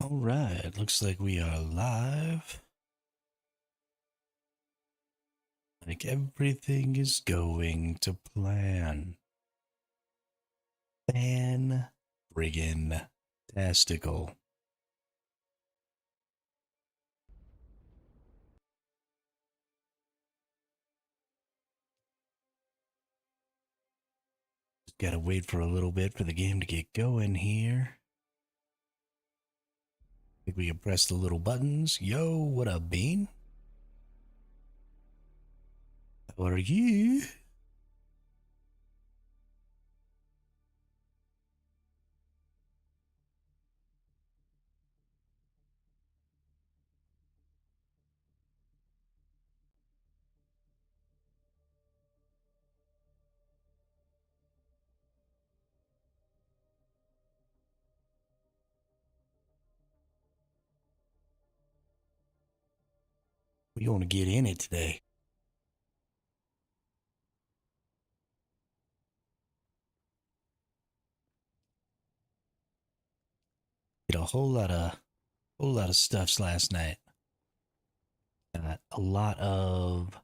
All right, looks like we are live. Like everything is going to plan. Fan friggin' tastical. Just gotta wait for a little bit for the game to get going here. I think we can press the little buttons. Yo, what up, Bean? How are you? We want to get in it today. Did a whole lot of stuffs last night. Got a lot of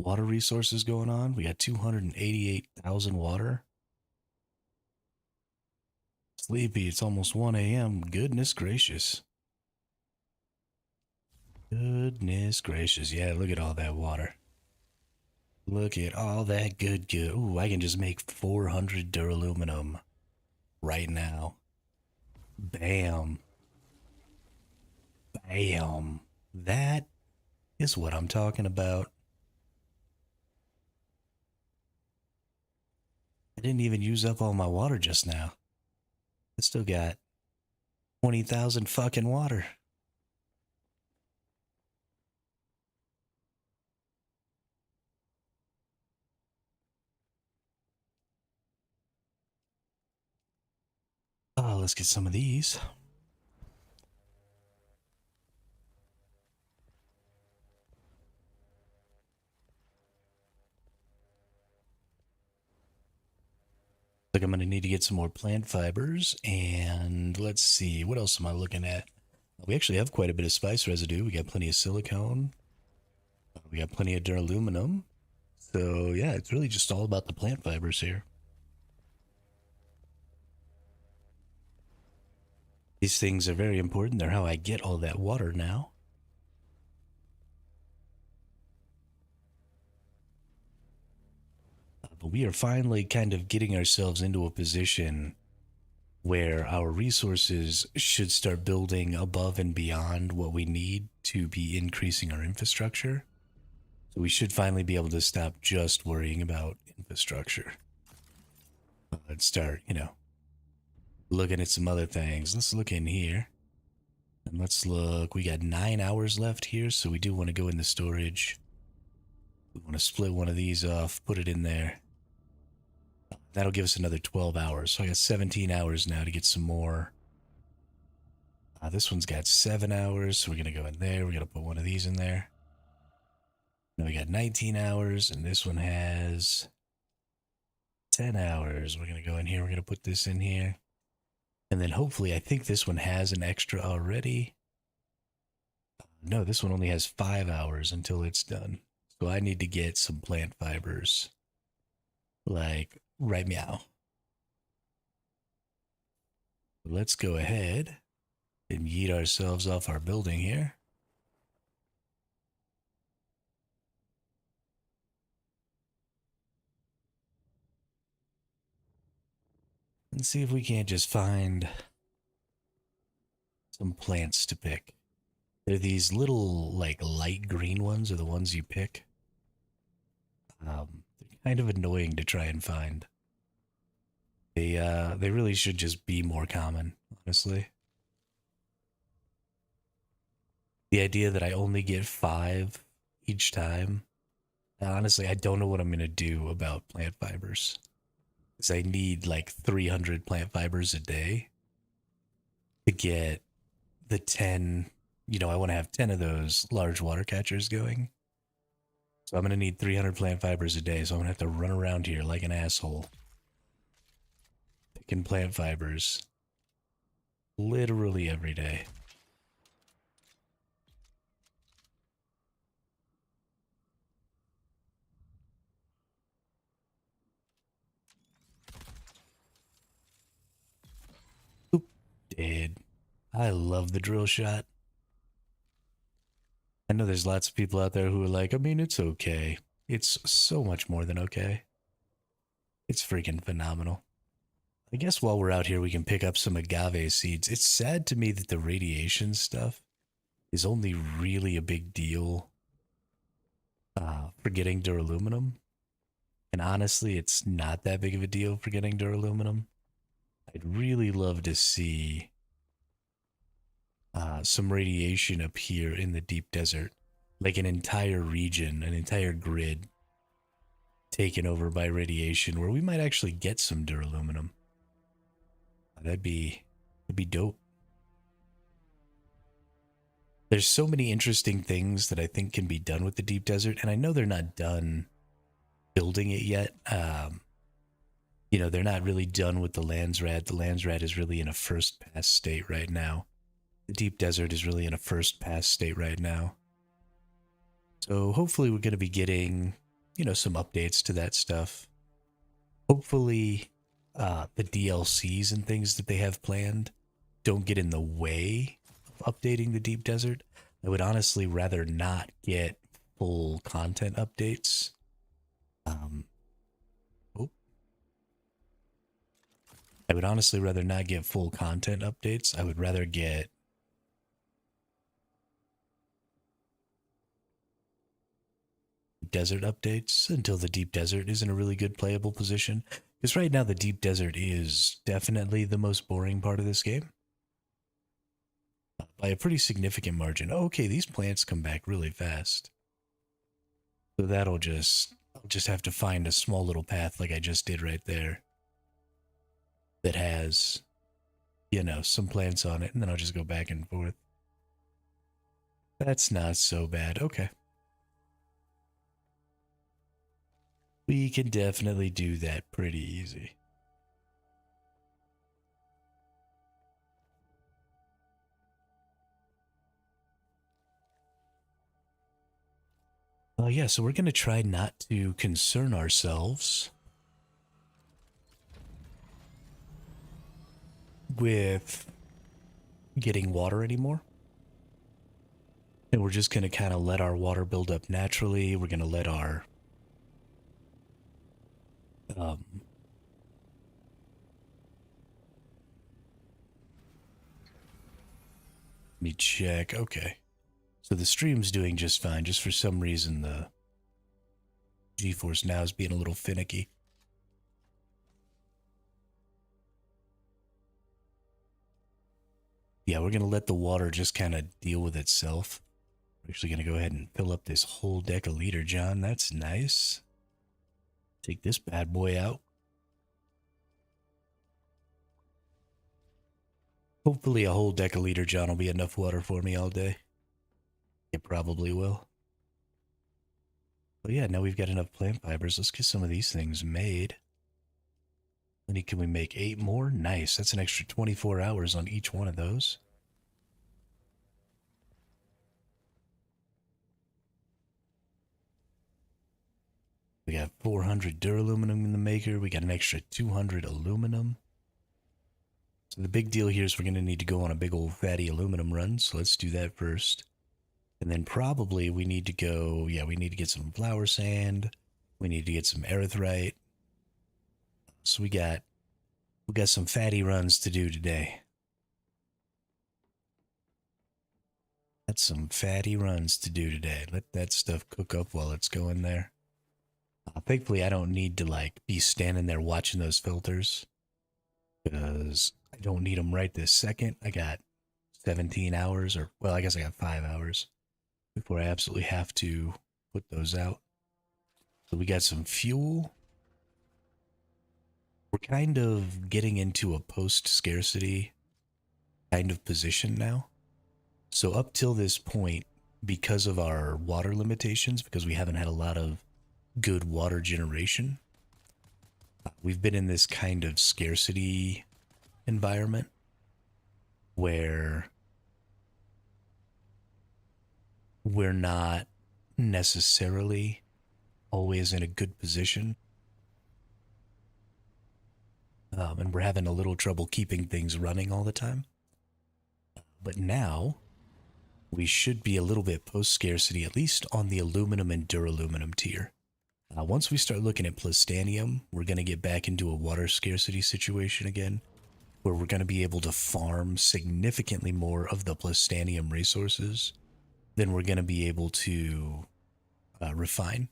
water resources going on. We got 288,000 water. Sleepy, it's almost 1 a.m. Goodness gracious. Goodness gracious. Yeah, look at all that water. Look at all that good. Ooh, I can just make 400 duraluminum right now. Bam. Bam. That is what I'm talking about. I didn't even use up all my water just now. I still got 20,000 fucking water. Oh, let's get some of these. Like I'm gonna need to get some more plant fibers, and let's see, what else am I looking at? We actually have quite a bit of spice residue. We got plenty of silicone. We got plenty of duraluminum. So yeah, it's really just all about the plant fibers here. These things are very important. They're how I get all that water now. But we are finally kind of getting ourselves into a position where our resources should start building above and beyond what we need to be increasing our infrastructure. So we should finally be able to stop just worrying about infrastructure. Let's start, looking at some other things. Let's look in here. And let's look. We got 9 hours left here, so we do want to go in the storage. We want to split one of these off, put it in there. That'll give us another 12 hours. So I got 17 hours now to get some more. This one's got 7 hours, so we're going to go in there. We're going to put one of these in there. Now we got 19 hours, and this one has 10 hours. We're going to go in here. We're going to put this in here. And then hopefully, I think this one has an extra already. No, this one only has 5 hours until it's done. So I need to get some plant fibers. Like, right meow. Let's go ahead and yeet ourselves off our building here. And see if we can't just find some plants to pick. They're these little, like, light green ones are the ones you pick. They're kind of annoying to try and find. They really should just be more common, honestly. The idea that I only get 5 each time, honestly, I don't know what I'm going to do about plant fibers. Because I need like 300 plant fibers a day to get the 10, I want to have 10 of those large water catchers going. So I'm going to need 300 plant fibers a day. So I'm going to have to run around here like an asshole picking plant fibers. Literally every day. Oop, dead. I love the drill shot. I know there's lots of people out there who are like, I mean, it's okay. It's so much more than okay. It's freaking phenomenal. I guess while we're out here, we can pick up some agave seeds. It's sad to me that the radiation stuff is only really a big deal for getting duraluminum. And honestly, it's not that big of a deal for getting duraluminum. I'd really love to see some radiation up here in the deep desert. Like an entire region, an entire grid taken over by radiation where we might actually get some duraluminum. That'd be dope. There's so many interesting things that I think can be done with the deep desert, and I know they're not done building it yet. They're not really done with the Landsrat. The Landsrat is really in a first pass state right now. The deep desert is really in a first pass state right now. So hopefully we're going to be getting, some updates to that stuff. Hopefully the DLCs and things that they have planned don't get in the way of updating the deep desert. I would honestly rather not get full content updates. I would honestly rather not get full content updates. I would rather get desert updates until the deep desert is in a really good playable position. Because right now the deep desert is definitely the most boring part of this game. By a pretty significant margin. Oh, okay, these plants come back really fast. So I'll just have to find a small little path like I just did right there. That has, some plants on it, and then I'll just go back and forth. That's not so bad. Okay. We can definitely do that pretty easy. Yeah, so we're going to try not to concern ourselves with getting water anymore. And we're just going to kind of let our water build up naturally. We're going to let our let me check. Okay. So the stream's doing just fine. Just for some reason, the GeForce Now is being a little finicky. Yeah, we're going to let the water just kind of deal with itself. We're actually going to go ahead and fill up this whole deciliter, John. That's nice. Take this bad boy out. Hopefully a whole deciliter, John, will be enough water for me all day. It probably will. But yeah, now we've got enough plant fibers. Let's get some of these things made. Can we make 8 more? Nice. That's an extra 24 hours on each one of those. We got 400 duraluminum in the maker. We got an extra 200 aluminum. So the big deal here is we're going to need to go on a big old fatty aluminum run. So let's do that first. And then probably we need to go, we need to get some flour sand. We need to get some erythrite. So we got some fatty runs to do today. That's some fatty runs to do today. Let that stuff cook up while it's going there. Thankfully, I don't need to be standing there watching those filters because I don't need them right this second. I got 17 hours, or well, I guess I got 5 hours before I absolutely have to put those out. So we got some fuel. We're kind of getting into a post-scarcity kind of position now. So up till this point, because of our water limitations, because we haven't had a lot of good water generation, we've been in this kind of scarcity environment. where we're not necessarily always in a good position, and we're having a little trouble keeping things running all the time. But now we should be a little bit post scarcity, at least on the aluminum and duraluminum tier. Once we start looking at plastanium, we're going to get back into a water scarcity situation again, where we're going to be able to farm significantly more of the plastanium resources than we're going to be able to refine.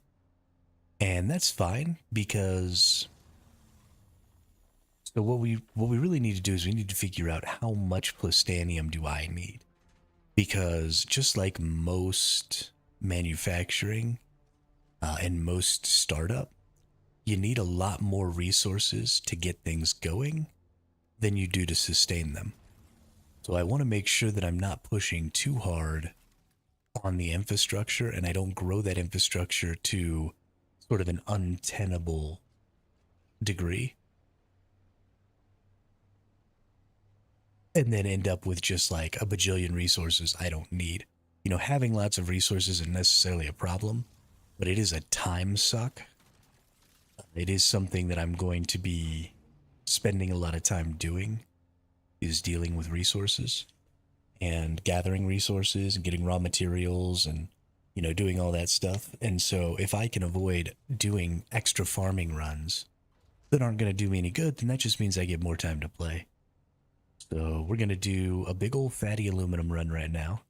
And that's fine because so what we really need to do is we need to figure out how much plastanium do I need? Because just like most manufacturing and most startup, you need a lot more resources to get things going than you do to sustain them. So I want to make sure that I'm not pushing too hard on the infrastructure and I don't grow that infrastructure to sort of an untenable degree. And then end up with just like a bajillion resources I don't need. You know, having lots of resources isn't necessarily a problem, but it is a time suck. It is something that I'm going to be spending a lot of time doing, is dealing with resources and gathering resources and getting raw materials and, you know, doing all that stuff. And so if I can avoid doing extra farming runs that aren't going to do me any good, then that just means I get more time to play. So we're going to do a big old fatty aluminum run right now,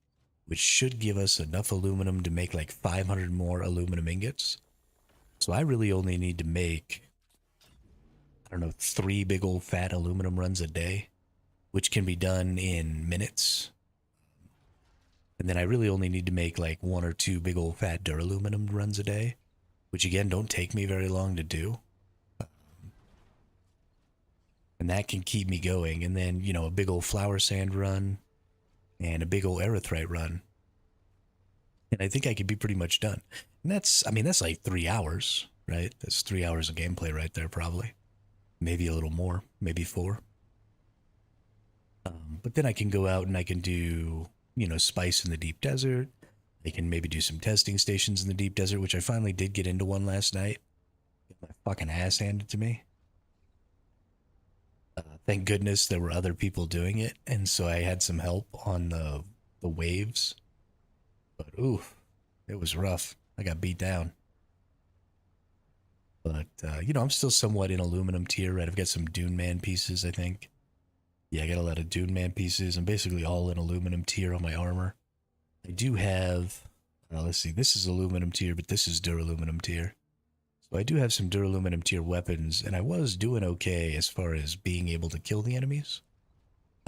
which should give us enough aluminum to make like 500 more aluminum ingots. So I really only need to make, I don't know, 3 big old fat aluminum runs a day, which can be done in minutes. And then I really only need to make like 1 or 2 big old fat duraluminum runs a day, which again don't take me very long to do. And that can keep me going. And then, you know, a big old flour sand run and a big old erythrite run. And I think I could be pretty much done. And that's, I mean, that's like 3 hours, right? That's 3 hours of gameplay right there, probably. Maybe a little more, maybe 4. But then I can go out and I can do, you know, spice in the deep desert. I can maybe do some testing stations in the deep desert, which I finally did get into one last night. Get my fucking ass handed to me. Thank goodness there were other people doing it, and so I had some help on the waves. But ooh, it was rough. I got beat down. But you know, I'm still somewhat in aluminum tier, right? I've got some Dune Man pieces, I think. Yeah, I got a lot of Dune Man pieces. I'm basically all in aluminum tier on my armor. I do have, let's see, this is aluminum tier, but this is duraluminum tier. So I do have some duraluminum tier weapons, and I was doing okay as far as being able to kill the enemies.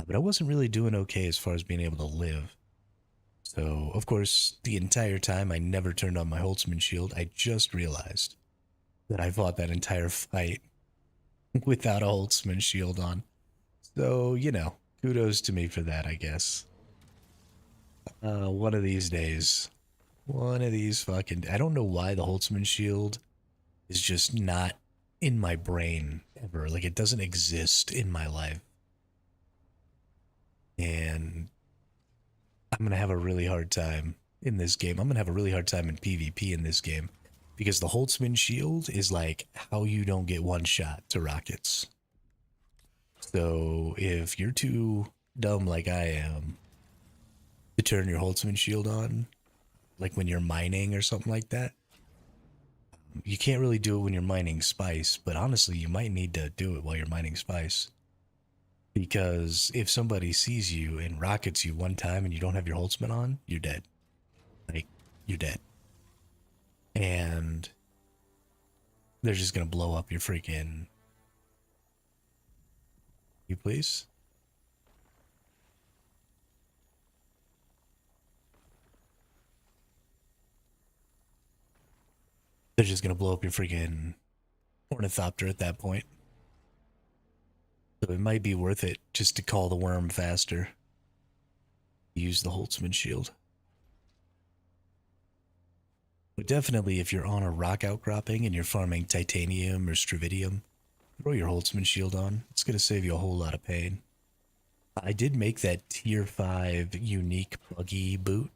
But I wasn't really doing okay as far as being able to live. So, of course, the entire time I never turned on my Holtzman shield. I just realized that I fought that entire fight without a Holtzman shield on. So, you know, kudos to me for that, I guess. One of these days, one of these fucking, I don't know why the Holtzman shield is just not in my brain ever. Like, it doesn't exist in my life. And I'm going to have a really hard time in this game. I'm going to have a really hard time in PvP in this game. Because the Holtzman shield is like how you don't get one shot to rockets. So if you're too dumb like I am to turn your Holtzman shield on, like when you're mining or something like that, you can't really do it when you're mining spice, but honestly, you might need to do it while you're mining spice. Because if somebody sees you and rockets you one time and you don't have your Holtzman on, you're dead. Like, you're dead. And they're just gonna blow up your freaking... You please? They're just gonna blow up your freaking ornithopter at that point. So it might be worth it just to call the worm faster. Use the Holtzman shield. But definitely if you're on a rock outcropping and you're farming titanium or stravidium, throw your Holtzman shield on. It's going to save you a whole lot of pain. I did make that tier 5 unique buggy boot.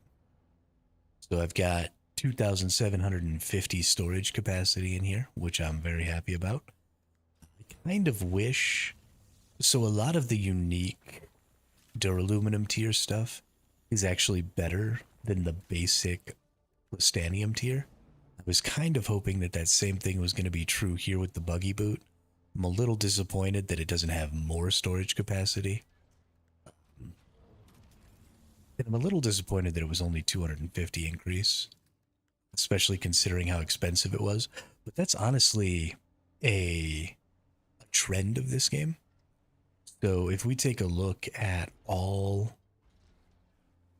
So I've got 2,750 storage capacity in here, which I'm very happy about. I kind of wish. So a lot of the unique duraluminum tier stuff is actually better than the basic Listanium tier. I was kind of hoping that that same thing was going to be true here with the buggy boot. I'm a little disappointed that it doesn't have more storage capacity. And I'm a little disappointed that it was only 250 increase, especially considering how expensive it was. But that's honestly a trend of this game. So if we take a look at all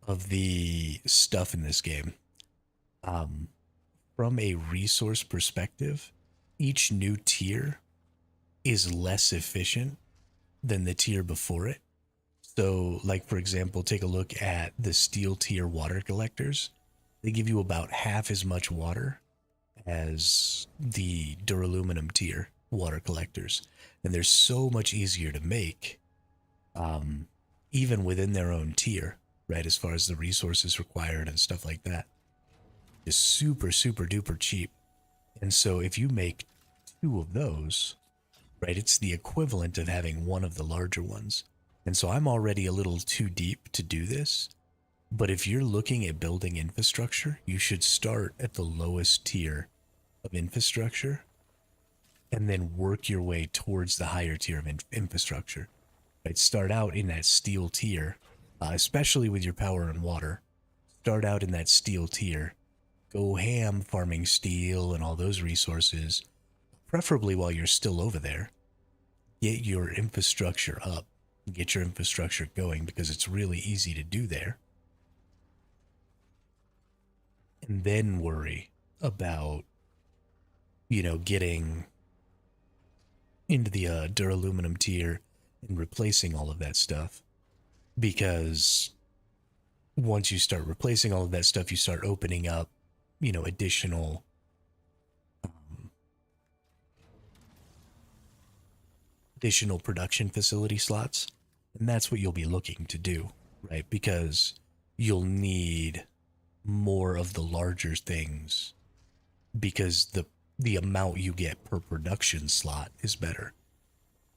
of the stuff in this game, um, from a resource perspective, each new tier is less efficient than the tier before it. So, like for example, take a look at the steel tier water collectors. They give you about half as much water as the duraluminum tier water collectors, and they're so much easier to make, um, even within their own tier, right? As far as the resources required and stuff like that, is super super duper cheap. And so, if you make two of those, right, it's the equivalent of having one of the larger ones. And so I'm already a little too deep to do this. But if you're looking at building infrastructure, you should start at the lowest tier of infrastructure and then work your way towards the higher tier of infrastructure. Right? Start out in that steel tier, especially with your power and water. Start out in that steel tier. Go ham farming steel and all those resources, preferably while you're still over there. Get your infrastructure up, get your infrastructure going, because it's really easy to do there. And then worry about, getting into the duraluminum tier and replacing all of that stuff. Because once you start replacing all of that stuff, you start opening up, additional additional production facility slots. And that's what you'll be looking to do, right? Because you'll need more of the larger things, because the amount you get per production slot is better.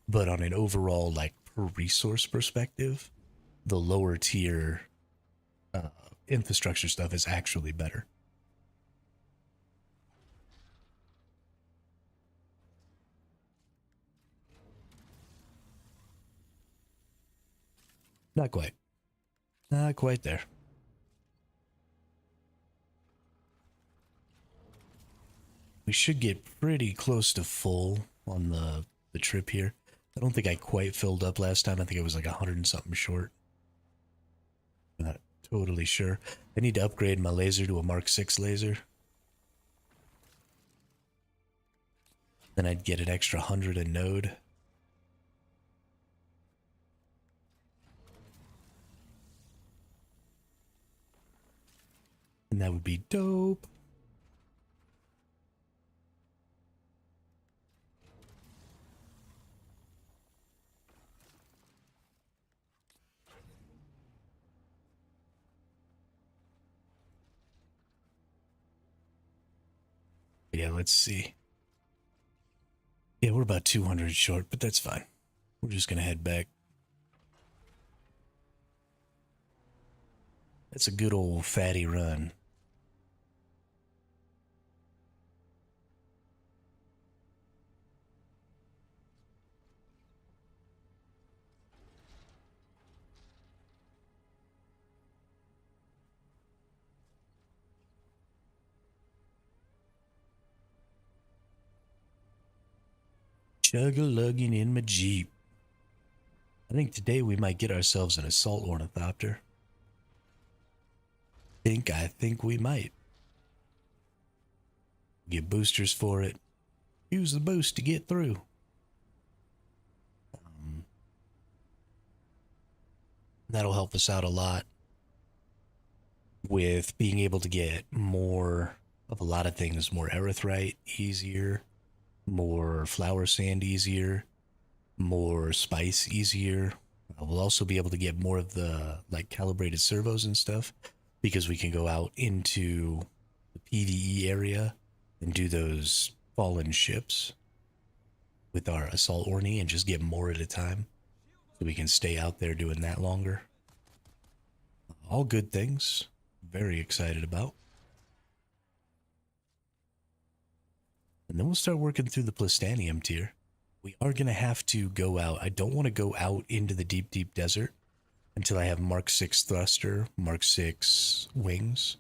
But on an overall, like, per resource perspective, the lower tier infrastructure stuff is actually better. Not quite. Not quite there. We should get pretty close to full on the trip here. I don't think I quite filled up last time. I think it was like 100 and something short. Not totally sure. I need to upgrade my laser to a Mark 6 laser. Then I'd get an extra 100 a node. And that would be dope. Yeah, let's see. Yeah, we're about 200 short, but that's fine. We're just going to head back. That's a good old fatty run. Chug-a-lugging in my Jeep. I think today we might get ourselves an assault ornithopter. I think we might. Get boosters for it. Use the boost to get through. That'll help us out a lot with being able to get more of a lot of things. More erythrite easier, more flower sand easier, more spice easier. We'll also be able to get more of the like calibrated servos and stuff because we can go out into the PvE area and do those fallen ships with our assault orny and just get more at a time so we can stay out there doing that longer. All good things. Very excited about. And then we'll start working through the Plastanium tier. We are going to have to go out. I don't want to go out into the deep, deep desert until I have Mark 6 thruster, Mark 6 wings.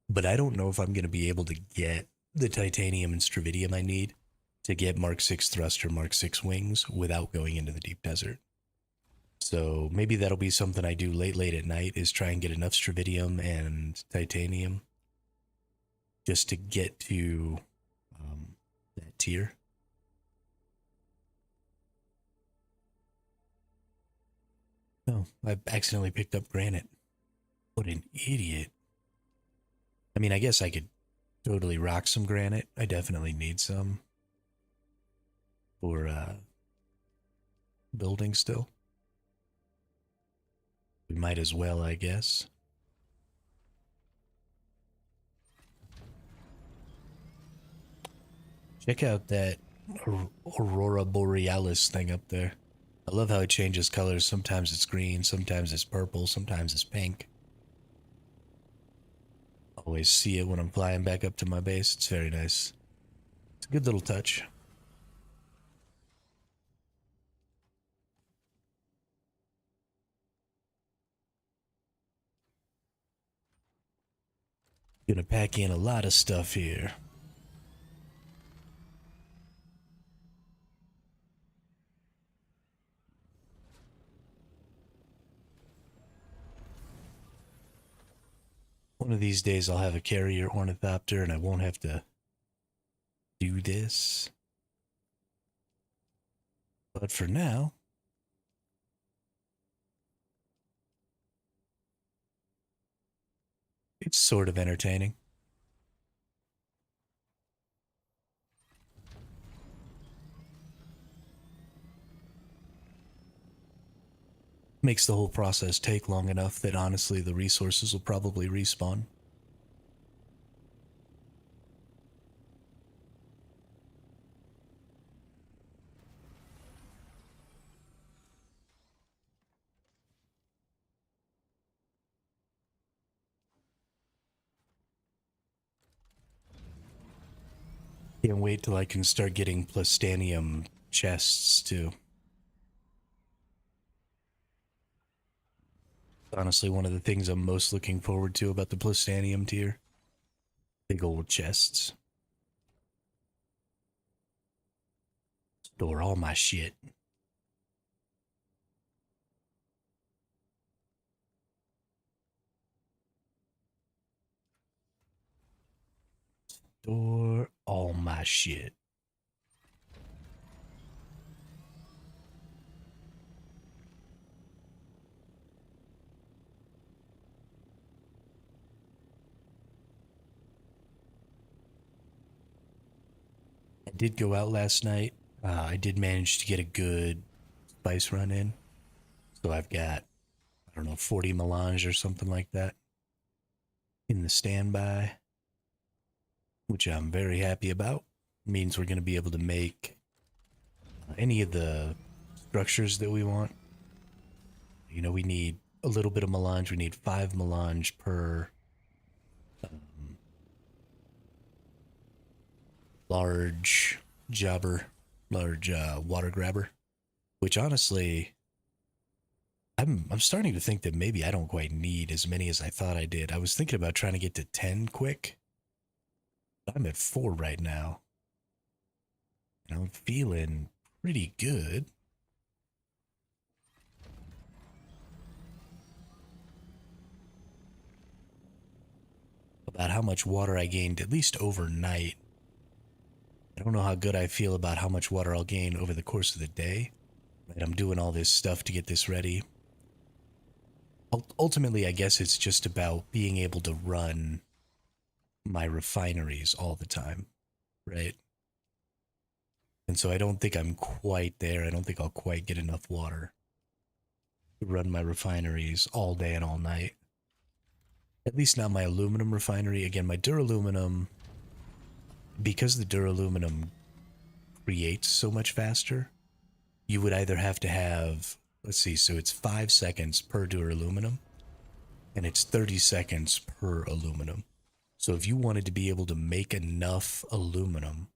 But I don't know if I'm going to be able to get the titanium and stravidium I need to get Mark 6 thruster, Mark 6 wings without going into the deep desert. So maybe that'll be something I do late at night is try and get enough stravidium and titanium just to get to that tier. Oh, I accidentally picked up granite. What an idiot. I mean, I guess I could totally rock some granite. I definitely need some for building still. We might as well, I guess. Check out that Aurora Borealis thing up there. I love how it changes colors. Sometimes it's green, sometimes it's purple, sometimes it's pink. Always see it when I'm flying back up to my base. It's very nice. It's a good little touch. Gonna pack in a lot of stuff here. One of these days I'll have a carrier ornithopter and I won't have to do this. But for now, it's sort of entertaining. Makes the whole process take long enough that honestly the resources will probably respawn. Can't wait till I can start getting plastanium chests too. Honestly, one of the things I'm most looking forward to about the plastanium tier. Big old chests. Store all my shit. Store all my shit. I did go out last night. I did manage to get a good spice run in. So I've got, I don't know, 40 melange or something like that in the standby, which I'm very happy about. Means we're going to be able to make any of the structures that we want. You know, we need a little bit of melange. We need 5 melange per large jobber, large water grabber, which honestly, I'm starting to think that maybe I don't quite need as many as I thought I did. I was thinking about trying to get to 10 quick. But I'm at 4 right now. And I'm feeling pretty good. About how much water I gained, at least overnight. I don't know how good I feel about how much water I'll gain over the course of the day. Right, I'm doing all this stuff to get this ready. Ultimately, I guess it's just about being able to run my refineries all the time, right? And so I don't think I'm quite there. I don't think I'll quite get enough water to run my refineries all day and all night. At least not my aluminum refinery. Again, my duraluminum, because the duraluminum creates so much faster, you would either have to have, let's see, so it's 5 seconds per duraluminum, and it's 30 seconds per aluminum. So if you wanted to be able to make enough aluminum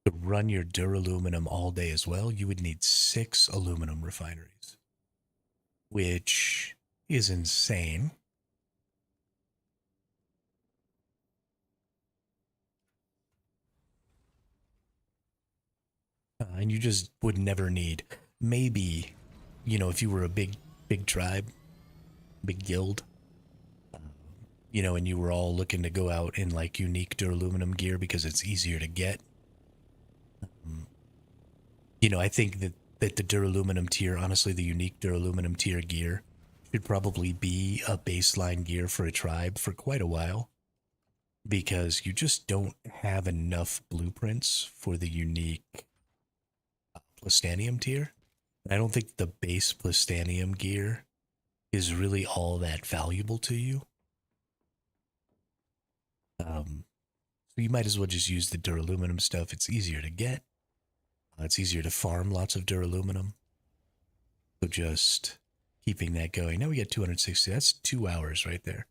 to run your duraluminum all day as well, you would need 6 aluminum refineries, which is insane. And you just would never need, maybe, if you were a big tribe, big guild, and you were all looking to go out in like unique duraluminum gear because it's easier to get. I think that the duraluminum tier, honestly, the unique duraluminum tier gear should probably be a baseline gear for a tribe for quite a while because you just don't have enough blueprints for the unique plastanium tier. I don't think the base plastanium gear is really all that valuable to you. So you might as well just use the duraluminum stuff. It's easier to get. It's easier to farm lots of duraluminum. So just keeping that going. Now we got 260. That's 2 hours right there.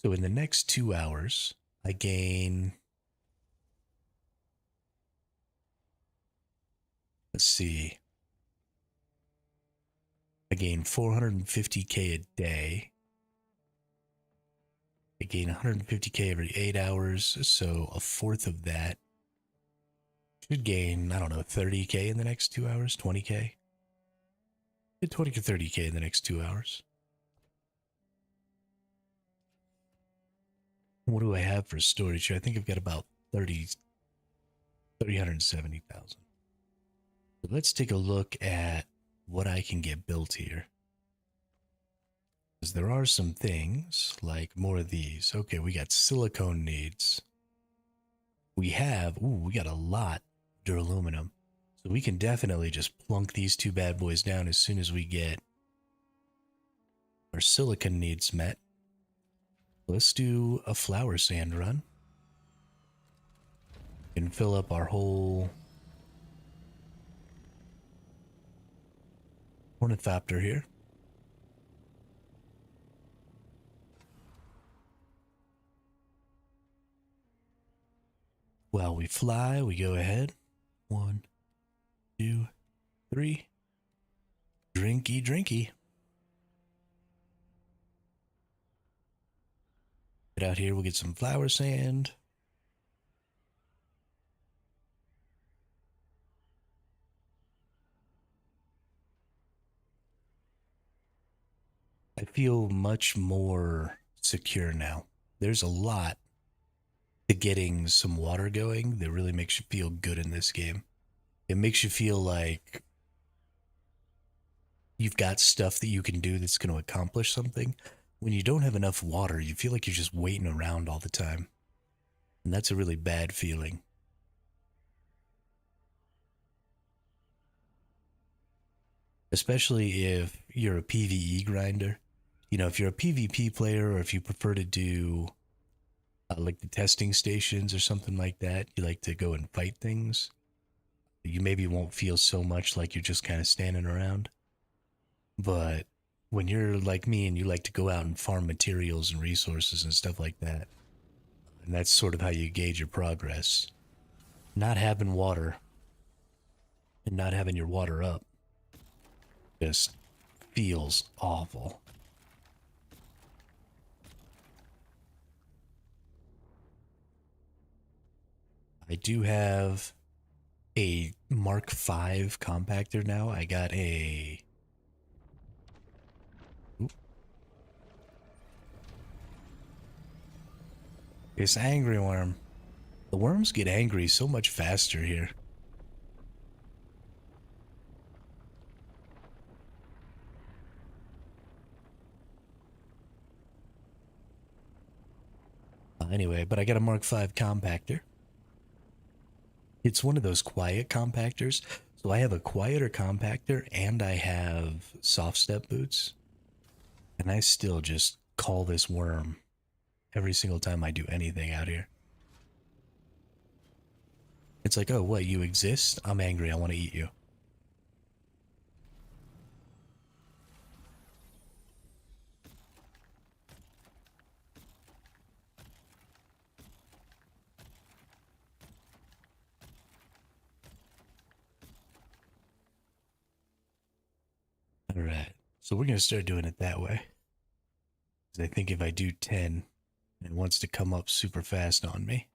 So in the next 2 hours, I gain, let's see, I gain 450k a day. I gain 150k every 8 hours, so a fourth of that should gain, I don't know, 30k in the next 2 hours, 20k. 20 to 30k in the next 2 hours. What do I have for storage here? I think I've got about 370,000. So let's take a look at what I can get built here. Because there are some things, like more of these. Okay, we got silicone needs. We got a lot of duraluminum. So we can definitely just plunk these two bad boys down as soon as we get our silicon needs met. Let's do a flower sand run. We can fill up our whole ornithopter here. While we fly, we go ahead. 1, 2, 3. Drinky, drinky. Get out here, we'll get some flower sand. I feel much more secure now. There's a lot to getting some water going that really makes you feel good in this game. It makes you feel like you've got stuff that you can do that's going to accomplish something. When you don't have enough water, you feel like you're just waiting around all the time. And that's a really bad feeling. Especially if you're a PvE grinder. If you're a PvP player or if you prefer to do like the testing stations or something like that, you like to go and fight things, you maybe won't feel so much like you're just kind of standing around. But when you're like me and you like to go out and farm materials and resources and stuff like that, and that's sort of how you gauge your progress, not having water and not having your water up just feels awful. I do have a Mark V compactor now. I got a... Oop. This angry worm. The worms get angry so much faster here. Anyway, but I got a Mark V compactor. It's one of those quiet compactors. So I have a quieter compactor and I have soft step boots. And I still just call this worm every single time I do anything out here. It's like, oh, what, you exist? I'm angry. I want to eat you. All right. So we're going to start doing it that way. Because I think if I do 10, it wants to come up super fast on me.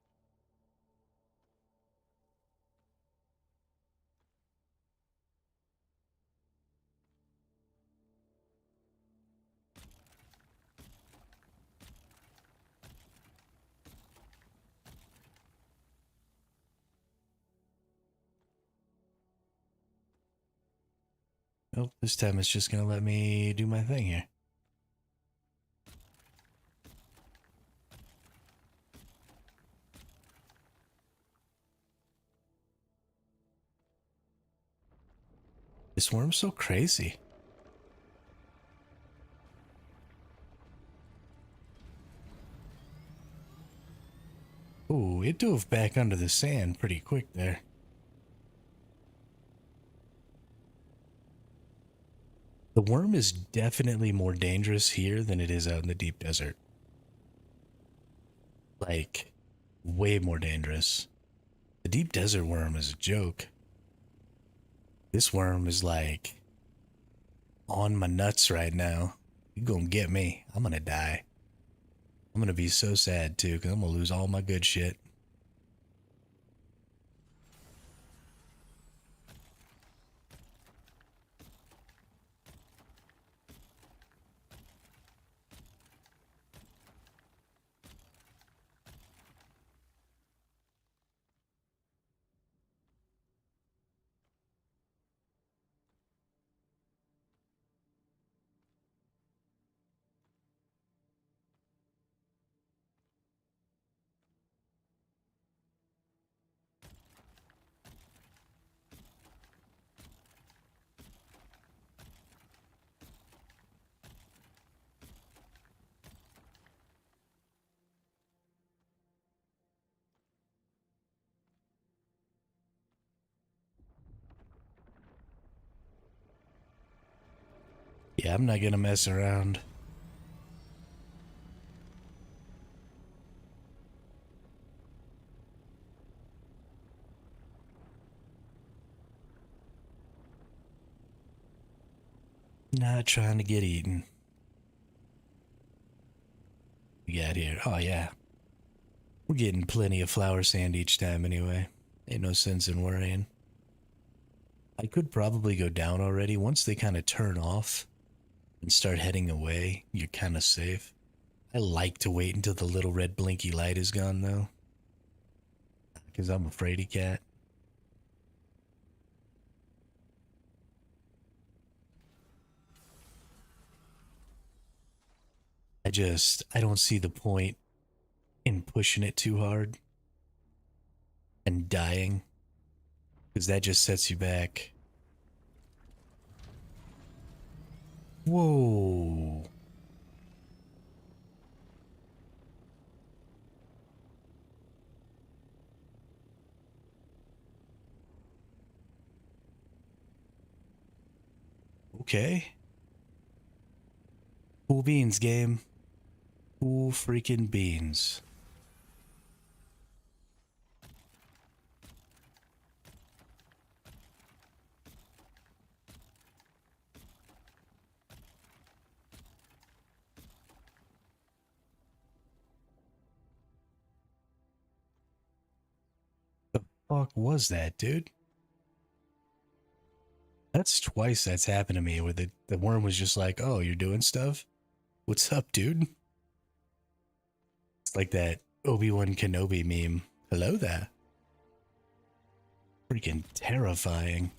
Oh, this time it's just going to let me do my thing here. This worm's so crazy. Ooh, it dove back under the sand pretty quick there. The worm is definitely more dangerous here than it is out in the deep desert. Like, way more dangerous. The deep desert worm is a joke. This worm is like on my nuts right now. You gonna get me. I'm gonna die. I'm gonna be so sad too, because I'm gonna lose all my good shit. Yeah, I'm not gonna mess around. Not trying to get eaten. We got here. Oh yeah. We're getting plenty of flower sand each time anyway. Ain't no sense in worrying. I could probably go down already. Once they kind of turn off and start heading away, you're kind of safe. I like to wait until the little red blinky light is gone though. Because I'm a fraidy cat. I don't see the point in pushing it too hard and dying. Because that just sets you back. Whoa. Okay. Cool beans, game. Cool freaking beans. The fuck was that, dude? That's twice that's happened to me where the worm was just like, oh, you're doing stuff? What's up, dude? It's like that Obi-Wan Kenobi meme. Hello there. Freaking terrifying.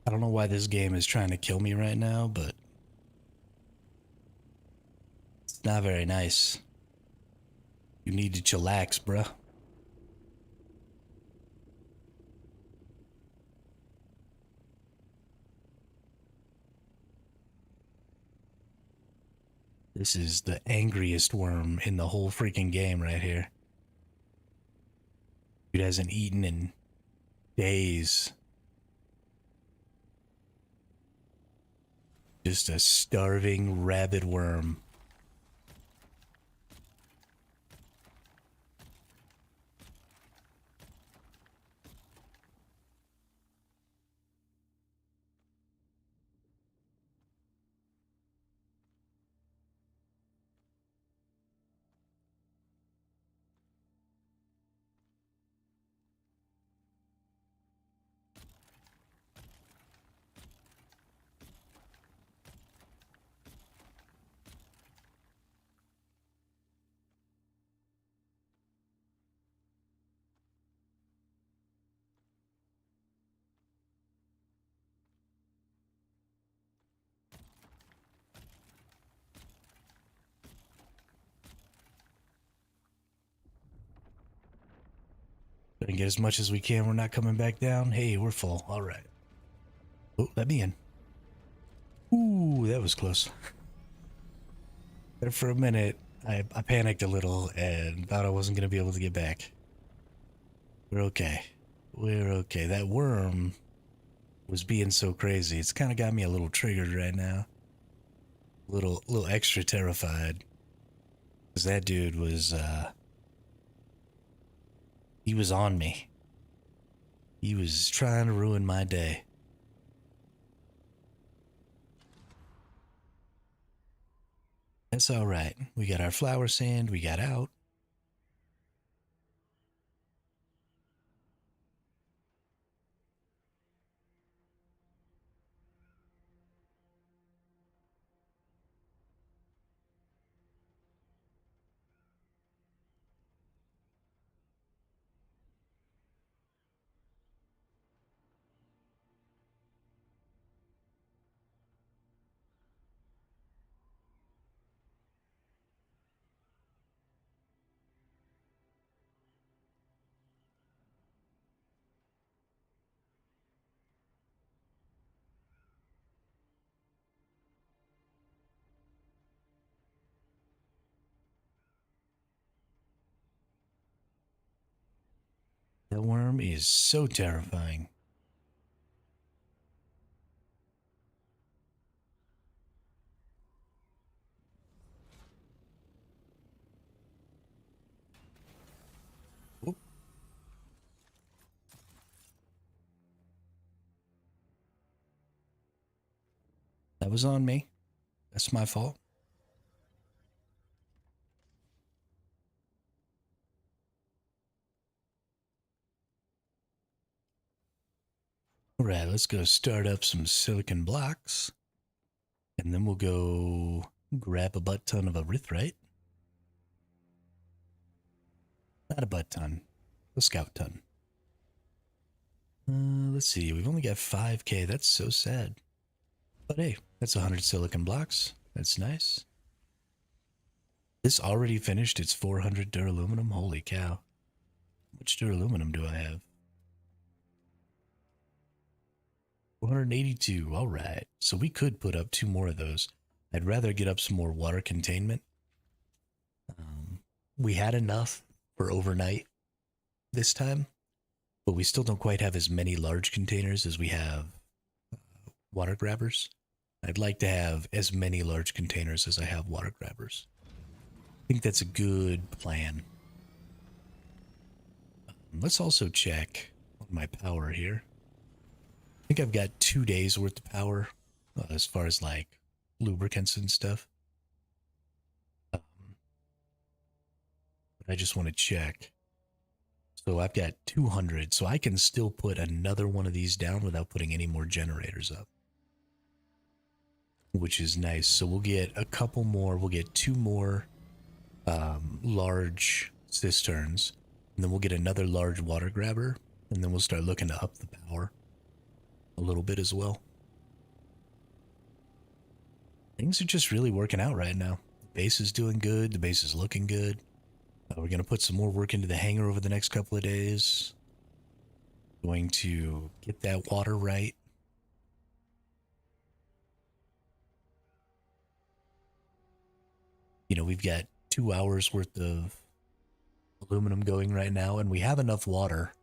I don't know why this game is trying to kill me right now, but it's not very nice. You need to chillax, bruh. This is the angriest worm in the whole freaking game right here. Dude hasn't eaten in days. Just a starving rabid worm. Gonna get as much as we can. We're not coming back down. Hey, we're full. All right. Oh, let me in. Ooh, that was close. There for a minute, I panicked a little and thought I wasn't gonna be able to get back. We're okay. We're okay. That worm was being so crazy. It's kind of got me a little triggered right now. Little extra terrified. Because that dude was, he was on me. He was trying to ruin my day. That's alright. We got our flower sand, we got out. That worm is so terrifying. Oop. That was on me. That's my fault. Alright, let's go start up some silicon blocks. And then we'll go grab a butt ton of erythrite. Not a butt ton, a scout ton. Let's see, we've only got 5k. That's so sad. But hey, that's 100 silicon blocks. That's nice. This already finished its 400 duraluminum. Holy cow. How much duraluminum do I have? 482. All right. So we could put up 2 more of those. I'd rather get up some more water containment. We had enough for overnight this time, but we still don't quite have as many large containers as we have water grabbers. I'd like to have as many large containers as I have water grabbers. I think that's a good plan. Let's also check on my power here. I think I've got 2 days worth of power as far as like lubricants and stuff. But I just want to check. So I've got 200, so I can still put another one of these down without putting any more generators up, which is nice. So we'll get a couple more. We'll get 2 more large cisterns, and then we'll get another large water grabber, and then we'll start looking to up the power a little bit as well. Things are just really working out right now. The base is doing good. The base is looking good. We're going to put some more work into the hangar over the next couple of days. Going to get that water right. You know, we've got 2 hours worth of aluminum going right now, and we have enough water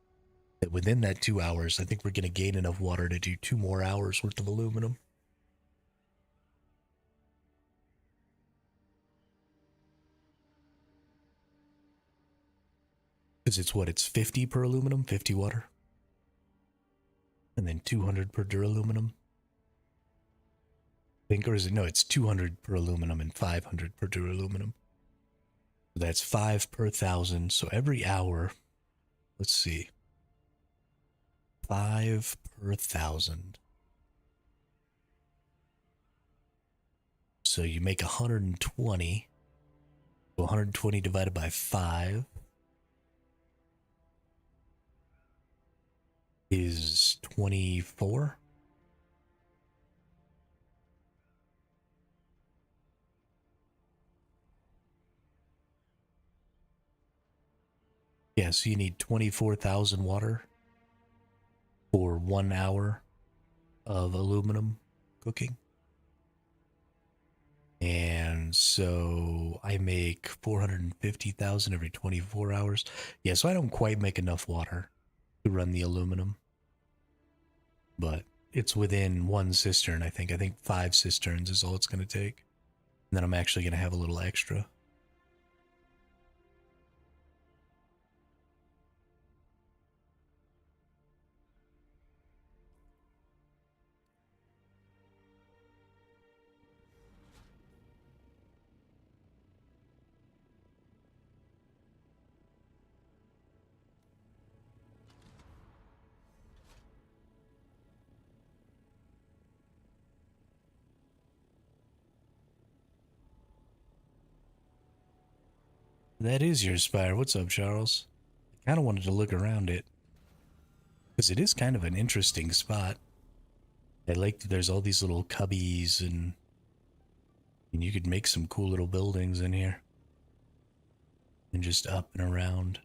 that within that 2 hours, I think we're going to gain enough water to do 2 more hours worth of aluminum. Because it's what? It's 50 per aluminum, 50 water. And then 200 per duraluminum. I think, or is it? No, it's 200 per aluminum and 500 per duraluminum. So that's 5 per 1,000. So every hour, let's see. 5 per 1,000. So you make 120. So 120 divided by 5 is 24. Yeah, so you need 24,000 water for 1 hour of aluminum cooking. And so I make 450,000 every 24 hours. Yeah, so I don't quite make enough water to run the aluminum. But it's within one cistern, I think. I think 5 cisterns is all it's going to take. And then I'm actually going to have a little extra. That is your spire. What's up, Charles? I kind of wanted to look around it. Because it is kind of an interesting spot. I like that there's all these little cubbies and you could make some cool little buildings in here. And just up and around.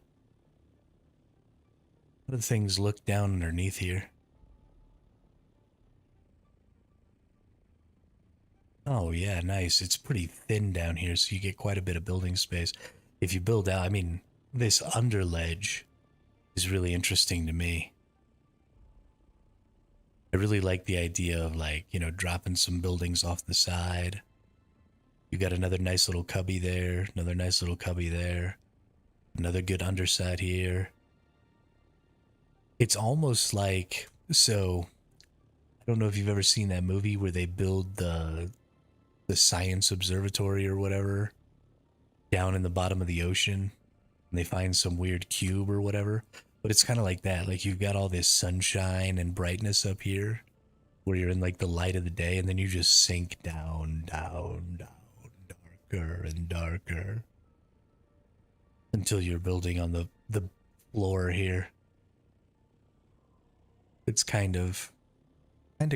What do things look down underneath here? Oh yeah, nice. It's pretty thin down here, so you get quite a bit of building space. If you build out, I mean, this underledge is really interesting to me. I really like the idea of, like, you know, dropping some buildings off the side. You got another nice little cubby there, another nice little cubby there, another good underside here. It's almost like, so I don't know if you've ever seen that movie where they build the science observatory or whatever down in the bottom of the ocean and they find some weird cube or whatever. But it's kind of like that. Like, you've got all this sunshine and brightness up here where you're in like the light of the day, and then you just sink down, down, down, darker and darker until you're building on the floor here. It's kind of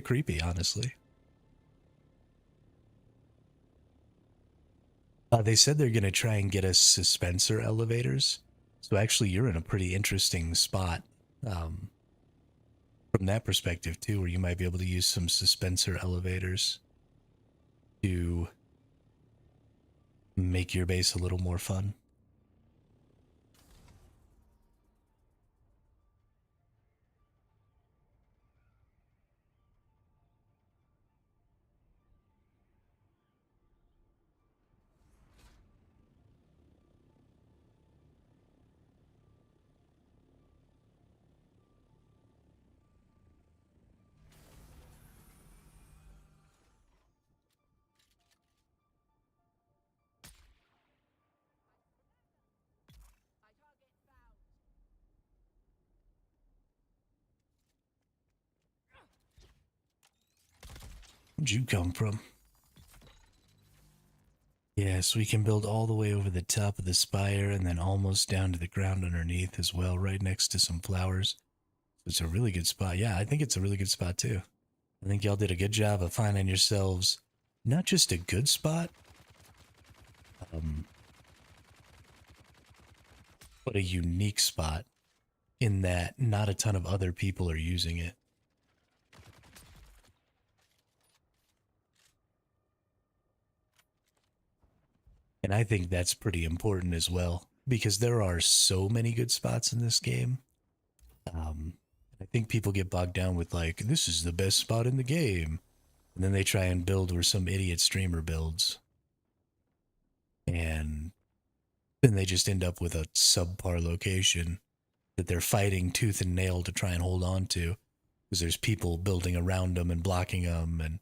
creepy, honestly. They said they're going to try and get us suspensor elevators. So actually, you're in a pretty interesting spot um, from that perspective, too, where you might be able to use some suspensor elevators to make your base a little more fun. Where'd you come from? Yes, we can build all the way over the top of the spire and then almost down to the ground underneath as well, right next to some flowers. It's a really good spot. Yeah, I think it's a really good spot too. I think y'all did a good job of finding yourselves not just a good spot, um, but a unique spot in that not a ton of other people are using it. And I think that's pretty important as well because there are so many good spots in this game. I think people get bogged down with like, this is the best spot in the game. And then they try and build where some idiot streamer builds. And then they just end up with a subpar location that they're fighting tooth and nail to try and hold on to because there's people building around them and blocking them and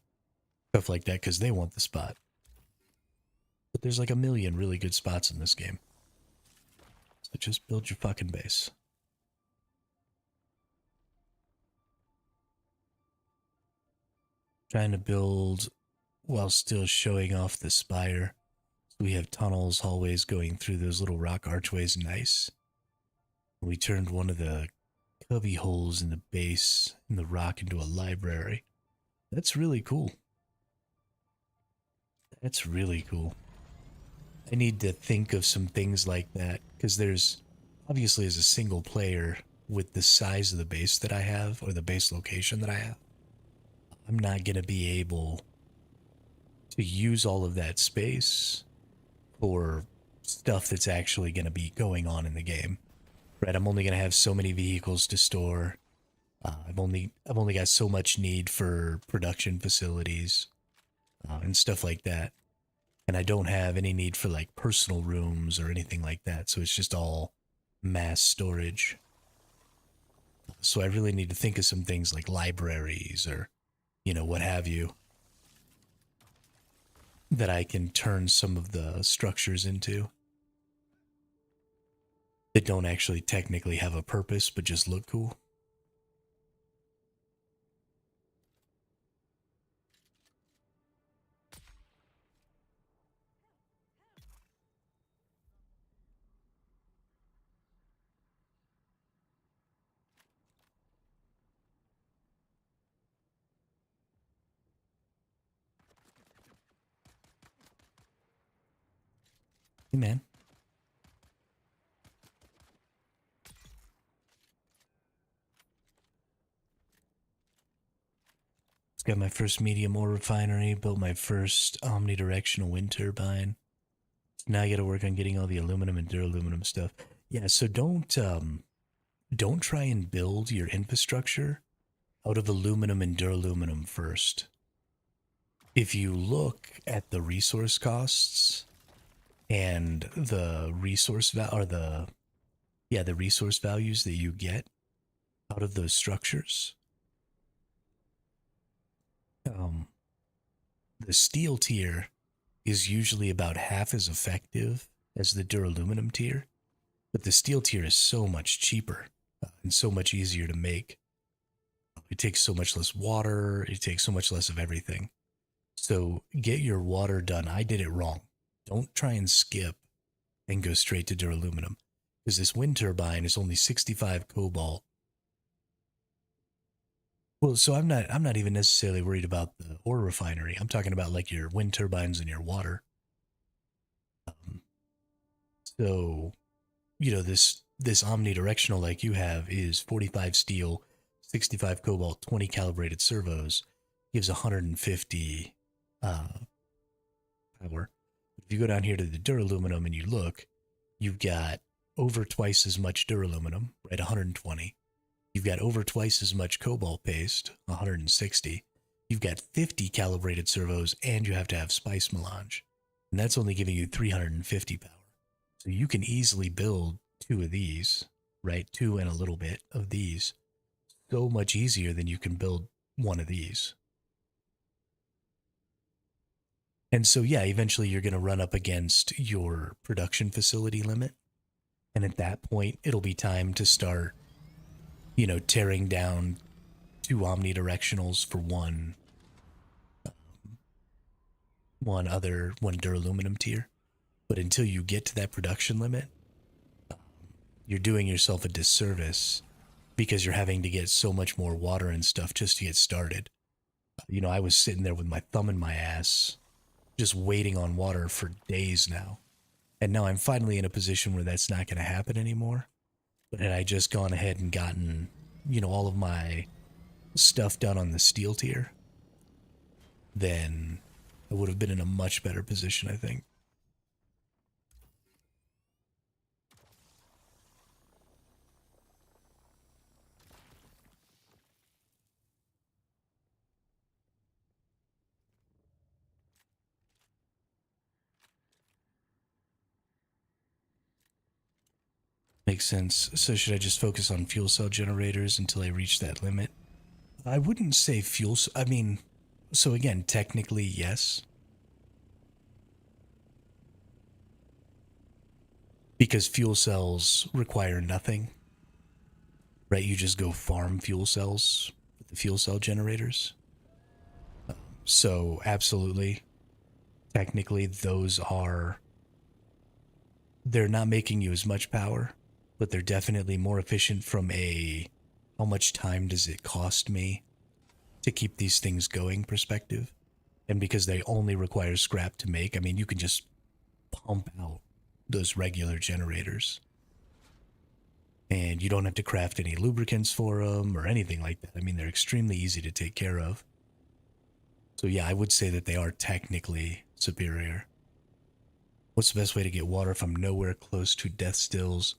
stuff like that because they want the spot. But there's like a million really good spots in this game. So just build your fucking base. Trying to build while still showing off the spire. So we have tunnels, hallways going through those little rock archways. Nice. We turned one of the cubby holes in the base in the rock into a library. That's really cool. That's really cool. I need to think of some things like that because there's obviously as a single player with the size of the base that I have or the base location that I have, I'm not going to be able to use all of that space for stuff that's actually going to be going on in the game. Right? I'm only going to have so many vehicles to store. I've only got so much need for production facilities and stuff like that. And I don't have any need for like personal rooms or anything like that. So it's just all mass storage. So I really need to think of some things like libraries or, what have you, that I can turn some of the structures into that don't actually technically have a purpose, but just look cool. Hey, man. Got my first medium ore refinery, built my first omnidirectional wind turbine. So now I got to work on getting all the aluminum and duraluminum stuff. Yeah, so don't try and build your infrastructure out of aluminum and duraluminum first. If you look at the resource costs and the resource the resource values that you get out of those structures, the steel tier is usually about half as effective as the duraluminum tier, but the steel tier is so much cheaper and so much easier to make. It takes so much less water, it takes so much less of everything. So get your water done. I did it wrong. Don't try and skip and go straight to duraluminum because this wind turbine is only 65 cobalt. Well, so I'm not even necessarily worried about the ore refinery. I'm talking about like your wind turbines and your water. So, this omnidirectional like you have is 45 steel, 65 cobalt, 20 calibrated servos, gives 150 power. If you go down here to the duraluminum and you look, you've got over twice as much duraluminum, right? 120. You've got over twice as much cobalt paste, 160. You've got 50 calibrated servos, and you have to have spice melange. And that's only giving you 350 power. So you can easily build two of these, right? Two and a little bit of these. So much easier than you can build one of these. And so, yeah, eventually you're going to run up against your production facility limit. And at that point, it'll be time to start, tearing down two omnidirectionals for one duraluminum tier. But until you get to that production limit, you're doing yourself a disservice because you're having to get so much more water and stuff just to get started. I was sitting there with my thumb in my ass, just waiting on water for days now. And now I'm finally in a position where that's not going to happen anymore. But had I just gone ahead and gotten, all of my stuff done on the steel tier, then I would have been in a much better position, I think. Makes sense. So should I just focus on fuel cell generators until I reach that limit? I wouldn't say I mean, so again, technically, yes. Because fuel cells require nothing, right? You just go farm fuel cells with the fuel cell generators. So, absolutely, technically, they're not making you as much power, but they're definitely more efficient from a how much time does it cost me to keep these things going perspective. And because they only require scrap to make, I mean, you can just pump out those regular generators. And you don't have to craft any lubricants for them or anything like that. I mean, they're extremely easy to take care of. So, yeah, I would say that they are technically superior. What's the best way to get water if I'm nowhere close to death stills?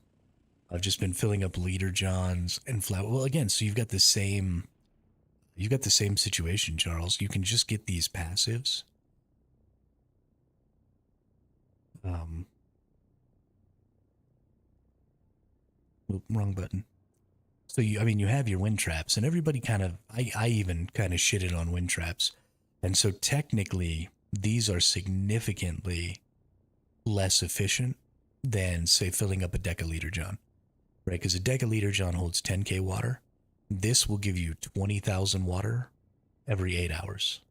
I've just been filling up leader johns and flour. Well, again, so you've got the same situation, Charles. You can just get these passives. Um, Wrong button. So you have your wind traps, and everybody I even kind of shitted on wind traps, and so technically these are significantly less efficient than say filling up a decaliter john, right? Because a decaliter john holds 10k water. This will give you 20,000 water every 8 hours.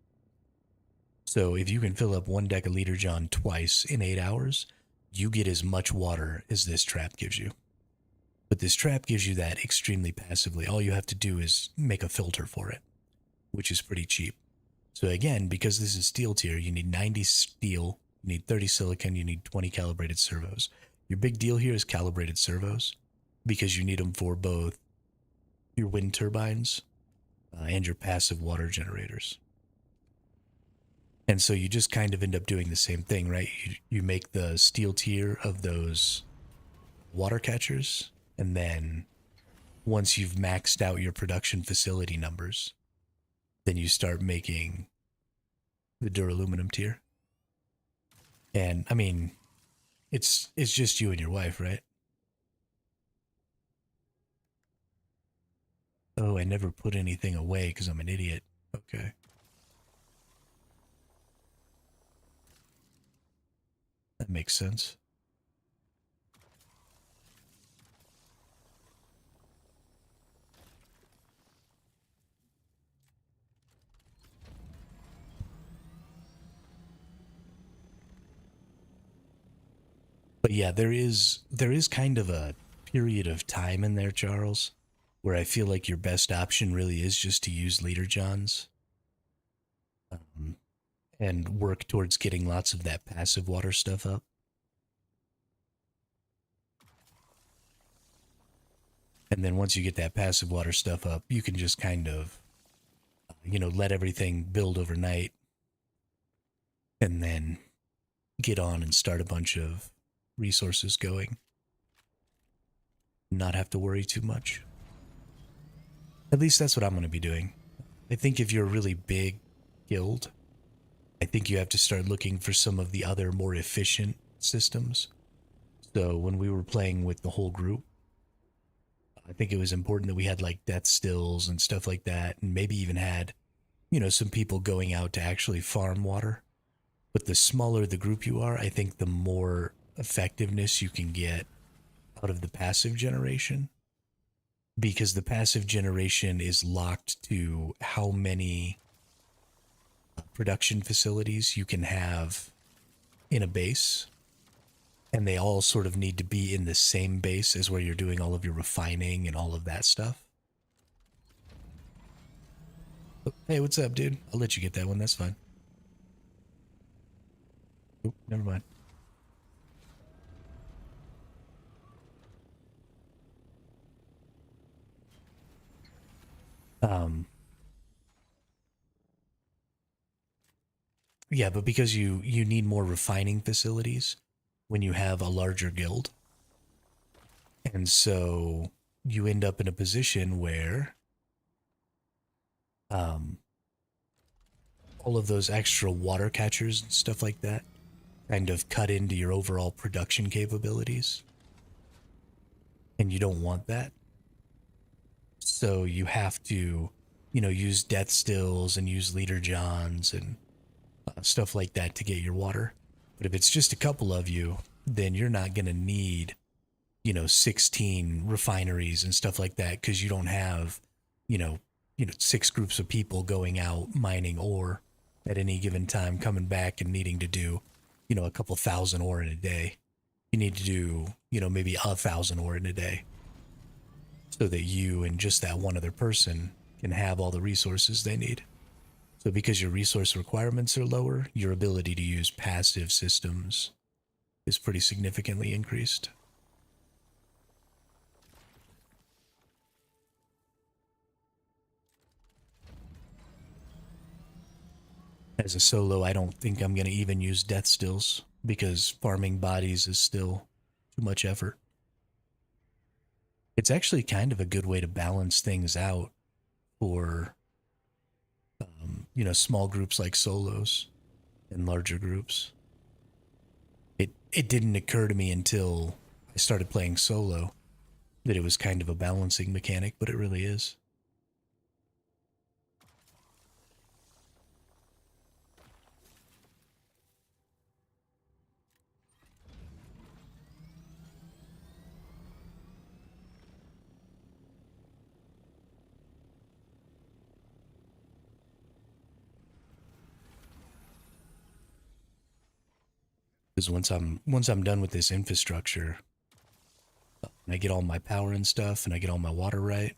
So if you can fill up one decaliter john twice in 8 hours, you get as much water as this trap gives you. But this trap gives you that extremely passively. All you have to do is make a filter for it, which is pretty cheap. So again, because this is steel tier, you need 90 steel, you need 30 silicon, you need 20 calibrated servos. Your big deal here is calibrated servos because you need them for both your wind turbines and your passive water generators. And so you just kind of end up doing the same thing, right? You make the steel tier of those water catchers, and then once you've maxed out your production facility numbers, then you start making the duraluminum tier. And I mean, it's just you and your wife, right? Oh, I never put anything away because I'm an idiot. Okay. That makes sense. But yeah, there is kind of a period of time in there, Charles, where I feel like your best option really is just to use leader johns um, and work towards getting lots of that passive water stuff up. And then once you get that passive water stuff up, you can just kind of, let everything build overnight and then get on and start a bunch of resources going. Not have to worry too much. At least that's what I'm going to be doing. I think if you're a really big guild, I think you have to start looking for some of the other more efficient systems. So when we were playing with the whole group, I think it was important that we had like death stills and stuff like that, and maybe even had, some people going out to actually farm water. But the smaller the group you are, I think the more effectiveness you can get out of the passive generation. Because the passive generation is locked to how many production facilities you can have in a base. And they all sort of need to be in the same base as where you're doing all of your refining and all of that stuff. Oh, hey, what's up, dude? I'll let you get that one. That's fine. Oop, never mind. Um, yeah, but because you need more refining facilities when you have a larger guild, and so you end up in a position where um, all of those extra water catchers and stuff like that kind of cut into your overall production capabilities, and you don't want that. So you have to, use death stills and use leader johns and stuff like that to get your water. But if it's just a couple of you, then you're not going to need, 16 refineries and stuff like that because you don't have, you know, six groups of people going out mining ore at any given time, coming back and needing to do, a couple thousand ore in a day. You need to do, maybe 1,000 ore in a day so that you and just that one other person can have all the resources they need. So because your resource requirements are lower, your ability to use passive systems is pretty significantly increased. As a solo, I don't think I'm going to even use death stills because farming bodies is still too much effort. It's actually kind of a good way to balance things out for, small groups like solos and larger groups. It didn't occur to me until I started playing solo that it was kind of a balancing mechanic, but it really is. Because once I'm done with this infrastructure, and I get all my power and stuff, and I get all my water right,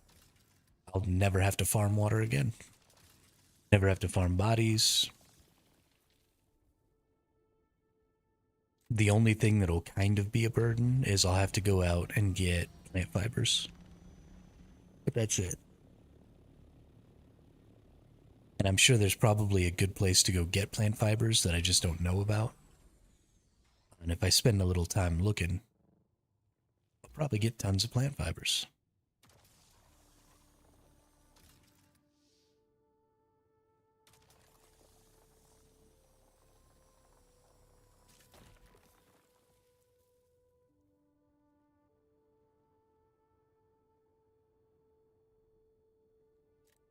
I'll never have to farm water again. Never have to farm bodies. The only thing that'll kind of be a burden is I'll have to go out and get plant fibers. But that's it. And I'm sure there's probably a good place to go get plant fibers that I just don't know about. And if I spend a little time looking, I'll probably get tons of plant fibers.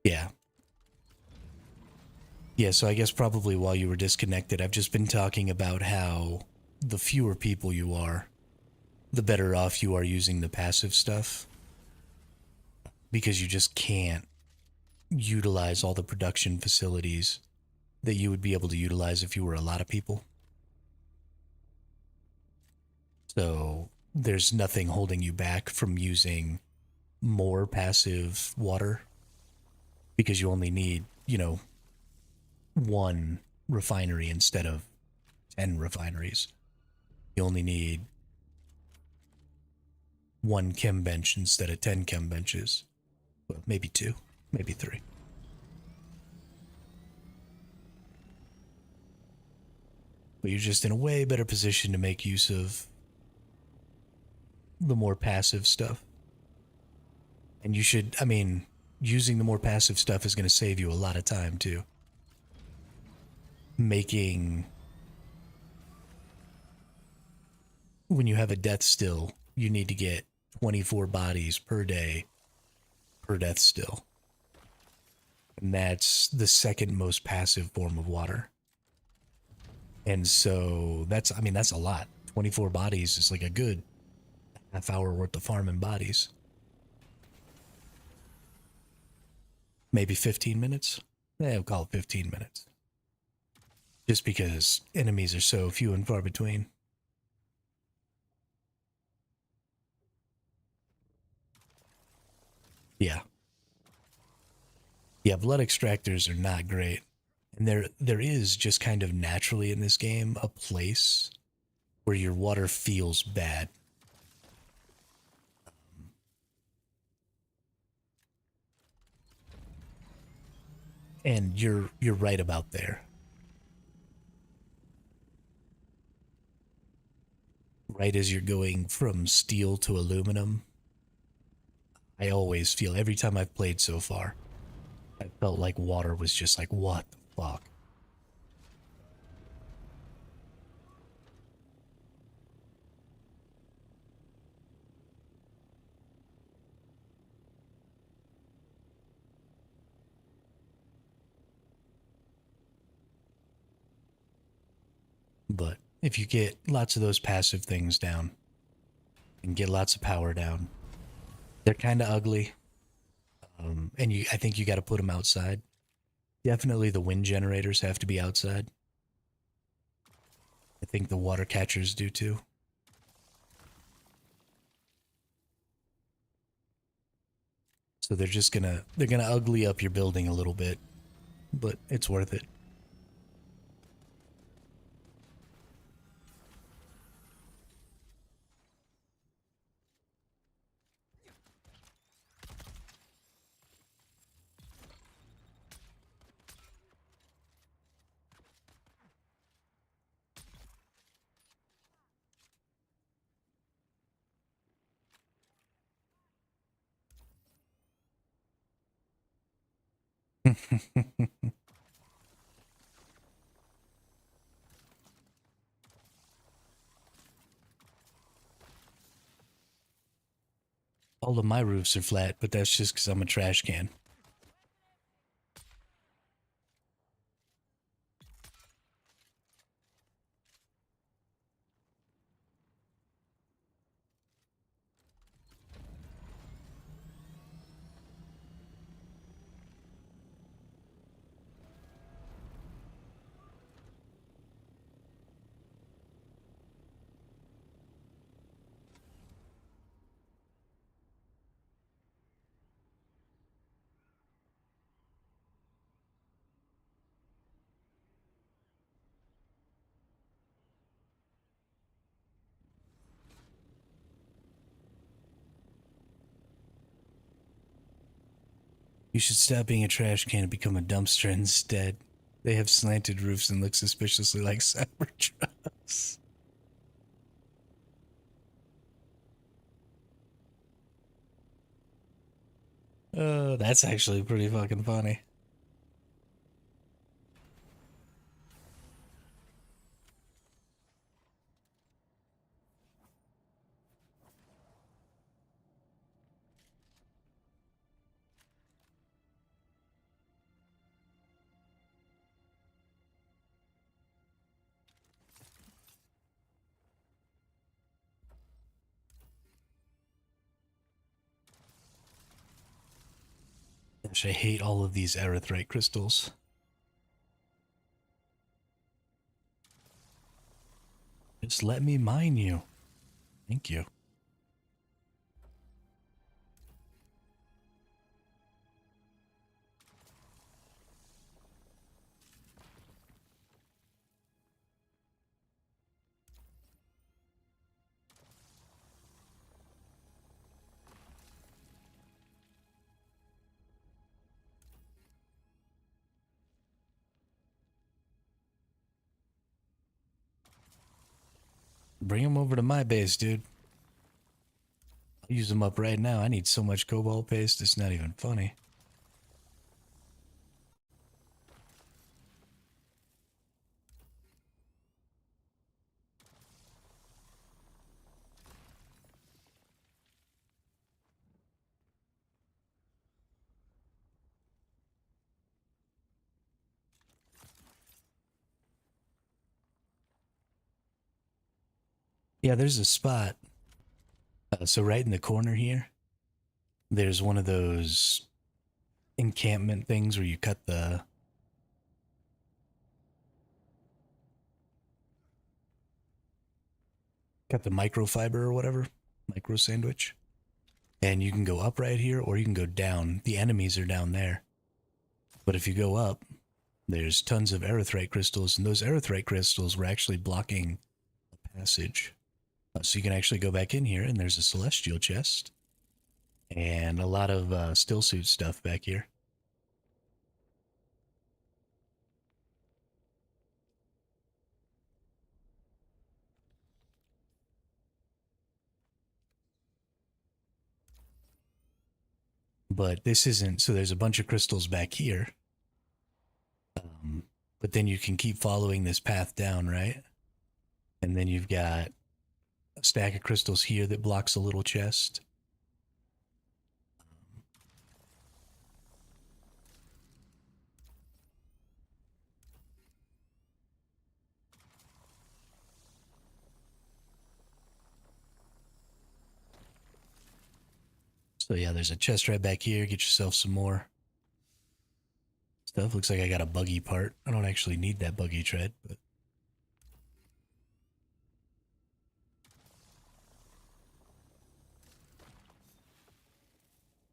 Yeah. Yeah, so I guess probably while you were disconnected, I've just been talking about how the fewer people you are, the better off you are using the passive stuff because you just can't utilize all the production facilities that you would be able to utilize if you were a lot of people. So there's nothing holding you back from using more passive water because you only need, one refinery instead of 10 refineries. You only need one chem bench instead of 10 chem benches. Well, maybe two, maybe three. But you're just in a way better position to make use of the more passive stuff. And you should, I mean, using the more passive stuff is going to save you a lot of time too. Making, when you have a death still, you need to get 24 bodies per day per death still. And that's the second most passive form of water. And so that's a lot. 24 bodies is like a good half hour worth of farming bodies. Maybe 15 minutes? I'll call it 15 minutes. Just because enemies are so few and far between. Yeah. Yeah, blood extractors are not great. And there is just kind of naturally in this game a place where your water feels bad. And you're right about there. Right as you're going from steel to aluminum, I always feel every time I've played so far, I felt like water was just like, what the fuck? But if you get lots of those passive things down and get lots of power down, they're kind of ugly. And I think you got to put them outside. Definitely the wind generators have to be outside. I think the water catchers do too. So they're gonna ugly up your building a little bit, but it's worth it. All of my roofs are flat, but that's just because I'm a trash can. You should stop being a trash can and become a dumpster instead. They have slanted roofs and look suspiciously like Cybertrucks. Oh, that's actually pretty fucking funny. Gosh, I hate all of these erythrite crystals. Just let me mine you. Thank you. Bring them over to my base, dude. I'll use them up right now. I need so much cobalt paste, it's not even funny. Yeah, there's a spot. So right in the corner here, there's one of those encampment things where you cut the microfiber or whatever, micro sandwich. And you can go up right here or you can go down. The enemies are down there. But if you go up, there's tons of erythrite crystals, and those erythrite crystals were actually blocking a passage. So you can actually go back in here, and there's a celestial chest and a lot of stillsuit stuff back here. But this isn't, so there's a bunch of crystals back here. But then you can keep following this path down, right? And then you've got a stack of crystals here that blocks a little chest. So yeah, there's a chest right back here. Get yourself some more stuff. Looks like I got a buggy part. I don't actually need that buggy tread, but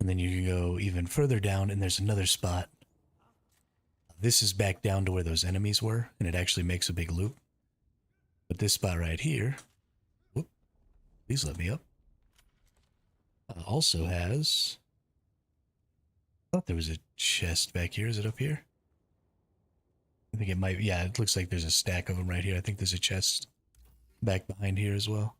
and then you can go even further down, and there's another spot. This is back down to where those enemies were, and it actually makes a big loop. But this spot right here, whoop, please let me up, also has, I thought there was a chest back here. Is it up here? I think it might, yeah, it looks like there's a stack of them right here. I think there's a chest back behind here as well.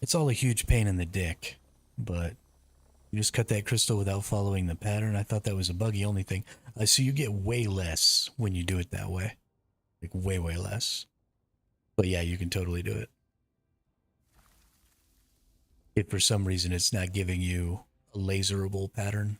It's all a huge pain in the dick, but you just cut that crystal without following the pattern. I thought that was a buggy only thing. So you get way less when you do it that way. Like way, way less. But yeah, you can totally do it. If for some reason it's not giving you a laserable pattern.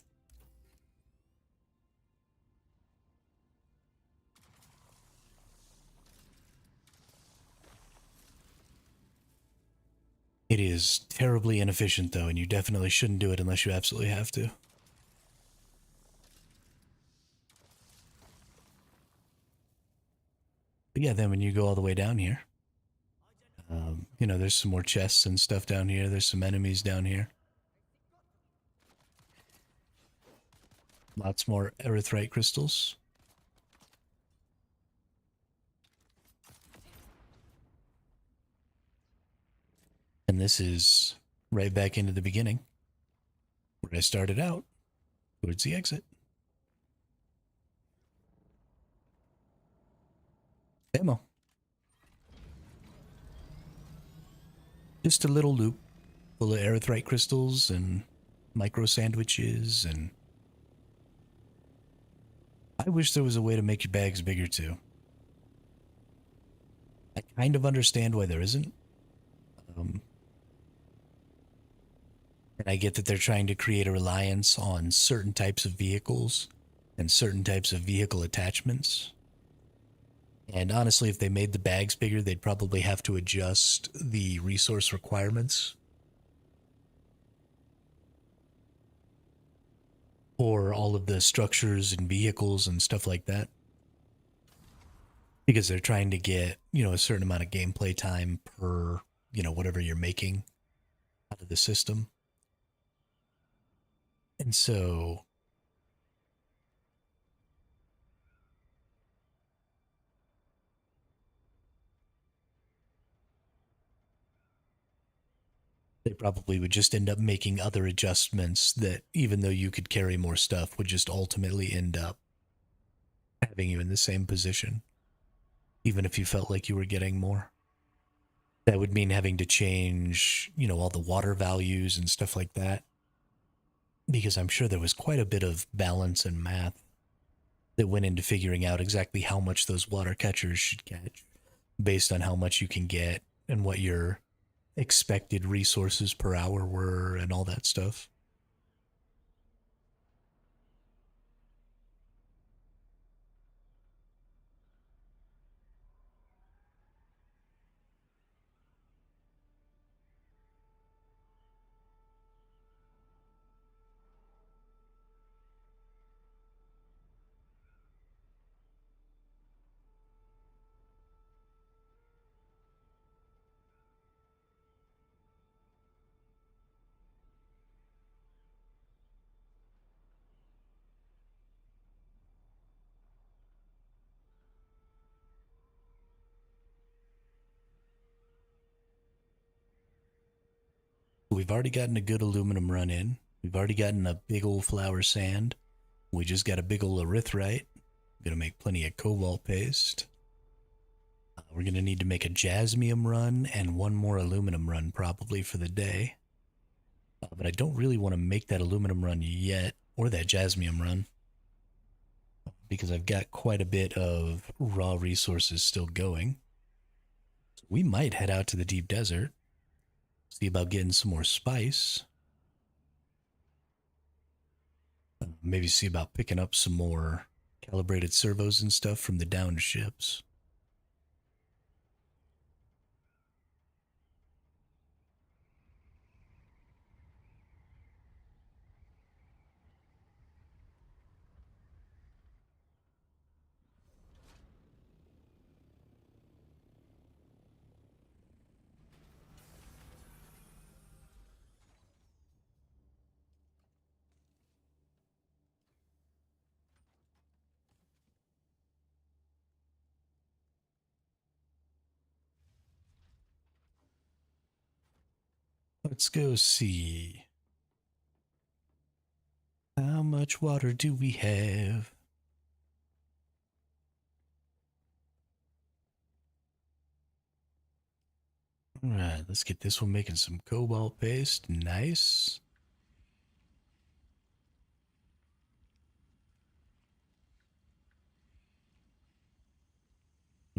It is terribly inefficient though, and you definitely shouldn't do it unless you absolutely have to. But yeah, then when you go all the way down here, you know, there's some more chests and stuff down here. There's some enemies down here. Lots more erythrite crystals. And this is right back into the beginning, where I started out, towards the exit. Ammo. Just a little loop full of erythrite crystals and micro sandwiches, and I wish there was a way to make your bags bigger too. I kind of understand why there isn't. And I get that they're trying to create a reliance on certain types of vehicles and certain types of vehicle attachments. And honestly, if they made the bags bigger, they'd probably have to adjust the resource requirements for all of the structures and vehicles and stuff like that. Because they're trying to get, you know, a certain amount of gameplay time per, you know, whatever you're making out of the system. And so they probably would just end up making other adjustments that, even though you could carry more stuff, would just ultimately end up having you in the same position, even if you felt like you were getting more. That would mean having to change, you know, all the water values and stuff like that. Because I'm sure there was quite a bit of balance and math that went into figuring out exactly how much those water catchers should catch based on how much you can get and what your expected resources per hour were and all that stuff. We've already gotten a good aluminum run in. We've already gotten a big old flour sand. We just got a big old erythrite. Gonna make plenty of cobalt paste. We're gonna need to make a jasmium run and one more aluminum run probably for the day. But I don't really want to make that aluminum run yet, or that jasmium run, because I've got quite a bit of raw resources still going. So we might head out to the deep desert, see about getting some more spice. Maybe see about picking up some more calibrated servos and stuff from the downed ships. Let's go see. How much water do we have? Alright, let's get this one making some cobalt paste. Nice.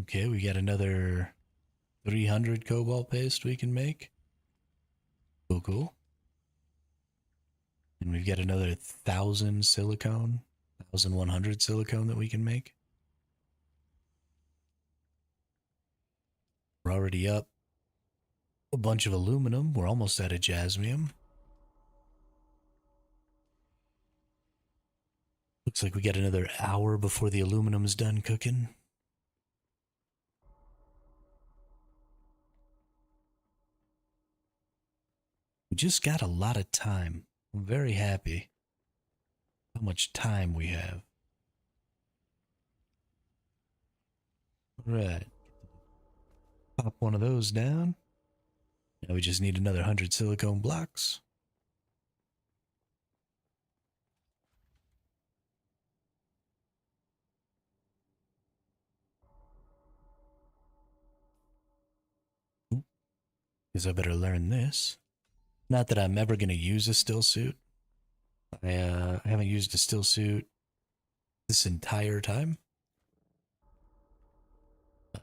Okay, we got another 300 cobalt paste we can make. Cool, cool. And we've got another 1,000 silicone, 1,100 silicone that we can make. We're already up a bunch of aluminum. We're almost out of jasmium. Looks like we got another hour before the aluminum's done cooking. We just got a lot of time. I'm very happy how much time we have. All right. Pop one of those down. Now we just need another 100 silicone blocks. Guess I better learn this. Not that I'm ever going to use a still suit. I haven't used a still suit this entire time.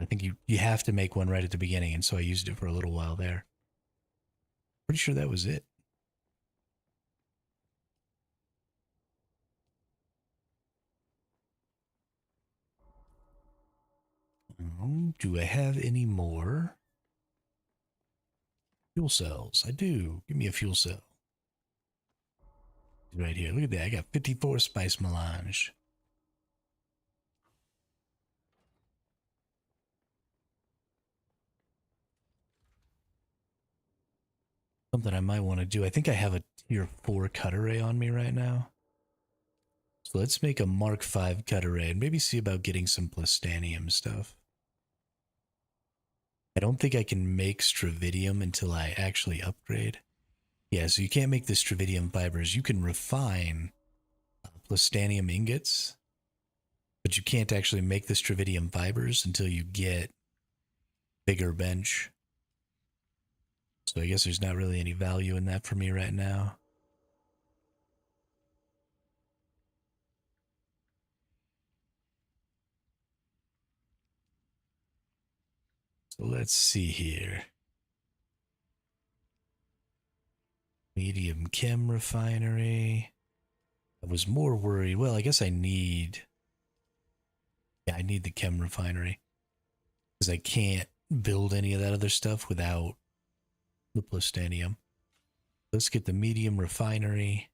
I think you have to make one right at the beginning, and so I used it for a little while there. Pretty sure that was it. Do I have any more fuel cells? I do. Give me a fuel cell. Right here. Look at that. I got 54 spice melange. Something I might want to do. I think I have a tier 4 cut array on me right now. So let's make a Mark 5 cut array and maybe see about getting some plastanium stuff. I don't think I can make stravidium until I actually upgrade. Yeah, so you can't make the stravidium fibers. You can refine plastanium ingots, but you can't actually make the stravidium fibers until you get bigger bench. So I guess there's not really any value in that for me right now. So let's see here. Medium chem refinery. I was more worried. Well, I guess I need... Yeah, I need the chem refinery. Because I can't build any of that other stuff without the plastanium. Let's get the medium refinery.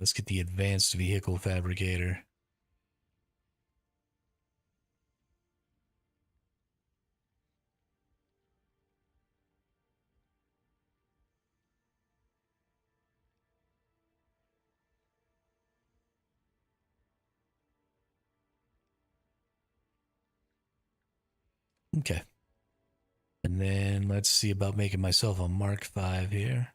Let's get the advanced vehicle fabricator. Okay. And then let's see about making myself a Mark V here.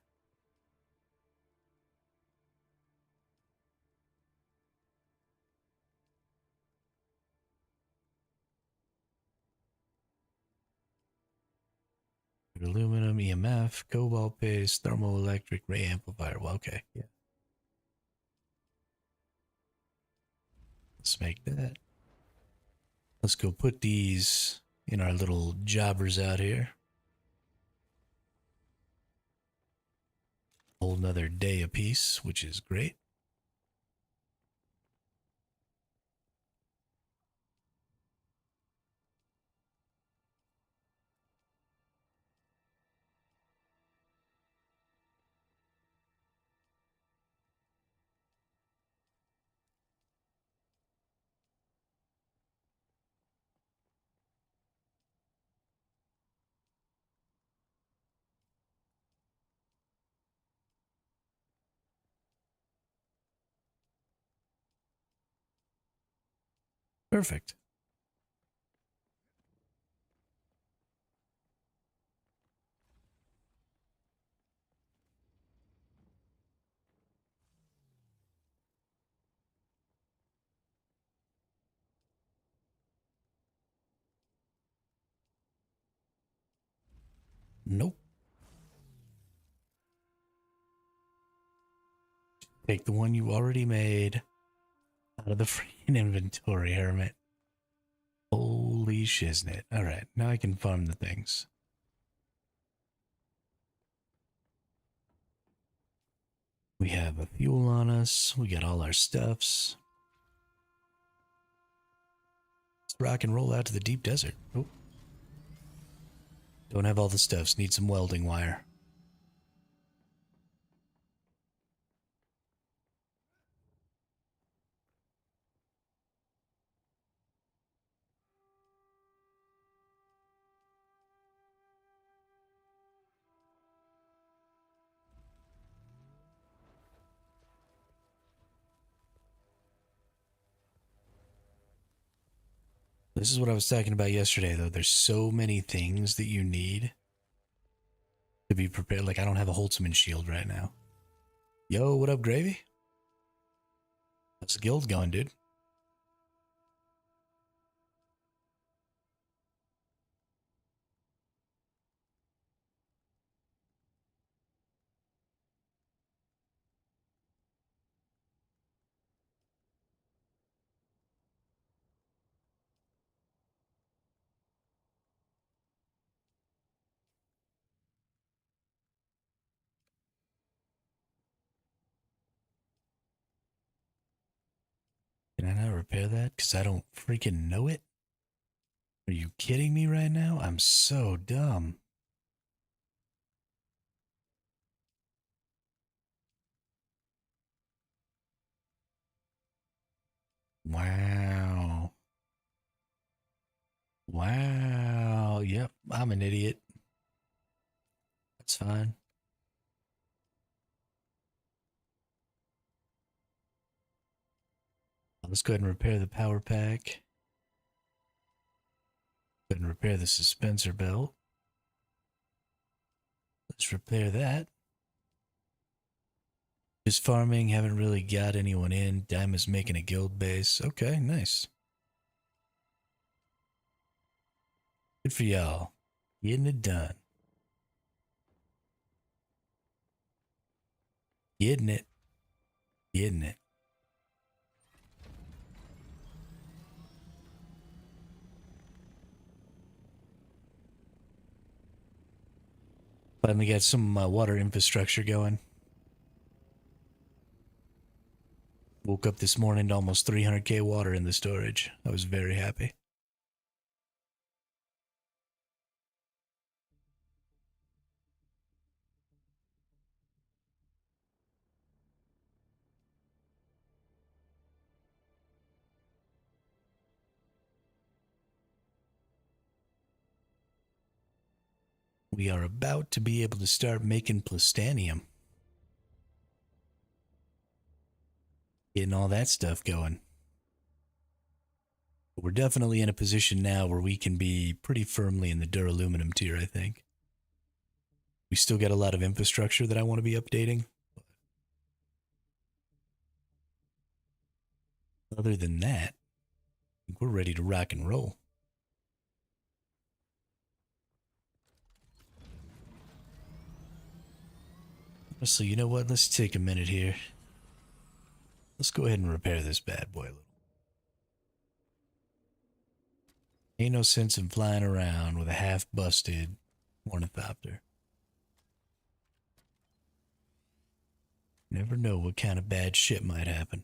Aluminum, EMF, cobalt paste, thermoelectric, ray amplifier. Well, okay, yeah. Let's make that. Let's go put these in our little jobbers out here. Whole another day apiece, which is great. Perfect. Nope. Take the one you already made out of the freaking inventory, Hermit. Holy shiznit. Alright, now I can farm the things. We have a fuel on us. We got all our stuffs. Let's rock and roll out to the deep desert. Oh. Don't have all the stuffs. Need some welding wire. This is what I was talking about yesterday, though. There's so many things that you need to be prepared. Like, I don't have a Holtzman shield right now. Yo, what up, Gravy? How's the guild going, dude? Can I not repair that? Because I don't freaking know it? Are you kidding me right now? I'm so dumb. Wow. Wow. Yep, I'm an idiot. That's fine. Let's go ahead and repair the power pack. Go ahead and repair the suspensor belt. Let's repair that. Just farming, haven't really got anyone in. Dime is making a guild base. Okay, nice. Good for y'all. Getting it done. Getting it. Getting it. Finally got some water infrastructure going. Woke up this morning to almost 300k water in the storage. I was very happy. We are about to be able to start making plastanium. Getting all that stuff going. We're definitely in a position now where we can be pretty firmly in the duraluminum tier, I think. We still got a lot of infrastructure that I want to be updating. Other than that, I think we're ready to rock and roll. So, you know what? Let's take a minute here. Let's go ahead and repair this bad boy a little. Ain't no sense in flying around with a half-busted ornithopter. Never know what kind of bad shit might happen.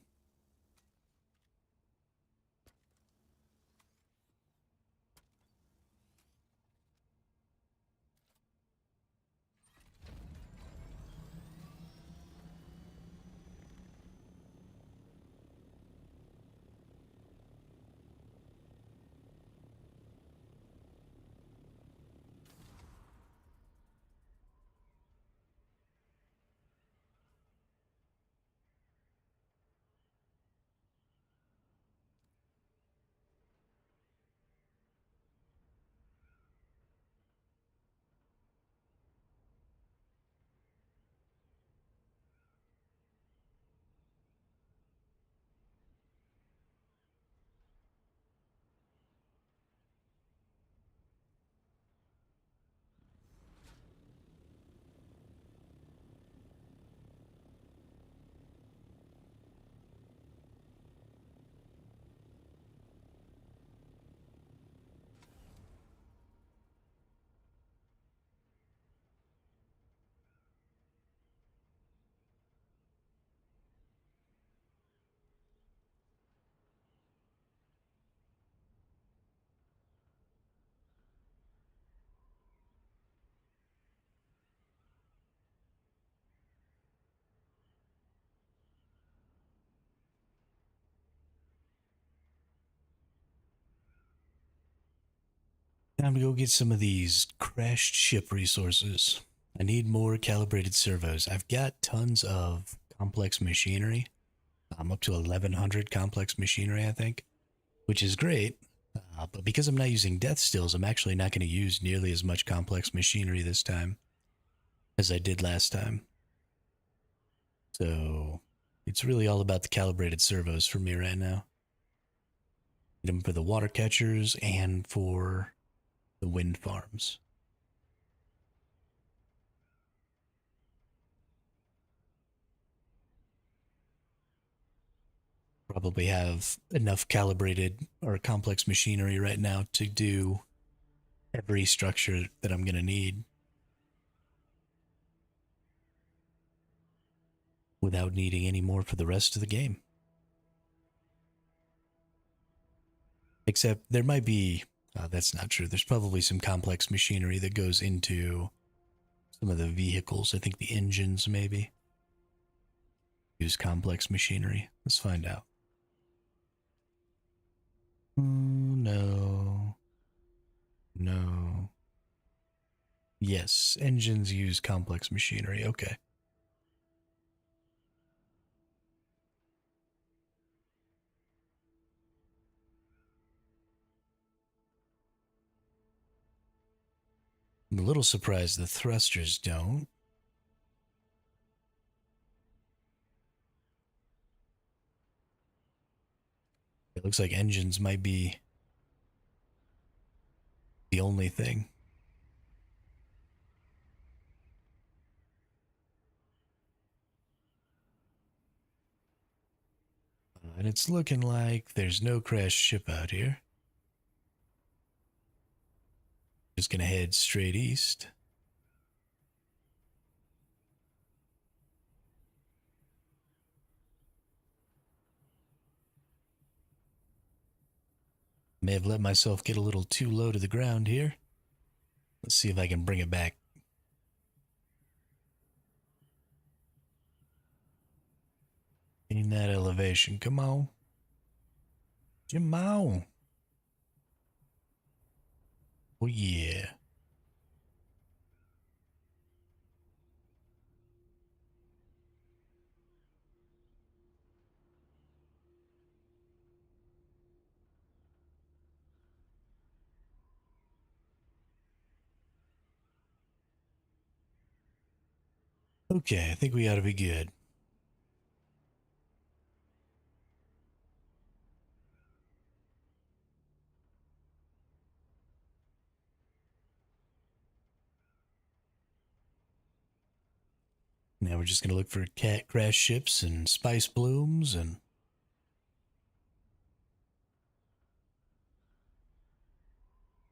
Time to go get some of these crashed ship resources. I need more calibrated servos. I've got tons of complex machinery. I'm up to 1100 complex machinery, I think, which is great. But because I'm not using death stills, I'm actually not going to use nearly as much complex machinery this time as I did last time. So it's really all about the calibrated servos for me right now. Need them for the water catchers and for the wind farms. Probably have enough calibrated or complex machinery right now to do every structure that I'm going to need without needing any more for the rest of the game. Except there might be, that's not true. There's probably some complex machinery that goes into some of the vehicles. I think the engines maybe use complex machinery. Let's find out. No. No. Yes, engines use complex machinery. Okay. I'm a little surprised the thrusters don't. It looks like engines might be the only thing. And it's looking like there's no crashed ship out here. Just gonna head straight east. May have let myself get a little too low to the ground here. Let's see if I can bring it back. In that elevation. Come on. Come on. Oh, yeah. Okay, I think we ought to be good. Now we're just gonna look for cat crash ships and spice blooms and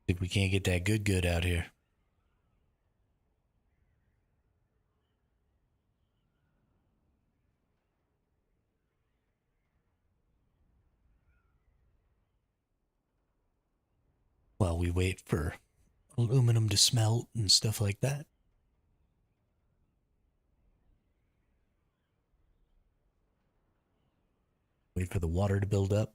see if we can't get that good out here. While we wait for aluminum to smelt and stuff like that. Wait for the water to build up.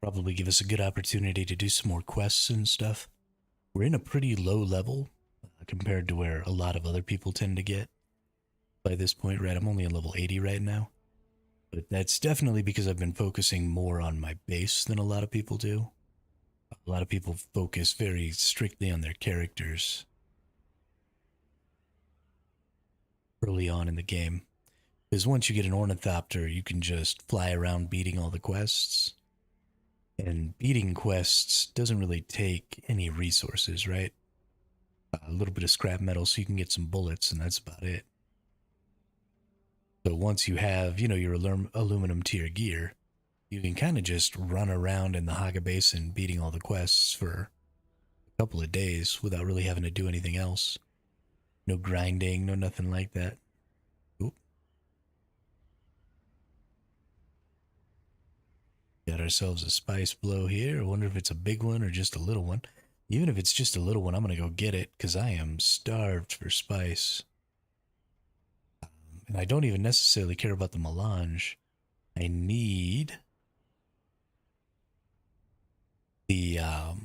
Probably give us a good opportunity to do some more quests and stuff. We're in a pretty low level compared to where a lot of other people tend to get by this point, right? I'm only on level 80 right now. But that's definitely because I've been focusing more on my base than a lot of people do. A lot of people focus very strictly on their characters early on in the game. Because once you get an ornithopter, you can just fly around beating all the quests. And beating quests doesn't really take any resources, right? A little bit of scrap metal so you can get some bullets, and that's about it. So once you have, your aluminum tier gear, you can kind of just run around in the Haga Basin beating all the quests for a couple of days without really having to do anything else. No grinding, no nothing like that. Oop. Got ourselves a spice blow here. I wonder if it's a big one or just a little one. Even if it's just a little one, I'm going to go get it because I am starved for spice. And I don't even necessarily care about the melange. I need the I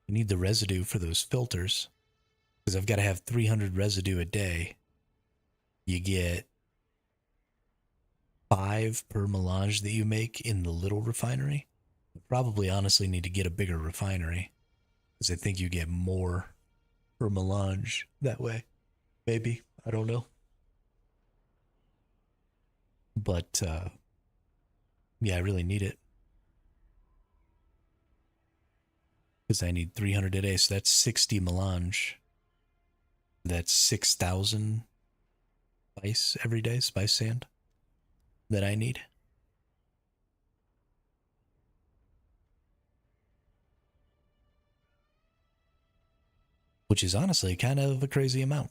need the residue for those filters because I've got to have 300 residue a day. You get 5 per melange that you make in the little refinery. I probably honestly need to get a bigger refinery because I think you get more per melange that way. Maybe. I don't know. But yeah, I really need it because I need 300 a day. So that's 60 melange. That's 6,000 spice every day, spice sand that I need. Which is honestly kind of a crazy amount.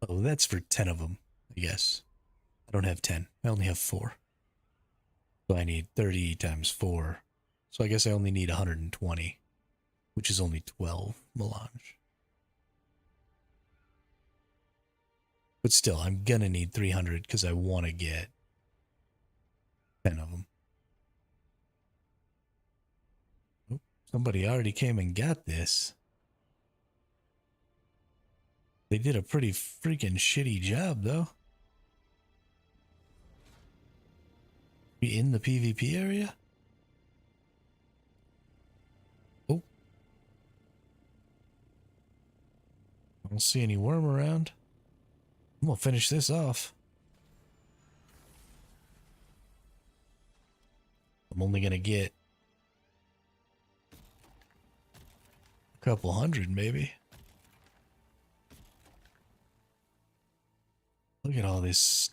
Oh, that's for 10 of them, I guess. I don't have 10. I only have 4. So I need 30 times 4. So I guess I only need 120, which is only 12 melange. But still, I'm gonna need 300 because I want to get 10 of them. Oop, somebody already came and got this. They did a pretty freaking shitty job, though. We in the PvP area? Oh, I don't see any worm around. I'm gonna finish this off. I'm only gonna get a couple hundred, maybe. Look at all this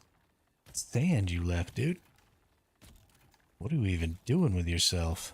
sand you left, dude. What are you even doing with yourself?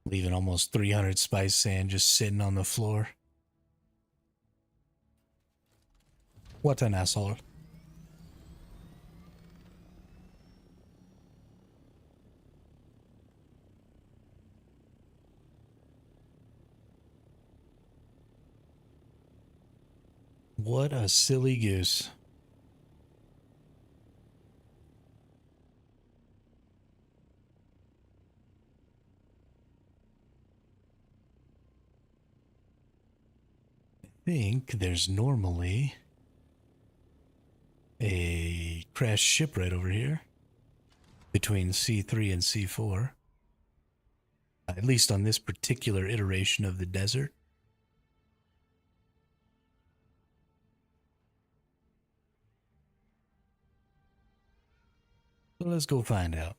leaving almost 300 spice sand just sitting on the floor. What an asshole. What a silly goose. I think there's normally a crashed ship right over here between C3 and C4. At least on this particular iteration of the desert. So let's go find out.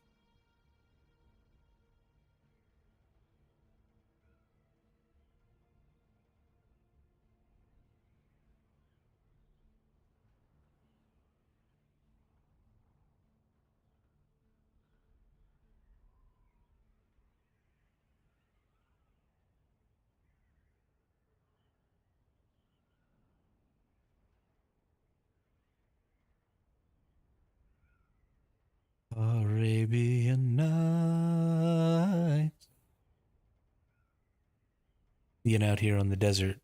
Arabian Nights. Being out here on the desert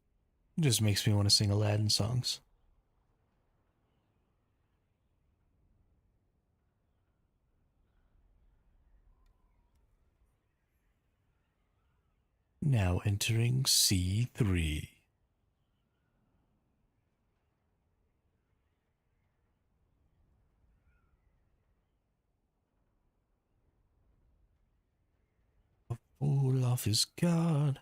just makes me want to sing Aladdin songs. Now entering C3. A fool off his guard.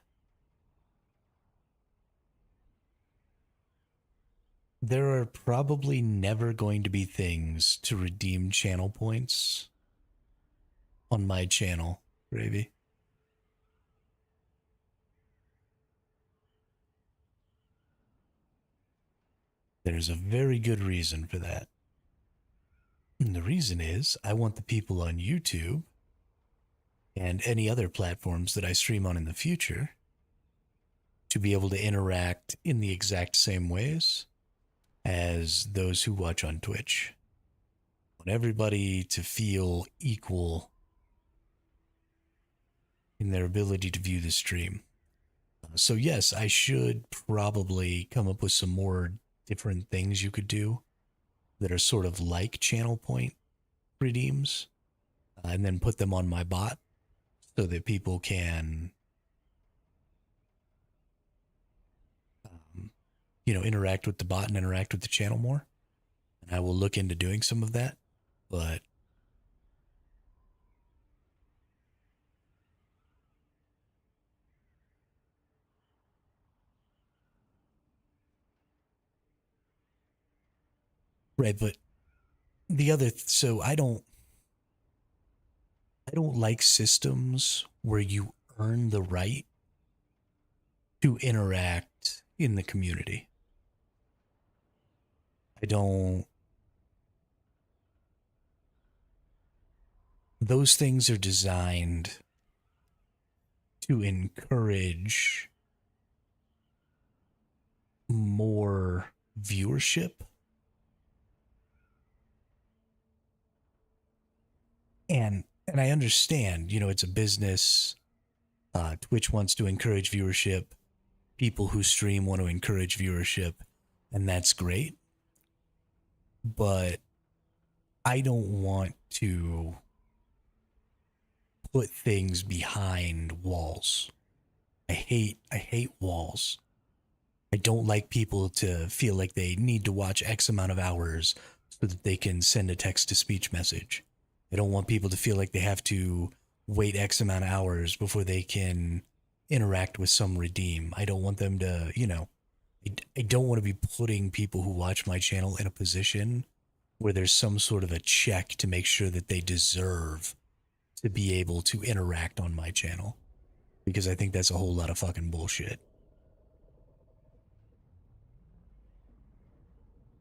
There are probably never going to be things to redeem channel points on my channel, Gravy. There's a very good reason for that. And the reason is I want the people on YouTube and any other platforms that I stream on in the future to be able to interact in the exact same ways as those who watch on Twitch. I want everybody to feel equal in their ability to view the stream. So yes, I should probably come up with some more different things you could do that are sort of like channel point redeems, and then put them on my bot so that people can, interact with the bot and interact with the channel more. And I will look into doing some of that, but right, but so I don't like systems where you earn the right to interact in the community. I don't. Those things are designed to encourage more viewership. And I understand, it's a business. Twitch wants to encourage viewership. People who stream want to encourage viewership, and that's great. But I don't want to put things behind walls. I hate walls. I don't like people to feel like they need to watch X amount of hours so that they can send a text to speech message. I don't want people to feel like they have to wait X amount of hours before they can interact with some redeem. I don't want them to, I don't want to be putting people who watch my channel in a position where there's some sort of a check to make sure that they deserve to be able to interact on my channel. Because I think that's a whole lot of fucking bullshit.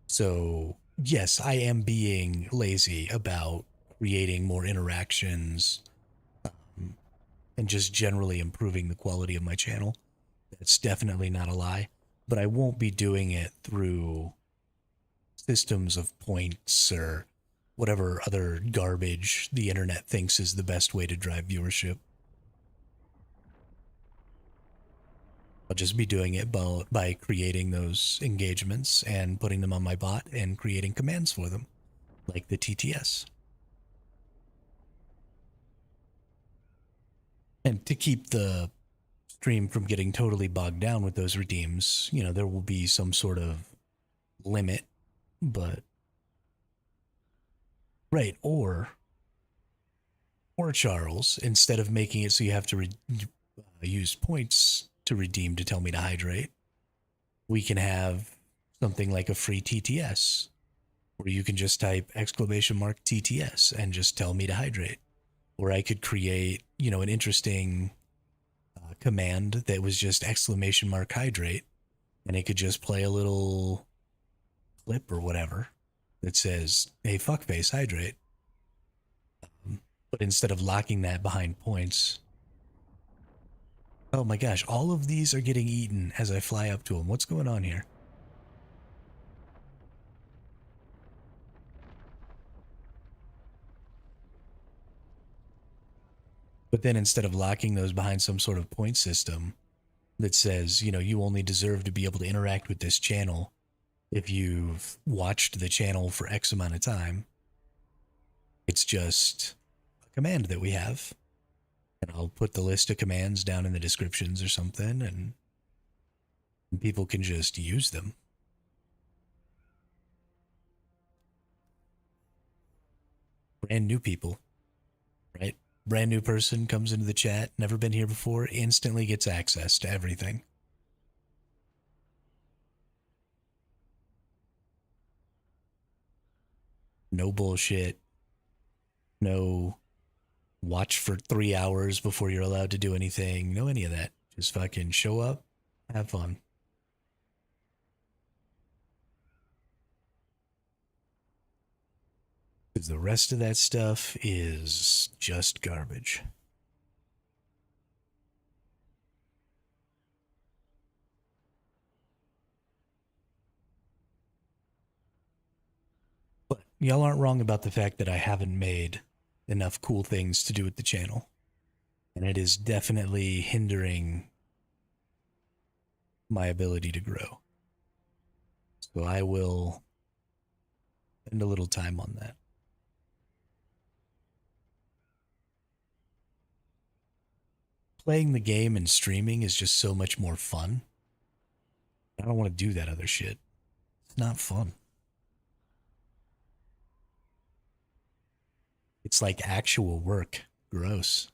So, yes, I am being lazy about creating more interactions and just generally improving the quality of my channel. That's definitely not a lie. But I won't be doing it through systems of points or whatever other garbage the internet thinks is the best way to drive viewership. I'll just be doing it by creating those engagements and putting them on my bot and creating commands for them, like the TTS. And to keep the stream from getting totally bogged down with those redeems, there will be some sort of limit, but right, or Charles, instead of making it so you have to use points to redeem to tell me to hydrate, we can have something like a free TTS where you can just type exclamation mark TTS and just tell me to hydrate. Or I could create, an interesting command that was just exclamation mark hydrate, and it could just play a little clip or whatever that says, hey, fuckface, hydrate. But instead of locking that behind points, oh my gosh, all of these are getting eaten as I fly up to them. What's going on here? But then instead of locking those behind some sort of point system that says, you only deserve to be able to interact with this channel if you've watched the channel for X amount of time, it's just a command that we have. And I'll put the list of commands down in the descriptions or something, and people can just use them. Brand new people, right? Brand new person comes into the chat, never been here before, instantly gets access to everything. No bullshit. No watch for 3 hours before you're allowed to do anything. No, any of that. Just fucking show up, have fun. Because the rest of that stuff is just garbage. But y'all aren't wrong about the fact that I haven't made enough cool things to do with the channel. And it is definitely hindering my ability to grow. So I will spend a little time on that. Playing the game and streaming is just so much more fun. I don't want to do that other shit. It's not fun. It's like actual work. Gross.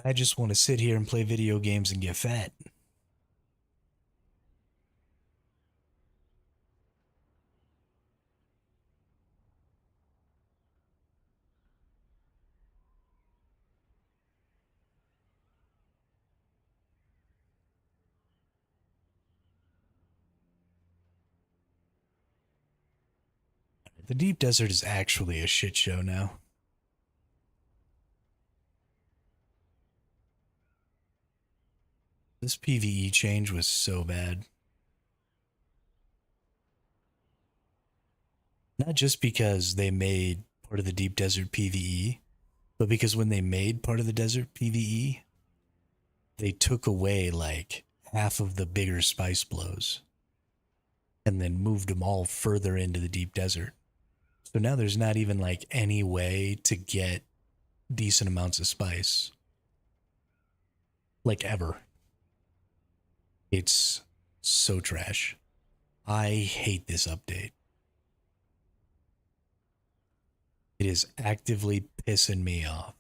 I just want to sit here and play video games and get fat. The deep desert is actually a shit show now. This PvE change was so bad. Not just because they made part of the deep desert PvE, but because when they made part of the desert PvE, they took away like half of the bigger spice blows and then moved them all further into the deep desert. So now there's not even like any way to get decent amounts of spice. Like ever. It's so trash. I hate this update. It is actively pissing me off.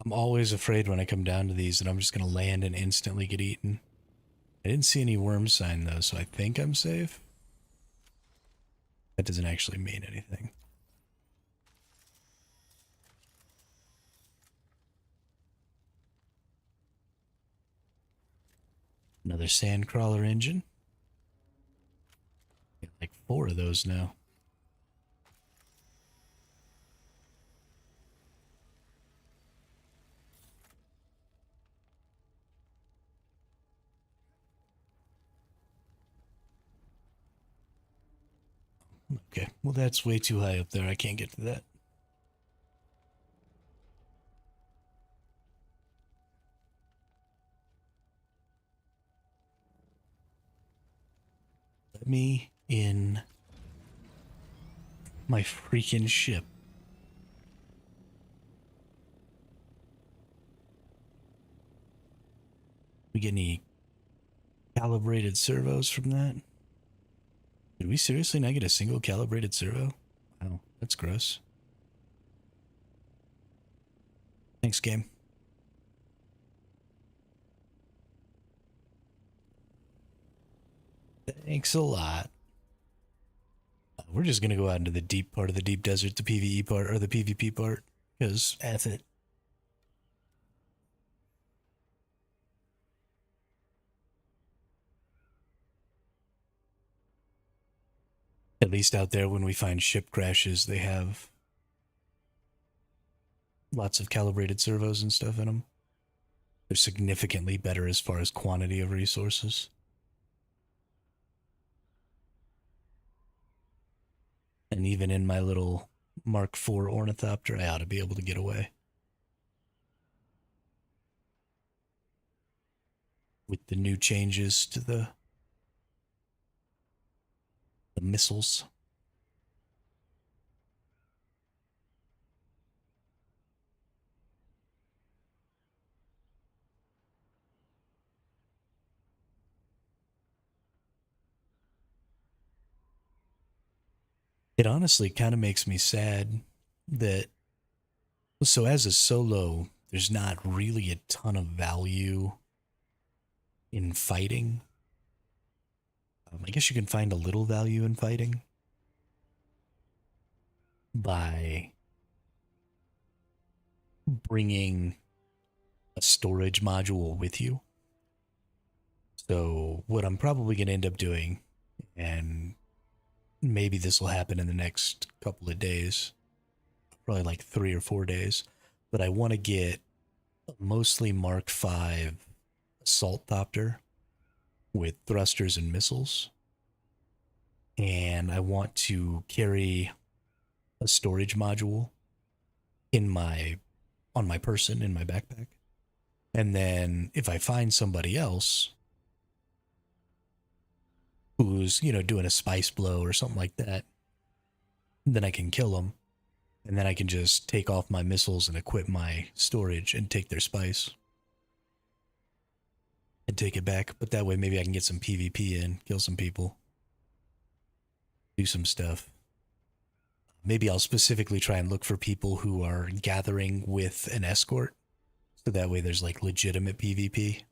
I'm always afraid when I come down to these that I'm just going to land and instantly get eaten. I didn't see any worm sign though, so I think I'm safe. That doesn't actually mean anything. Another sandcrawler engine. Got like 4 of those now. Okay, well that's way too high up there. I can't get to that. Let me in my freaking ship. We get any calibrated servos from that? Did we seriously not get a single calibrated servo? Wow, that's gross. Thanks, game. Thanks a lot. We're just gonna go out into the deep part of the deep desert, the PvE part, or the PvP part, because F it. At least out there when we find ship crashes, they have lots of calibrated servos and stuff in them. They're significantly better as far as quantity of resources. And even in my little Mark IV ornithopter, I ought to be able to get away. With the new changes to the missiles. It honestly kind of makes me sad that, so as a solo, there's not really a ton of value in fighting. I guess you can find a little value in fighting by bringing a storage module with you. So, what I'm probably going to end up doing, and maybe this will happen in the next couple of days, probably like 3 or 4 days, but I want to get a mostly Mark V assault copter with thrusters and missiles. And I want to carry a storage module in my on my person in my backpack. And then if I find somebody else who's, doing a spice blow or something like that, then I can kill them. And then I can just take off my missiles and equip my storage and take their spice and take it back. But that way maybe I can get some PvP in, kill some people, do some stuff. Maybe I'll specifically try and look for people who are gathering with an escort. So that way there's like legitimate PvP.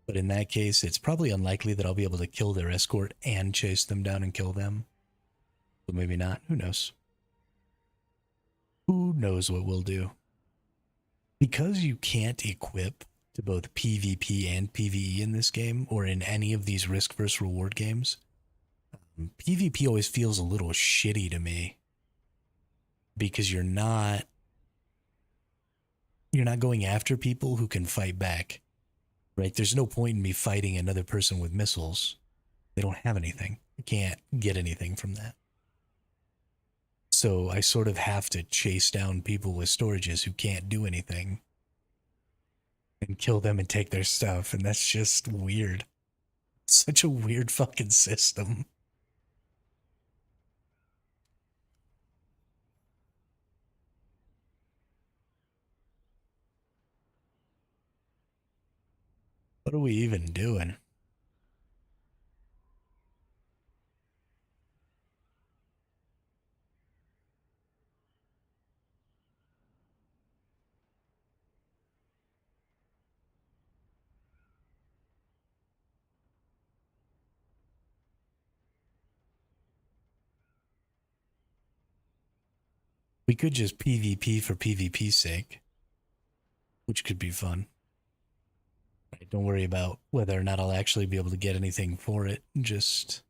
But in that case, it's probably unlikely that I'll be able to kill their escort and chase them down and kill them. But maybe not. Who knows? Who knows what we'll do? Because you can't equip to both PvP and PvE in this game, or in any of these risk versus reward games, PvP always feels a little shitty to me. Because you're not going after people who can fight back. Right? There's no point in me fighting another person with missiles. They don't have anything. I can't get anything from that. So I sort of have to chase down people with storages who can't do anything and kill them and take their stuff. And that's just weird. Such a weird fucking system. What are we even doing? We could just PvP for PvP's sake, which could be fun. Right, don't worry about whether or not I'll actually be able to get anything for it. Just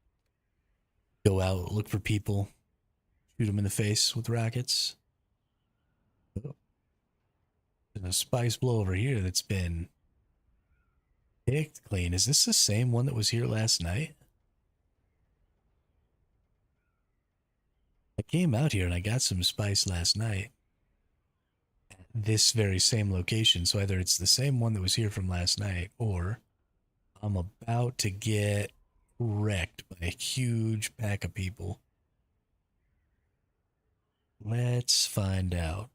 go out, look for people, shoot them in the face with rockets. Oh, there's a spice blow over here that's been picked clean. Is this the same one that was here last night? I came out here and I got some spice last night. This very same location. So either it's the same one that was here from last night, or I'm about to get wrecked by a huge pack of people. Let's find out.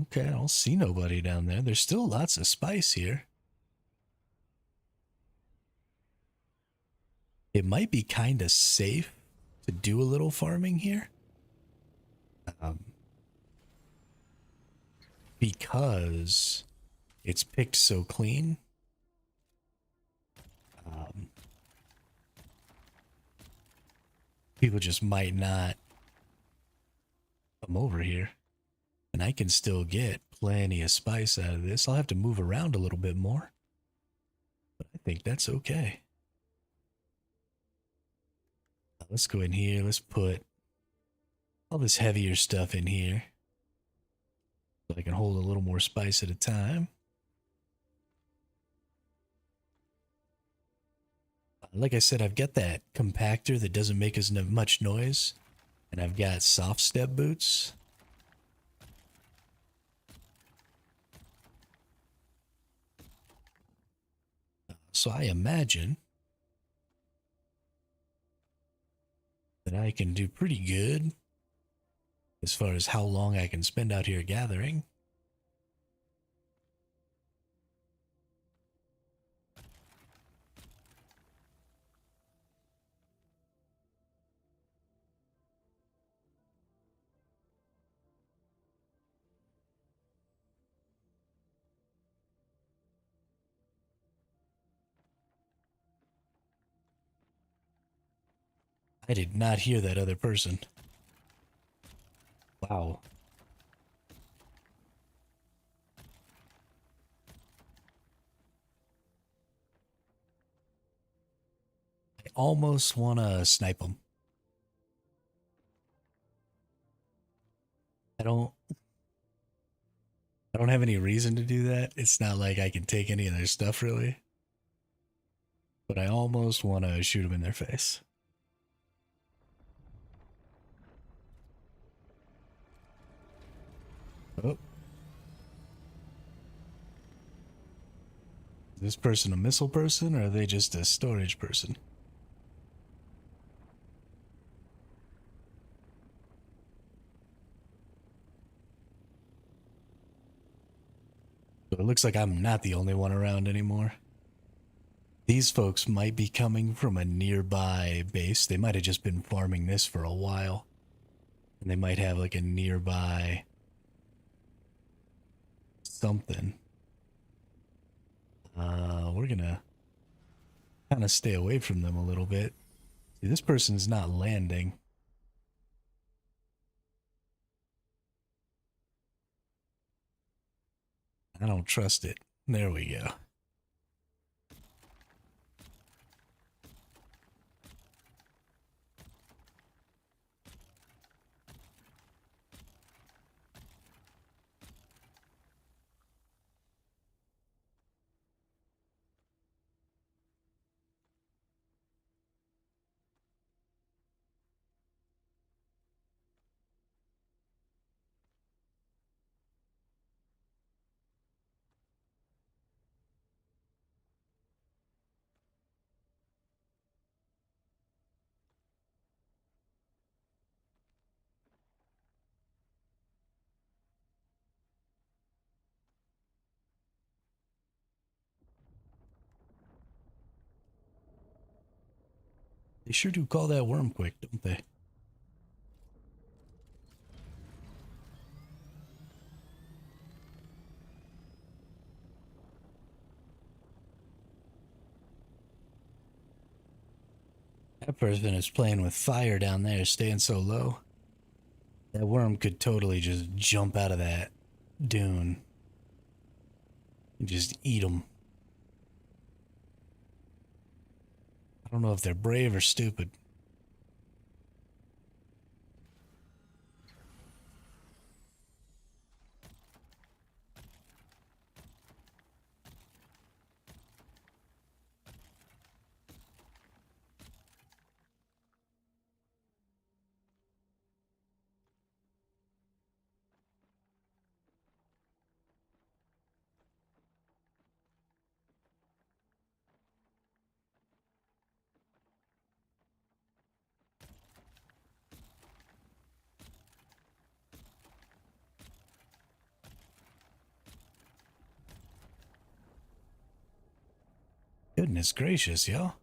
Okay, I don't see nobody down there. There's still lots of spice here. It might be kind of safe to do a little farming here. Um, because it's picked so clean. Um, People just might not come over here. And I can still get plenty of spice out of this. I'll have to move around a little bit more. But I think that's okay. Let's go in here. Let's put all this heavier stuff in here. So I can hold a little more spice at a time. Like I said, I've got that compactor that doesn't make as much noise. And I've got soft step boots. So I imagine that I can do pretty good as far as how long I can spend out here gathering. I did not hear that other person. Wow. I almost want to snipe them. I don't I don't have any reason to do that. It's not like I can take any of their stuff really. But I almost want to shoot them in their face. Oh. Is this person a missile person, or are they just a storage person? So it looks like I'm not the only one around anymore. These folks might be coming from a nearby base. They might have just been farming this for a while. And they might have like a nearby something. We're gonna kind of stay away from them a little bit. See, this person's not landing. I don't trust it. There we go. They sure do call that worm quick, don't they? That person is playing with fire down there, staying so low. That worm could totally just jump out of that dune and just eat them. I don't know if they're brave or stupid. Goodness gracious, yo. What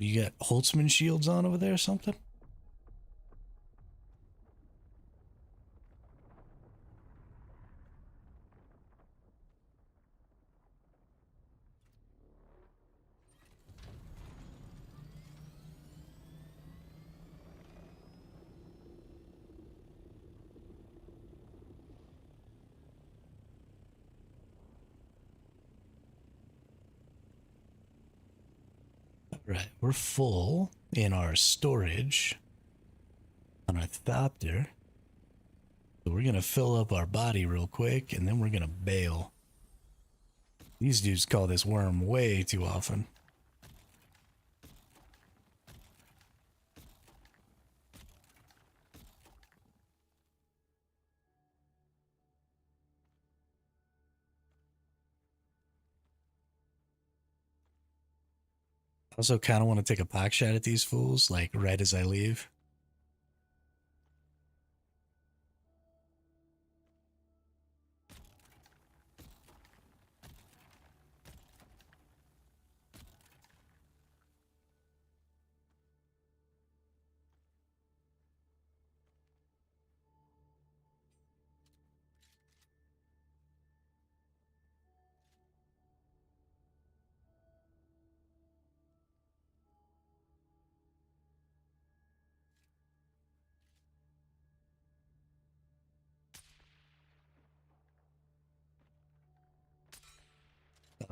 do you got? Holtzman shields on over there or something? Right, we're full in our storage on our thopter. So we're gonna fill up our body real quick and then we're gonna bail. These dudes call this worm way too often. I also kind of want to take a pock shot at these fools, like right as I leave.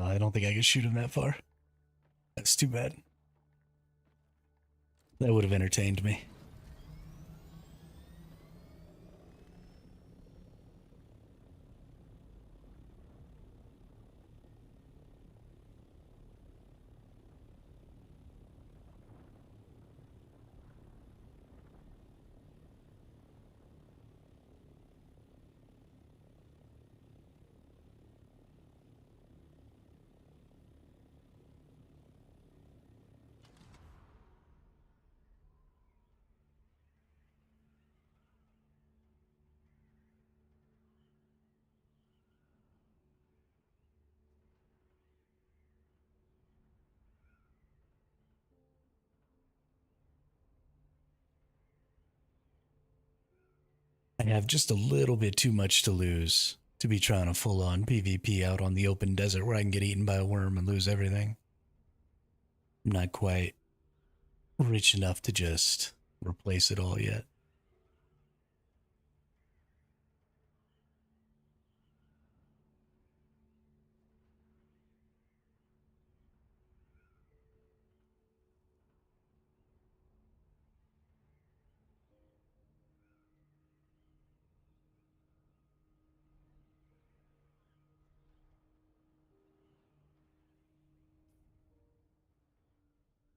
I don't think I could shoot him that far. That's too bad. That would have entertained me. I have just a little bit too much to lose to be trying a full on PvP out on the open desert where I can get eaten by a worm and lose everything. I'm not quite rich enough to just replace it all yet.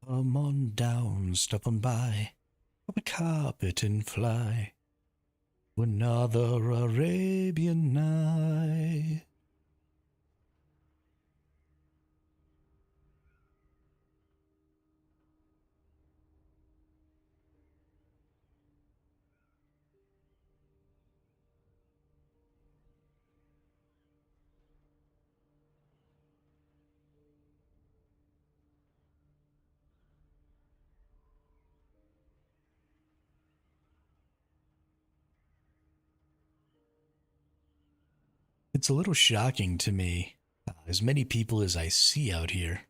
Come on down, step on by, up a carpet and fly to another Arabian night. It's a little shocking to me, as many people as I see out here.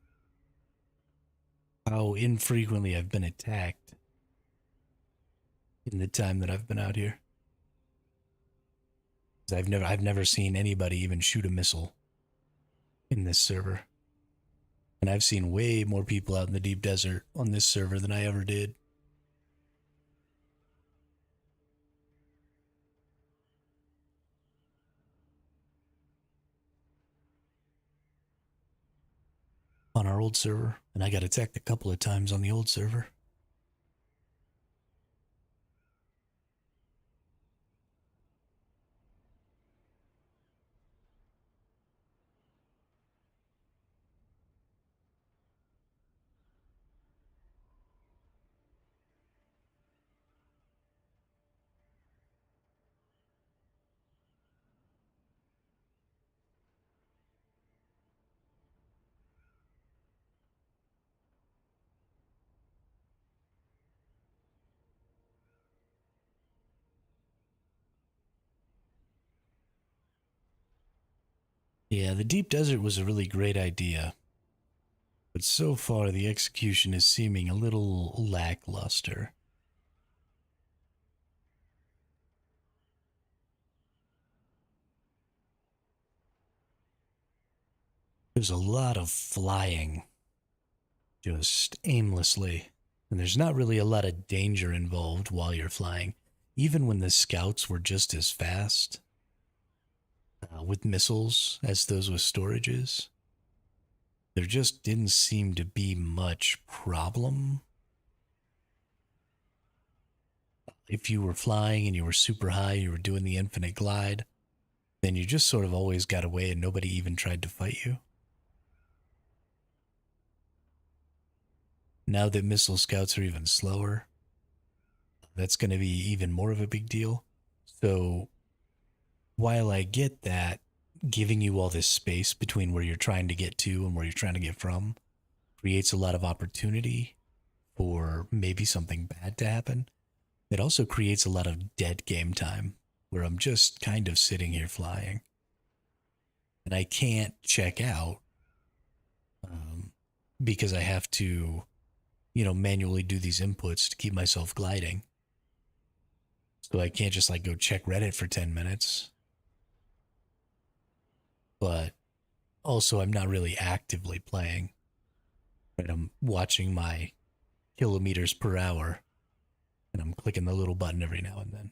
how infrequently I've been attacked in the time that I've been out here. 'Cause I've never seen anybody even shoot a missile in this server. And I've seen way more people out in the deep desert on this server than I ever did. On our old server, and I got attacked a couple of times on the old server. Yeah, the deep desert was a really great idea, but so far the execution is seeming a little lackluster. There's a lot of flying, just aimlessly, and there's not really a lot of danger involved while you're flying. Even when the scouts were just as fast with missiles as those with storages, there just didn't seem to be much problem. If you were flying and you were super high, you were doing the infinite glide, then you just sort of always got away and nobody even tried to fight you. Now that missile scouts are even slower, that's going to be even more of a big deal. So while I get that giving you all this space between where you're trying to get to and where you're trying to get from creates a lot of opportunity for maybe something bad to happen, it also creates a lot of dead game time where I'm just kind of sitting here flying. And I can't check out um, because I have to, manually do these inputs to keep myself gliding. So I can't just like go check Reddit for 10 minutes. But also, I'm not really actively playing. Right? I'm watching my kilometers per hour and I'm clicking the little button every now and then.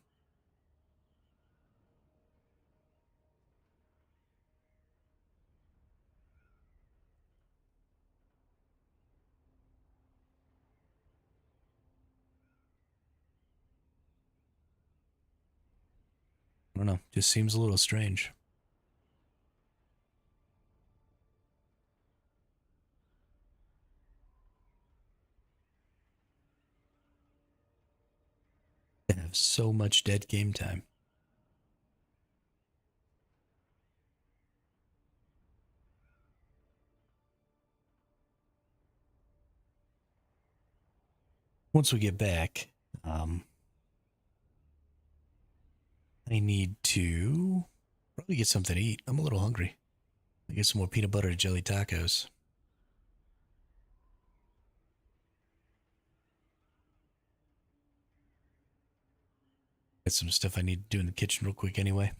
I don't know. Just seems a little strange. I have so much dead game time. Once we get back, I need to probably get something to eat. I'm a little hungry. I get some more peanut butter and jelly tacos. Got some stuff I need to do in the kitchen real quick anyway.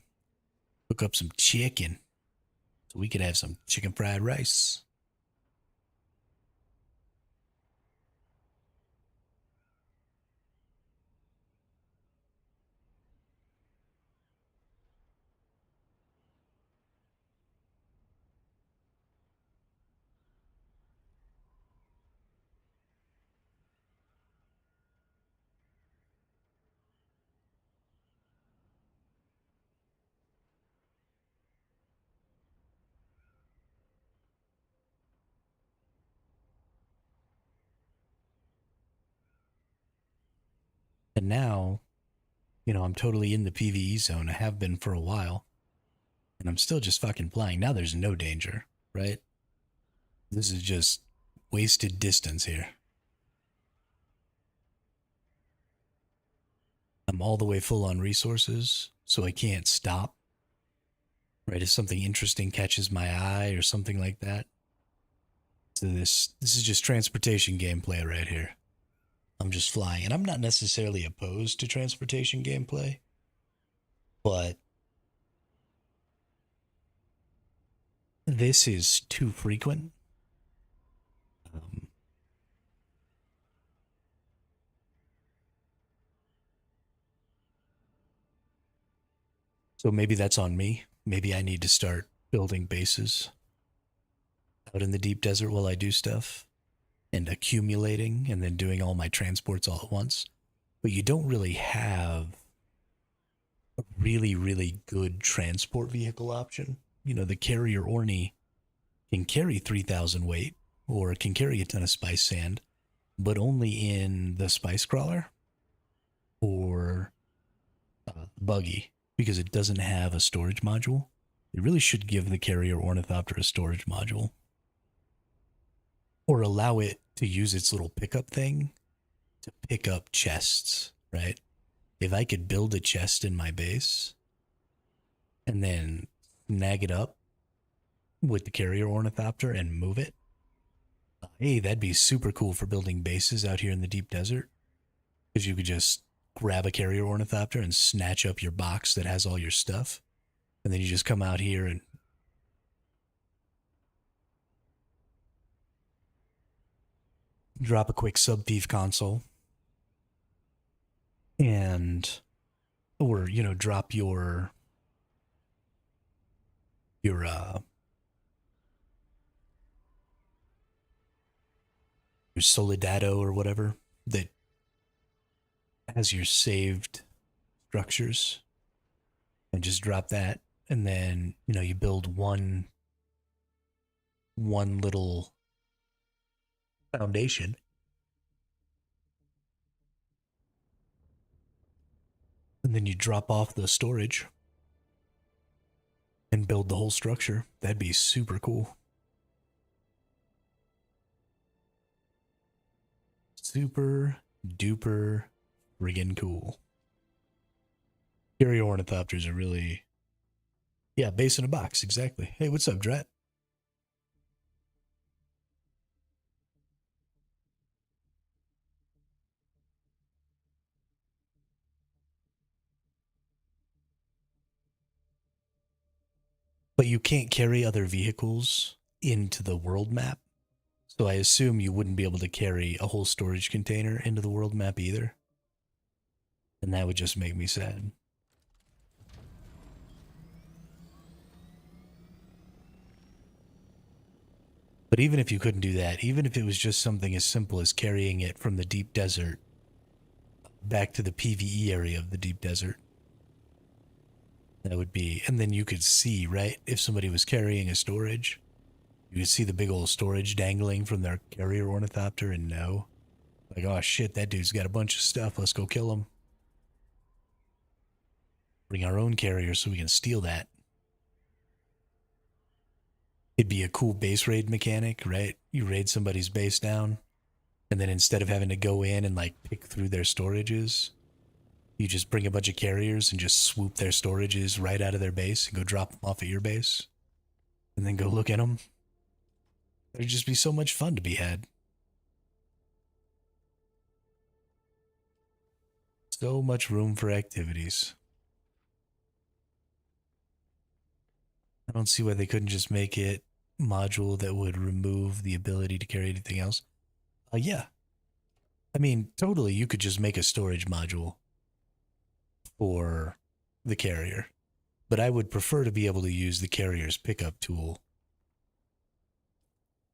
Cook up some chicken so we could have some chicken fried rice. And now, I'm totally in the PvE zone. I have been for a while. And I'm still just fucking flying. Now there's no danger, right? This is just wasted distance here. I'm all the way full on resources, so I can't stop. Right? If something interesting catches my eye or something like that, So this is just transportation gameplay right here. I'm just flying, and I'm not necessarily opposed to transportation gameplay, but this is too frequent. Um, so maybe that's on me. Maybe I need to start building bases out in the deep desert while I do stuff and accumulating and then doing all my transports all at once. But you don't really have a really good transport vehicle option. You know, the carrier Orny can carry 3,000 weight or it can carry a ton of spice sand, but only in the spice crawler or buggy because it doesn't have a storage module. It really should give the carrier ornithopter a storage module or allow it to use its little pickup thing to pick up chests, right? If I could build a chest in my base and then snag it up with the carrier ornithopter and move it, hey, that'd be super cool for building bases out here in the deep desert because you could just grab a carrier ornithopter and snatch up your box that has all your stuff. And then you just come out here and drop a quick sub thief console and or you know drop your Soledado or whatever that has your saved structures and just drop that and then you know you build one little foundation and then you drop off the storage and build the whole structure. That'd be super cool. Super duper friggin' cool. Carrier ornithopters are really, yeah, base in a box, exactly. Hey, what's up, Drat? But you can't carry other vehicles into the world map. So I assume you wouldn't be able to carry a whole storage container into the world map either. And that would just make me sad. But even if you couldn't do that, even if it was just something as simple as carrying it from the deep desert back to the PvE area of the deep desert, that would be, and then you could see, right, if somebody was carrying a storage, you could see the big old storage dangling from their carrier ornithopter and know, like, oh shit, that dude's got a bunch of stuff, let's go kill him. Bring our own carrier so we can steal that. It'd be a cool base raid mechanic, right? You raid somebody's base down, and then instead of having to go in and like pick through their storages, you just bring a bunch of carriers and just swoop their storages right out of their base and go drop them off at your base, and then go look at them. There'd just be so much fun to be had. So much room for activities. I don't see why they couldn't just make it module that would remove the ability to carry anything else. Yeah. I mean, totally, you could just make a storage module for the carrier. But I would prefer to be able to use the carrier's pickup tool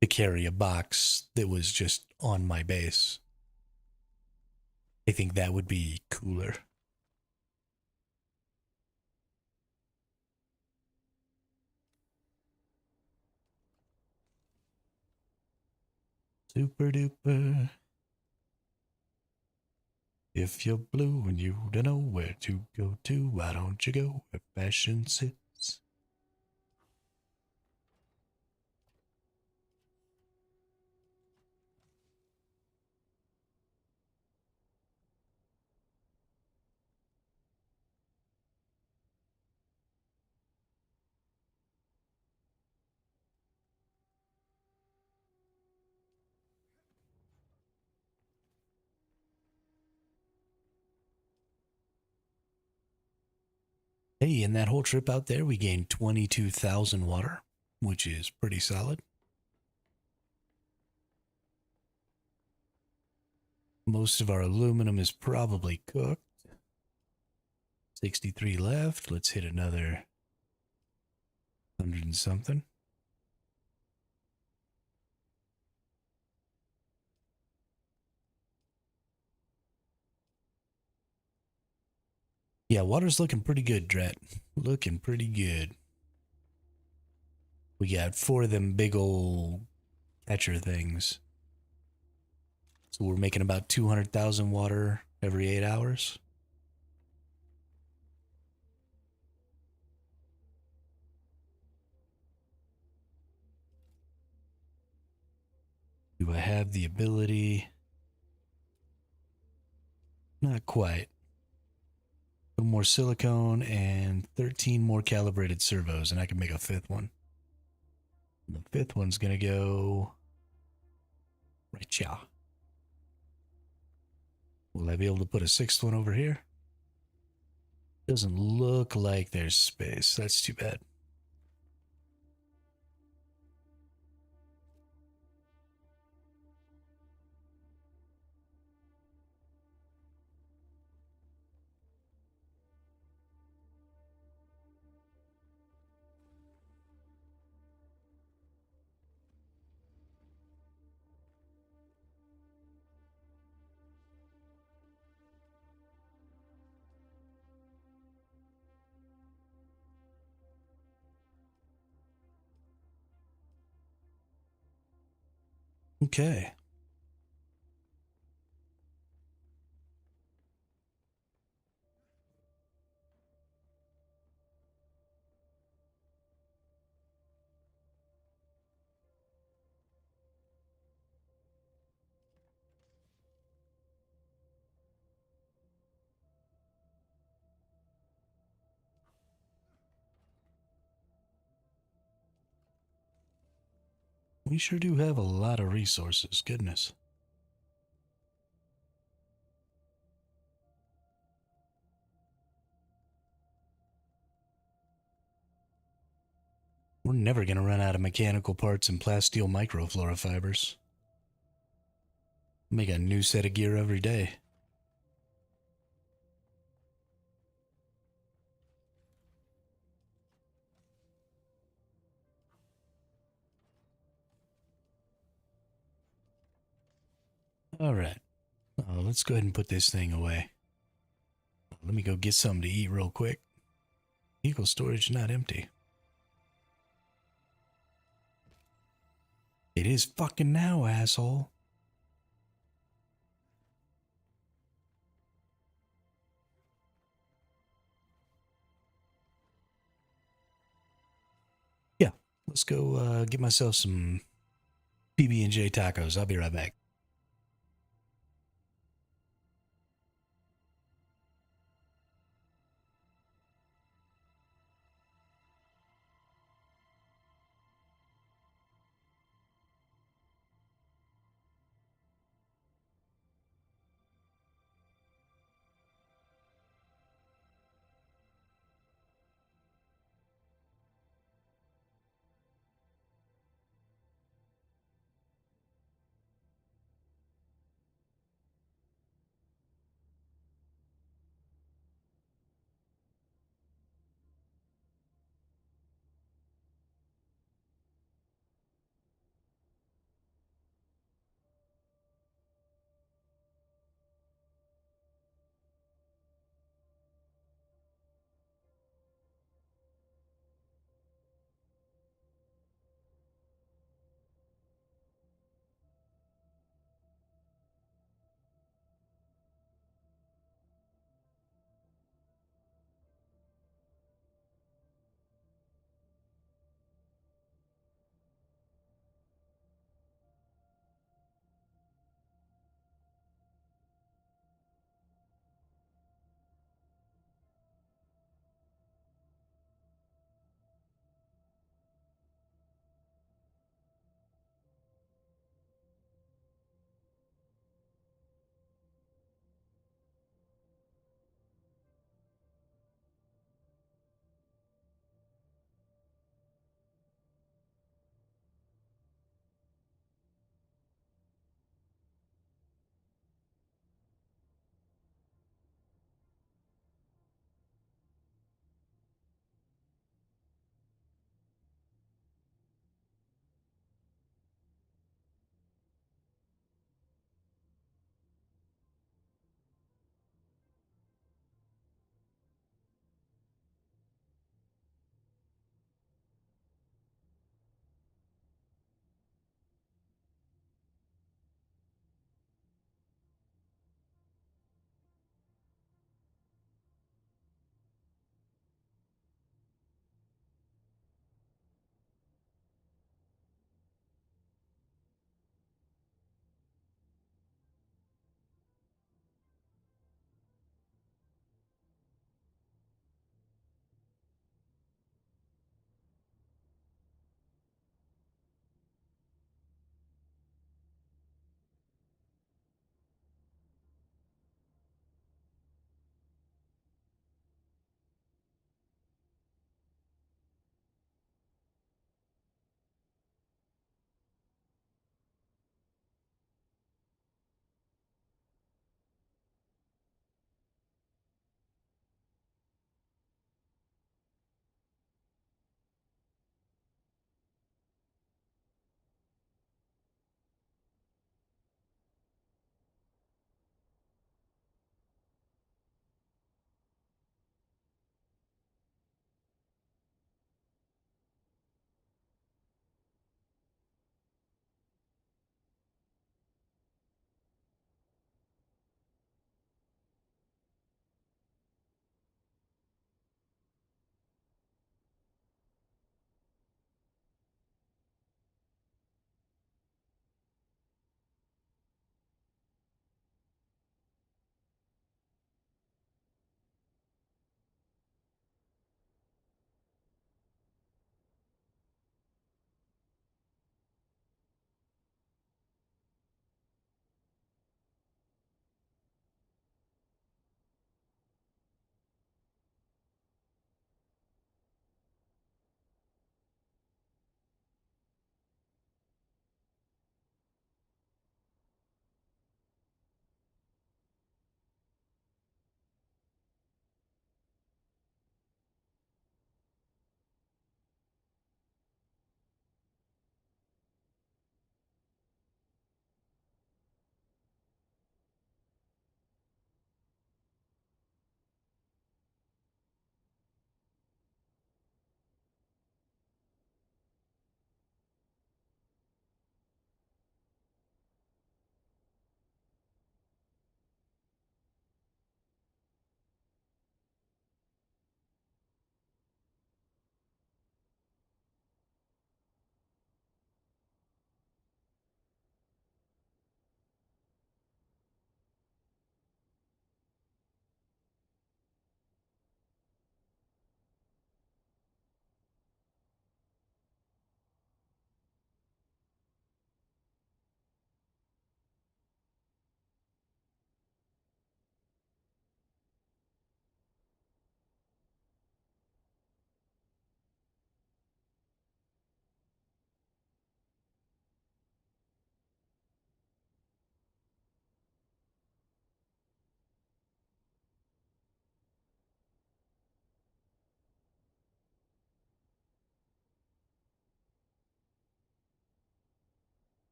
to carry a box that was just on my base. I think that would be cooler. Super duper. If you're blue and you don't know where to go to, why don't you go where fashion sits? Hey, in that whole trip out there, we gained 22,000 water, which is pretty solid. Most of our aluminum is probably cooked. 63 left. Let's hit another 100 and something. Yeah, water's looking pretty good, Dret. Looking pretty good. We got 4 of them big old catcher things. So we're making about 200,000 water every 8 hours. Do I have the ability? Not quite. A little more silicone and 13 more calibrated servos, and I can make a 5th one. And the 5th one's going to go right here. Will I be able to put a 6th one over here? Doesn't look like there's space. That's too bad. Okay. We sure do have a lot of resources. Goodness. We're never going to run out of mechanical parts and plasteel microfluorofibers. Make a new set of gear every day. All right. Let's go ahead and put this thing away. Let me go get something to eat real quick. Vehicle storage not empty. It is fucking now, asshole. Yeah, let's go get myself some PB&J tacos. I'll be right back.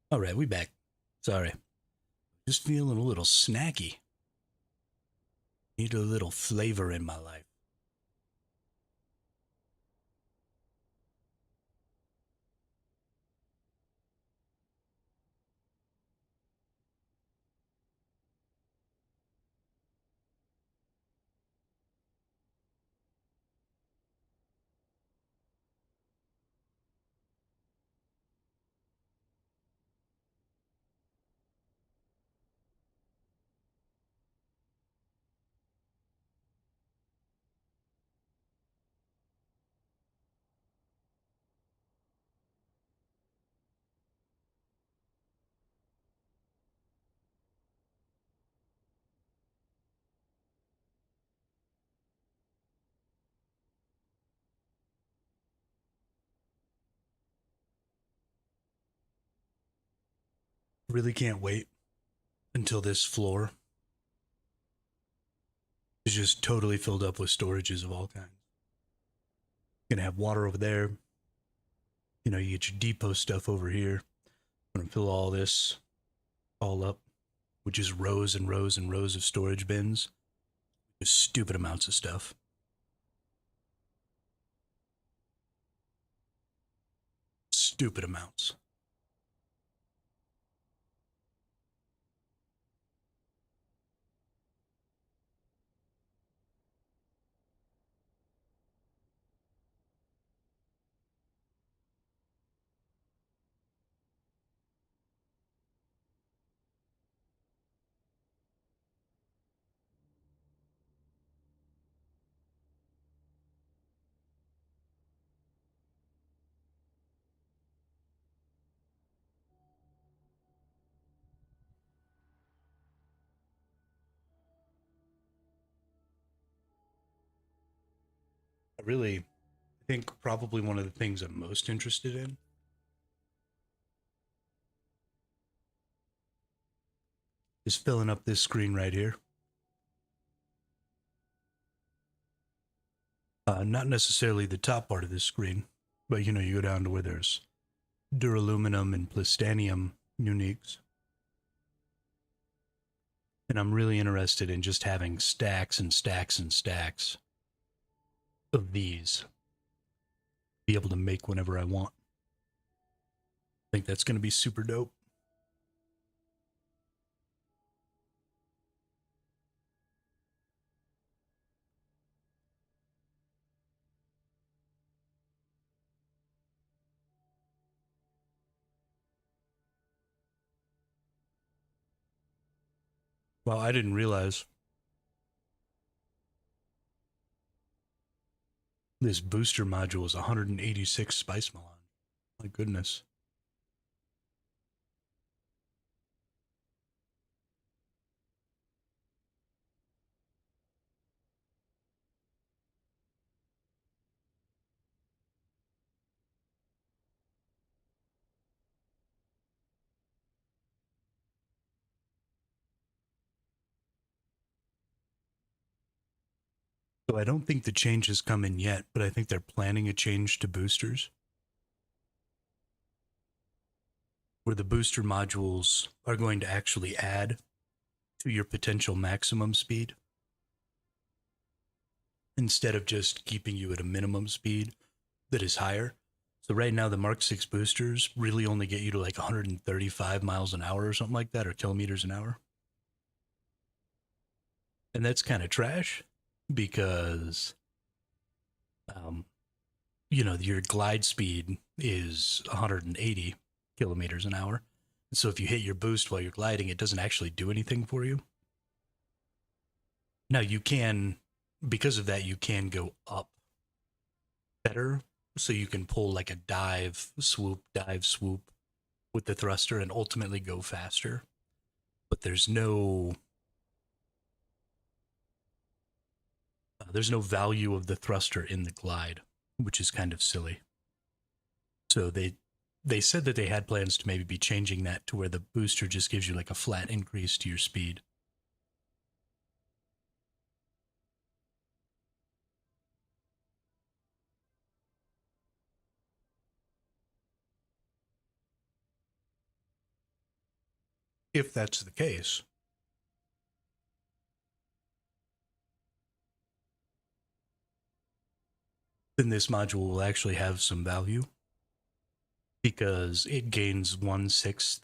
All right, we back. Sorry. Just feeling a little snacky. Need a little flavor in my life. Really can't wait until this floor is just totally filled up with storages of all kinds. Gonna have water over there. You know, you get your depot stuff over here. I'm gonna fill all this all up with just rows and rows and rows of storage bins. Just stupid amounts of stuff. Stupid amounts. I think probably one of the things I'm most interested in is filling up this screen right here. Not necessarily the top part of this screen, but you know, you go down to where there's duraluminum and plastanium uniques. And I'm really interested in just having stacks and stacks and stacks of these, be able to make whenever I want. I think that's going to be super dope. Well, I didn't realize this booster module is 186 spice melange. My goodness. So I don't think the change has come in yet, but I think they're planning a change to boosters where the booster modules are going to actually add to your potential maximum speed instead of just keeping you at a minimum speed that is higher. So right now the Mark 6 boosters really only get you to like 135 miles an hour or something like that, or kilometers an hour. And that's kind of trash because um, you know, your glide speed is 180 kilometers an hour. So if you hit your boost while you're gliding, it doesn't actually do anything for you. Now you can, because of that, you can go up better. So you can pull like a dive, swoop with the thruster and ultimately go faster. But there's no value of the thruster in the glide, which is kind of silly. So they said that they had plans to maybe be changing that to where the booster just gives you like a flat increase to your speed. if that's the case, then this module will actually have some value because it gains 1/6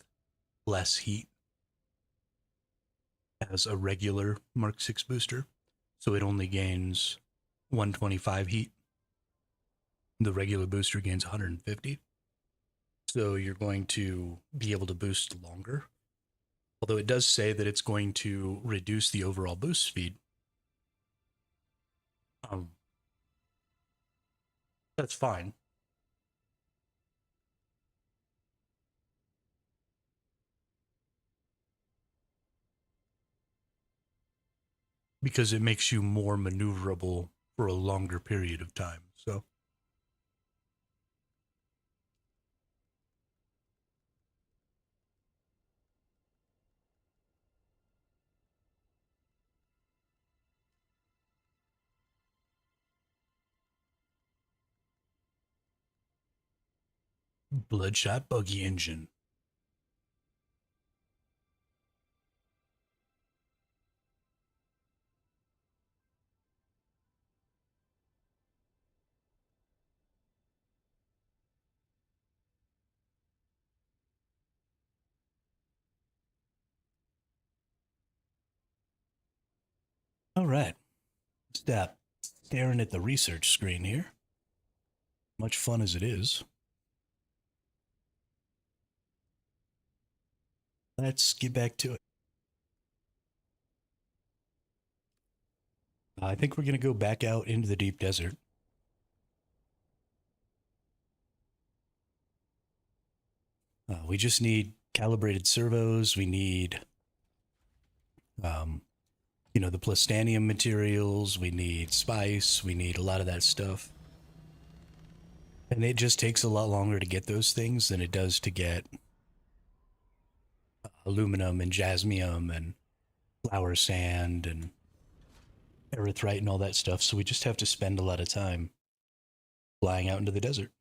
less heat as a regular Mark 6 booster. So it only gains 125 heat. The regular booster gains 150. So you're going to be able to boost longer. Although it does say that it's going to reduce the overall boost speed. Um, that's fine. Because it makes you more maneuverable for a longer period of time. So Bloodshot Buggy Engine. All right. Stop staring at the research screen here. Much fun as it is. Let's get back to it. I think we're going to go back out into the deep desert. We just need calibrated servos. We need, the plastanium materials. We need spice. We need a lot of that stuff. And it just takes a lot longer to get those things than it does to get aluminum and jasmium and flower sand and erythrite and all that stuff. So we just have to spend a lot of time flying out into the desert.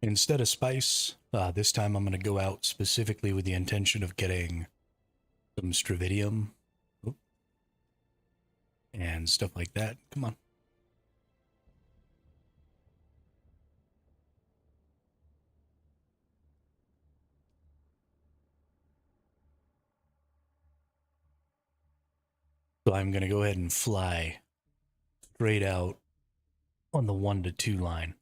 Instead of spice, this time I'm going to go out specifically with the intention of getting some stravidium and stuff like that. Come on. So I'm going to go ahead and fly straight out on the 1 to 2 line.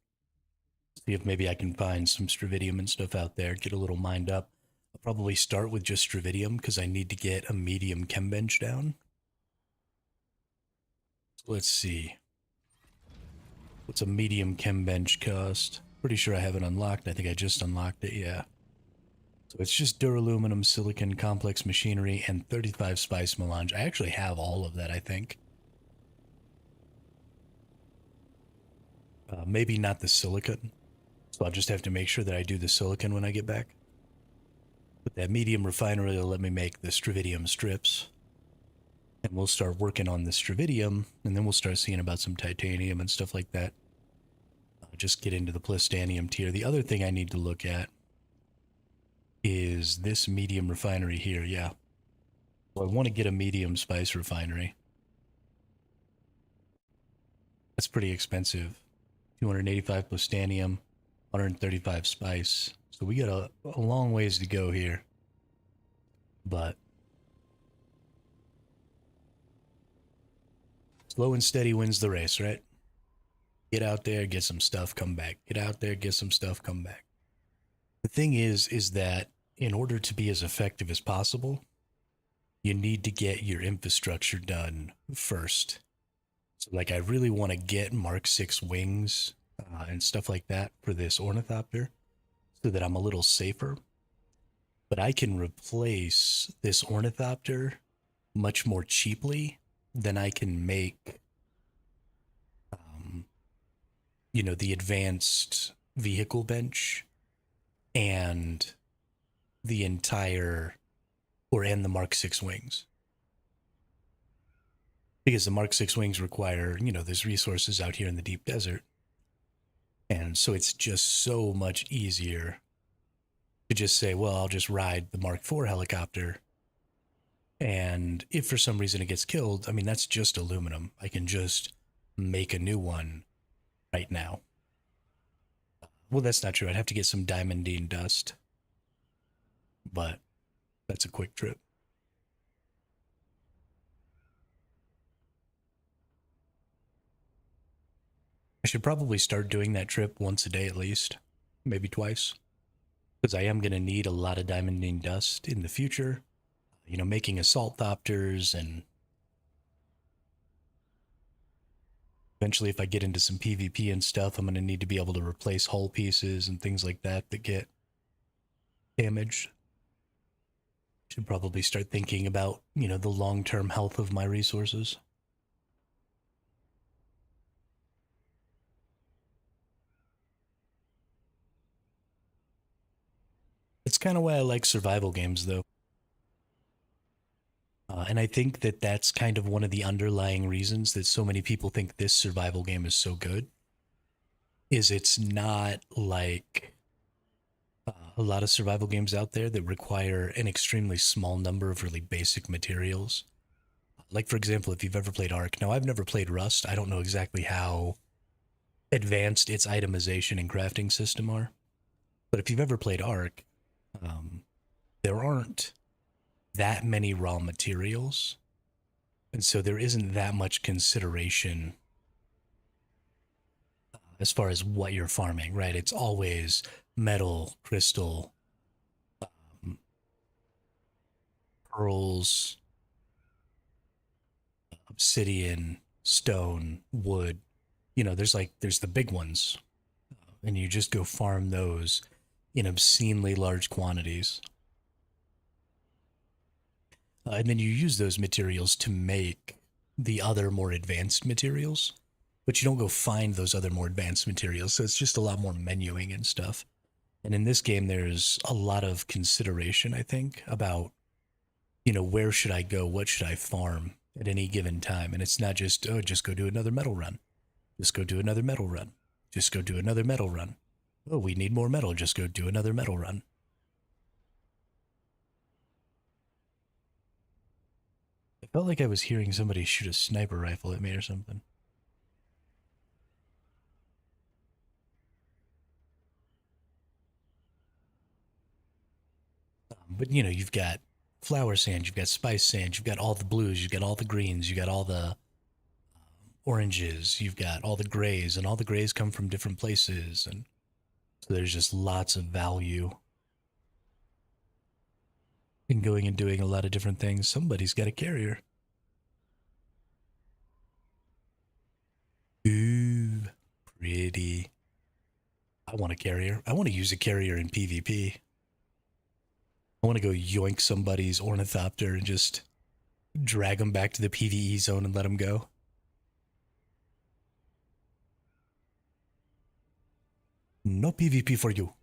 See if maybe I can find some stravidium and stuff out there, get a little mined up. I'll probably start with just stravidium because I need to get a medium chem bench down. So let's see. What's a medium chem bench cost? Pretty sure I have it unlocked. I think I just unlocked it, yeah. So it's just duraluminum, silicon, complex machinery, and 35 spice melange. I actually have all of that, I think. Maybe not the silicon. So I'll just have to make sure that I do the silicon when I get back. But that medium refinery will let me make the stravidium strips. And we'll start working on the stravidium, and then we'll start seeing about some titanium and stuff like that. Just get into the plastanium tier. The other thing I need to look at is this medium refinery here, yeah. So I want to get a medium spice refinery. That's pretty expensive. 285 plastanium, 135 spice. So we got a long ways to go here. But slow and steady wins the race, right? Get out there, get some stuff, come back. Get out there, get some stuff, come back. The thing is that in order to be as effective as possible, you need to get your infrastructure done first. So, like, I really want to get Mark 6 wings and stuff like that for this ornithopter so that I'm a little safer. But I can replace this ornithopter much more cheaply than I can make, the advanced vehicle bench and the entire, and the Mark 6 wings. because the Mark 6 wings require, there's resources out here in the deep desert. And so it's just so much easier to just say, well, I'll just ride the Mark 4 helicopter. And if for some reason it gets killed, I mean, that's just aluminum. I can just make a new one right now. Well, that's not true. I'd have to get some diamondine dust, but that's a quick trip. I should probably start doing that trip once a day at least, maybe twice, because I am going to need a lot of diamondine dust in the future. Making assault thopters, and eventually, if I get into some PvP and stuff, I'm going to need to be able to replace hull pieces and things like that that get damaged. Should probably start thinking about, the long term health of my resources. It's kind of why I like survival games, though. And I think that that's kind of one of the underlying reasons that so many people think this survival game is so good. Is it's not like a lot of survival games out there that require an extremely small number of really basic materials. Like, for example, if you've ever played Ark. Now, I've never played Rust. I don't know exactly how advanced its itemization and crafting system are. But if you've ever played Ark, um, there aren't that many raw materials. And so there isn't that much consideration as far as what you're farming, right? It's always metal, crystal, um, pearls, obsidian, stone, wood. There's the big ones, and you just go farm those in obscenely large quantities. And then you use those materials to make the other more advanced materials, but you don't go find those other more advanced materials. So it's just a lot more menuing and stuff. And in this game, there's a lot of consideration, I think, about, where should I go? What should I farm at any given time? And it's not just, oh, just go do another metal run. Just go do another metal run. Just go do another metal run. Oh, we need more metal. Just go do another metal run. I felt like I was hearing somebody shoot a sniper rifle at me or something. But you've got flower sand, you've got spice sand, you've got all the blues, you've got all the greens, you've got all the oranges, you've got all the grays, and all the grays come from different places, and so there's just lots of value in going and doing a lot of different things. Somebody's got a carrier. Ooh, pretty. I want a carrier. I want to use a carrier in PvP. I want to go yoink somebody's ornithopter and just drag them back to the PvE zone and let them go. No PvP for you.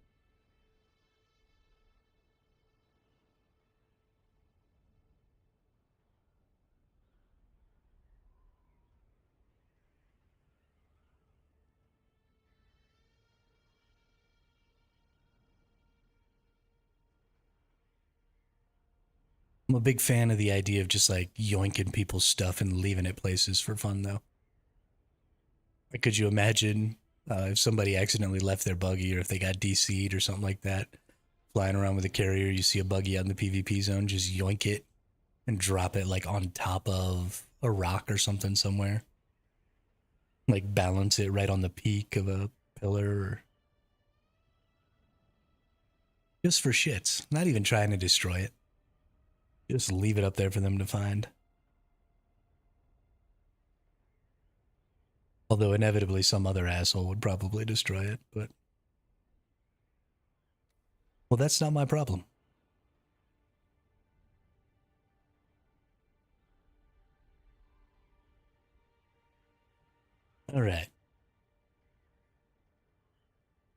I'm a big fan of the idea of just like yoinking people's stuff and leaving it places for fun, though. Like, could you imagine if somebody accidentally left their buggy, or if they got DC'd or something like that, flying around with a carrier, you see a buggy out in the PvP zone, just yoink it and drop it like on top of a rock or something somewhere. Like balance it right on the peak of a pillar, or just for shits. Not even trying to destroy it. Just leave it up there for them to find. Although inevitably some other asshole would probably destroy it, but well, that's not my problem. All right.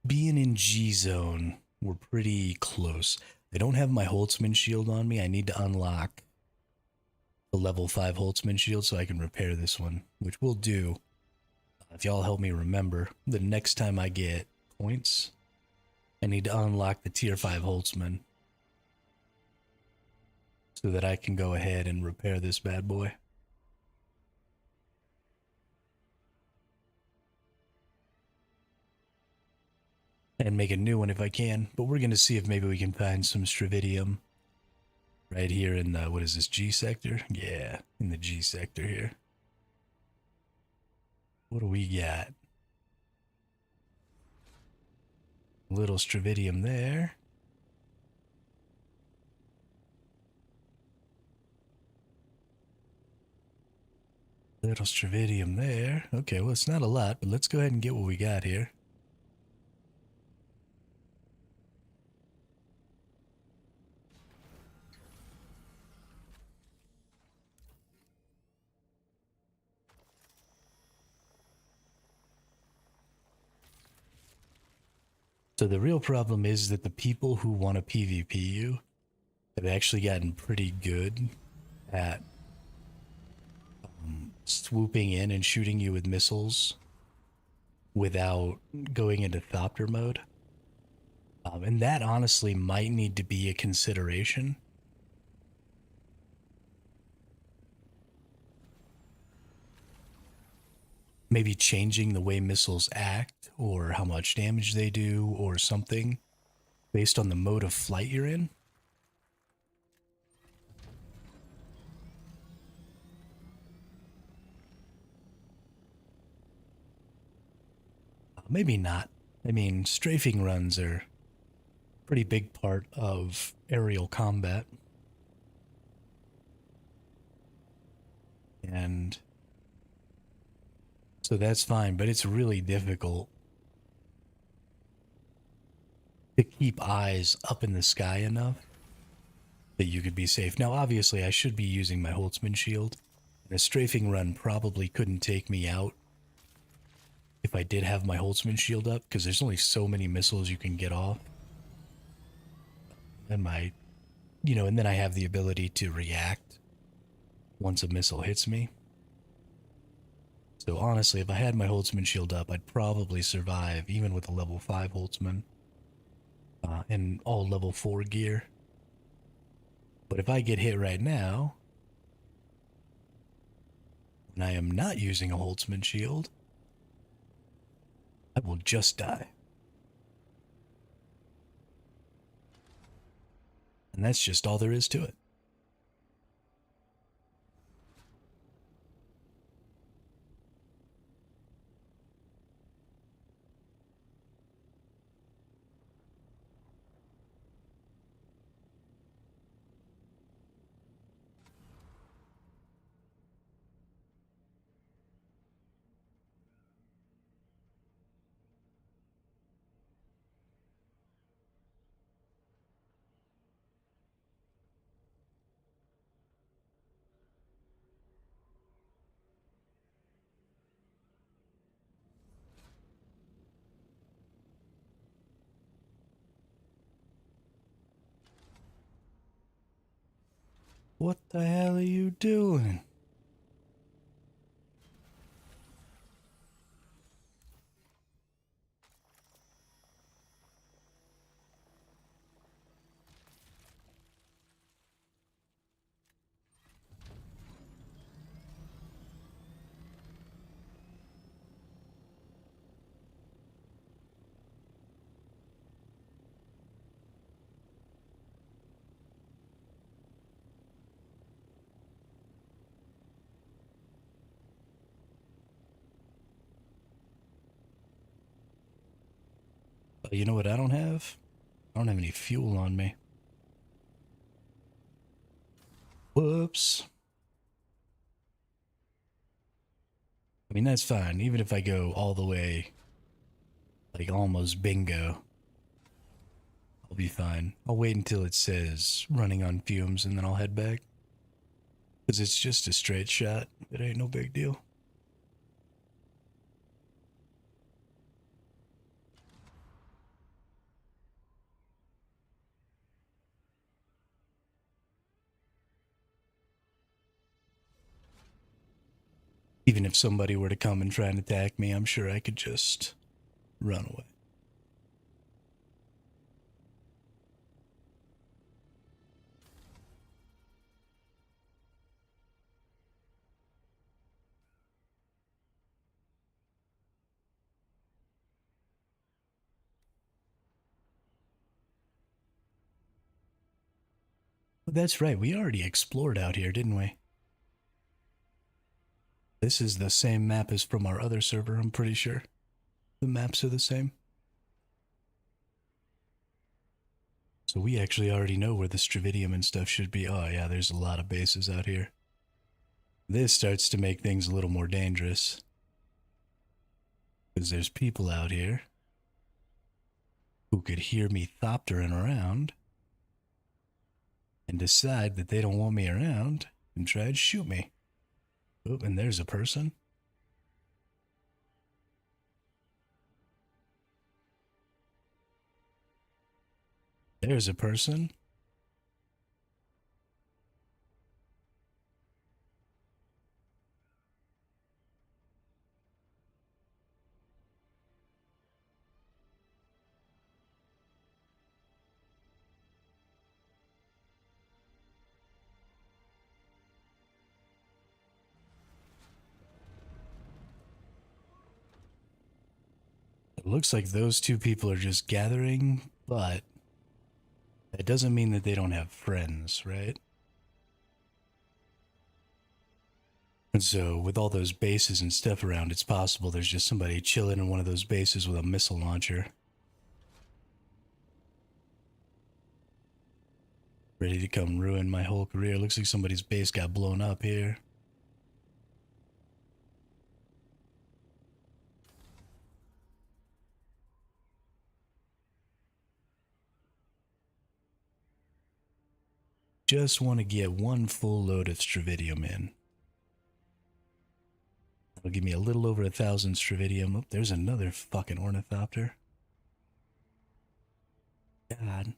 Being in G zone, we're pretty close. I don't have my Holtzman shield on me. I need to unlock the level 5 Holtzman shield so I can repair this one, which we'll do. If y'all help me remember, the next time I get points, I need to unlock the tier 5 Holtzman so that I can go ahead and repair this bad boy. And make a new one if I can, but we're going to see if maybe we can find some Stravidium right here in the, what is this, G sector? Yeah, in the G sector here. What do we got? Little Stravidium there. Little Stravidium there. Okay, well, it's not a lot, but let's go ahead and get what we got here. So the real problem is that the people who want to PvP you have actually gotten pretty good at swooping in and shooting you with missiles without going into Thopter mode. And that honestly might need to be a consideration. Maybe changing the way missiles act or how much damage they do or something based on the mode of flight you're in. Maybe not. I mean, strafing runs are a pretty big part of aerial combat. And so that's fine, but it's really difficult to keep eyes up in the sky enough that you could be safe. Now, obviously, I should be using my Holtzman shield, and a strafing run probably couldn't take me out if I did have my Holtzman shield up, because there's only so many missiles you can get off. And and then I have the ability to react once a missile hits me. So honestly, if I had my Holtzman shield up, I'd probably survive even with a level 5 Holtzman and all level 4 gear. But if I get hit right now, and I am not using a Holtzman shield, I will just die. And that's just all there is to it. What the hell are you doing? You know what I don't have? I don't have any fuel on me. Whoops. I mean, that's fine. Even if I go all the way, like almost bingo, I'll be fine. I'll wait until it says running on fumes and then I'll head back. Because it's just a straight shot. It ain't no big deal. Even if somebody were to come and try and attack me, I'm sure I could just run away. But that's right, we already explored out here, didn't we? This is the same map as from our other server, I'm pretty sure. The maps are the same. So we actually already know where the Stravidium and stuff should be. Oh yeah, there's a lot of bases out here. This starts to make things a little more dangerous. Because there's people out here who could hear me thoptering around and decide that they don't want me around and try to shoot me. Oh, and there's a person. There's a person. It looks like those two people are just gathering, but that doesn't mean that they don't have friends, right? And so, with all those bases and stuff around, it's possible there's just somebody chilling in one of those bases with a missile launcher. Ready to come ruin my whole career. Looks like somebody's base got blown up here. Just want to get one full load of Stravidium in. That'll give me a little over 1,000 Stravidium. Oh, there's another fucking ornithopter. God.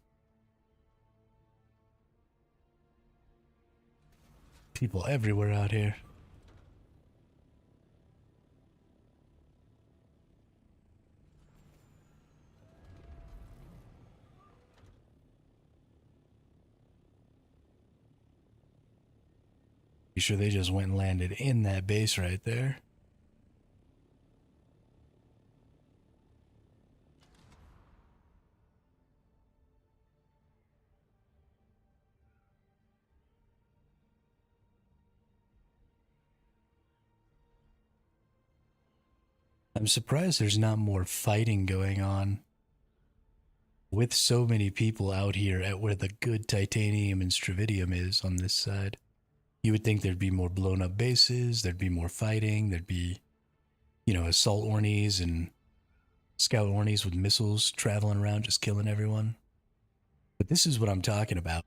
People everywhere out here. You sure they just went and landed in that base right there? I'm surprised there's not more fighting going on with so many people out here at where the good titanium and Stravidium is on this side. You would think there'd be more blown up bases, there'd be more fighting, there'd be, assault ornies and scout ornies with missiles traveling around just killing everyone. But this is what I'm talking about.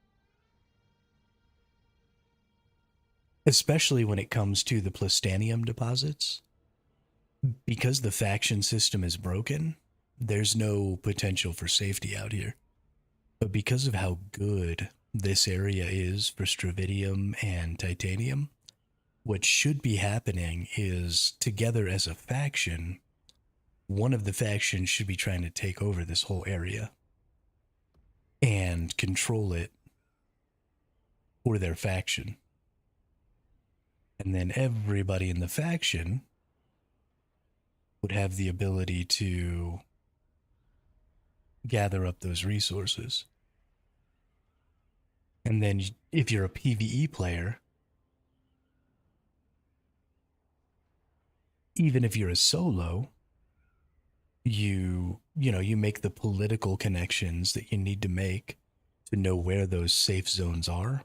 Especially when it comes to the plastanium deposits. Because the faction system is broken, there's no potential for safety out here. But because of how good this area is for Stravidium and titanium, what should be happening is, together as a faction, one of the factions should be trying to take over this whole area and control it for their faction. And then everybody in the faction would have the ability to gather up those resources. And then if you're a PvE player, even if you're a solo, you make the political connections that you need to make to know where those safe zones are,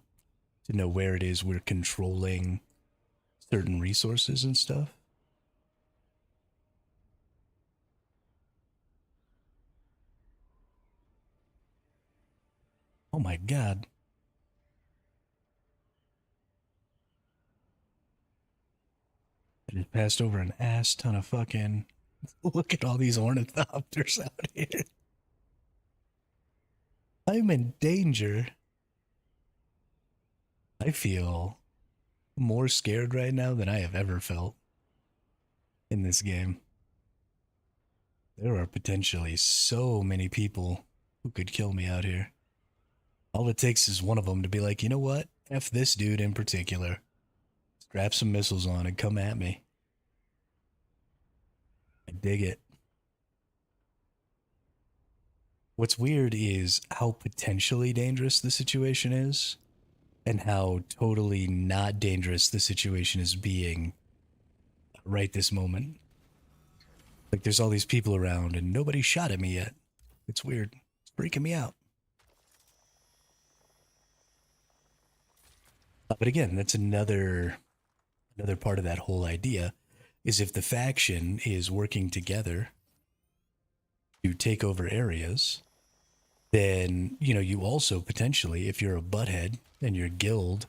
to know where it is we're controlling certain resources and stuff. Oh my god. I just passed over an ass ton of fucking... Look at all these ornithopters out here. I'm in danger. I feel more scared right now than I have ever felt. in this game. There are potentially so many people who could kill me out here. All it takes is one of them to be like, you know what? F this dude in particular. Strap some missiles on and come at me. I dig it. What's weird is how potentially dangerous the situation is, and how totally not dangerous the situation is being right this moment. Like, there's all these people around and nobody shot at me yet. It's weird. It's freaking me out. But again, that's another part of that whole idea is if the faction is working together to take over areas, then, you know, you also potentially, if you're a butthead and your guild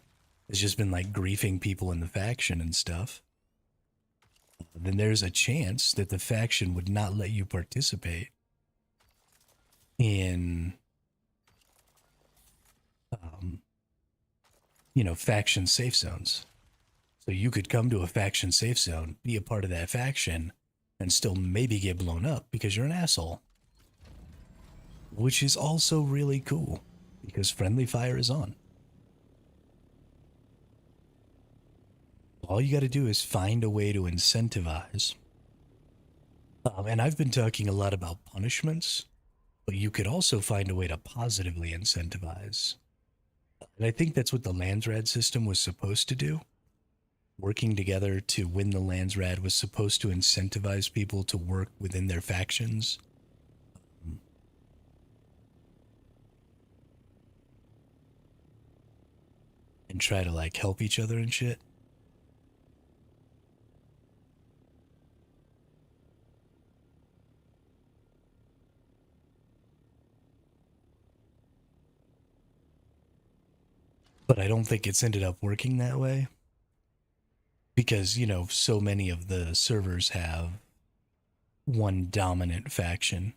has just been like griefing people in the faction and stuff, then there's a chance that the faction would not let you participate in, um, you know, faction safe zones. So you could come to a faction safe zone, be a part of that faction, and still maybe get blown up because you're an asshole. Which is also really cool because friendly fire is on. All you got to do is find a way to incentivize. And I've been talking a lot about punishments, but you could also find a way to positively incentivize. And I think that's what the Landsrad system was supposed to do. Working together to win the Landsrad was supposed to incentivize people to work within their factions. And try to like help each other and shit. But I don't think it's ended up working that way. Because, you know, so many of the servers have one dominant faction.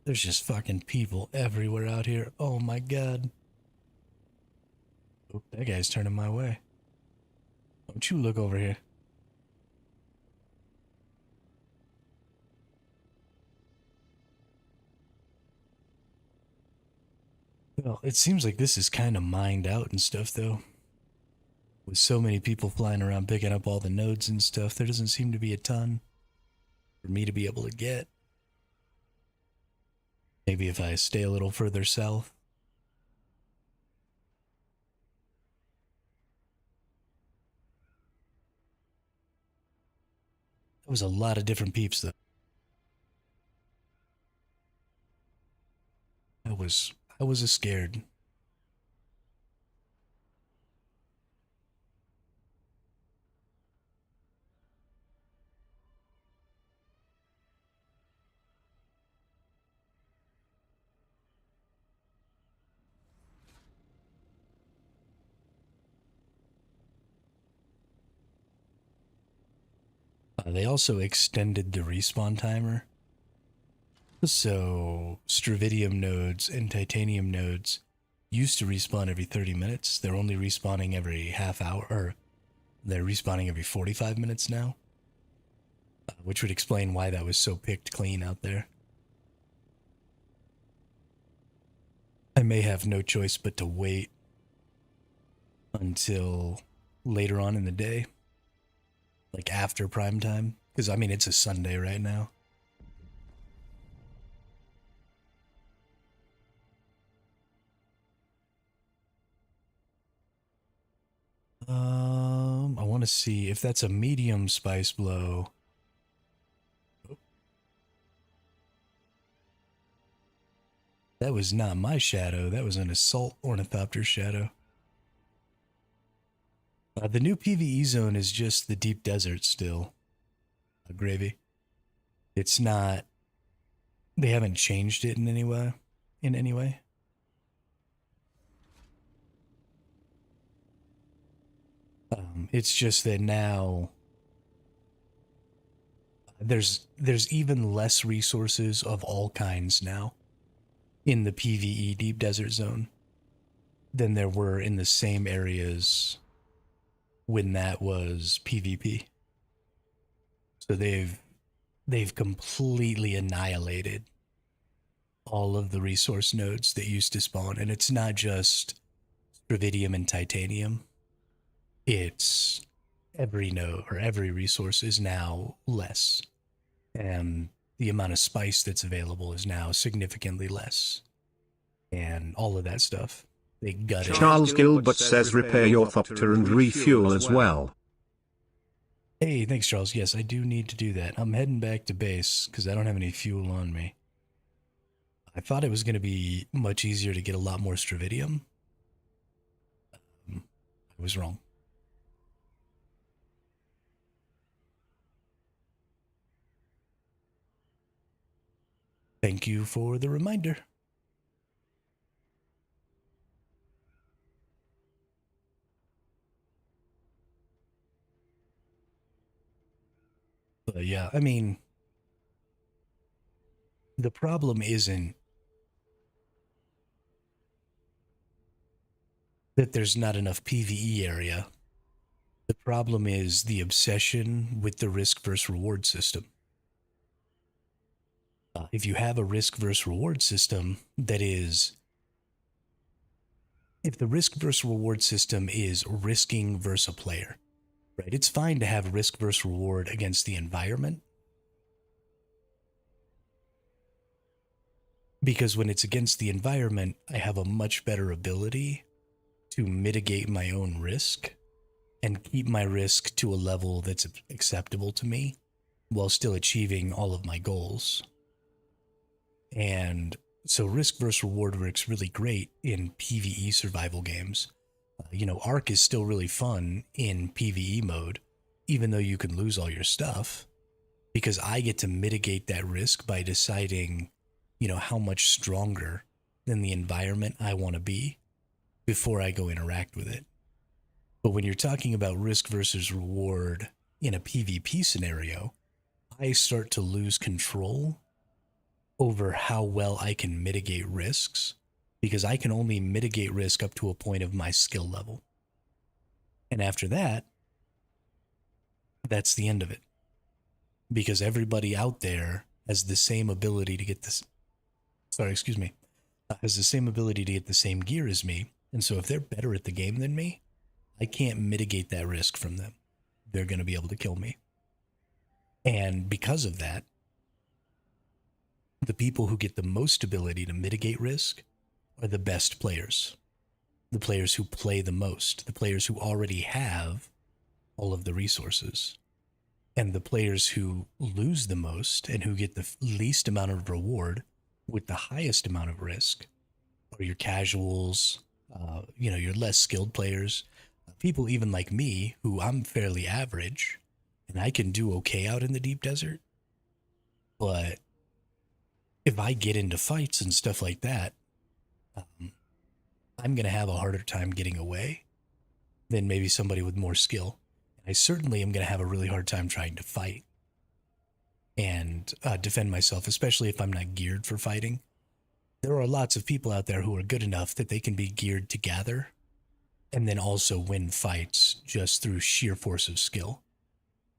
There's just fucking people everywhere out here. Oh my god. Oh, that guy's turning my way. Don't you look over here. Well, it seems like this is kind of mined out and stuff, though. With so many people flying around picking up all the nodes and stuff, there doesn't seem to be a ton for me to be able to get. Maybe if I stay a little further south. There was a lot of different peeps, though. I was a scared. They also extended the respawn timer. So, Stravidium nodes and Titanium nodes used to respawn every 30 minutes. They're only respawning every half hour, or they're respawning every 45 minutes now. Which would explain why that was so picked clean out there. I may have no choice but to wait until later on in the day. Like after prime time. Because, I mean, it's a Sunday right now. I want to see if that's a medium spice blow. That was not my shadow. That was an assault ornithopter shadow. The new PvE zone is just the deep desert still. Gravy. It's not. They haven't changed it in any way. In any way. It's just that now there's even less resources of all kinds now in the PvE deep desert zone than there were in the same areas when that was PvP. So they've completely annihilated all of the resource nodes that used to spawn, and it's not just Stravidium and Titanium. It's every node or every resource is now less, and the amount of spice that's available is now significantly less, and all of that stuff. They gutted. Charles Gilbert says repair your thopter and refuel as well. Hey, thanks, Charles. Yes, I do need to do that. I'm heading back to base because I don't have any fuel on me. I thought it was going to be much easier to get a lot more Stravidium. I was wrong. Thank you for the reminder. But yeah, I mean, the problem isn't that there's not enough PvE area. The problem is the obsession with the risk versus reward system. If you have a risk versus reward system that is, if the risk versus reward system is risking versus a player, right? It's fine to have risk versus reward against the environment, because when it's against the environment, I have a much better ability to mitigate my own risk and keep my risk to a level that's acceptable to me while still achieving all of my goals. And so risk versus reward works really great in PvE survival games. Ark is still really fun in PvE mode, even though you can lose all your stuff, because I get to mitigate that risk by deciding, how much stronger than the environment I want to be before I go interact with it. But when you're talking about risk versus reward in a PvP scenario, I start to lose control over how well I can mitigate risks, because I can only mitigate risk up to a point of my skill level. And after that, that's the end of it. Because everybody out there has the same ability to get this, has the same ability to get the same gear as me. And so if they're better at the game than me, I can't mitigate that risk from them. They're going to be able to kill me. And because of that, the people who get the most ability to mitigate risk are the best players. The players who play the most. The players who already have all of the resources. And the players who lose the most and who get the least amount of reward with the highest amount of risk are your casuals, your less skilled players. People even like me, who I'm fairly average, and I can do okay out in the deep desert. But if I get into fights and stuff like that, I'm going to have a harder time getting away than maybe somebody with more skill. I certainly am going to have a really hard time trying to fight and defend myself, especially if I'm not geared for fighting. There are lots of people out there who are good enough that they can be geared to gather and then also win fights just through sheer force of skill.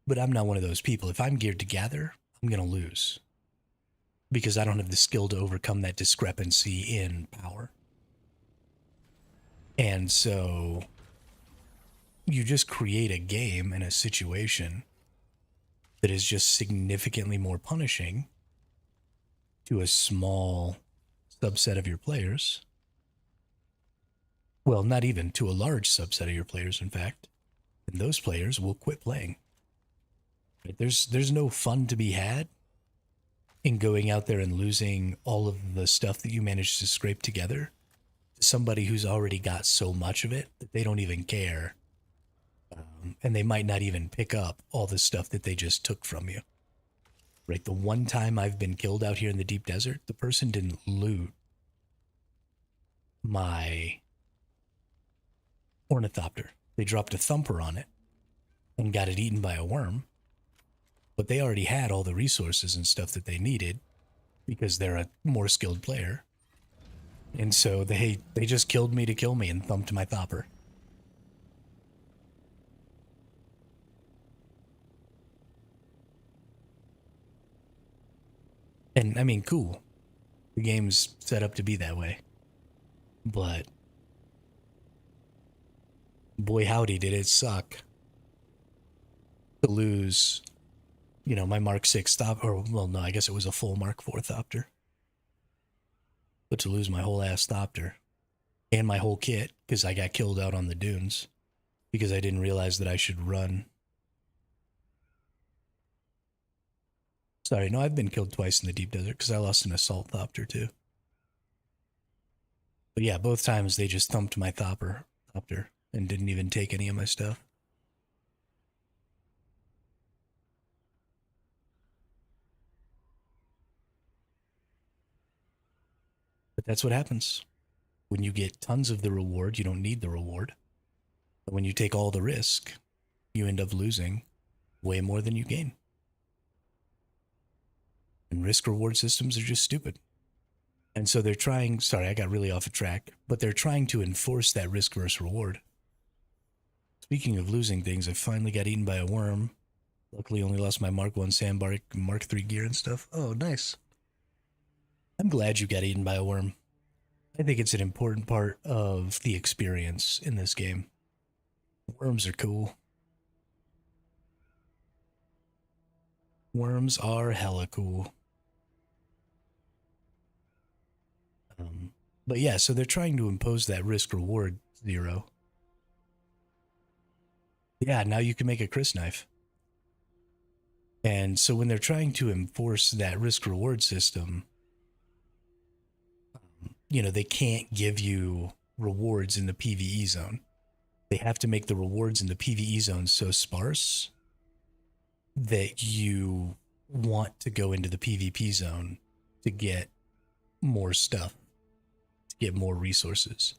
But I'm not one of those people. If I'm geared to gather, I'm going to lose, because I don't have the skill to overcome that discrepancy in power. And so you just create a game and a situation that is just significantly more punishing to a small subset of your players. Well, not even to a large subset of your players, in fact. And those players will quit playing. Right? There's no fun to be had in going out there and losing all of the stuff that you managed to scrape together to somebody who's already got so much of it that they don't even care. And they might not even pick up all the stuff that they just took from you. Right? The one time I've been killed out here in the deep desert, the person didn't loot my ornithopter. They dropped a thumper on it, and got it eaten by a worm. But they already had all the resources and stuff that they needed because they're a more skilled player. And so they just killed me to kill me and thumped my thopper. And I mean, cool. The game's set up to be that way. But boy howdy did it suck to lose, my Mark 6 stop, or well no, I guess it was a full Mark 4 thopter. But to lose my whole ass thopter and my whole kit because I got killed out on the dunes because I didn't realize that I should run. Sorry, no, I've been killed twice in the deep desert because I lost an assault thopter too. But yeah, both times they just thumped my thopter and didn't even take any of my stuff. But that's what happens. When you get tons of the reward, you don't need the reward. But when you take all the risk, you end up losing way more than you gain. And risk reward systems are just stupid. And so they're trying, sorry, I got really off a track, but they're trying to enforce that risk versus reward. Speaking of losing things, I finally got eaten by a worm. Luckily, only lost my Mark 1 sandbar, Mark 3 gear and stuff. Oh, nice. I'm glad you got eaten by a worm. I think it's an important part of the experience in this game. Worms are cool. Worms are hella cool. But yeah, so they're trying to impose that risk-reward 0. Yeah, now you can make a Chris knife. And so when they're trying to enforce that risk-reward system, they can't give you rewards in the PvE zone. They have to make the rewards in the PvE zone so sparse that you want to go into the PvP zone to get more stuff, to get more resources.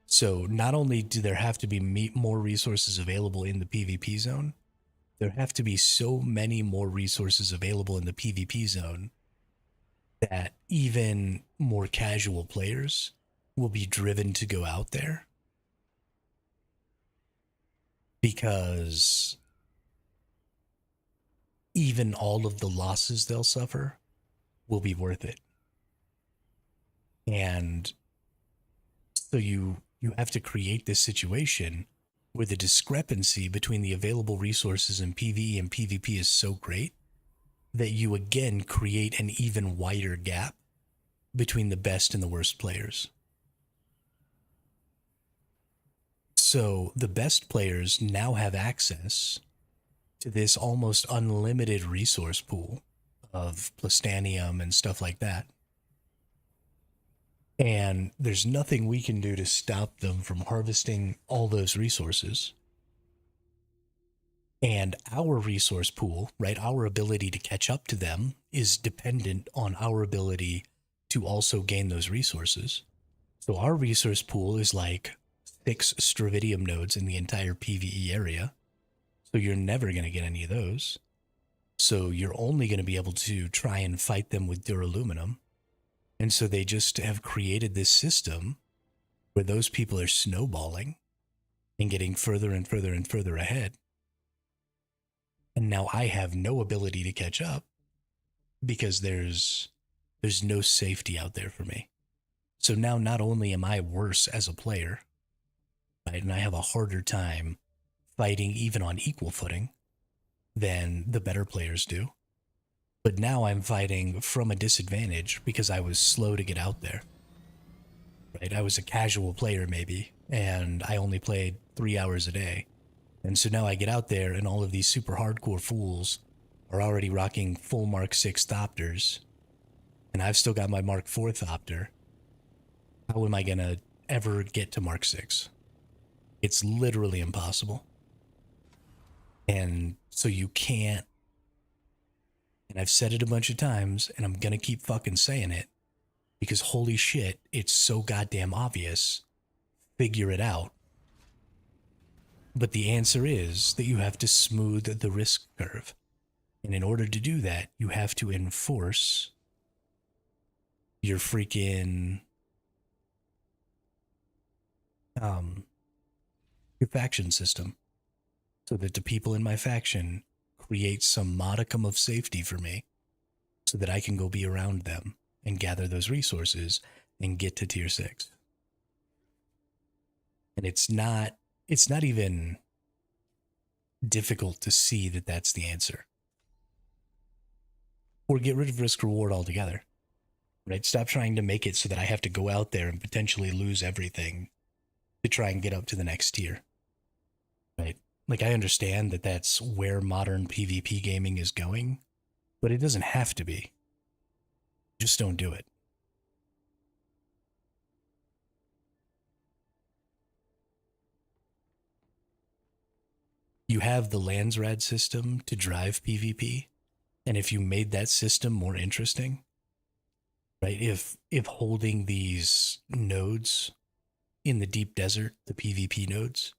So not only do there have to be more resources available in the PvP zone, there have to be so many more resources available in the PvP zone that even more casual players will be driven to go out there because even all of the losses they'll suffer will be worth it. And so you have to create this situation where the discrepancy between the available resources in PvE and PvP is so great that you again create an even wider gap between the best and the worst players. So the best players now have access to this almost unlimited resource pool of plastanium and stuff like that. And there's nothing we can do to stop them from harvesting all those resources. And our resource pool, right, our ability to catch up to them is dependent on our ability to also gain those resources. So our resource pool is like 6 Stravidium nodes in the entire PvE area. So you're never going to get any of those. So you're only going to be able to try and fight them with duraluminum. And so they just have created this system where those people are snowballing and getting further and further and further ahead. And now I have no ability to catch up because there's no safety out there for me. So now not only am I worse as a player, right, and I have a harder time fighting even on equal footing than the better players do, but now I'm fighting from a disadvantage because I was slow to get out there. Right? I was a casual player maybe, and I only played 3 hours a day. And so now I get out there and all of these super hardcore fools are already rocking full Mark 6 thopters, and I've still got my Mark 4 thopter. How am I going to ever get to Mark 6? It's literally impossible. And so you can't, and I've said it a bunch of times, and I'm going to keep fucking saying it, because holy shit, it's so goddamn obvious. Figure it out. But the answer is that you have to smooth the risk curve. And in order to do that, you have to enforce your freaking um your faction system so that the people in my faction create some modicum of safety for me so that I can go be around them and gather those resources and get to tier 6. And it's not even difficult to see that that's the answer. Or get rid of risk reward altogether. Right? Stop trying to make it so that I have to go out there and potentially lose everything to try and get up to the next tier. Right? Like, I understand that that's where modern PvP gaming is going, but it doesn't have to be. Just don't do it. You have the Landsrad system to drive PvP, and if you made that system more interesting, right? If holding these nodes in the deep desert, the PvP nodes,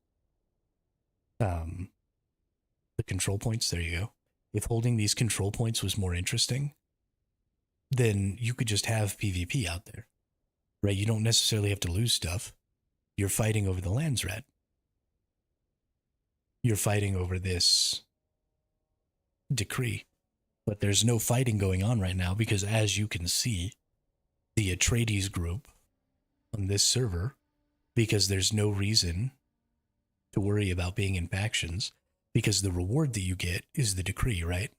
um, the control points, there you go. If holding these control points was more interesting, then you could just have PvP out there, right? You don't necessarily have to lose stuff. You're fighting over the Landsrat. You're fighting over this decree. But there's no fighting going on right now because, as you can see, the Atreides group on this server, because there's no reason to worry about being in factions, because the reward that you get is the decree, right?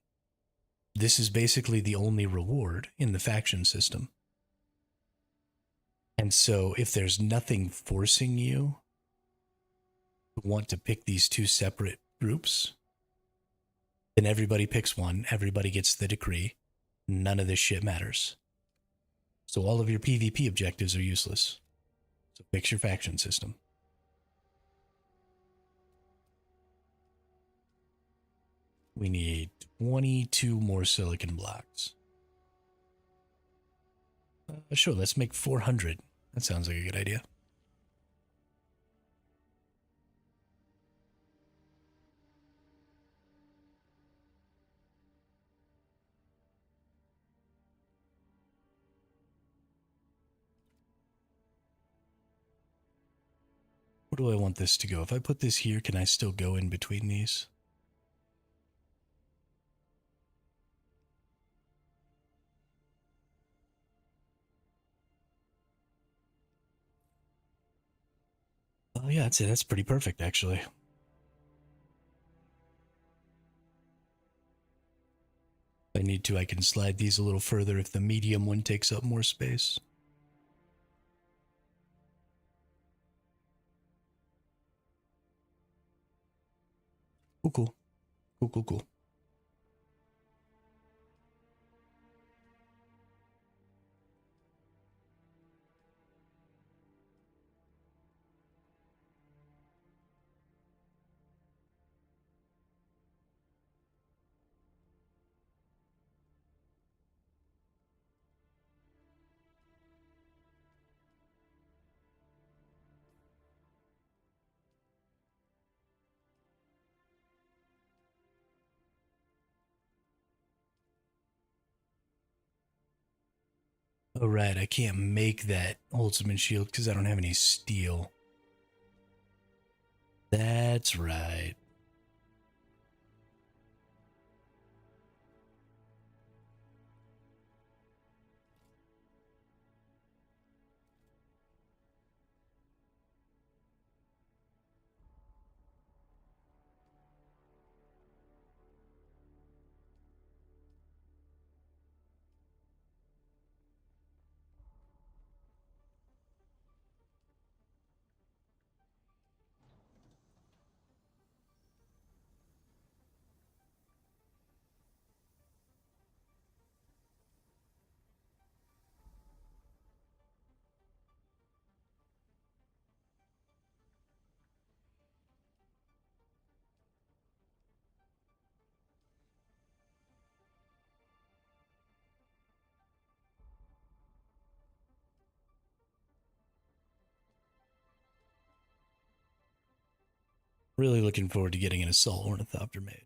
This is basically the only reward in the faction system. And so if there's nothing forcing you to want to pick these two separate groups, then everybody picks one, everybody gets the decree, none of this shit matters. So all of your PvP objectives are useless. So fix your faction system. We need 22 more silicon blocks. Sure, let's make 400. That sounds like a good idea. Where do I want this to go? If I put this here, can I still go in between these? Oh yeah, that's it. That's pretty perfect, actually. If I need to, I can slide these a little further if the medium one takes up more space. Cool, cool. Cool, cool, cool. Oh, right. I can't make that ultimate shield because I don't have any steel. That's right. Really looking forward to getting an assault ornithopter made.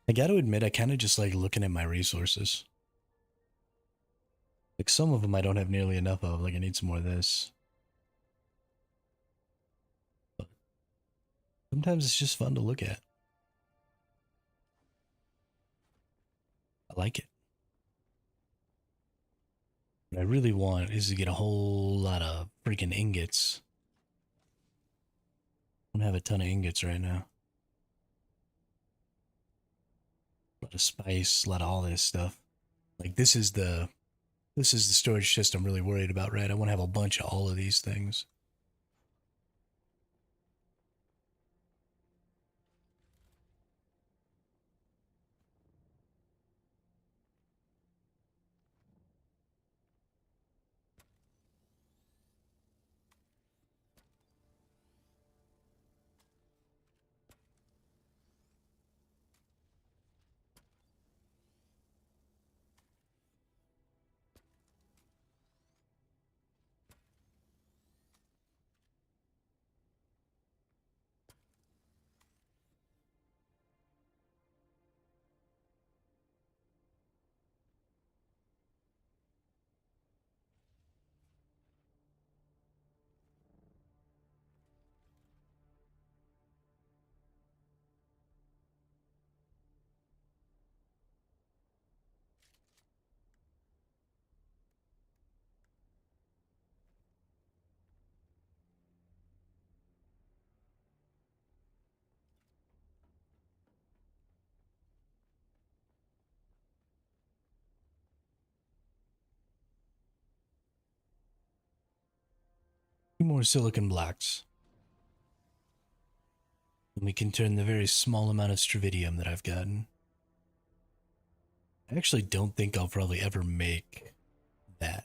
I gotta admit, I kind of just like looking at my resources. Like some of them I don't have nearly enough of. Like I need some more of this. But sometimes it's just fun to look at. I like it. What I really want is to get a whole lot of freaking ingots. I don't have a ton of ingots right now. A lot of spice, a lot of all this stuff. Like this is the storage chest I'm really worried about, right? I want to have a bunch of all of these things. Two more silicon blocks. And we can turn the very small amount of stravidium that I've gotten. I actually don't think I'll probably ever make that.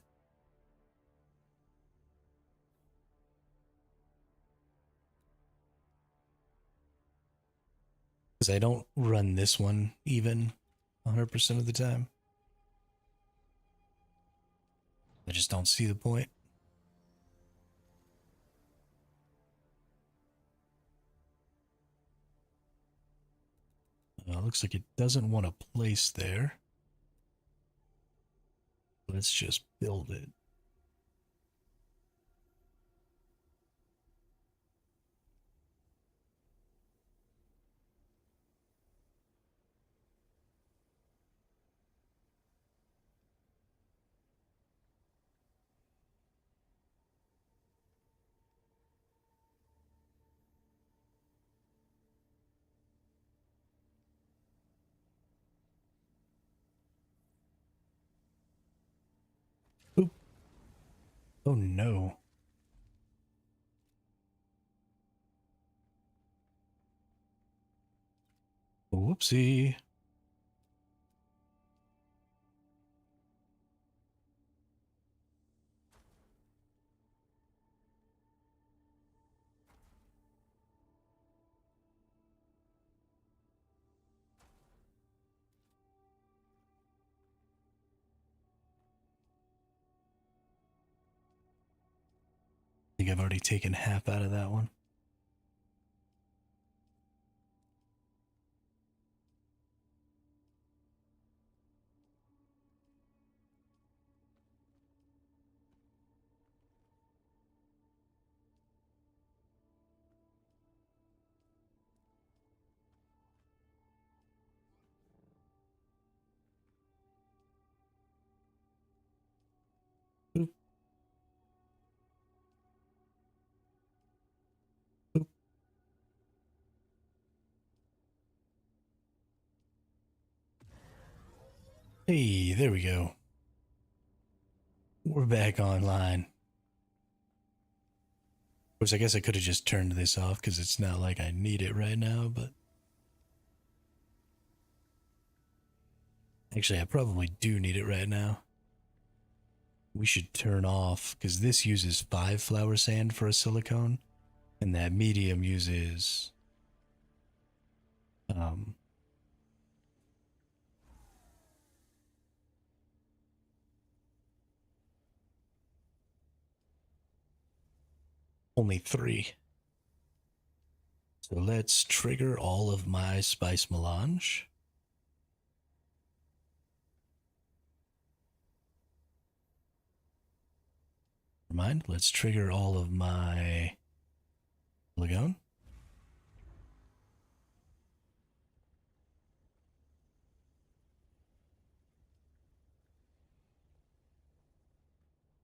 Because I don't run this one even 100% of the time. I just don't see the point. Looks like it doesn't want to place there. Let's just build it. Oop. Oh no. Whoopsie. I think I've already taken half out of that one. Oop, oop. Hey, there we go. We're back online. course, I guess I could have just turned this off because it's not like I need it right now, but actually, I probably do need it right now. We should turn off because this uses 5 flour sand for a silicone, and that medium uses um, only 3. So let's trigger all of my spice melange. Never mind. Let's trigger all of my Lagone.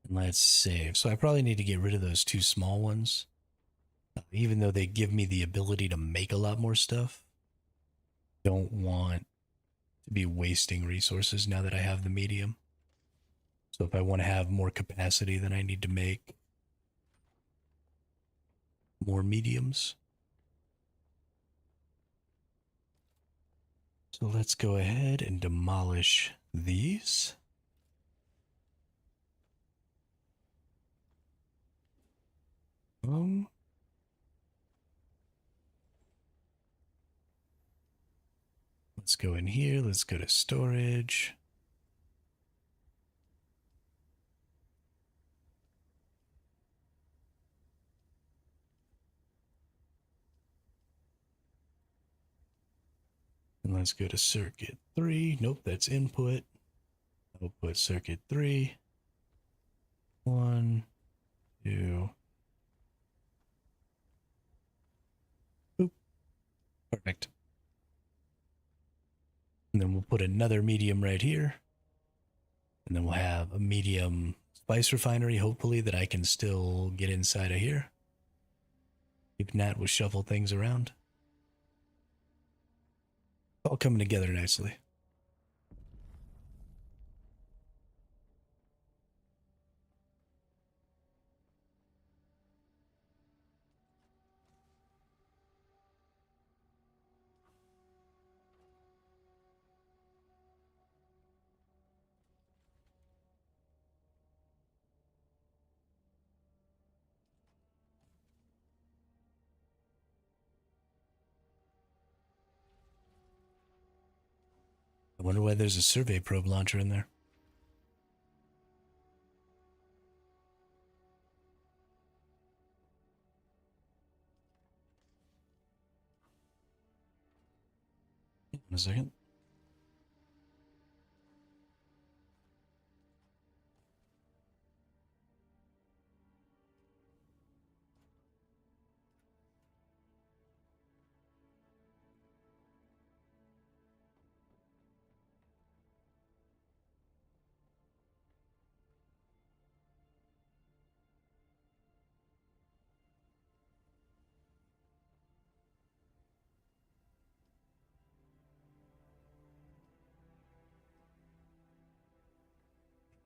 And let's save. So I probably need to get rid of those 2 small ones. Even though they give me the ability to make a lot more stuff. Don't want to be wasting resources now that I have the medium. So if I want to have more capacity, then I need to make more mediums. So let's go ahead and demolish these. Let's go in here. Let's go to storage. And let's go to circuit 3. Nope, that's input. Output circuit 3. 1, 2. Oop. Perfect. And then we'll put another medium right here. And then we'll have a medium spice refinery, hopefully, that I can still get inside of here. If not, we'll shuffle things around. All coming together nicely. I wonder why there's a survey probe launcher in there. In a second.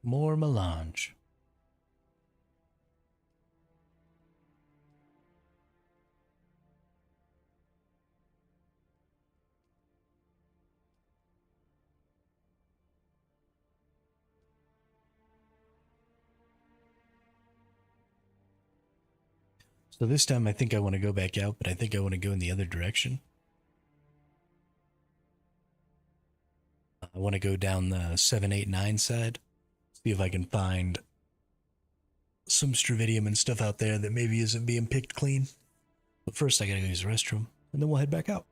More melange. So this time I think I want to go back out, but I think I want to go in the other direction. I want to go down the 789 side. See if I can find some stravidium and stuff out there that maybe isn't being picked clean. But first I gotta go use the restroom, and then we'll head back out.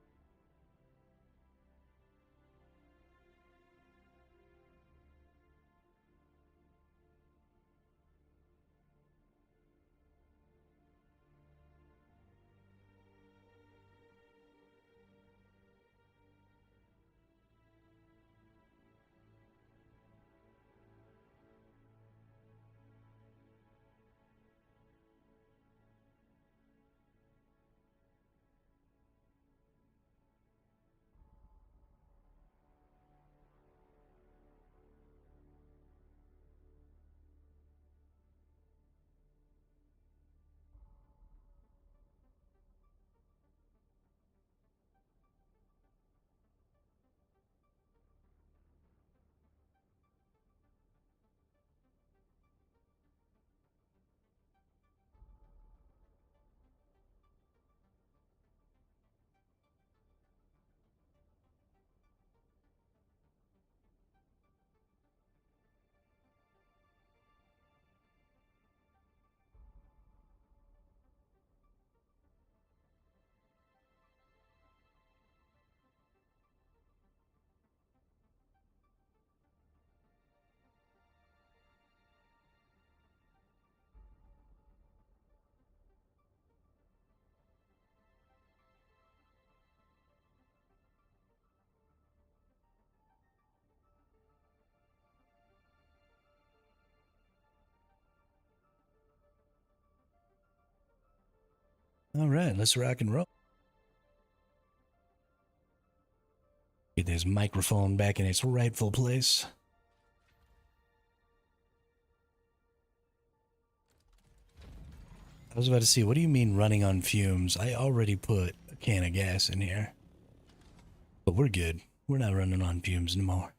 All right, let's rock and roll. Get this microphone back in its rightful place. I was about to see, what do you mean running on fumes? I already put a can of gas in here. But we're good. We're not running on fumes anymore.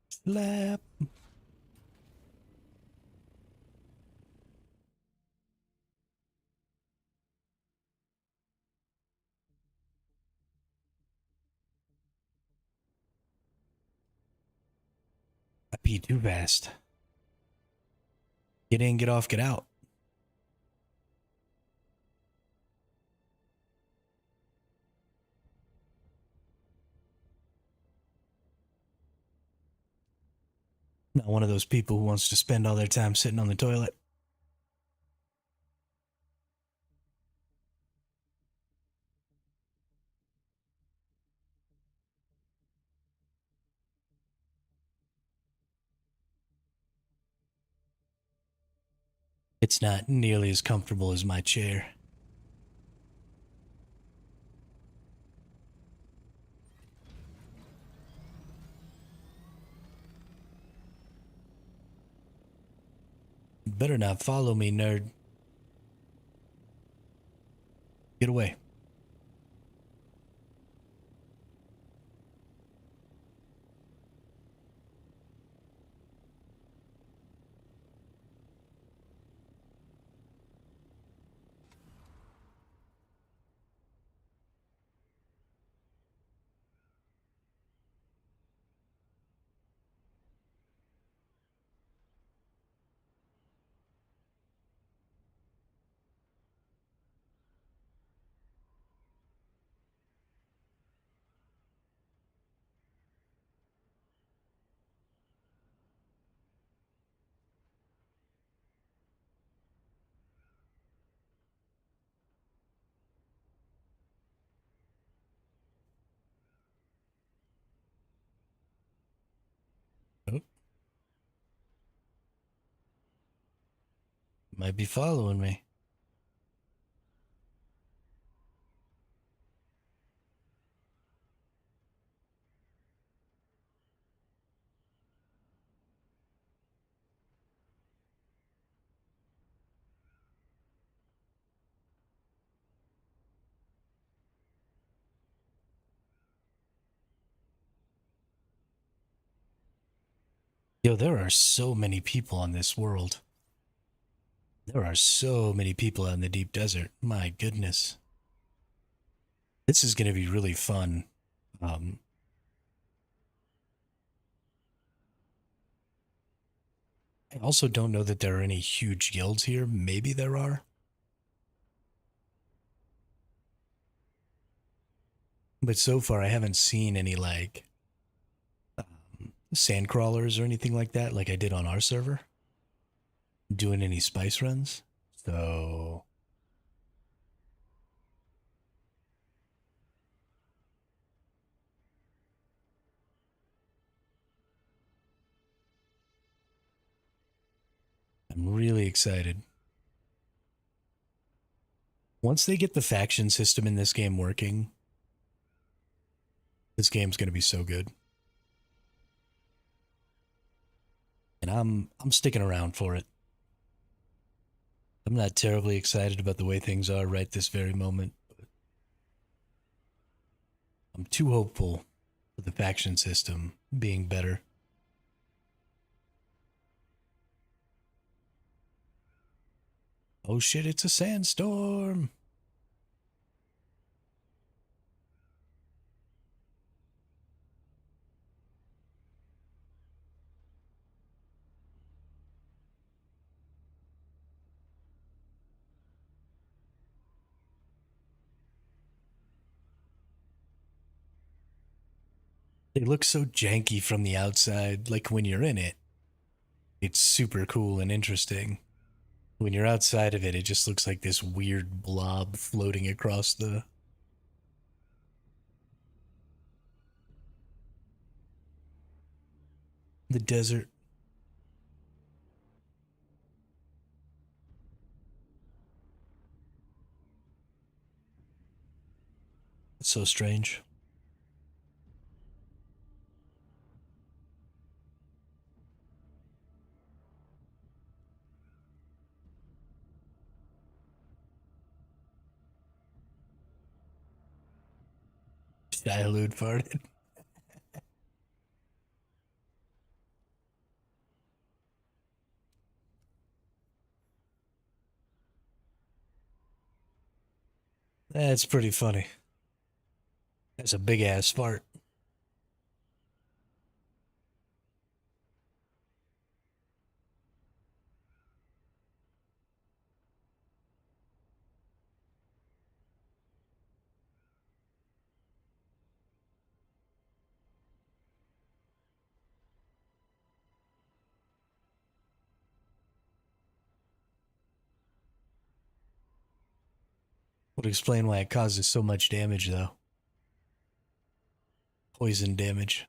Slap. I pee too fast. Get in, get off, get out. Not one of those people who wants to spend all their time sitting on the toilet. It's not nearly as comfortable as my chair. Better not follow me, nerd. Get away. Oh, might be following me. Yo, there are so many people on this world. There are so many people out in the deep desert. My goodness. This is going to be really fun. Um, I also don't know that there are any huge guilds here. Maybe there are. But so far, I haven't seen any, like, sand crawlers or anything like that, like I did on our server, doing any spice runs. So, I'm really excited. Once they get the faction system in this game working, this game's going to be so good. And I'm sticking around for it. I'm not terribly excited about the way things are right this very moment, but I'm too hopeful for the faction system being better. Oh shit, it's a sandstorm. They look so janky from the outside. Like when you're in it, it's super cool and interesting. When you're outside of it, it just looks like this weird blob floating across the desert. So strange. Shia farted. That's pretty funny. That's a big ass fart. Would explain why it causes so much damage, though. Poison damage.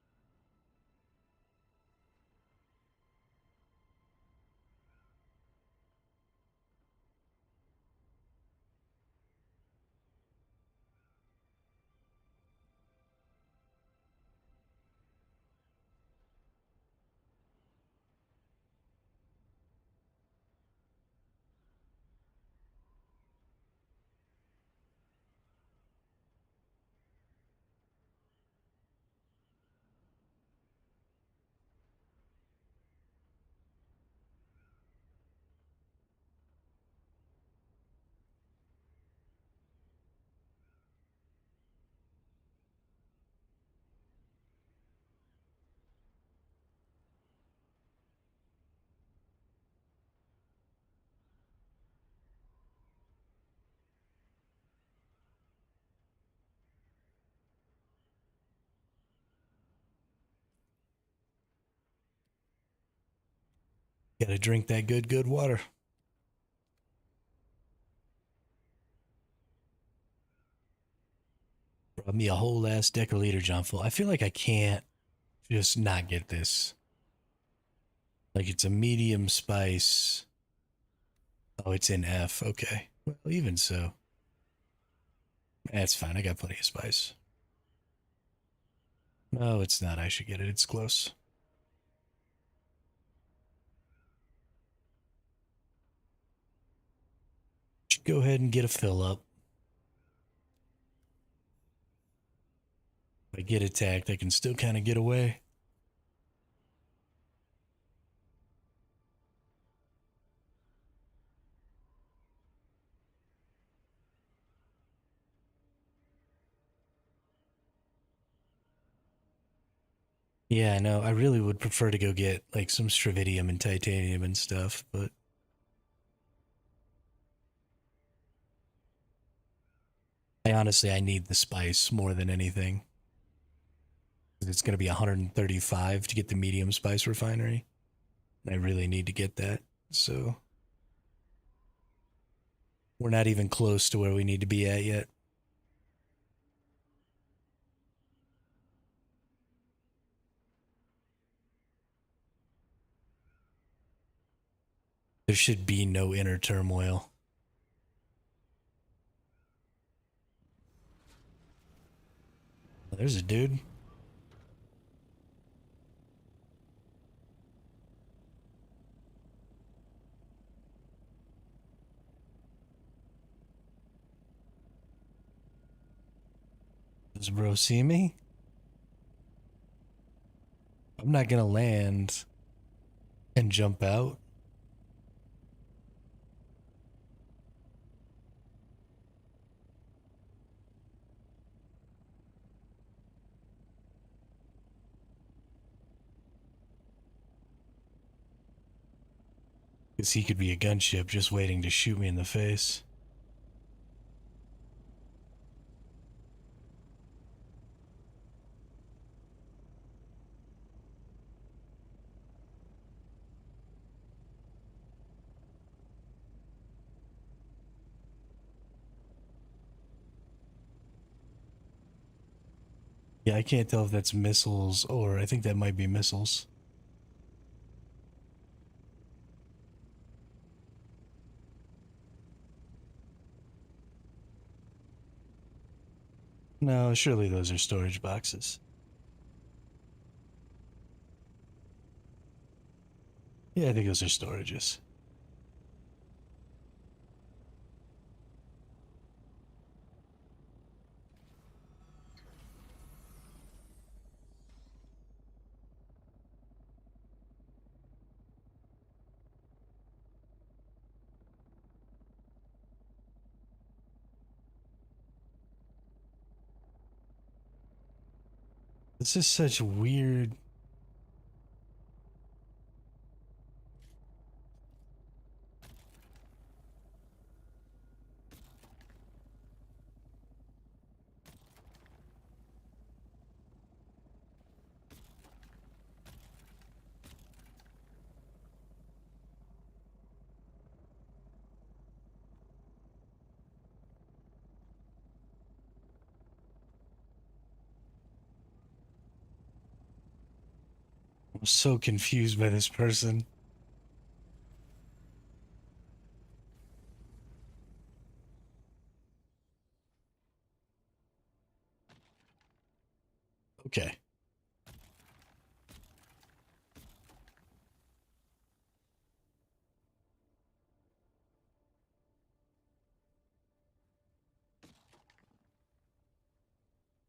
Gotta drink that good water. Brought me a whole ass deciliter, John full. I feel like I can't just not get this. Like it's a medium spice. Oh, it's in F. Okay. Well, even so. That's fine. I got plenty of spice. No, it's not. I should get it. It's close. Should go ahead and get a fill up. If I get attacked, I can still kind of get away. Yeah, I know. I really would prefer to go get like some stravidium and titanium and stuff, but I need the spice more than anything. It's going to be 135 to get the medium spice refinery. And I really need to get that. So we're not even close to where we need to be at yet. There should be no inner turmoil. There's a dude. Does bro see me? I'm not gonna land and jump out. Because he could be a gunship just waiting to shoot me in the face. Yeah, I can't tell if that's missiles or I think that might be missiles. No, surely those are storage boxes. Yeah, I think those are storages. This is such weird. I'm so confused by this person. Okay.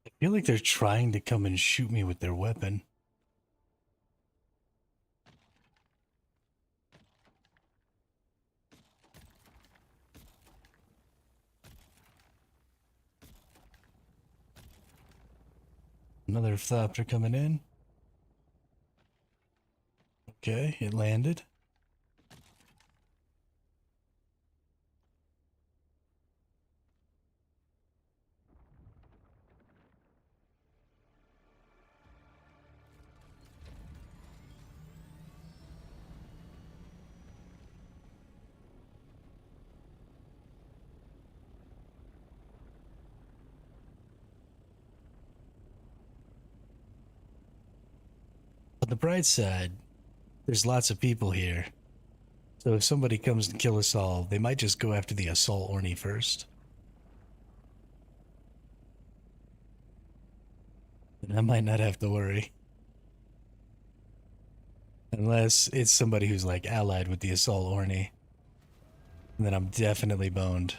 I feel like they're trying to come and shoot me with their weapon. Another thopter coming in. Okay, it landed. On the bright side, there's lots of people here. So if somebody comes to kill us all, they might just go after the assault orny first. And I might not have to worry. Unless it's somebody who's like allied with the assault orny. And then I'm definitely boned.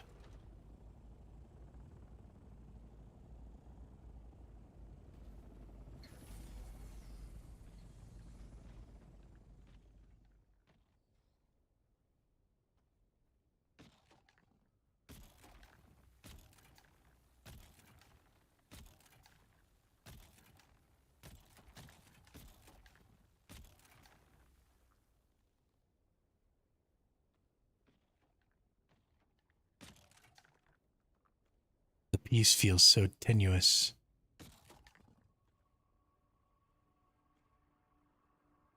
The peace feels so tenuous.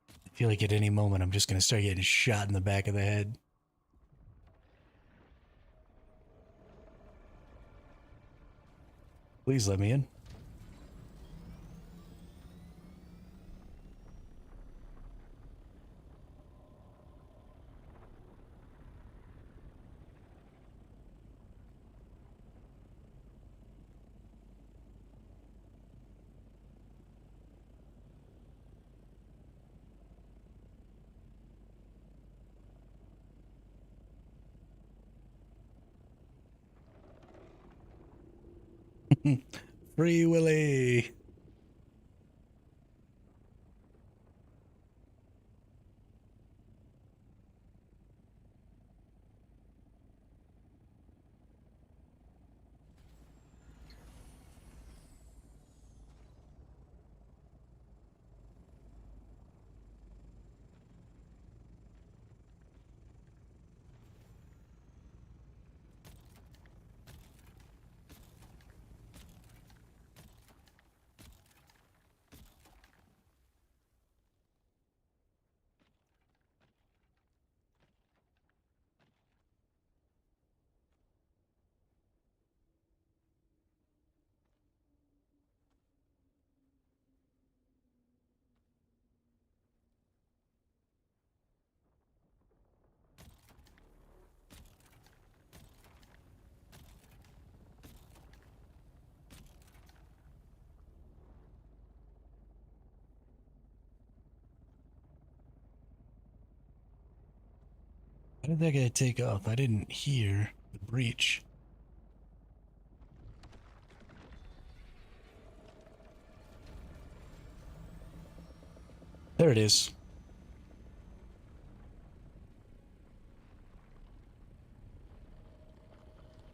I feel like at any moment I'm just gonna start getting shot in the back of the head. Please let me in. Free Willy. How did that guy take off? I didn't hear the breach. There it is.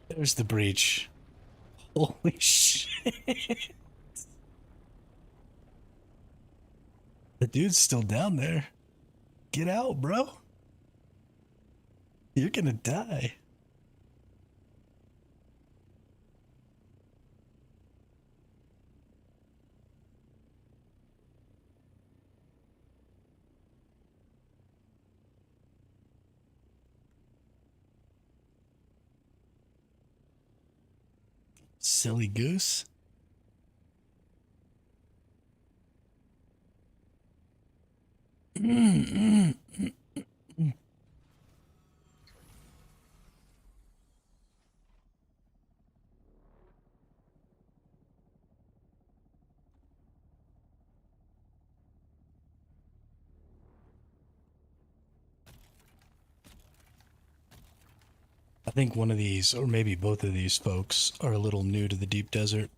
There's the breach. Holy shit. The dude's still down there. Get out, bro. You're gonna die. Silly goose. I think one of these, or maybe both of these folks, are a little new to the deep desert.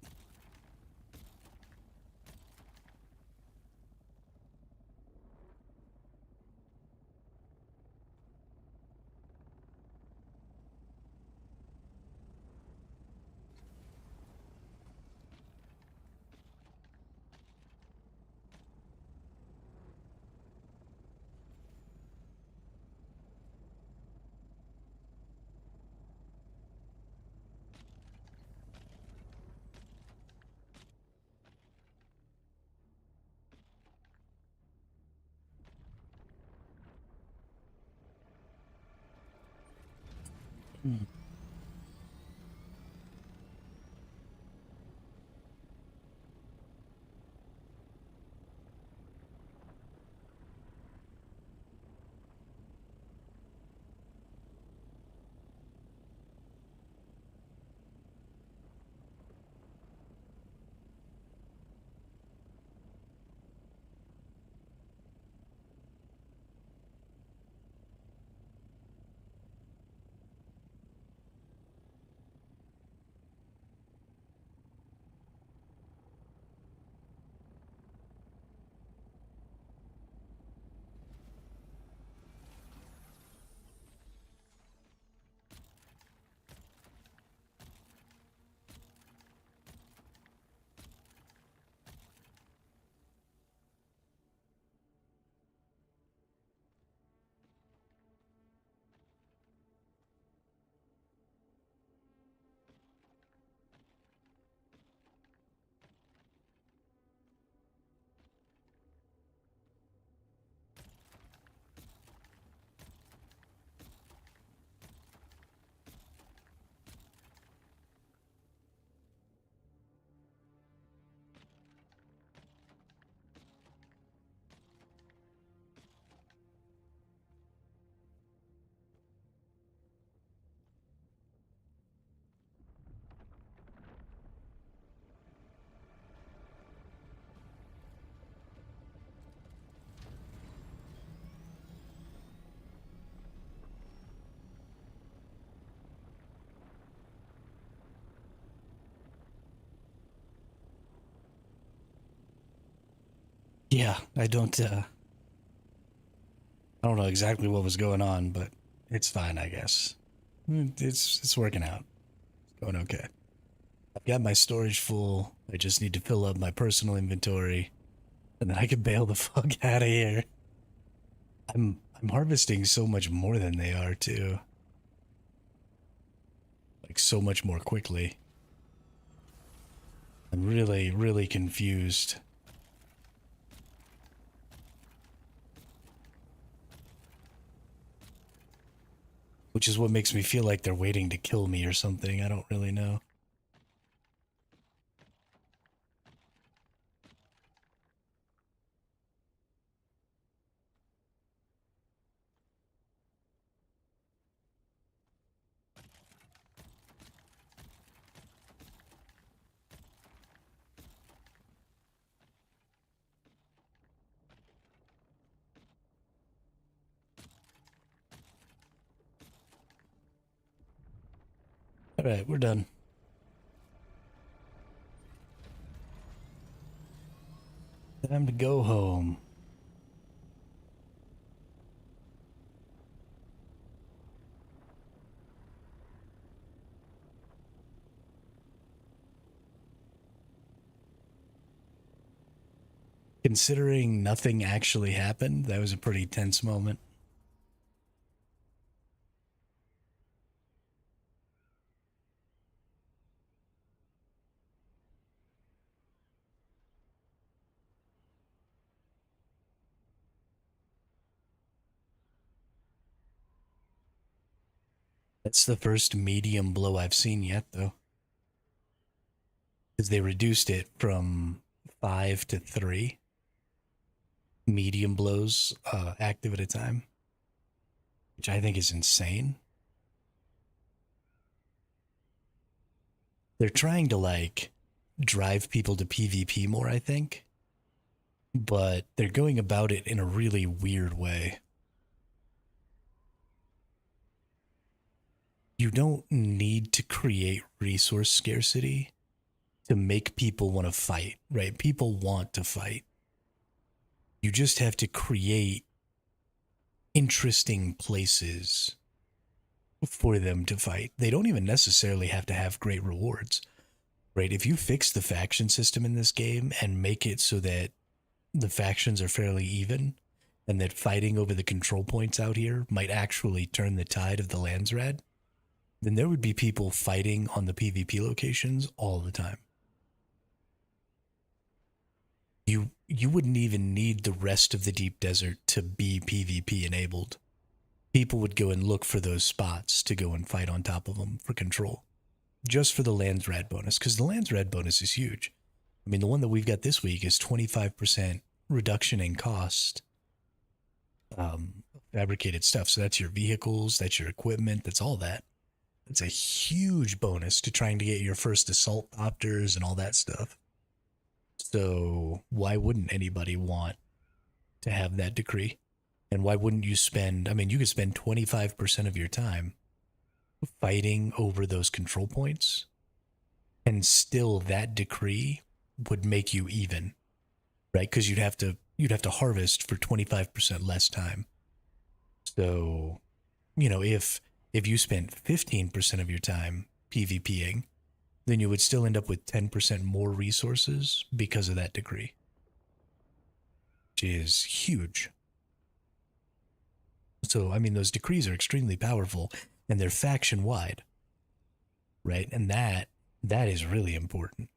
Hmm. Yeah, I don't know exactly what was going on, but it's fine, I guess. It's working out. It's going okay. I've got my storage full. I just need to fill up my personal inventory, and then I can bail the fuck out of here. I'm harvesting so much more than they are too. Like so much more quickly. I'm really confused. Which is what makes me feel like they're waiting to kill me or something. I don't really know. All right, we're done. Time to go home. Considering nothing actually happened, that was a pretty tense moment. That's the first medium blow I've seen yet, though, because they reduced it from 5 to 3 medium blows active at a time, which I think is insane. They're trying to like drive people to PvP more, I think, but they're going about it in a really weird way. You don't need to create resource scarcity to make people want to fight, right? People want to fight. You just have to create interesting places for them to fight. They don't even necessarily have to have great rewards, right? If you fix the faction system in this game and make it so that the factions are fairly even and that fighting over the control points out here might actually turn the tide of the Landsrad, then there would be people fighting on the PvP locations all the time. You wouldn't even need the rest of the deep desert to be PvP enabled. People would go and look for those spots to go and fight on top of them for control, just for the Landsrad bonus, because the Landsrad bonus is huge. I mean, the one that we've got this week is 25% reduction in cost, fabricated stuff. So that's your vehicles, that's your equipment, that's all that. It's a huge bonus to trying to get your first assault opters and all that stuff. So why wouldn't anybody want to have that decree? And why wouldn't you spend, I mean, you could spend 25% of your time fighting over those control points, and still that decree would make you even, right? Because you'd have to harvest for 25% less time. So, if you spent 15% of your time PvPing, then you would still end up with 10% more resources because of that decree, which is huge. So, I mean, those decrees are extremely powerful and they're faction wide, right? And that is really important.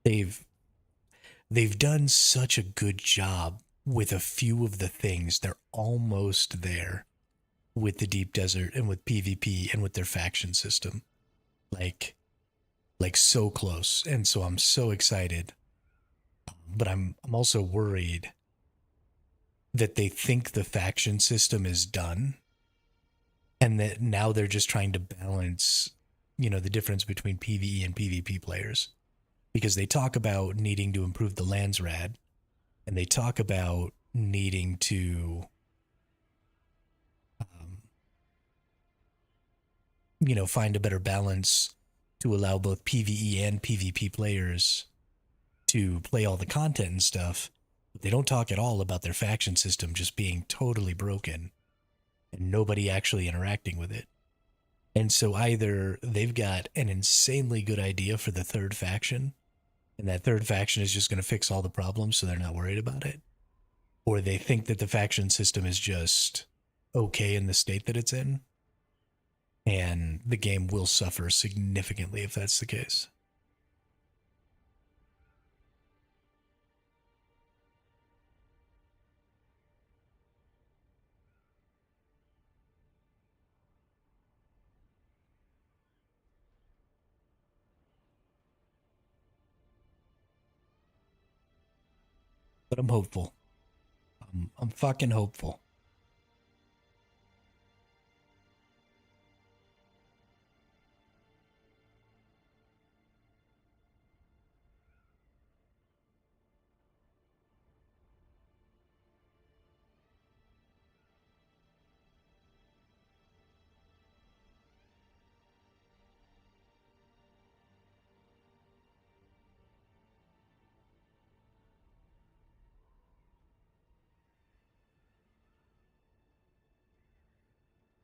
They've they've done such a good job with a few of the things. They're almost there with the deep desert and with PvP and with their faction system. Like so close. And so I'm so excited. But I'm also worried that they think the faction system is done and that now they're just trying to balance, the difference between PvE and PvP players. Because they talk about needing to improve the Landsrad and they talk about needing to um, find a better balance to allow both PvE and PvP players to play all the content and stuff. But they don't talk at all about their faction system just being totally broken and nobody actually interacting with it. And so either they've got an insanely good idea for the third faction, and that third faction is just going to fix all the problems so they're not worried about it, or they think that the faction system is just okay in the state that it's in, and the game will suffer significantly if that's the case. But I'm hopeful. I'm fucking hopeful.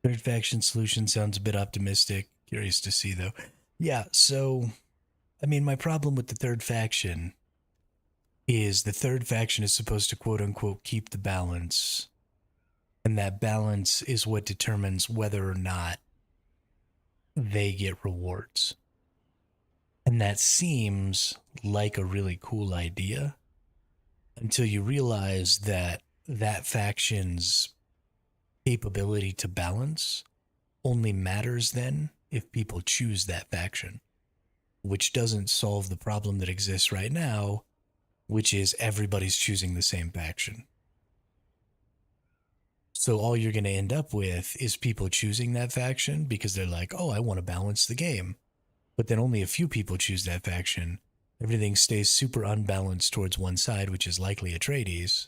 Third faction solution sounds a bit optimistic. Curious to see though. Yeah, so I mean, my problem with the third faction is the third faction is supposed to quote unquote keep the balance, and that balance is what determines whether or not they get rewards. And that seems like a really cool idea until you realize that that faction's capability to balance only matters then if people choose that faction, which doesn't solve the problem that exists right now, which is everybody's choosing the same faction. So all you're going to end up with is people choosing that faction because they're like, oh, I want to balance the game. But then only a few people choose that faction. Everything stays super unbalanced towards one side, which is likely Atreides.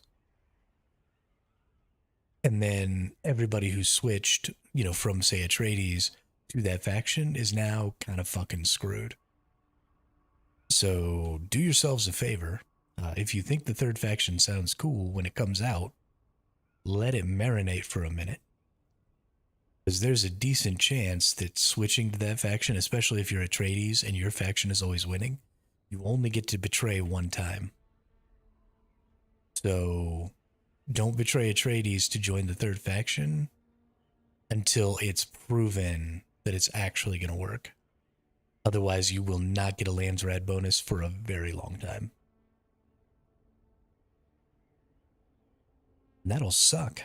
And then everybody who switched, from say Atreides to that faction is now kind of fucking screwed. So do yourselves a favor. If you think the third faction sounds cool when it comes out, let it marinate for a minute. Because there's a decent chance that switching to that faction, especially if you're Atreides and your faction is always winning, you only get to betray one time. So don't betray Atreides to join the third faction until it's proven that it's actually going to work. Otherwise, you will not get a Landsrad bonus for a very long time. And that'll suck.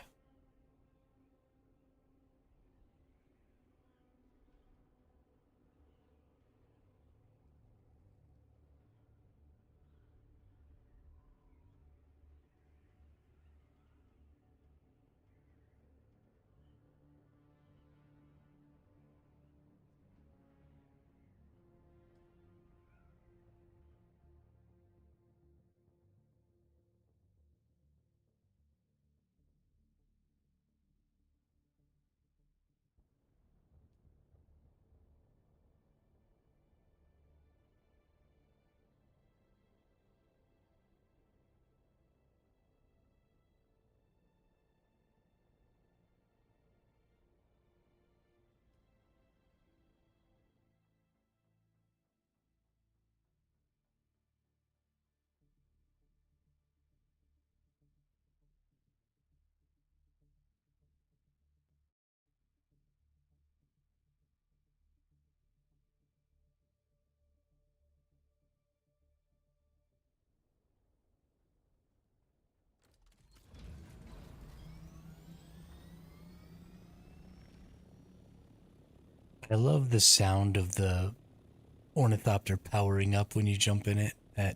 I love the sound of the ornithopter powering up when you jump in it. That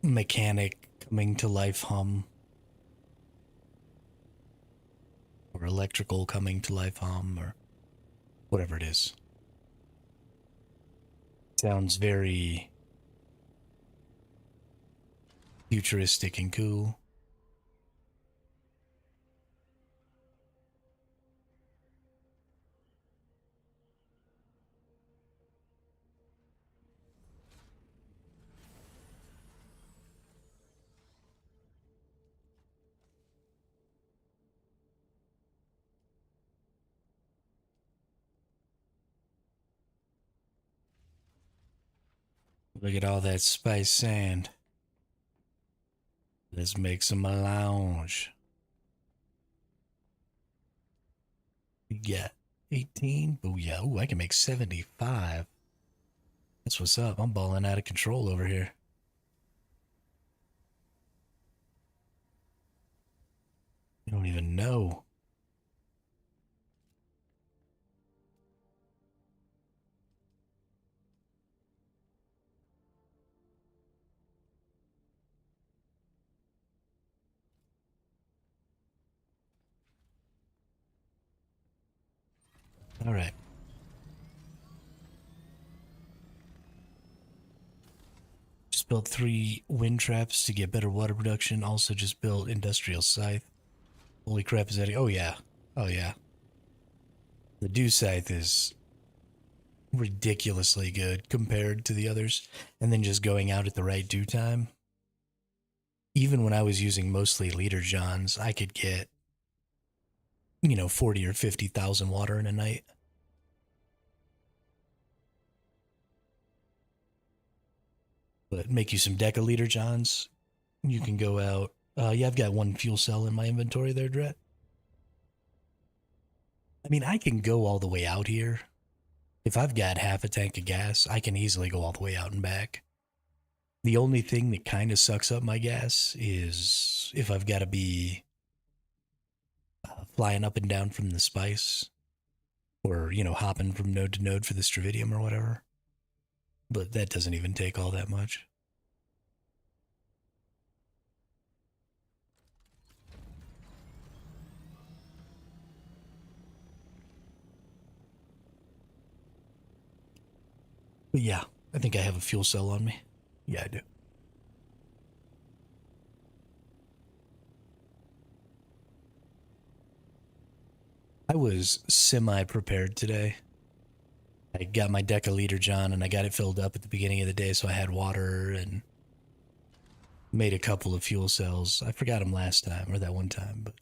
mechanic coming to life hum. Or electrical coming to life hum, or whatever it is. Sounds very futuristic and cool. Look at all that spice sand. Let's make some melange. We got 18. Oh, yeah. Ooh, I can make 75. That's what's up. I'm balling out of control over here. You don't even know. All right. Just built 3 wind traps to get better water production. Also just built industrial scythe. Holy crap, is that... Oh, yeah. Oh, yeah. The dew scythe is ridiculously good compared to the others. And then just going out at the right dew time. Even when I was using mostly leader Johns, I could get 40 or 50,000 water in a night. But make you some deciliter Johns. You can go out. Yeah, I've got one fuel cell in my inventory there, Dret. I mean, I can go all the way out here. If I've got half a tank of gas, I can easily go all the way out and back. The only thing that kind of sucks up my gas is if I've got to be flying up and down from the spice or, hopping from node to node for the Stravidium or whatever. But that doesn't even take all that much. But yeah, I think I have a fuel cell on me. Yeah, I do. I was semi prepared today. I got my deciliter John and I got it filled up at the beginning of the day, so I had water and made a couple of fuel cells. I forgot them last time or that one time, but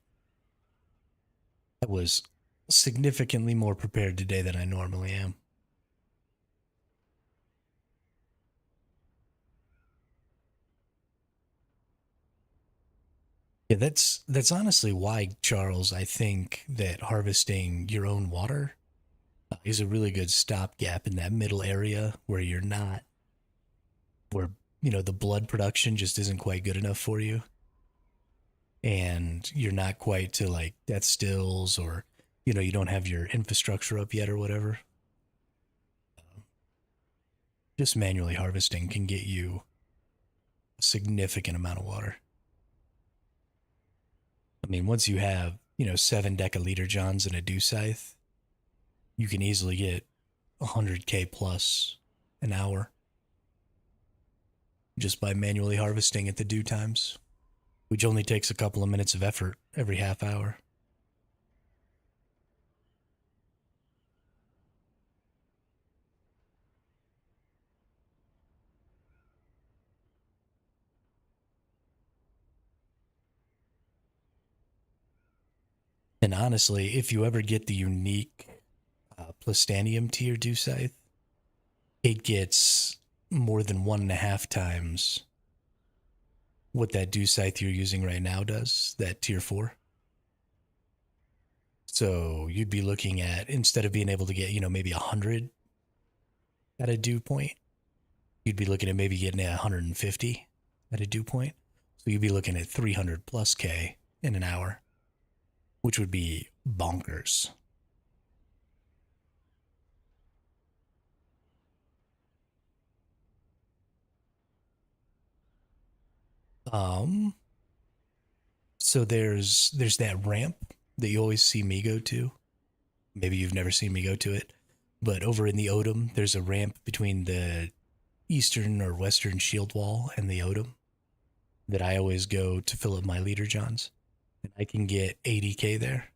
I was significantly more prepared today than I normally am. Yeah, that's honestly why, Charles, I think that harvesting your own water is a really good stopgap in that middle area where you're not, where, the blood production just isn't quite good enough for you. And you're not quite to like death stills or, you don't have your infrastructure up yet or whatever. Just manually harvesting can get you a significant amount of water. I mean, once you have, 7 deciliter Johns and a dew scythe, you can easily get 100K plus an hour just by manually harvesting at the dew times, which only takes a couple of minutes of effort every half hour. And honestly, if you ever get the unique Plastanium tier dew scythe, it gets more than 1.5 times what that dew scythe you're using right now does, that tier 4. So you'd be looking at, instead of being able to get, maybe 100 at a dew point, you'd be looking at maybe getting 150 at a dew point. So you'd be looking at 300 plus K in an hour, which would be bonkers. Um, so there's that ramp that you always see me go to. Maybe you've never seen me go to it, but over in the Odom, there's a ramp between the eastern or western shield wall and the Odom that I always go to fill up my leader Johns. And I can get 80K there.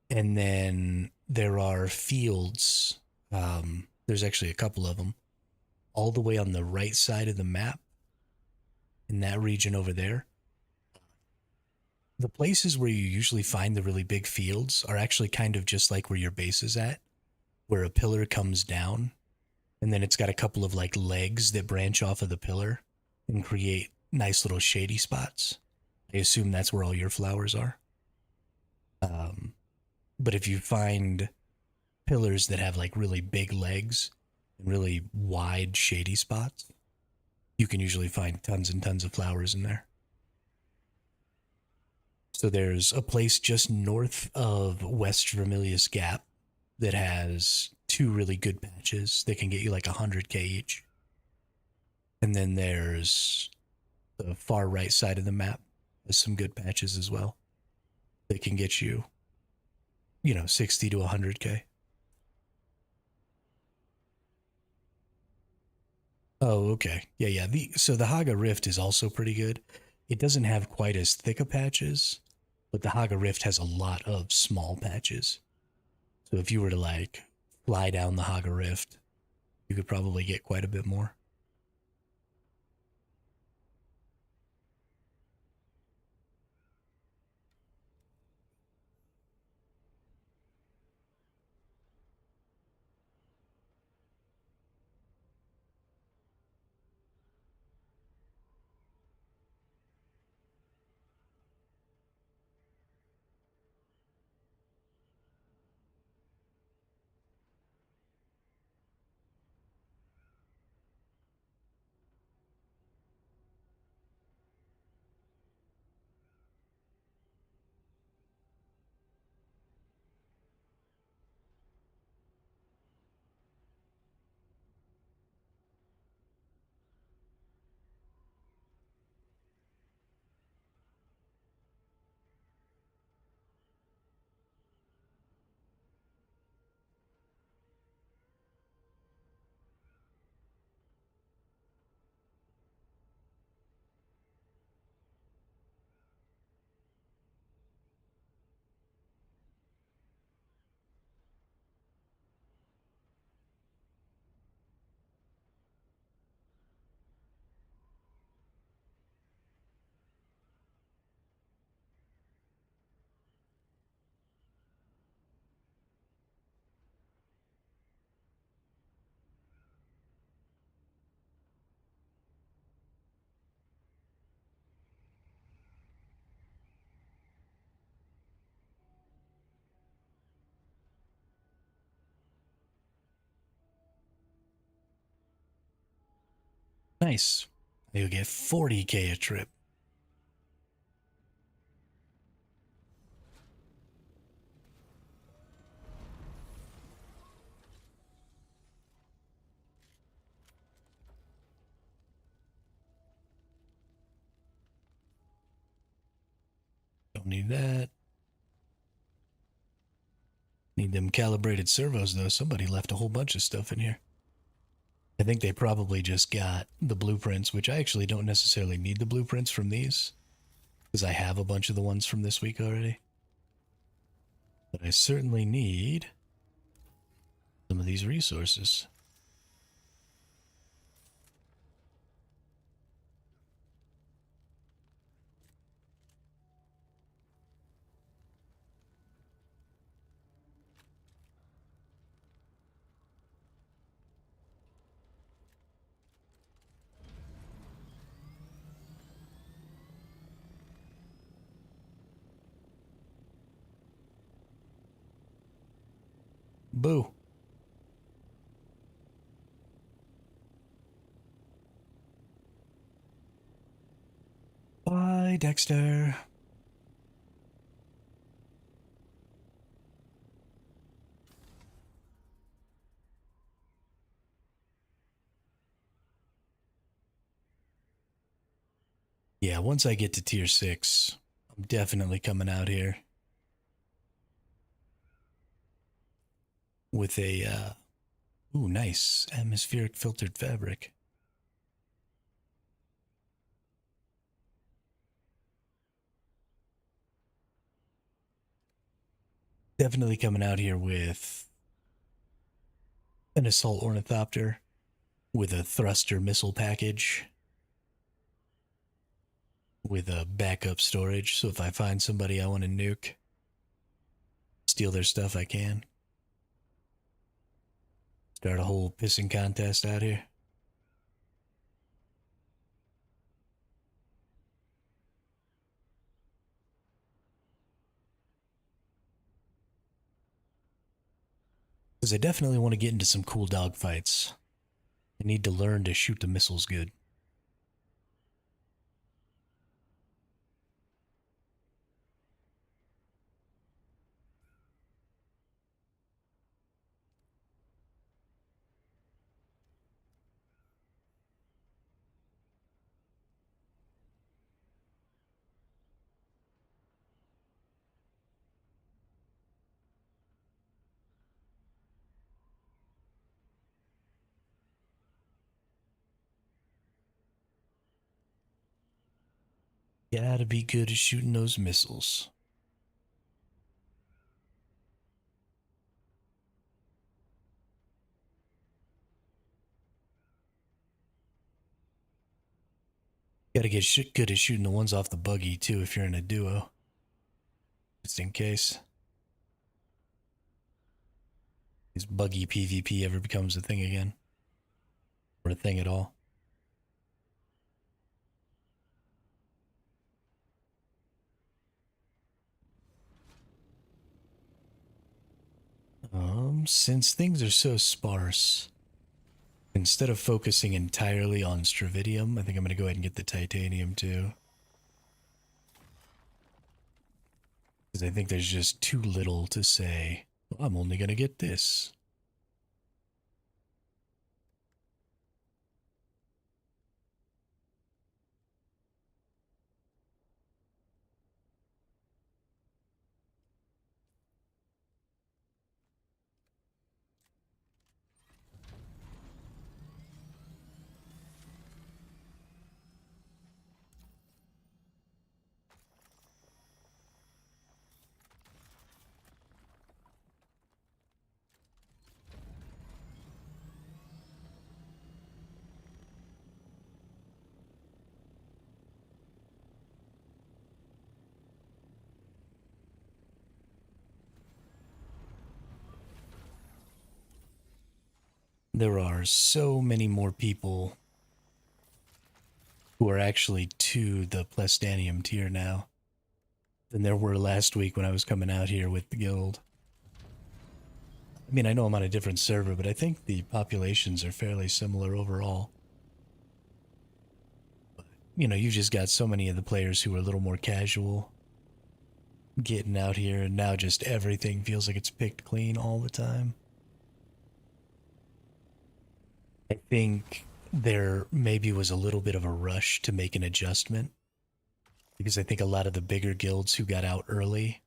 And then there are fields. There's actually a couple of them all the way on the right side of the map in that region over there. The places where you usually find the really big fields are actually kind of just like where your base is at, where a pillar comes down and then it's got a couple of like legs that branch off of the pillar and create nice little shady spots. I assume that's where all your flowers are. But if you find pillars that have like really big legs and really wide shady spots, you can usually find tons and tons of flowers in there. So there's a place just north of West Vermilius Gap that has 2 really good patches that can get you like 100K each. And then there's the far right side of the map has some good patches as well that can get you, 60 to 100K. Oh, okay. Yeah, yeah. So the Haga Rift is also pretty good. It doesn't have quite as thick a patches, but the Haga Rift has a lot of small patches. So if you were to like fly down the Haga Rift, you could probably get quite a bit more. Nice. You'll get 40K a trip. Don't need that. Need them calibrated servos, though. Somebody left a whole bunch of stuff in here. I think they probably just got the blueprints, which I actually don't necessarily need the blueprints from these, because I have a bunch of the ones from this week already. But I certainly need some of these resources. Boo. Bye, Dexter. Yeah, once I get to tier 6, I'm definitely coming out here with a, ooh, nice atmospheric filtered fabric. Definitely coming out here with an assault ornithopter with a thruster missile package with a backup storage. So if I find somebody I want to nuke, steal their stuff, I can. Start a whole pissing contest out here. Because I definitely want to get into some cool dogfights. I need to learn to shoot the missiles good. Gotta be good at shooting those missiles. Gotta get good at shooting the ones off the buggy, too, if you're in a duo. Just in case. This buggy PvP ever becomes a thing again. Or a thing at all. Since things are so sparse, instead of focusing entirely on Stravidium, I think I'm going to go ahead and get the titanium too. Because I think there's just too little to say, well, I'm only going to get this. There are so many more people who are actually to the Plestanium tier now than there were last week when I was coming out here with the guild. I mean, I know I'm on a different server, but I think the populations are fairly similar overall. you just got so many of the players who are a little more casual getting out here, and now just everything feels like it's picked clean all the time. I think there maybe was a little bit of a rush to make an adjustment because I think a lot of the bigger guilds who got out early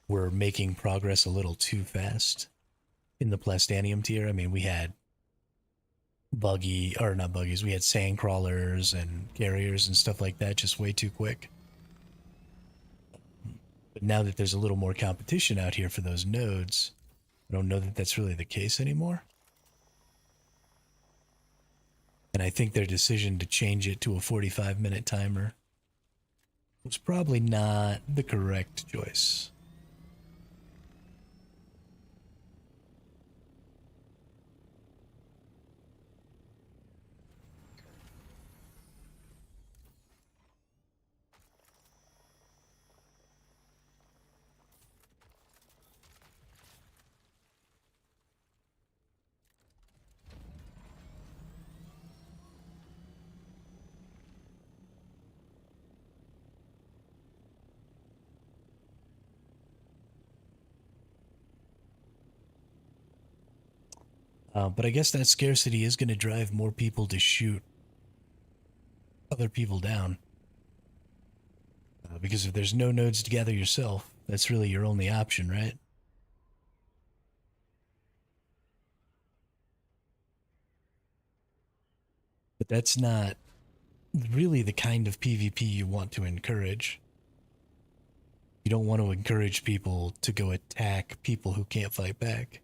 were making progress a little too fast in the Plastanium tier. I mean, we had buggy, or not buggies, we had sand crawlers and carriers and stuff like that just way too quick. But now that there's a little more competition out here for those nodes, I don't know that that's really the case anymore. And I think their decision to change it to a 45-minute timer was probably not the correct choice. But I guess that scarcity is going to drive more people to shoot other people down. Because if there's no nodes to gather yourself, that's really your only option, right? But that's not really the kind of PvP you want to encourage. You don't want to encourage people to go attack people who can't fight back.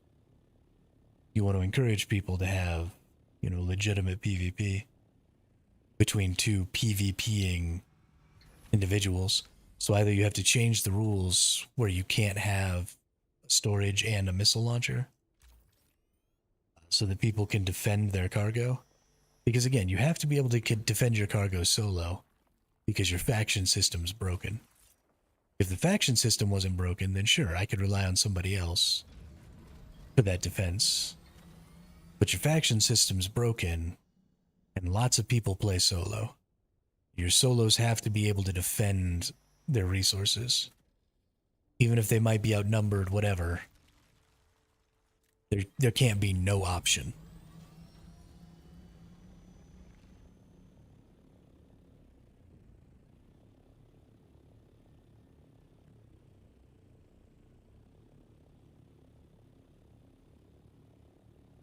You want to encourage people to have, legitimate PvP between two PvPing individuals. So either you have to change the rules where you can't have storage and a missile launcher so that people can defend their cargo. Because again, you have to be able to defend your cargo solo because your faction system's broken. If the faction system wasn't broken, then sure, I could rely on somebody else for that defense. But your faction system's broken, and lots of people play solo. Your solos have to be able to defend their resources. Even if they might be outnumbered, whatever. There can't be no option.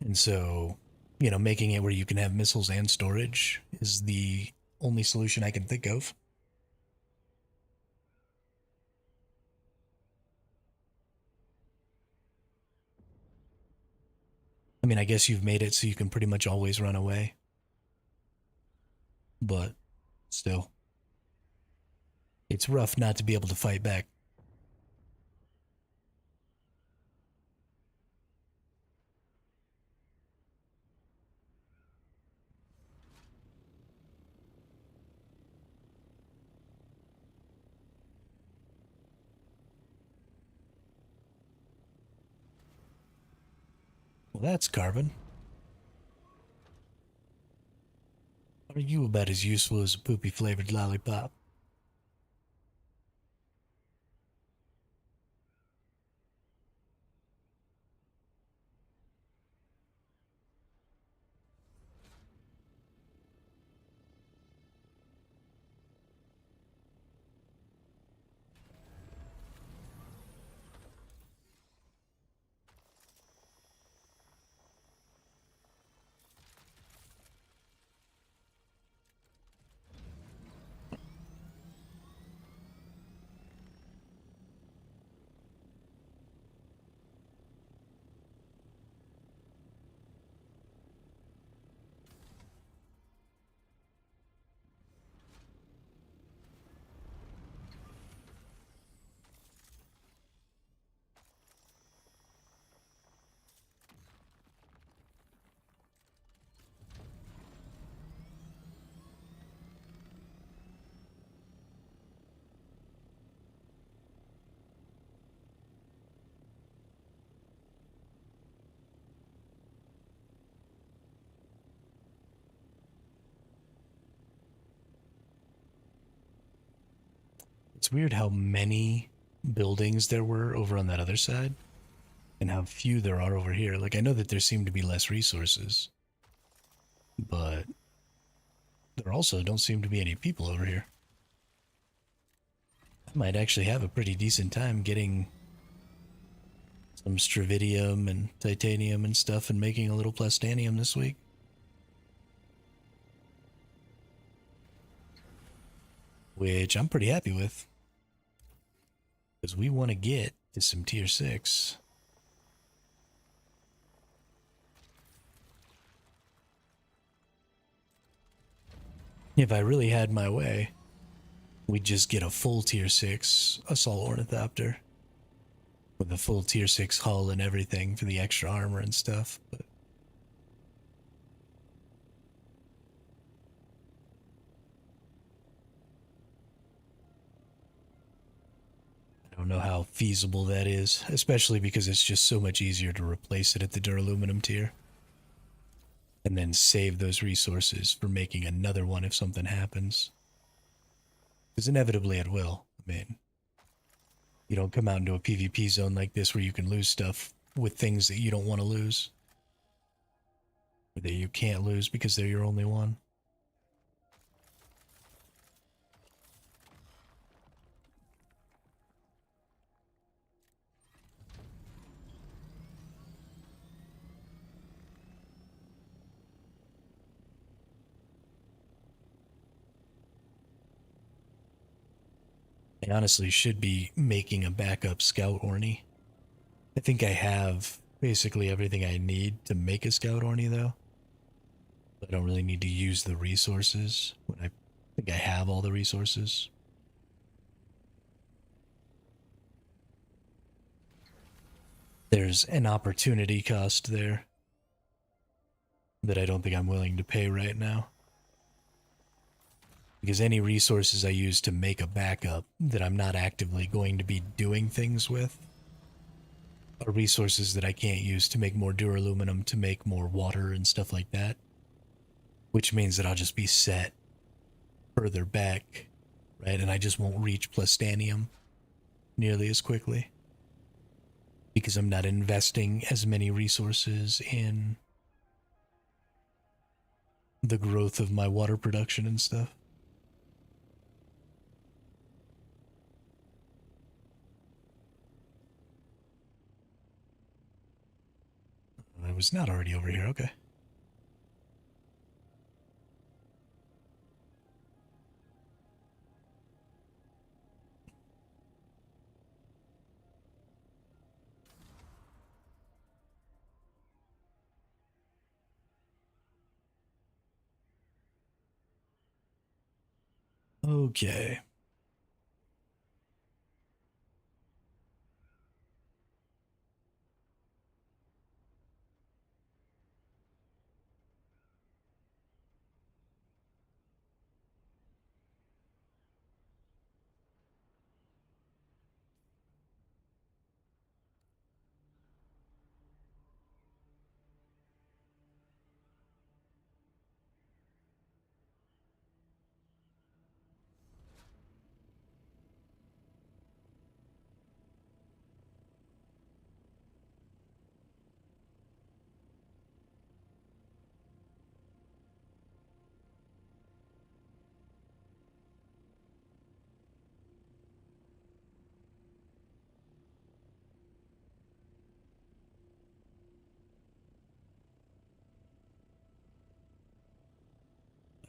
And so, making it where you can have missiles and storage is the only solution I can think of. I mean, I guess you've made it so you can pretty much always run away. But still, it's rough not to be able to fight back. Well, that's carbon. Are you about as useful as a poopy flavored lollipop? It's weird how many buildings there were over on that other side and how few there are over here. Like, I know that there seem to be less resources, but there also don't seem to be any people over here. I might actually have a pretty decent time getting some stravidium and titanium and stuff and making a little plastanium this week. Which I'm pretty happy with. Because we want to get to some tier 6. If I really had my way, we'd just get a full tier 6 assault ornithopter. With a full tier 6 hull and everything for the extra armor and stuff. But I don't know how feasible that is, especially because it's just so much easier to replace it at the duraluminum tier. And then save those resources for making another one if something happens. Because inevitably it will. I mean, you don't come out into a PvP zone like this where you can lose stuff with things that you don't want to lose. Or that you can't lose because they're your only one. I honestly should be making a backup scout orny. I think I have basically everything I need to make a scout orny though. I don't really need to use the resources when I think I have all the resources. There's an opportunity cost there that I don't think I'm willing to pay right now. Because any resources I use to make a backup that I'm not actively going to be doing things with are resources that I can't use to make more duraluminum, to make more water and stuff like that. Which means that I'll just be set further back, right? And I just won't reach plastanium nearly as quickly. Because I'm not investing as many resources in the growth of my water production and stuff. I was not already over here, okay. Okay.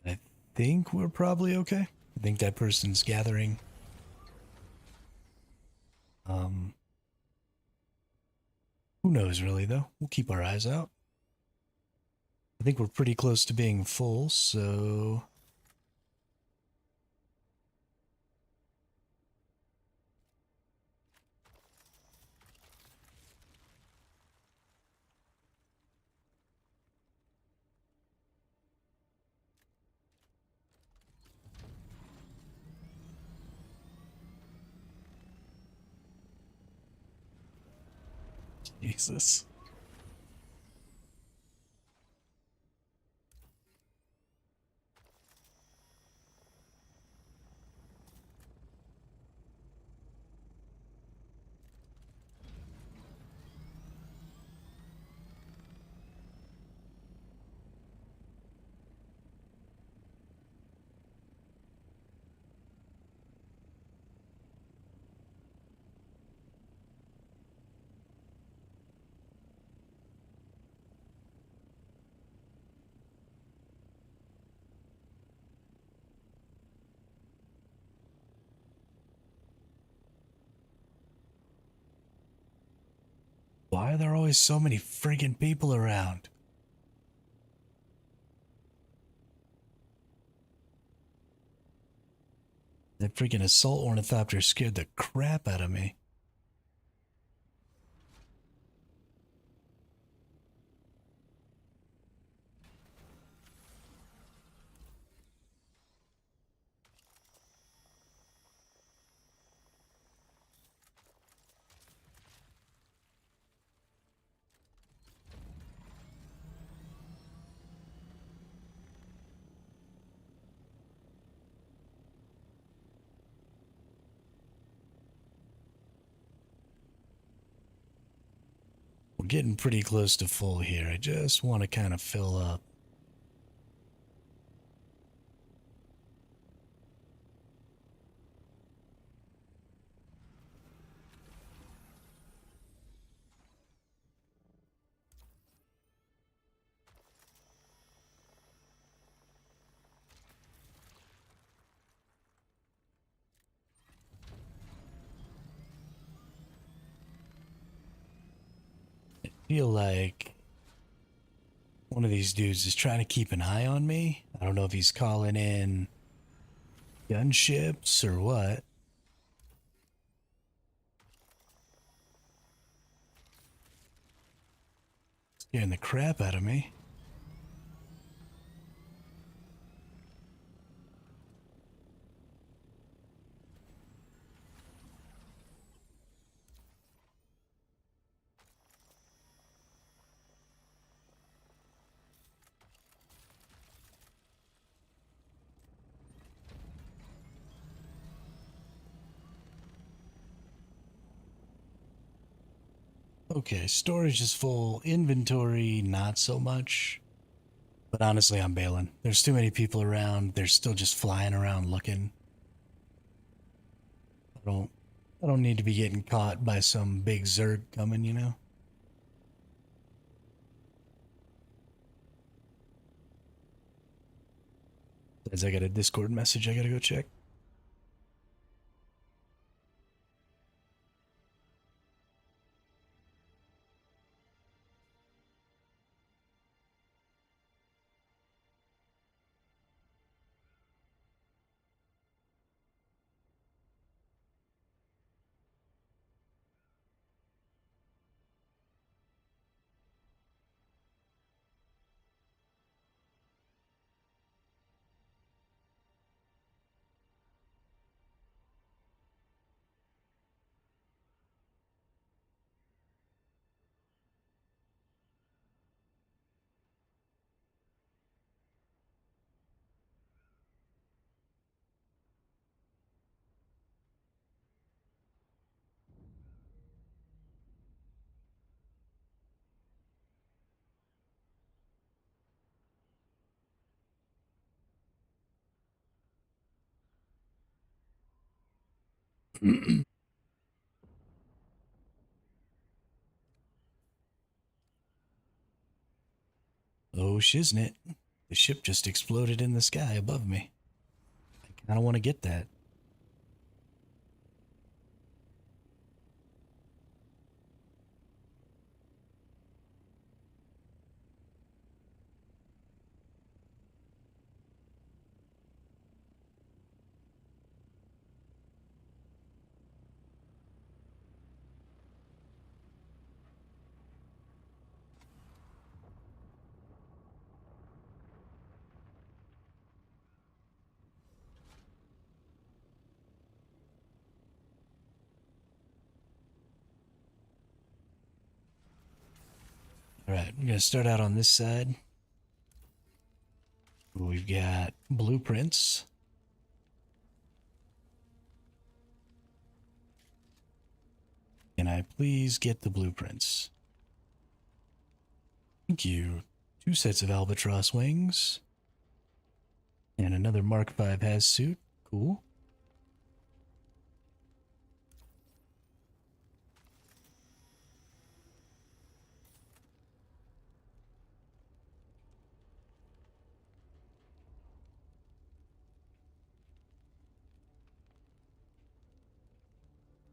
I think we're probably okay. I think that person's gathering. Who knows really though? We'll keep our eyes out. I think we're pretty close to being full, so Jesus. Why are there always so many friggin' people around? That freaking assault ornithopter scared the crap out of me. We're getting pretty close to full here. I just want to kind of fill up. I feel like one of these dudes is trying to keep an eye on me. I don't know if he's calling in gunships or what. Scaring the crap out of me. Okay, storage is full. Inventory, not so much. But honestly, I'm bailing. There's too many people around. They're still just flying around looking. I don't I don't need to be getting caught by some big Zerg coming, you know? As I got a Discord message I gotta go check. Oh, shiznit. The ship just exploded in the sky above me. I kinda wanna get that. Alright, we're gonna start out on this side. We've got blueprints. Can I please get the blueprints? Thank you. 2 sets of albatross wings. And another Mark V has suit. Cool.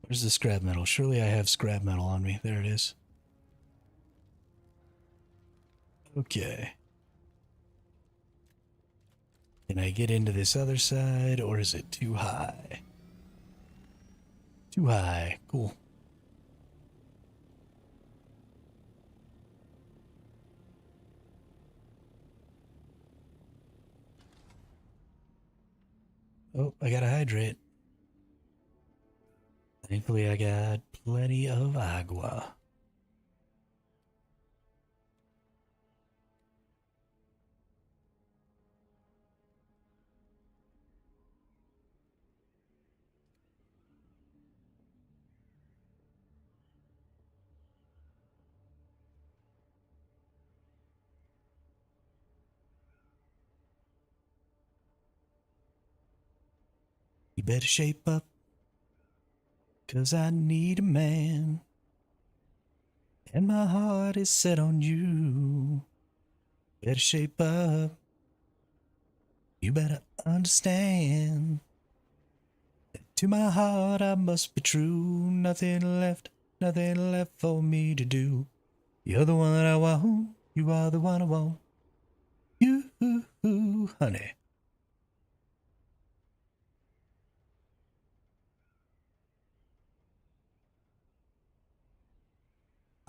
Where's the scrap metal? Surely I have scrap metal on me. There it is. Okay. Can I get into this other side, or is it too high? Too high. Cool. Oh, I gotta hydrate. Thankfully, I got plenty of agua. You better shape up, 'cause I need a man. And my heart is set on you. Better shape up. You better understand. To my heart I must be true. Nothing left for me to do. You're the one that I want. You are the one I want. You, honey.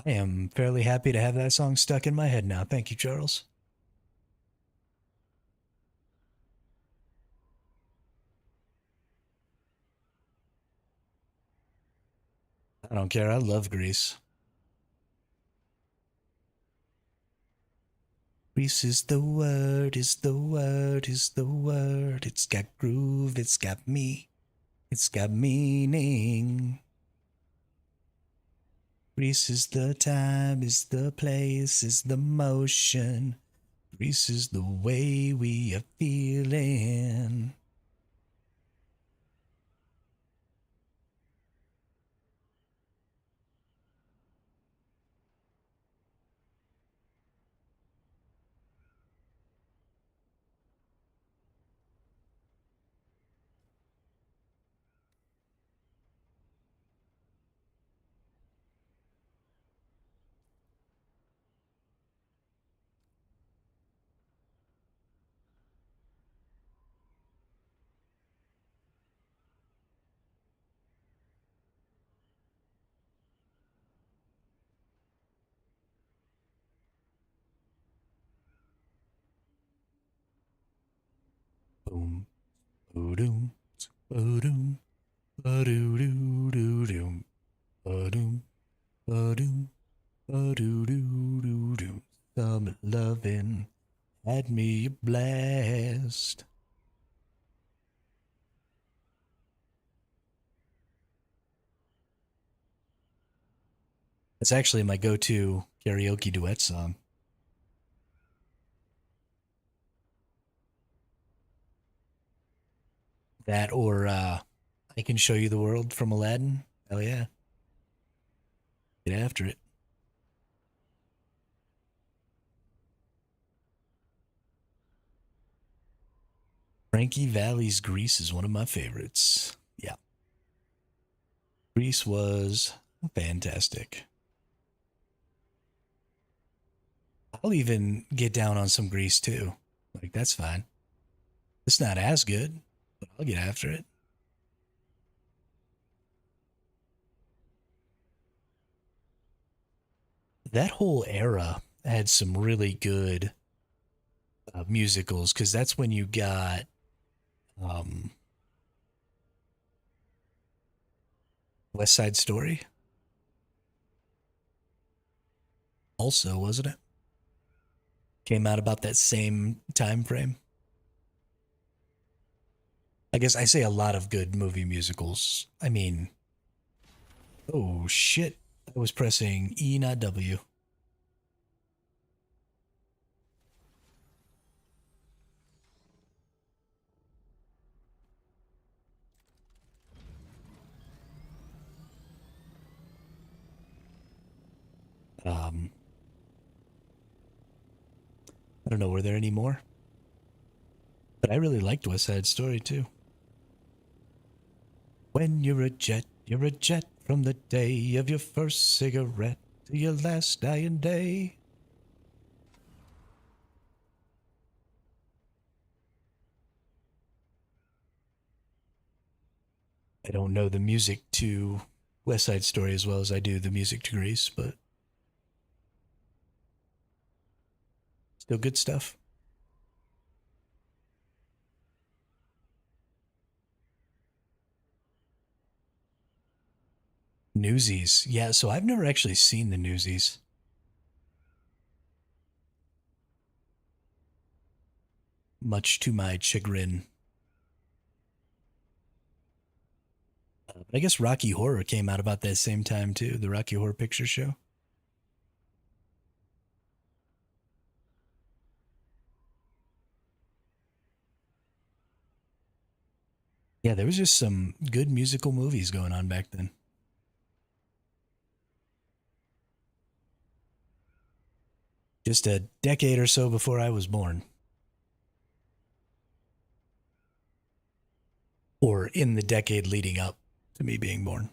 I am fairly happy to have that song stuck in my head now. Thank you, Charles. I don't care. I love Grease. Grease is the word, is the word, is the word. It's got groove, it's got me, it's got meaning. Grease is the time, is the place, is the motion. Grease is the way we are feeling. Boom, boom, boom, ba-doo-doo-doo-doom, ba-doom, ba-doom, ba-doo-doo-doo-doom. Summer lovin' had me a blast. It's actually my go-to karaoke duet song. That or I Can Show You the World from Aladdin. Hell yeah. Get after it. Frankie Valli's Grease is one of my favorites. Yeah. Grease was fantastic. I'll even get down on some Grease too. Like, that's fine. It's not as good, but I'll get after it. That whole era had some really good musicals because that's when you got um, West Side Story, also, wasn't it? Came out about that same time frame. I guess I say a lot of good movie musicals. I mean, oh shit, I was pressing E, not W. Um, I don't know, were there any more? But I really liked West Side Story too. When you're a jet from the day of your first cigarette to your last dying day. I don't know the music to West Side Story as well as I do the music to Grease, but still good stuff. Newsies. Yeah, so I've never actually seen the Newsies, much to my chagrin. But I guess Rocky Horror came out about that same time too, the Rocky Horror Picture Show. Yeah, there was just some good musical movies going on back then. Just a decade or so before I was born, or in the decade leading up to me being born.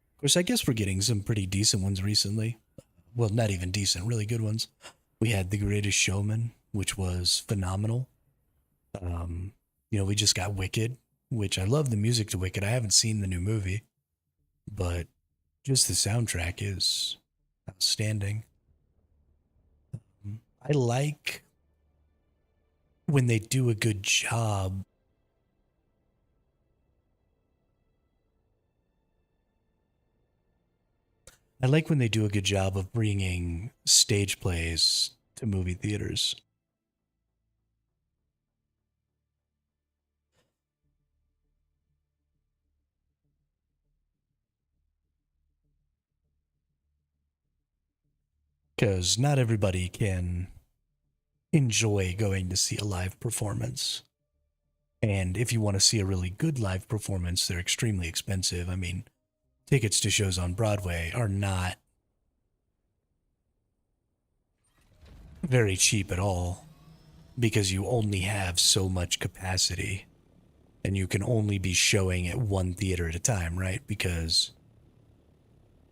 Of course, I guess we're getting some pretty decent ones recently. Well, not even decent, really good ones. We had The Greatest Showman, which was phenomenal. Um, we just got Wicked, which I love the music to Wicked. I haven't seen the new movie, but just the soundtrack is outstanding. I like when they do a good job. I like when they do a good job of bringing stage plays to movie theaters. Because not everybody can enjoy going to see a live performance. And if you want to see a really good live performance, they're extremely expensive. I mean, tickets to shows on Broadway are not very cheap at all because you only have so much capacity and you can only be showing at one theater at a time, right? Because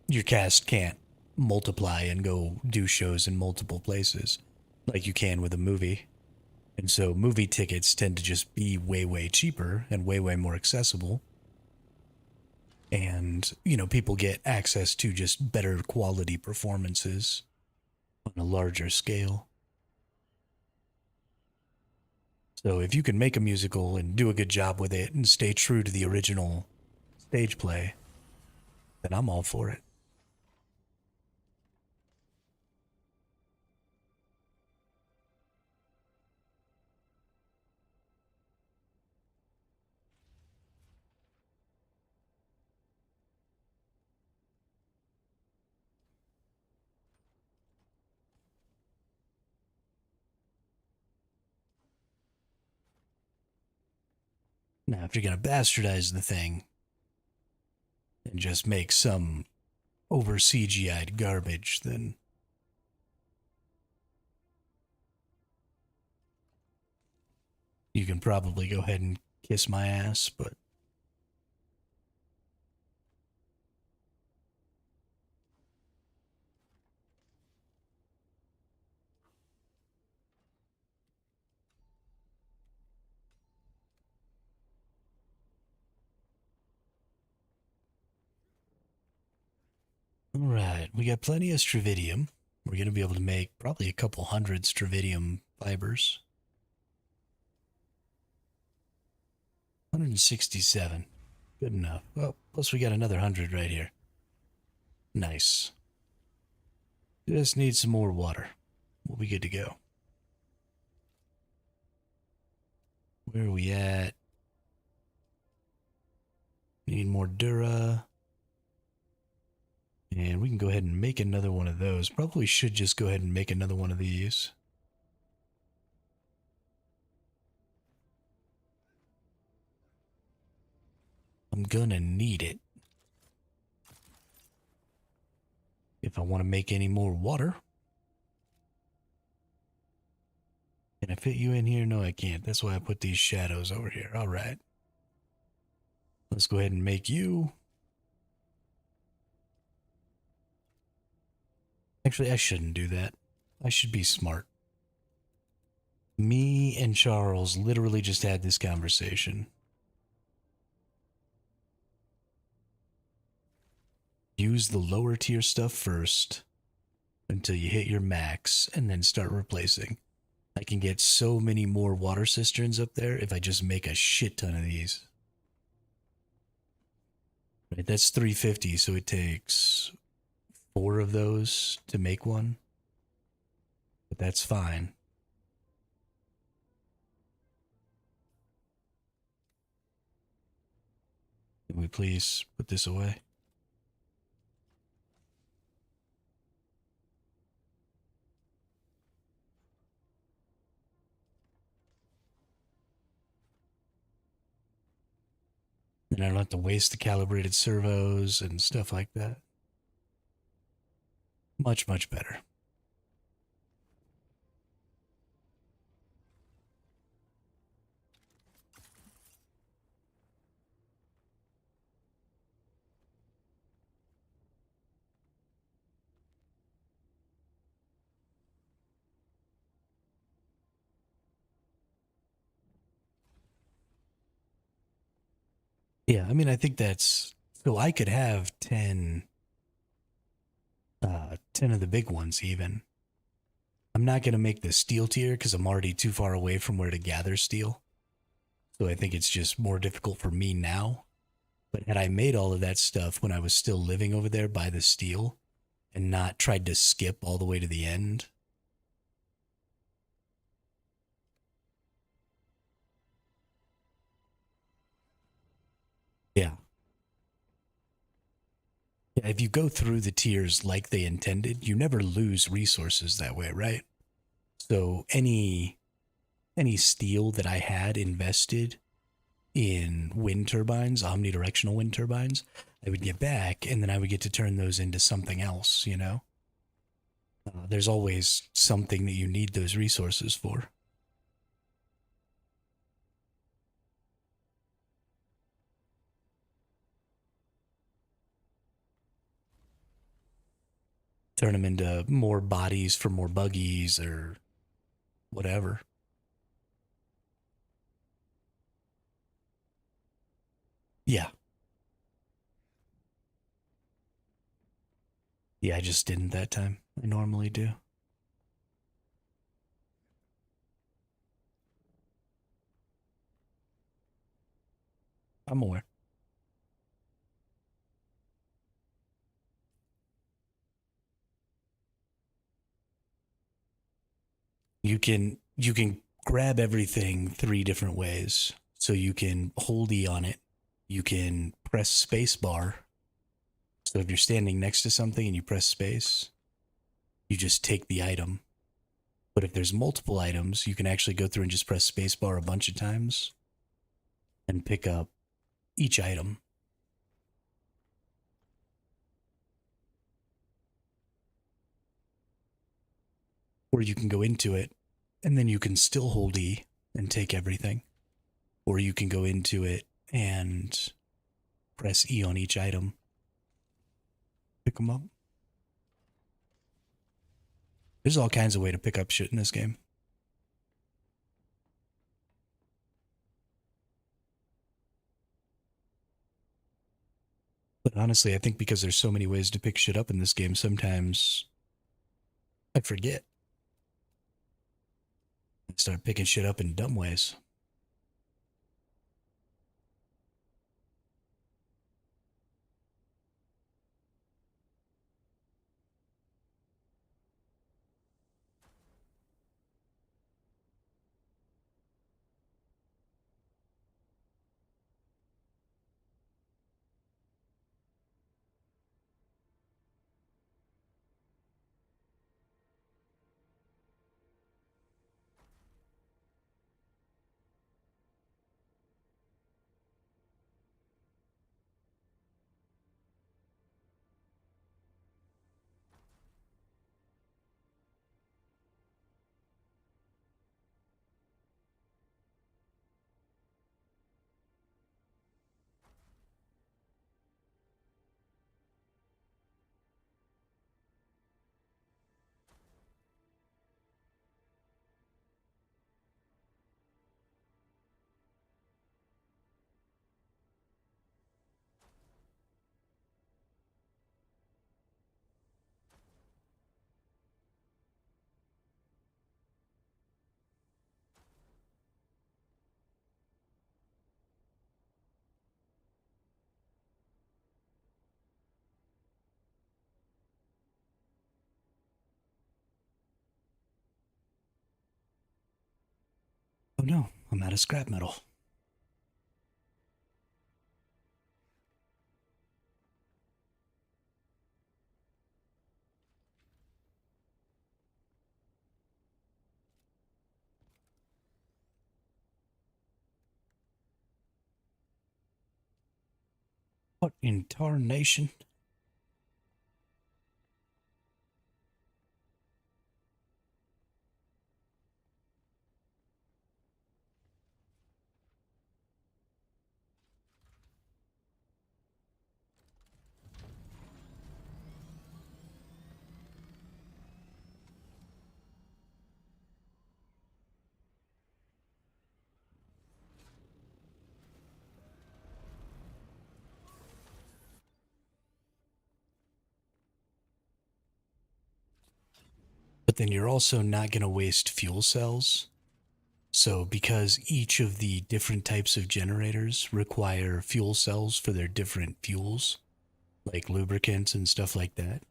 your cast can't multiply and go do shows in multiple places like you can with a movie. And so movie tickets tend to just be way, way cheaper and way, way more accessible. And, people get access to just better quality performances on a larger scale. So if you can make a musical and do a good job with it and stay true to the original stage play, then I'm all for it. Now, if you're going to bastardize the thing and just make some over CGI'd garbage, then you can probably go ahead and kiss my ass, but all right, we got plenty of stravidium. We're going to be able to make probably a couple hundred stravidium fibers. 167. Good enough. Well, plus we got another 100 right here. Nice. Just need some more water. We'll be good to go. Where are we at? Need more Dura. And we can go ahead and make another one of those. Probably should just go ahead and make another one of these. I'm gonna need it if I want to make any more water. Can I fit you in here? No, I can't. That's why I put these shadows over here. All right. Let's go ahead and make you. Actually, I shouldn't do that. I should be smart. Me and Charles literally just had this conversation. Use the lower tier stuff first until you hit your max and then start replacing. I can get so many more water cisterns up there if I just make a shit ton of these. Right, that's 350, so it takes 4 of those to make one. But that's fine. Can we please put this away? And I don't have to waste the calibrated servos and stuff like that. Much, much better. Yeah, I mean, I think that's so I could have 10 of the big ones even. I'm not going to make the steel tier because I'm already too far away from where to gather steel. So I think it's just more difficult for me now. But had I made all of that stuff when I was still living over there by the steel and not tried to skip all the way to the end. Yeah. Yeah, if you go through the tiers like they intended, you never lose resources that way, right? So any steel that I had invested in wind turbines, omnidirectional wind turbines, I would get back and then I would get to turn those into something else, you know? There's always something that you need those resources for. Turn them into more bodies for more buggies or whatever. Yeah. Yeah, I just didn't that time. I normally do. I'm aware. You can grab everything 3 different ways. So you can hold E on it. You can press space bar. So if you're standing next to something and you press space, you just take the item. But if there's multiple items, you can actually go through and just press space bar a bunch of times and pick up each item. Or you can go into it and then you can still hold E and take everything. or you can go into it and press E on each item, pick them up. There's all kinds of way to pick up shit in this game. But honestly, I think because there's so many ways to pick shit up in this game, sometimes I forget. I start picking shit up in dumb ways. Oh no, I'm out of scrap metal. What in tarnation? But then you're also not going to waste fuel cells. So, because each of the different types of generators require fuel cells for their different fuels, like lubricants and stuff like that,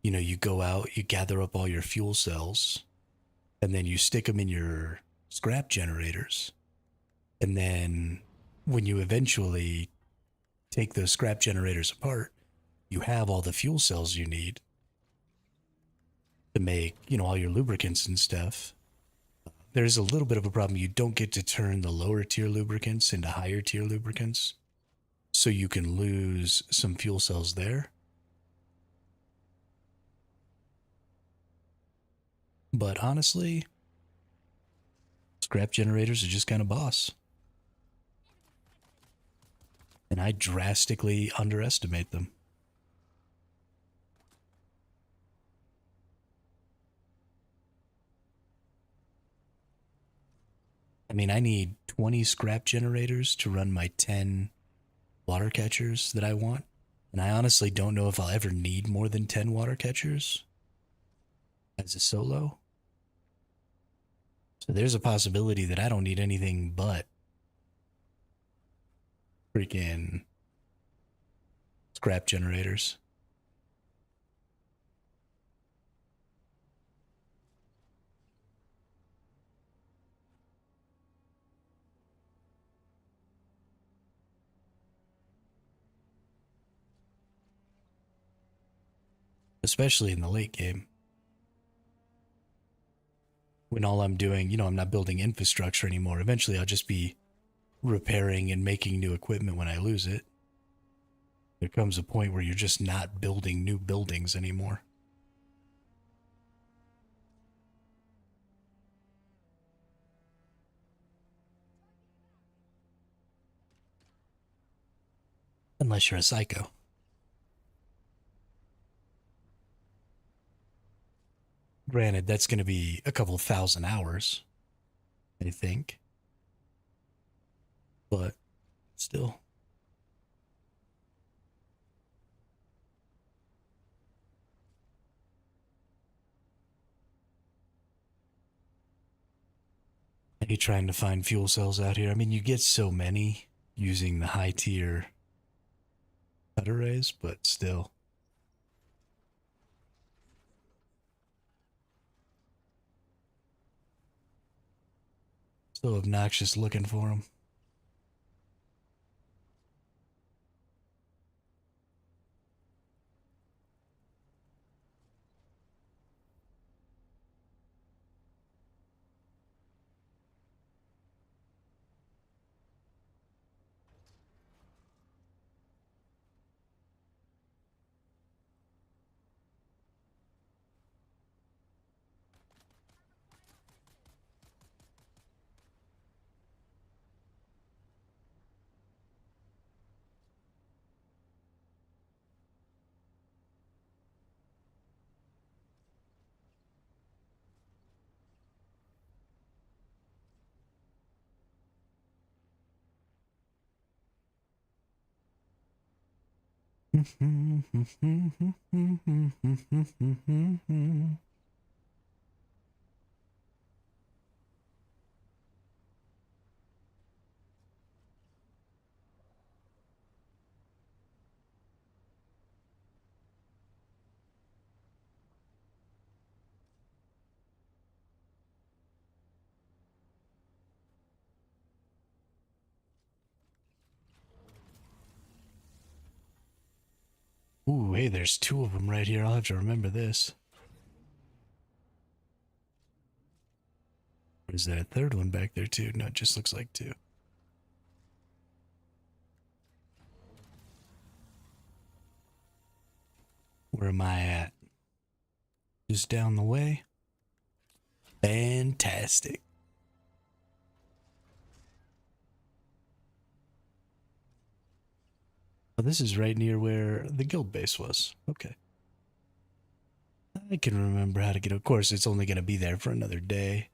you go out, you gather up all your fuel cells, and then you stick them in your scrap generators. And then when you eventually take those scrap generators apart, you have all the fuel cells you need to make, all your lubricants and stuff. There's a little bit of a problem. You don't get to turn the lower tier lubricants into higher tier lubricants. So you can lose some fuel cells there. But honestly, scrap generators are just kind of boss. And I drastically underestimate them. I mean, I need 20 scrap generators to run my 10 water catchers that I want. And I honestly don't know if I'll ever need more than 10 water catchers as a solo. So there's a possibility that I don't need anything but freaking scrap generators. Especially in the late game. When all I'm doing, I'm not building infrastructure anymore. Eventually I'll just be repairing and making new equipment when I lose it. There comes a point where you're just not building new buildings anymore. unless you're a psycho. Granted, that's going to be a couple thousand hours, I think, but still. Are you trying to find fuel cells out here? I mean, you get so many using the high tier cut arrays, but still. So obnoxious looking for them. Ooh, hey, there's two of them right here. I'll have to remember this. Or is that a third one back there too? No, it just looks like two. Where am I at? Just down the way? Fantastic. Oh, this is right near where the guild base was. Okay. I can remember how to get. Of course, it's only going to be there for another day.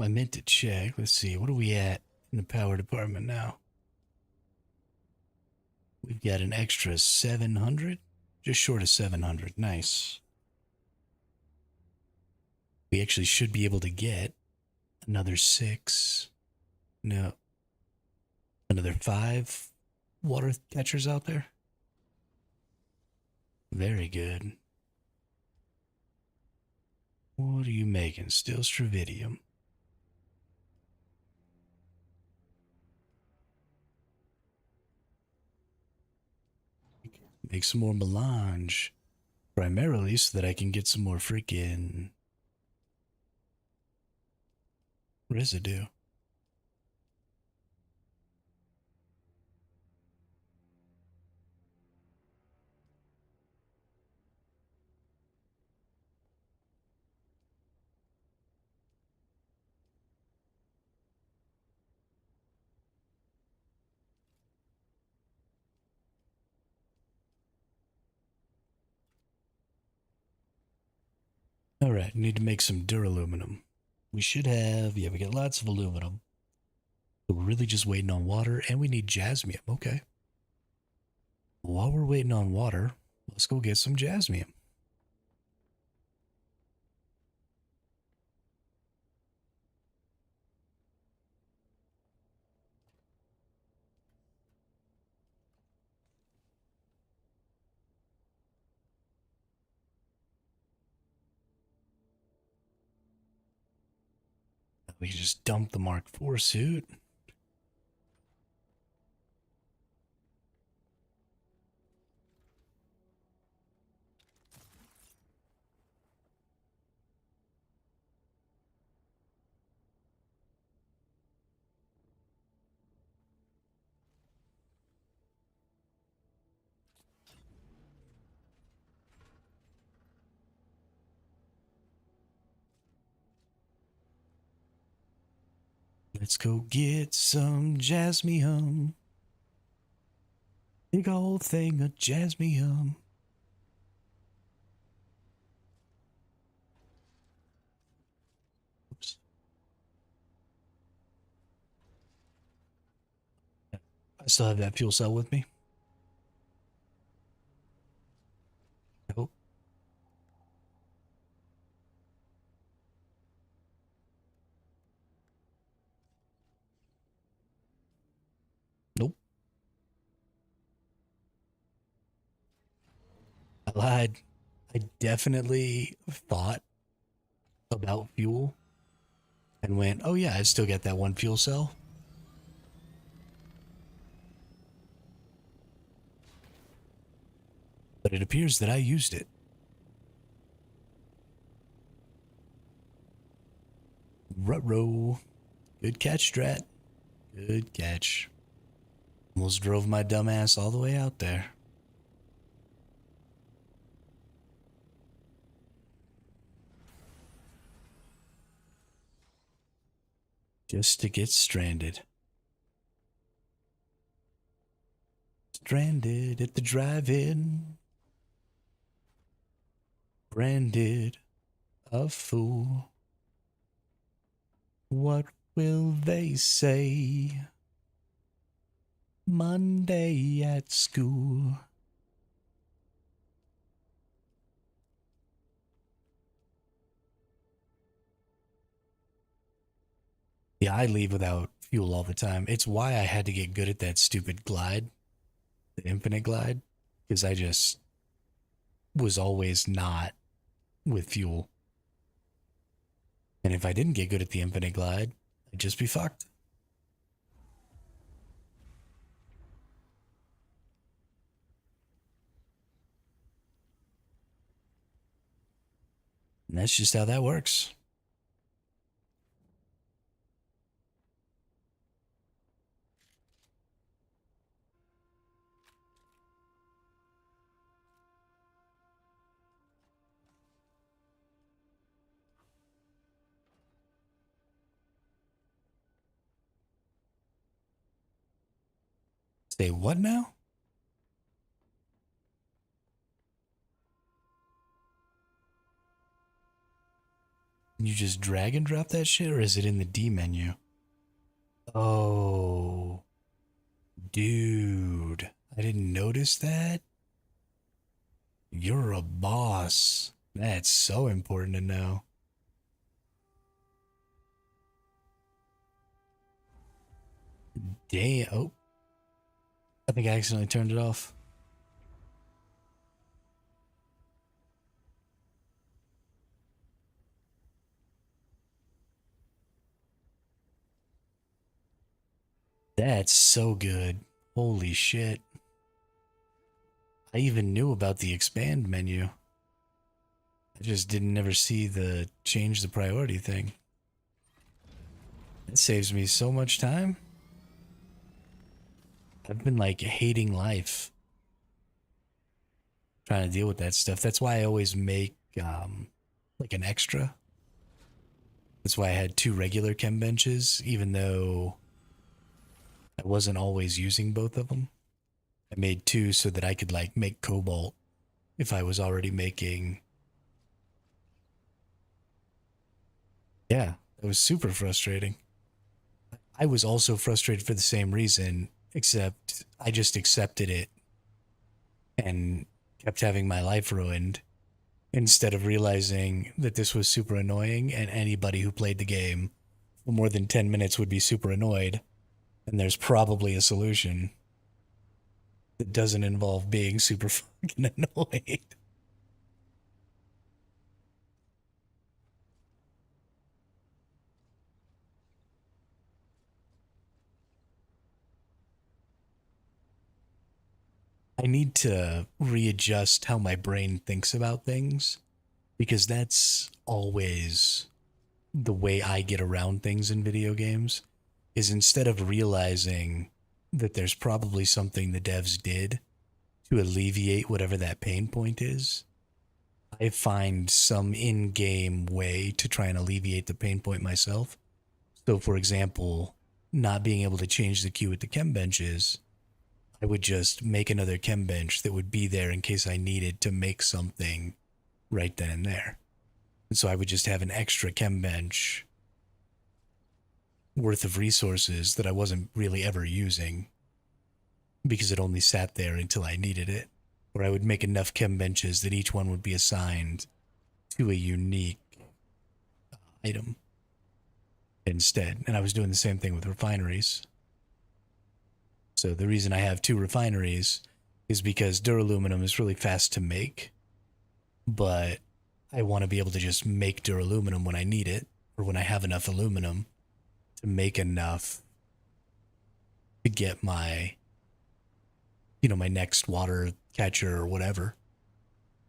I meant to check. Let's see. What are we at in the power department now? We've got an extra 700. Just short of 700. Nice. We actually should be able to get another 6. No. Another 5 water catchers out there. Very good. What are you making? Still Stravidium. Make some more melange. Primarily so that I can get some more freaking residue. All right, need to make some duraluminum. We should have, yeah, we got lots of aluminum. But we're really just waiting on water, and we need jasmium. Okay. While we're waiting on water, let's go get some jasmium. We can just dump the Mark IV suit. Let's go get some jasmium. Big old thing of jasmium. Oops. I still have that fuel cell with me. Oh, nope. I lied. I definitely thought about fuel and went, oh yeah, I still got that one fuel cell. But it appears that I used it. Ruh-roh. Good catch, Strat. Good catch. Almost drove my dumb ass all the way out there. Just to get stranded. Stranded at the drive-in. Branded a fool. What will they say Monday at school? Yeah, I leave without fuel all the time. It's why I had to get good at that stupid glide, the infinite glide, because I just was always not with fuel. And if I didn't get good at the infinite glide, I'd just be fucked. And that's just how that works. Say what now? Can you just drag and drop that shit, or is it in the D menu? Oh, dude. I didn't notice that. You're a boss. That's so important to know. Damn. Oh, I think I accidentally turned it off. That's so good. Holy shit. I even knew about the expand menu. I just didn't never see the change the priority thing. It saves me so much time. I've been like hating life trying to deal with that stuff. That's why I always make like an extra. That's why I had two regular chem benches, even though I wasn't always using both of them. I made two so that I could like make cobalt if I was already making. Yeah, it was super frustrating. I was also frustrated for the same reason, except I just accepted it and kept having my life ruined instead of realizing that this was super annoying and anybody who played the game for more than 10 minutes would be super annoyed. And there's probably a solution that doesn't involve being super fucking annoyed. I need to readjust how my brain thinks about things because that's always the way I get around things in video games is instead of realizing that there's probably something the devs did to alleviate whatever that pain point is, I find some in-game way to try and alleviate the pain point myself. So for example, not being able to change the queue at the chem benches, I would just make another chem bench that would be there in case I needed to make something right then and there. And so I would just have an extra chem bench worth of resources that I wasn't really ever using because it only sat there until I needed it. Or I would make enough chem benches that each one would be assigned to a unique item instead. And I was doing the same thing with refineries. So the reason I have two refineries is because duraluminum is really fast to make, but I want to be able to just make duraluminum when I need it or when I have enough aluminum to make enough to get my, my next water catcher or whatever.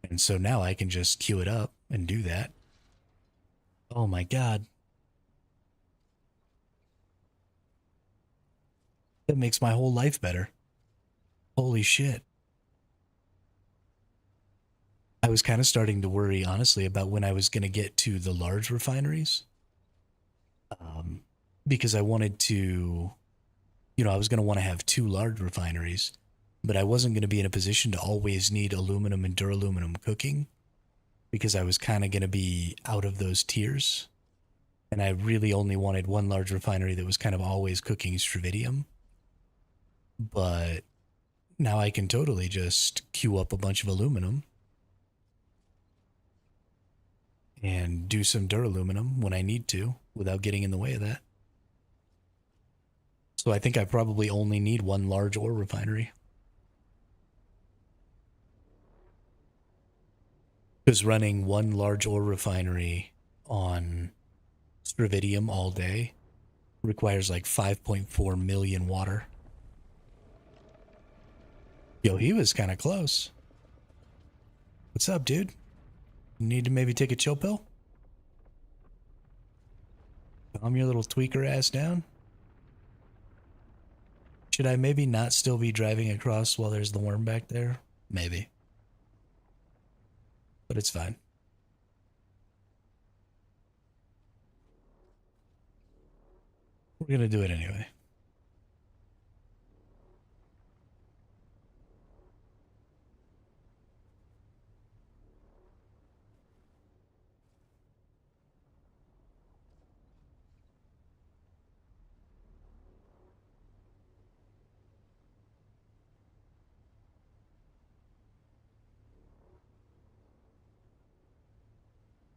And so now I can just queue it up and do that. Oh my God. That makes my whole life better. Holy shit. I was kind of starting to worry, honestly, about when I was going to get to the large refineries. Because I wanted to, I was going to want to have two large refineries, but I wasn't going to be in a position to always need aluminum and duraluminum cooking because I was kind of going to be out of those tiers. And I really only wanted one large refinery that was kind of always cooking stravidium. But now I can totally just queue up a bunch of aluminum and do some duraluminum when I need to without getting in the way of that. So I think I probably only need one large ore refinery. Because running one large ore refinery on stravidium all day requires like 5.4 million water. Yo, he was kind of close. What's up, dude? You need to maybe take a chill pill? Calm your little tweaker ass down? Should I maybe not still be driving across while there's the worm back there? Maybe. But it's fine. We're gonna do it anyway.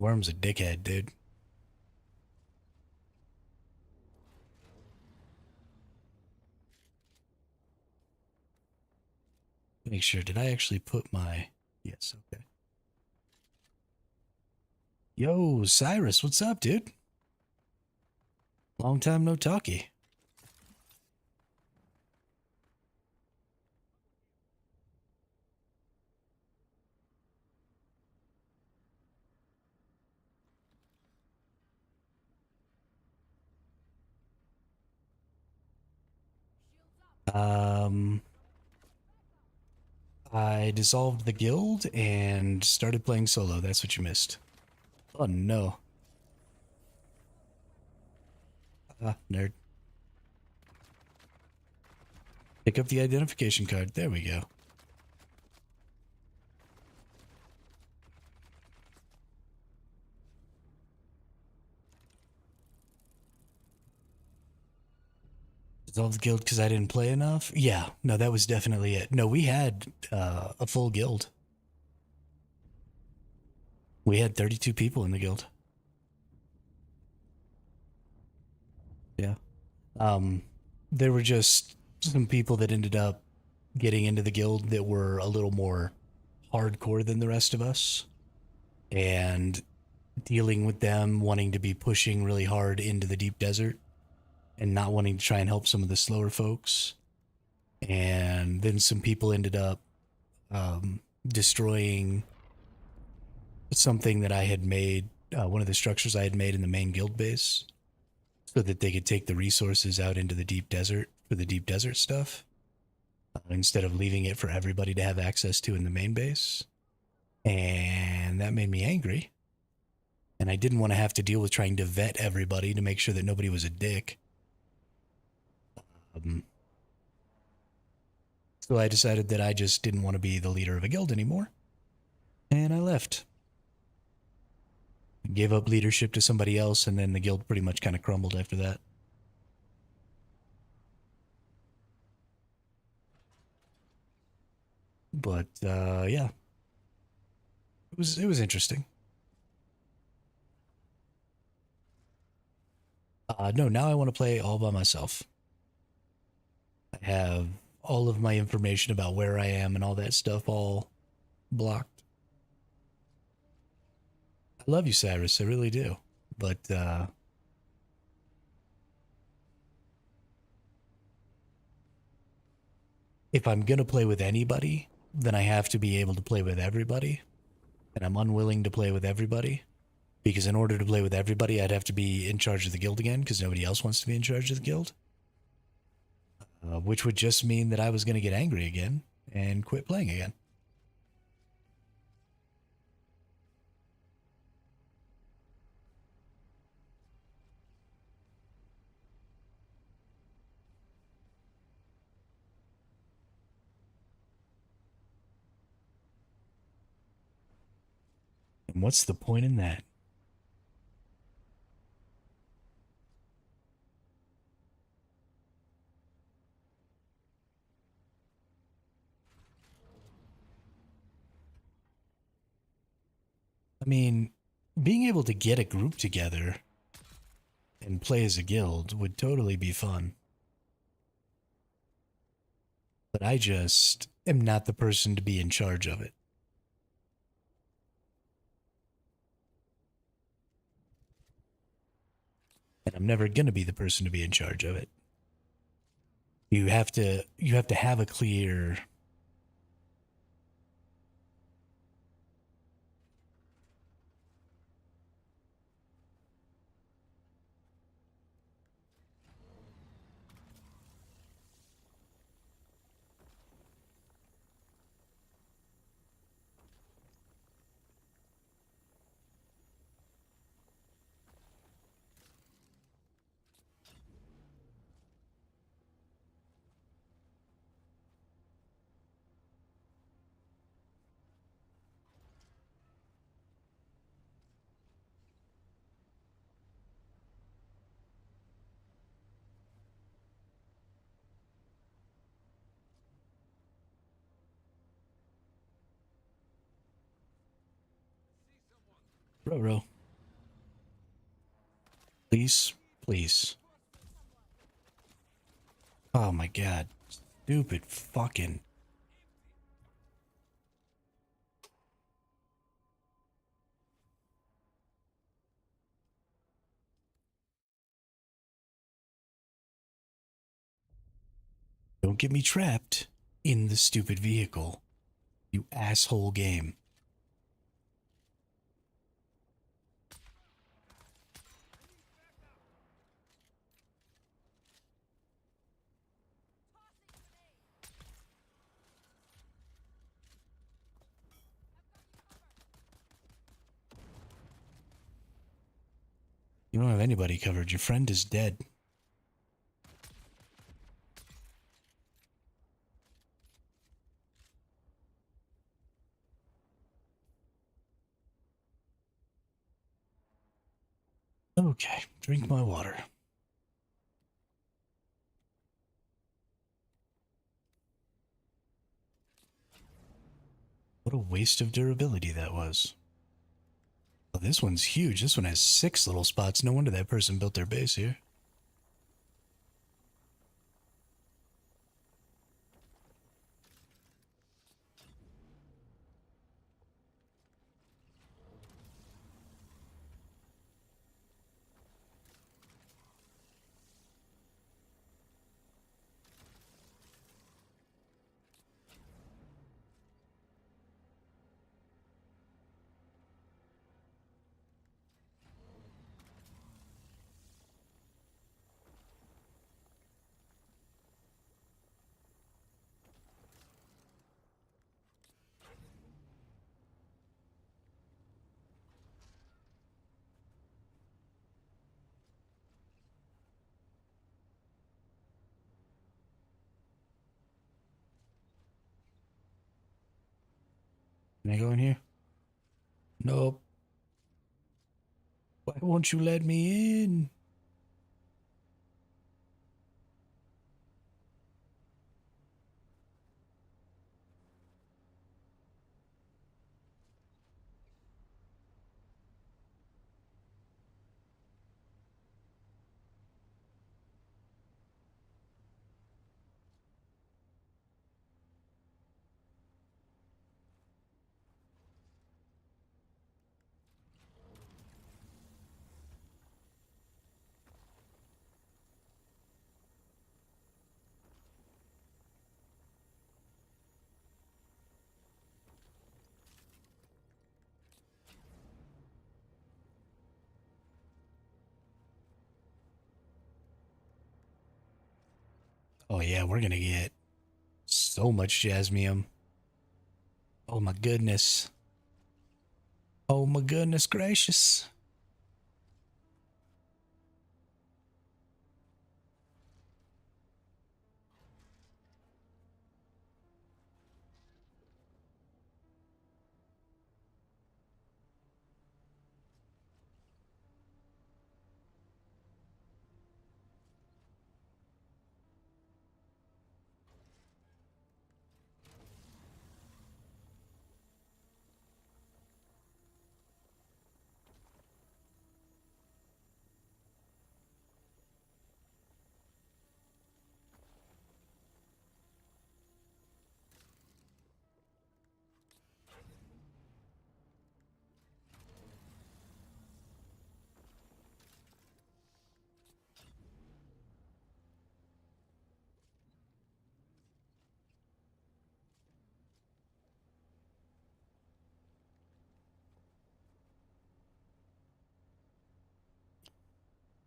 Worm's a dickhead, dude. Make sure, did I actually put my... Yes, okay. Yo, Cyrus, what's up, dude? Long time no talkie. Um, I dissolved the guild and started playing solo. That's what you missed. Oh, no. Ah, nerd. Pick up the identification card. There we go. Dissolved the guild because I didn't play enough? Yeah, no, that was definitely it. No, we had a full guild. We had 32 people in the guild. Yeah. Um, there were just some people that ended up getting into the guild that were a little more hardcore than the rest of us. And dealing with them wanting to be pushing really hard into the deep desert and not wanting to try and help some of the slower folks. And then some people ended up destroying something that I had made, one of the structures I had made in the main guild base, so that they could take the resources out into the deep desert for the deep desert stuff, instead of leaving it for everybody to have access to in the main base. And that made me angry. And I didn't want to have to deal with trying to vet everybody to make sure that nobody was a dick. Um, so I decided that I just didn't want to be the leader of a guild anymore. And I left. Gave up leadership to somebody else, and then the guild pretty much kind of crumbled after that. But yeah, it was interesting. No, now I want to play all by myself. I have all of my information about where I am and all that stuff all blocked. I love you, Cyrus. I really do. But if I'm gonna play with anybody, then I have to be able to play with everybody, and I'm unwilling to play with everybody because in order to play with everybody, I'd have to be in charge of the guild again because nobody else wants to be in charge of the guild, which would just mean that I was going to get angry again and quit playing again. And what's the point in that? I mean, being able to get a group together and play as a guild would totally be fun. But I just am not the person to be in charge of it. And I'm never going to be the person to be in charge of it. You have to have a clear... Bro. Please, please. Oh my god. Stupid fucking. Don't get me trapped in the stupid vehicle. You asshole game. You don't have anybody covered. Your friend is dead. Okay, drink my water. What a waste of durability that was. Oh, this one's huge. This one has 6 little spots. No wonder that person built their base here. Can I go in here? Nope. Why won't you let me in? Oh yeah, we're gonna get so much jasmium. Oh my goodness. Oh my goodness gracious.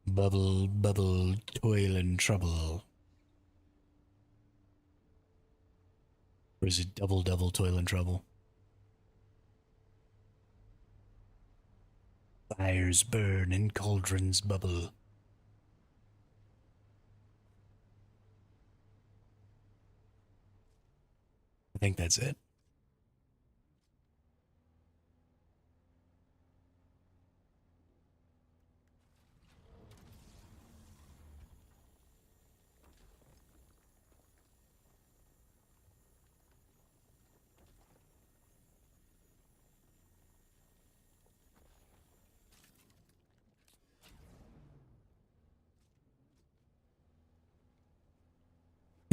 Bubble, bubble, toil and trouble. Or is it double, double toil and trouble? Fires burn and cauldrons bubble. I think that's it.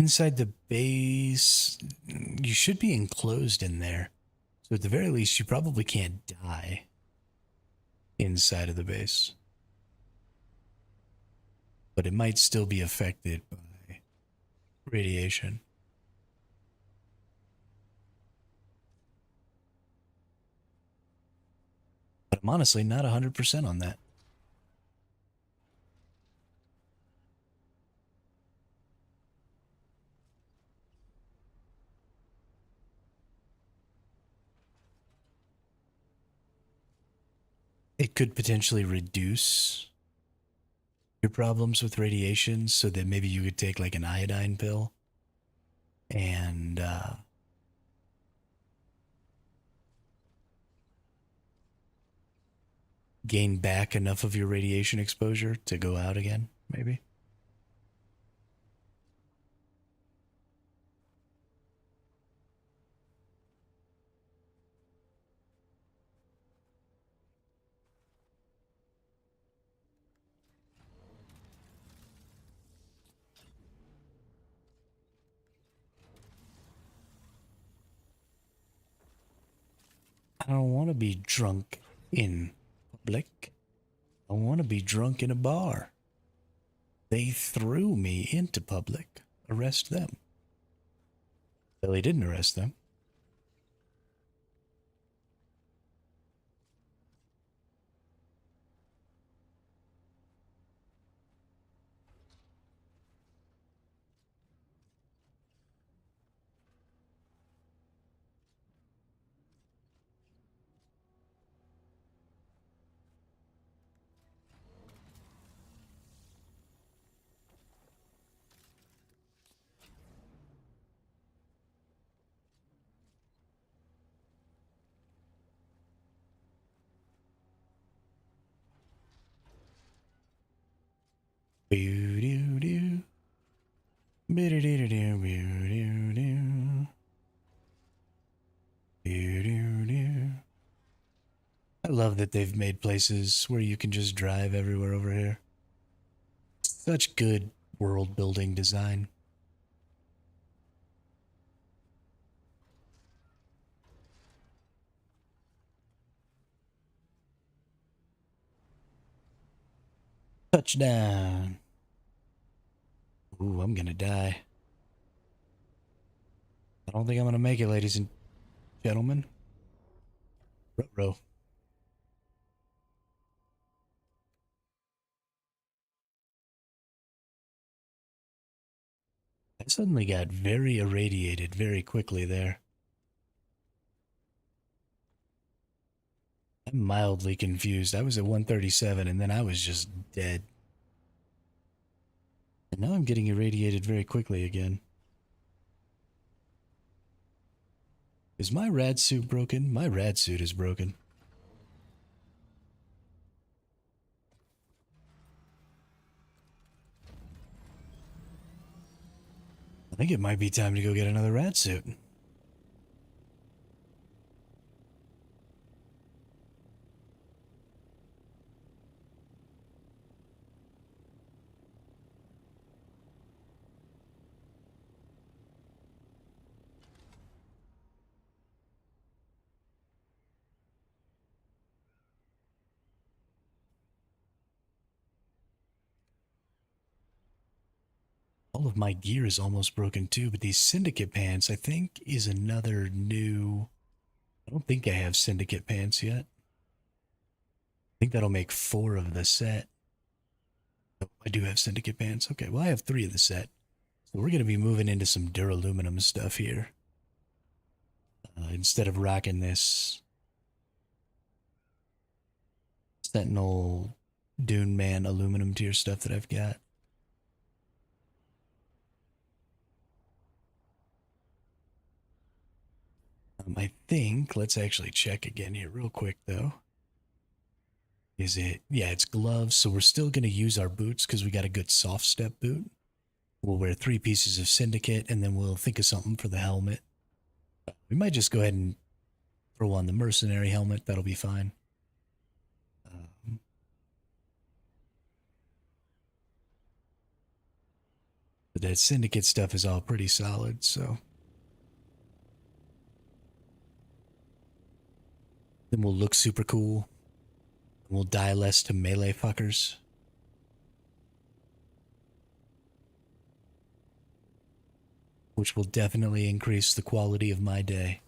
Inside the base, you should be enclosed in there. So at the very least, you probably can't die inside of the base. But it might still be affected by radiation. But I'm honestly not 100% on that. It could potentially reduce your problems with radiation so that maybe you could take like an iodine pill and gain back enough of your radiation exposure to go out again, maybe. I don't want to be drunk in public. I want to be drunk in a bar. They threw me into public. Arrest them. Well, they didn't arrest them. Boo-doo-doo. Boo-doo-doo-doo-doo. Boo-doo-doo. Boo-doo-doo. I love that they've made places where you can just drive everywhere over here. Such good world building design. Touchdown. Ooh, I'm gonna die. I don't think I'm gonna make it, ladies and gentlemen. Ruh-roh. I suddenly got very irradiated very quickly there. I'm mildly confused. I was at 137 and then I was just dead. And now I'm getting irradiated very quickly again. Is my rad suit broken? My rad suit is broken. I think it might be time to go get another rad suit. All of my gear is almost broken too, but these syndicate pants, I think, is another new... I don't think I have syndicate pants yet. I think that'll make 4 of the set. Oh, I do have syndicate pants. Okay, well, I have 3 of the set. So we're going to be moving into some duraluminum stuff here. Instead of rocking this Sentinel Dune Man aluminum tier stuff that I've got. I think, let's actually check again here real quick though. Is it, yeah, it's gloves. So we're still going to use our boots because we got a good soft step boot. We'll wear 3 pieces of syndicate and then we'll think of something for the helmet. We might just go ahead and throw on the mercenary helmet. That'll be fine. Um, But that syndicate stuff is all pretty solid, so. Then we'll look super cool. We'll die less to melee fuckers. Which will definitely increase the quality of my day.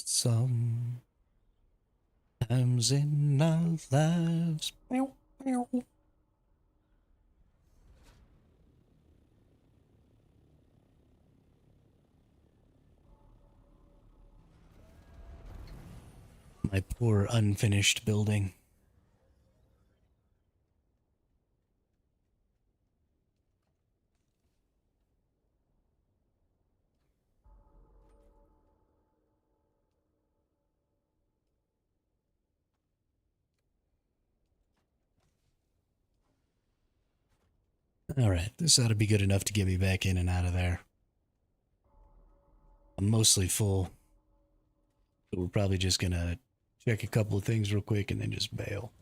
Sometimes in our lives. Meow, meow. My poor unfinished building. Alright, this ought to be good enough to get me back in and out of there. I'm mostly full. So we're probably just gonna check a couple of things real quick and then just bail.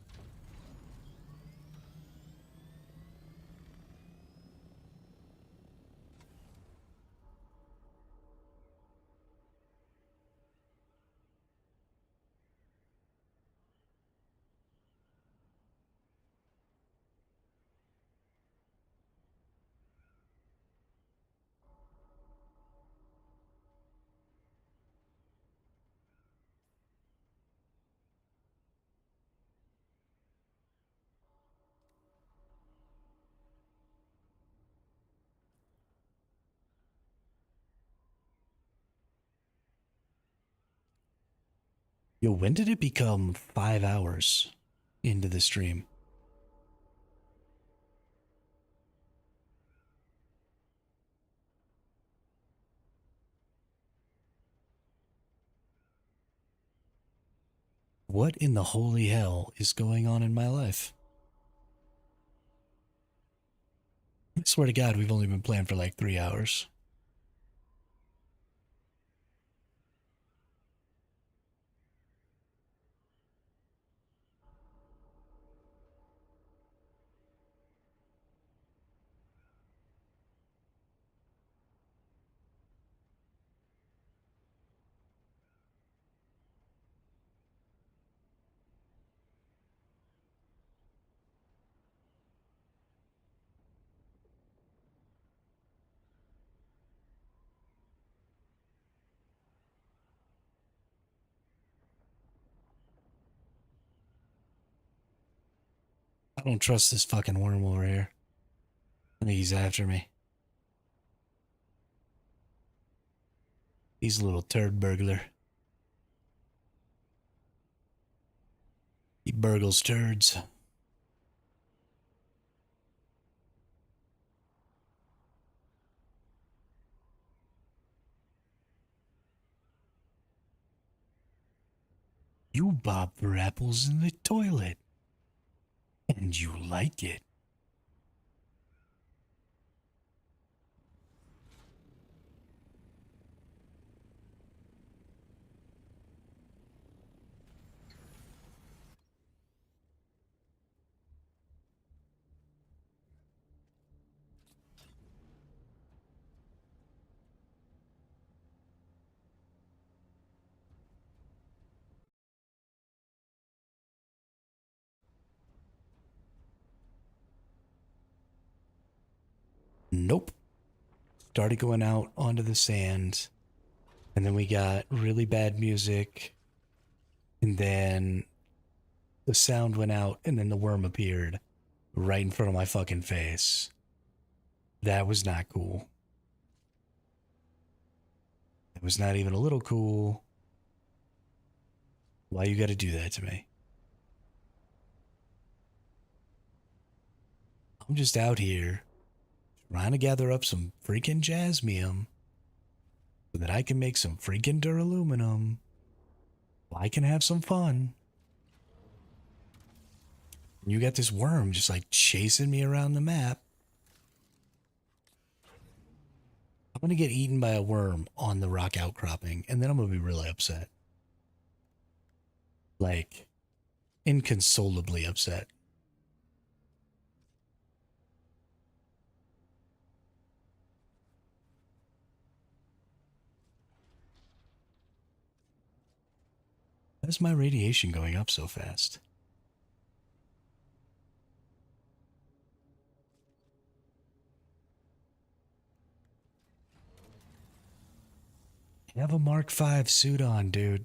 Yo, when did it become 5 hours into the stream? What in the holy hell is going on in my life? I swear to God, we've only been playing for like 3 hours. I don't trust this fucking worm over here. I think he's after me. He's a little turd burglar. He burgles turds. You bob for apples in the toilet. And you like it. Nope. Started going out onto the sand. And then we got really bad music. And then the sound went out, and then the worm appeared right in front of my fucking face. That was not cool. It was not even a little cool. Why you gotta do that to me? I'm just out here trying to gather up some freaking jasmium so that I can make some freaking duraluminum. I can have some fun. You got this worm just like chasing me around the map. I'm gonna get eaten by a worm on the rock outcropping, and then I'm gonna be really upset. Like, inconsolably upset. Why is my radiation going up so fast? You have a Mark V suit on, dude.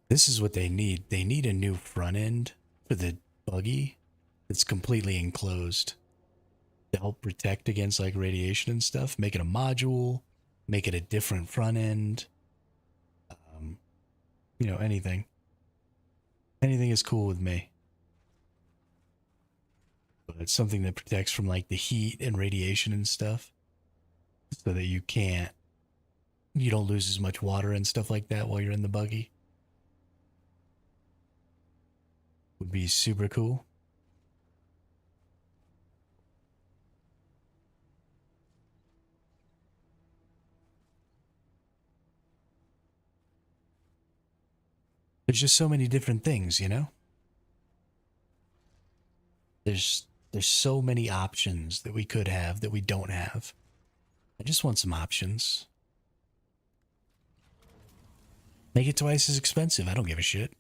This is what they need. They need a new front end for the buggy that's completely enclosed to help protect against like radiation and stuff. Make it a module, make it a different front end. Anything. Anything is cool with me. But it's something that protects from like the heat and radiation and stuff so that you don't lose as much water and stuff like that while you're in the buggy. Would be super cool. There's just so many different things, you know? There's so many options that we could have that we don't have. I just want some options. Make it twice as expensive. I don't give a shit.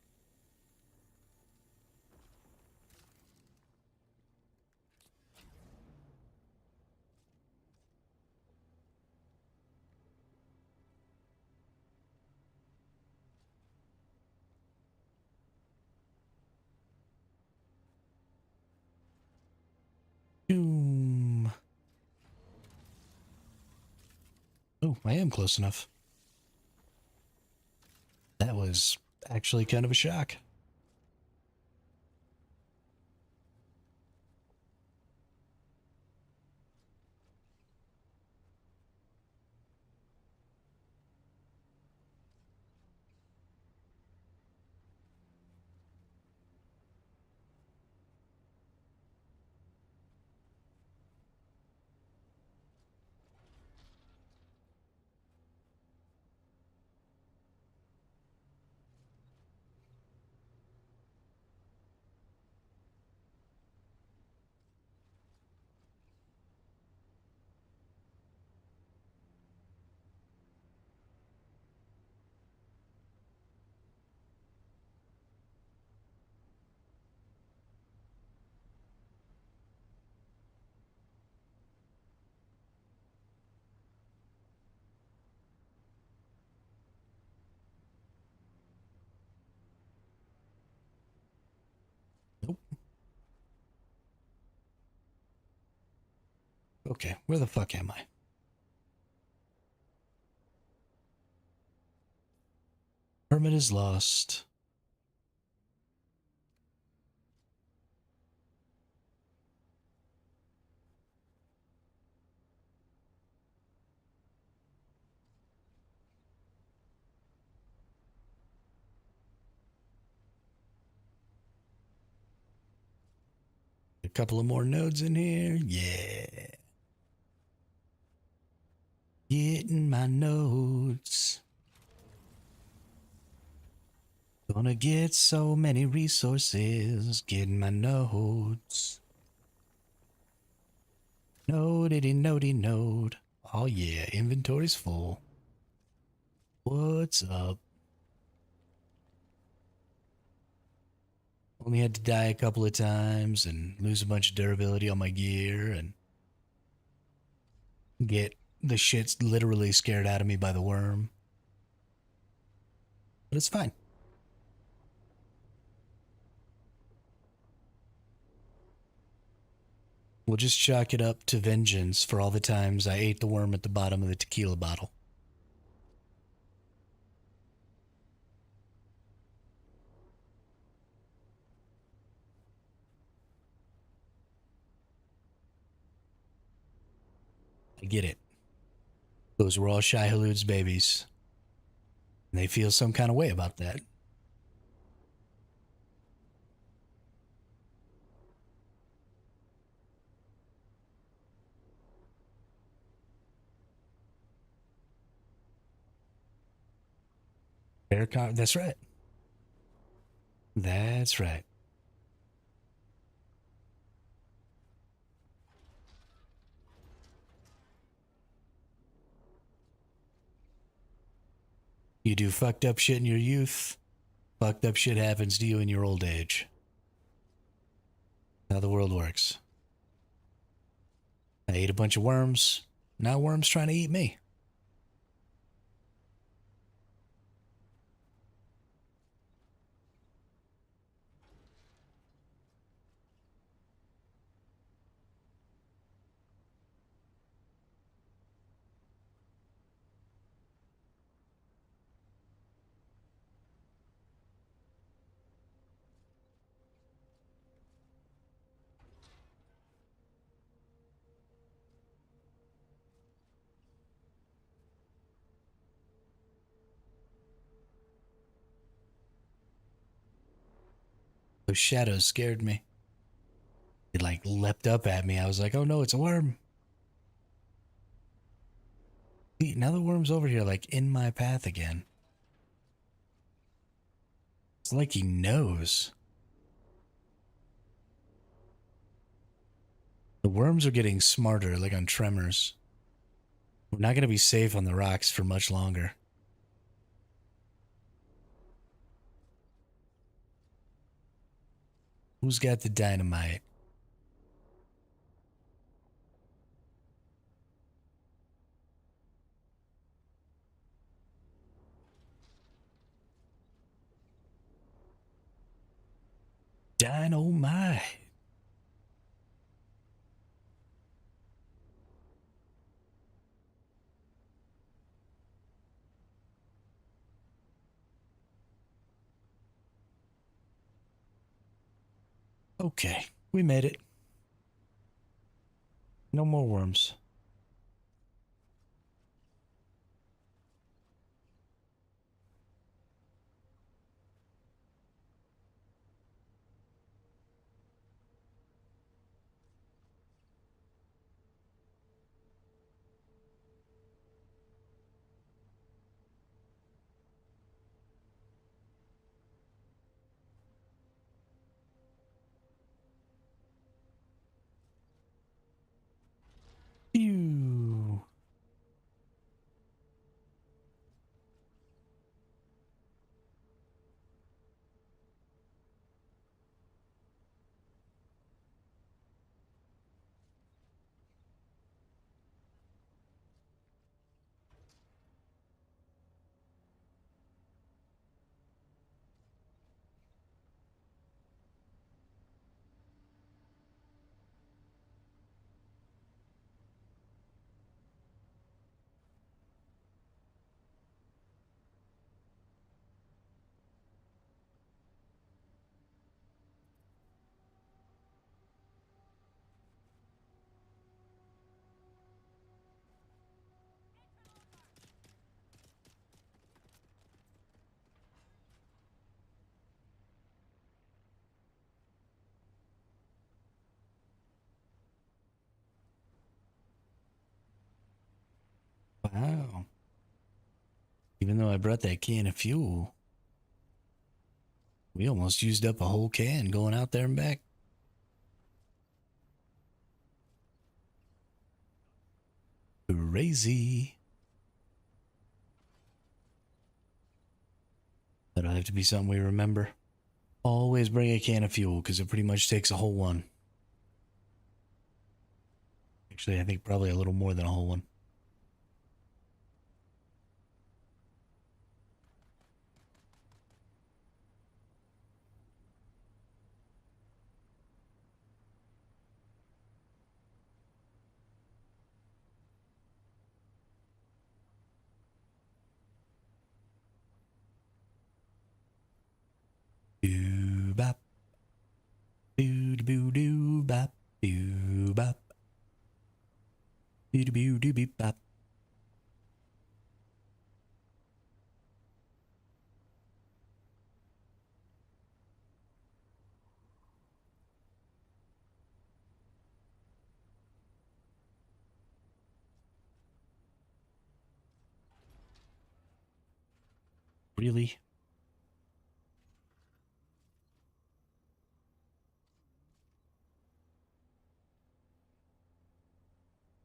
Boom. Oh, I am close enough. That was actually kind of a shock. Nope. Okay, where the fuck am I? Hermit is lost. A couple of more nodes in here. Yeah. Getting my nodes. Gonna get so many resources. Getting my nodes. Nodity noddy node. Oh yeah, inventory's full. What's up? Only had to die a couple of times and lose a bunch of durability on my gear and get the shit's literally scared out of me by the worm. But it's fine. We'll just chalk it up to vengeance for all the times I ate the worm at the bottom of the tequila bottle. I get it. Those were all Shai Hulud's babies. And they feel some kind of way about that. That's right. That's right. You do fucked up shit in your youth, fucked up shit happens to you in your old age. How the world works. I ate a bunch of worms. Now worms trying to eat me. Those shadows scared me. It like leapt up at me. I was like, oh no, it's a worm. See, now the worm's over here, like in my path again. It's like he knows. The worms are getting smarter, like on Tremors. We're not going to be safe on the rocks for much longer. Who's got the dynamite? Dynamite. Okay, we made it. No more worms. Ew. Wow. Even though I brought that can of fuel, we almost used up a whole can going out there and back. Crazy. That'll have to be something we remember. Always bring a can of fuel because it pretty much takes a whole one. Actually, I think probably a little more than a whole one. boo doo bop doo bop. Doo boo doo beep bop. Really?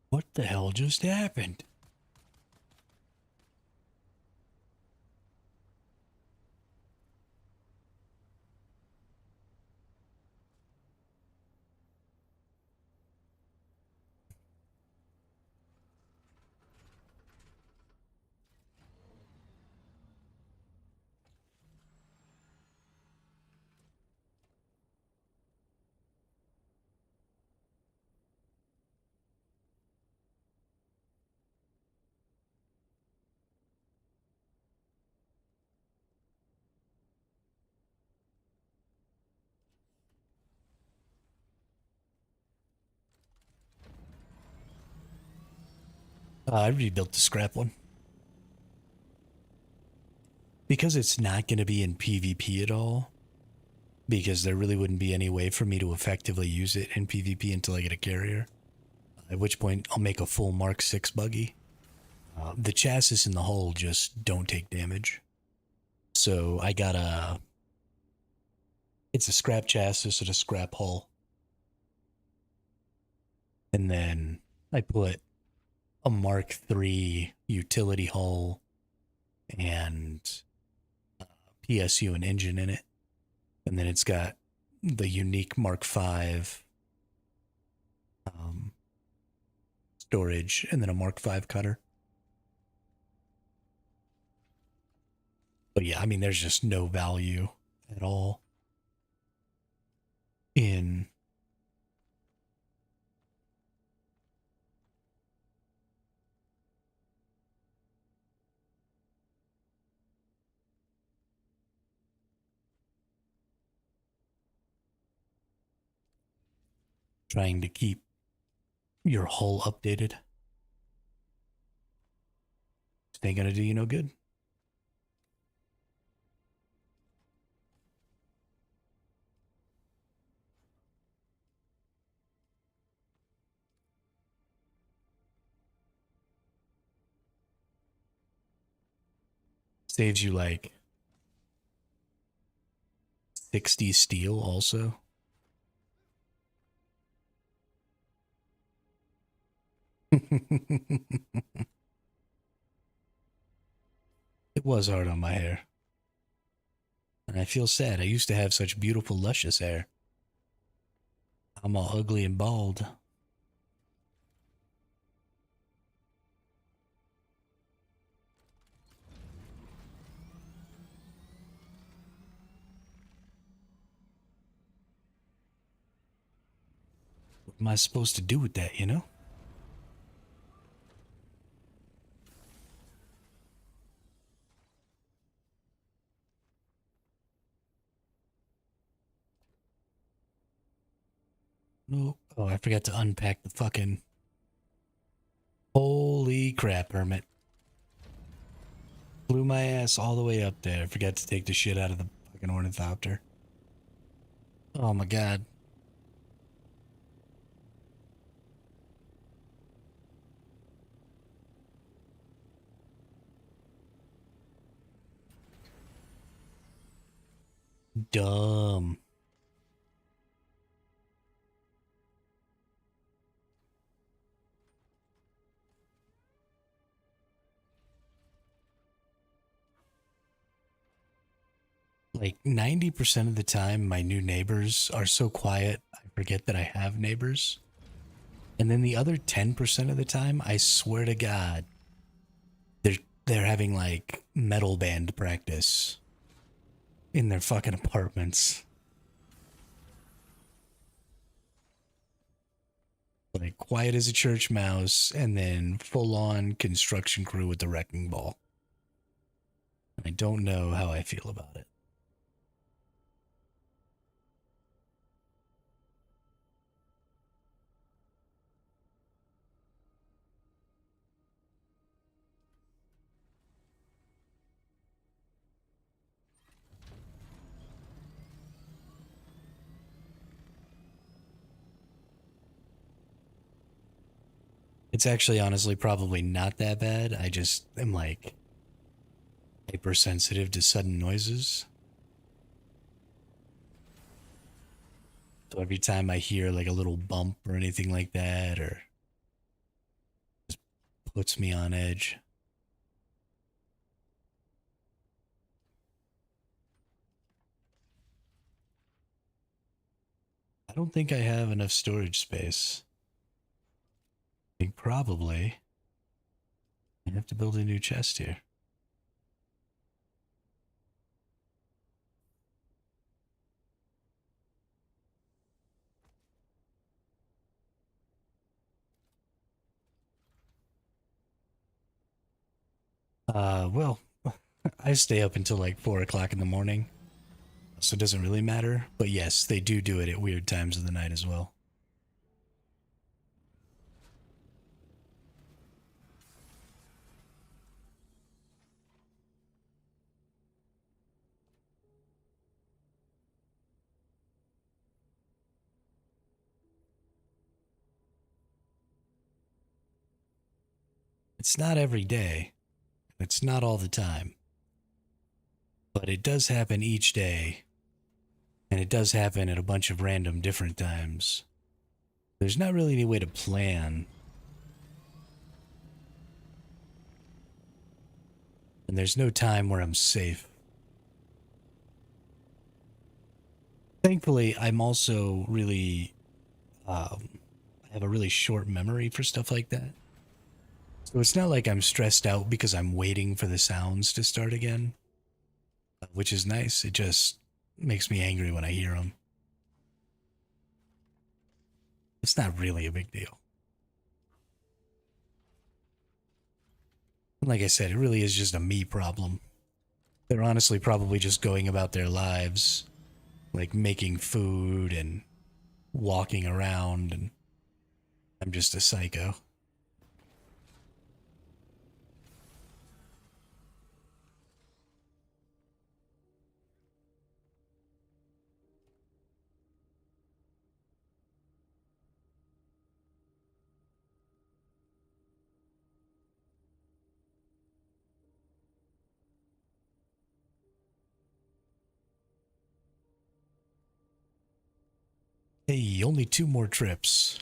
What the hell just happened? I rebuilt the scrap one. Because it's not going to be in PvP at all, because there really wouldn't be any way for me to effectively use it in PvP until I get a carrier. At which point, I'll make a full Mark 6 buggy. The chassis and the hull just don't take damage. So I got a... It's a scrap chassis and a scrap hull. And then I put a Mark 3 utility hull and PSU and engine in it. And then it's got the unique Mark 5 storage and then a Mark 5 cutter. But yeah, I mean, there's just no value at all in trying to keep your hull updated. It ain't gonna do you no good. Saves you like 60 steel also. It was hard on my hair. And I feel sad. I used to have such beautiful, luscious hair. I'm all ugly and bald. What am I supposed to do with that, you know? No. Oh, I forgot to unpack the fucking... Holy crap, Hermit. Blew my ass all the way up there. Forgot to take the shit out of the fucking ornithopter. Oh my god. Dumb. Like 90% of the time, my new neighbors are so quiet, I forget that I have neighbors. And then the other 10% of the time, I swear to God, they're having like metal band practice in their fucking apartments. Like quiet as a church mouse, and then full on construction crew with the wrecking ball. I don't know how I feel about it. It's actually honestly probably not that bad. I just am like hypersensitive to sudden noises. So every time I hear like a little bump or anything like that, or puts me on edge. I don't think I have enough storage space. I think probably I have to build a new chest here. Well, I stay up until like 4 o'clock in the morning, so it doesn't really matter. But yes, they do it at weird times of the night as well. It's not every day, it's not all the time, but it does happen each day, and it does happen at a bunch of random different times. There's not really any way to plan, and there's no time where I'm safe. Thankfully, I'm also really, I have a really short memory for stuff like that. So it's not like I'm stressed out because I'm waiting for the sounds to start again, which is nice. It just makes me angry when I hear them. It's not really a big deal. And like I said, it really is just a me problem. They're honestly probably just going about their lives, like making food and walking around, and I'm just a psycho. Hey, only 2 more trips.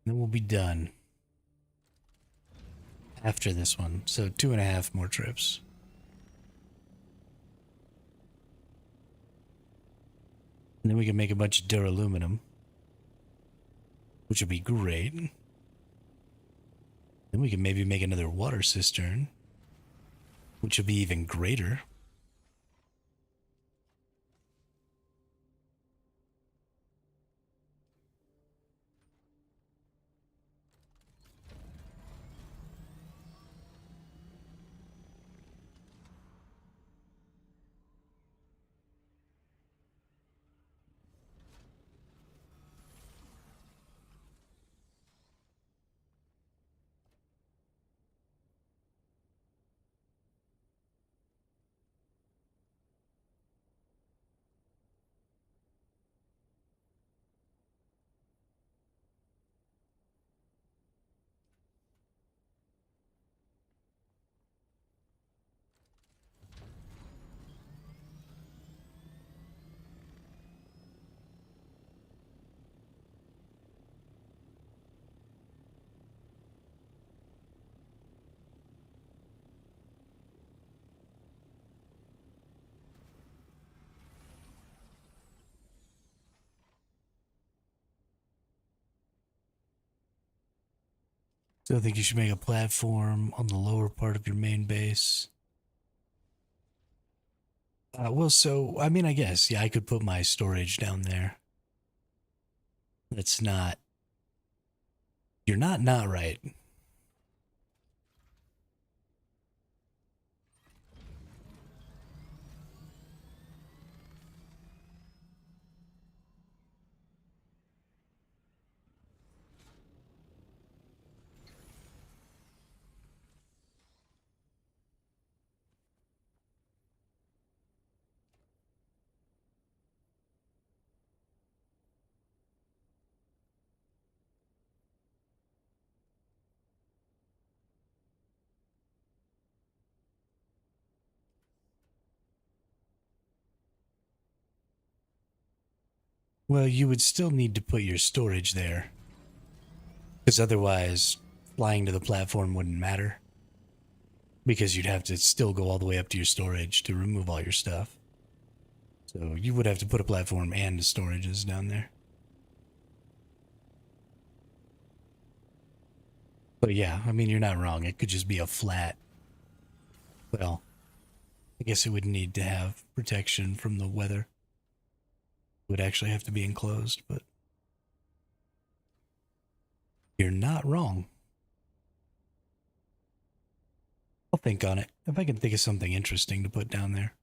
Then we'll be done after this one. So 2.5 more trips. And then we can make a bunch of duraluminum, which would be great. Then we can maybe make another water cistern, which would be even greater. So I think you should make a platform on the lower part of your main base. Well, so, I mean, I guess, yeah, I could put my storage down there. That's not, you're not right. Well, you would still need to put your storage there, because otherwise, flying to the platform wouldn't matter. Because you'd have to still go all the way up to your storage to remove all your stuff. So you would have to put a platform and the storages down there. But yeah, I mean, you're not wrong. It could just be a flat. Well, I guess it would need to have protection from the weather. It would actually have to be enclosed, but you're not wrong. I'll think on it. If I can think of something interesting to put down there,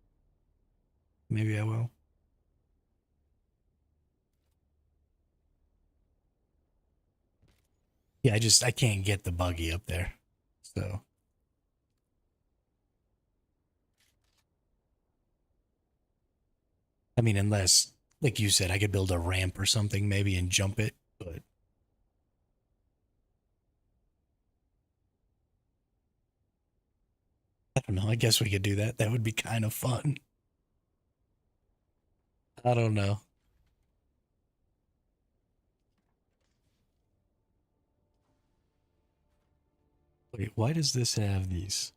maybe I will. Yeah, I can't get the buggy up there. So, I mean, unless, like you said, I could build a ramp or something maybe and jump it, but I don't know. I guess we could do that. That would be kind of fun. I don't know. Wait, why does this have these?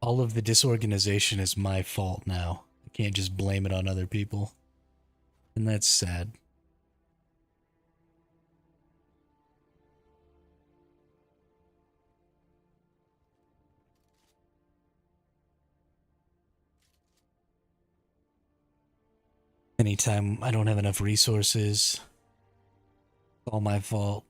All of the disorganization is my fault now. I can't just blame it on other people. And that's sad. Anytime I don't have enough resources, it's all my fault.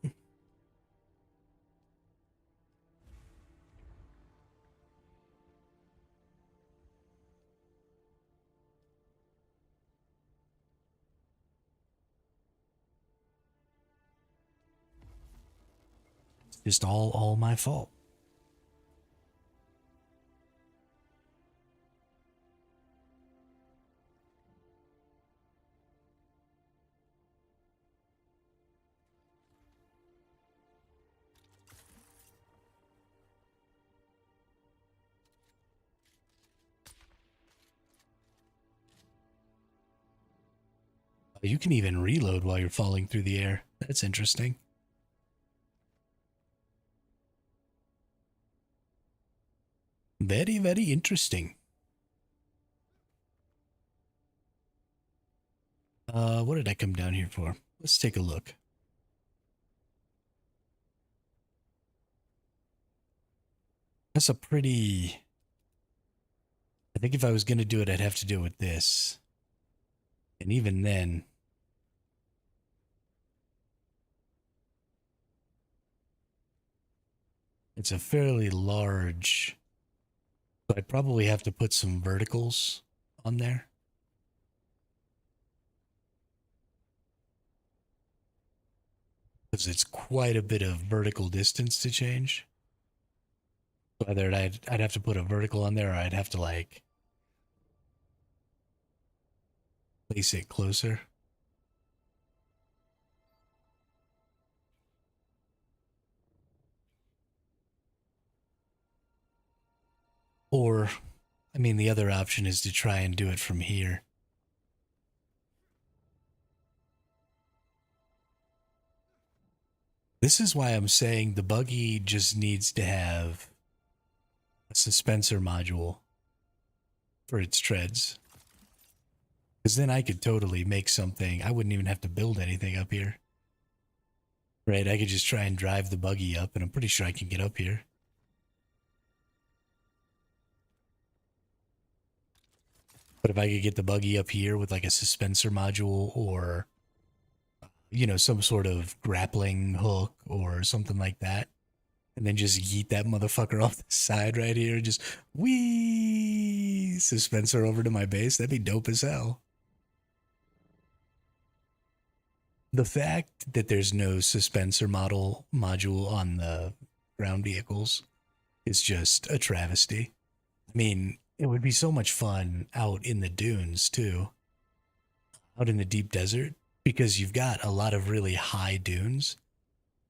It's just all my fault. You can even reload while you're falling through the air. That's interesting. Very, very interesting. What did I come down here for? Let's take a look. That's a pretty... I think if I was going to do it, I'd have to do it with this. And even then... It's a fairly large... So I'd probably have to put some verticals on there. Because it's quite a bit of vertical distance to change. Whether I'd have to put a vertical on there or I'd have to like place it closer. Or, I mean, the other option is to try and do it from here. This is why I'm saying the buggy just needs to have a suspensor module for its treads. Because then I could totally make something. I wouldn't even have to build anything up here. Right? I could just try and drive the buggy up, and I'm pretty sure I can get up here. But if I could get the buggy up here with like a suspensor module or, you know, some sort of grappling hook or something like that, and then just yeet that motherfucker off the side right here, just whee suspensor over to my base, that'd be dope as hell. The fact that there's no suspensor module on the ground vehicles is just a travesty. I mean, it would be so much fun out in the dunes too, out in the deep desert, because you've got a lot of really high dunes.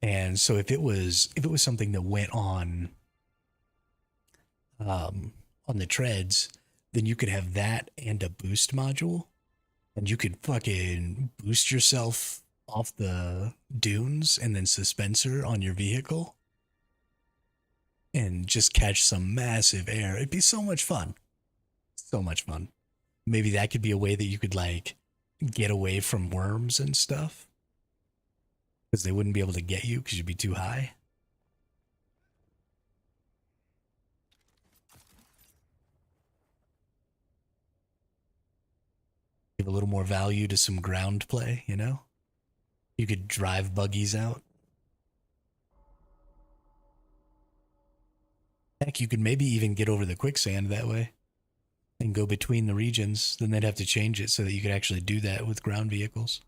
And so if it was something that went on on the treads, then you could have that and a boost module, and you could fucking boost yourself off the dunes and then suspensor on your vehicle and just catch some massive air. It'd be so much fun. So much fun. Maybe that could be a way that you could like get away from worms and stuff because they wouldn't be able to get you because you'd be too high. Give a little more value to some ground play, you know? You could drive buggies out. Heck, you could maybe even get over the quicksand that way and go between the regions. Then they'd have to change it so that you could actually do that with ground vehicles.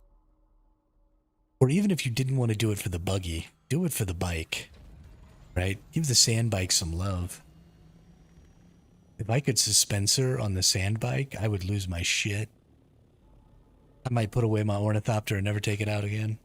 Or even if you didn't want to do it for the buggy, do it for the bike, right? Give the sand bike some love. If I could suspensor on the sand bike, I would lose my shit. I might put away my ornithopter and never take it out again.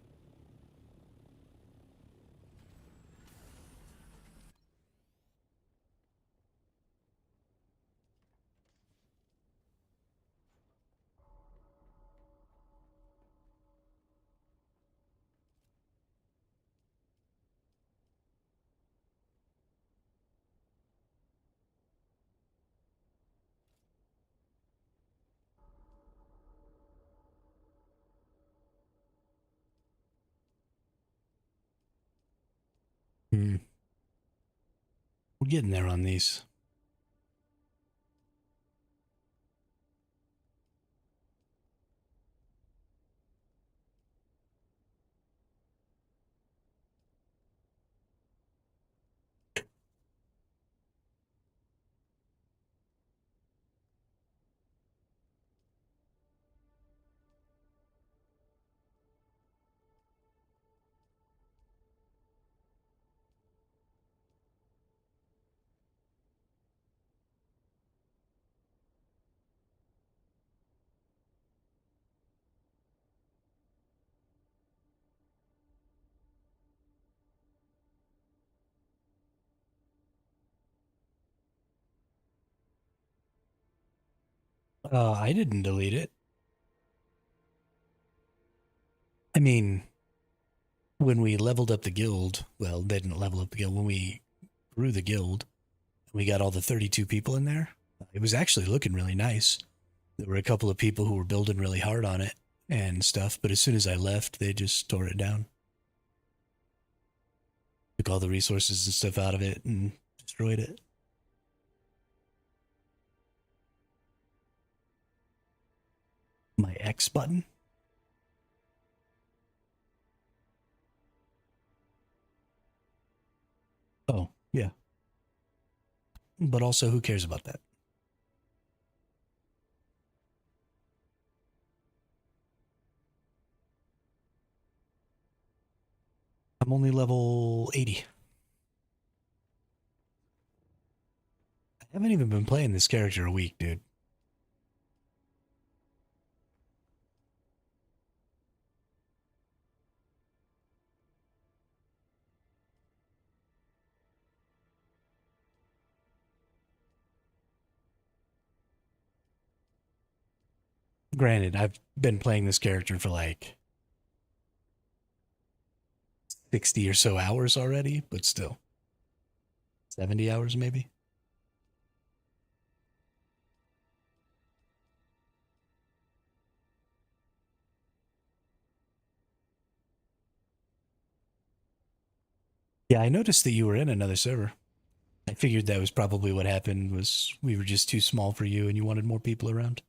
Hmm. We're getting there on these. I didn't delete it. I mean, when we leveled up the guild, well, they didn't level up the guild. When we grew the guild, we got all the 32 people in there. It was actually looking really nice. There were a couple of people who were building really hard on it and stuff, but as soon as I left, they just tore it down. Took all the resources and stuff out of it and destroyed it. My X button? Oh, yeah. But also, who cares about that? I'm only level 80. I haven't even been playing this character a week, dude. Granted, I've been playing this character for like 60 or so hours already, but still. 70 hours maybe? Yeah, I noticed that you were in another server. I figured that was probably what happened was we were just too small for you and you wanted more people around.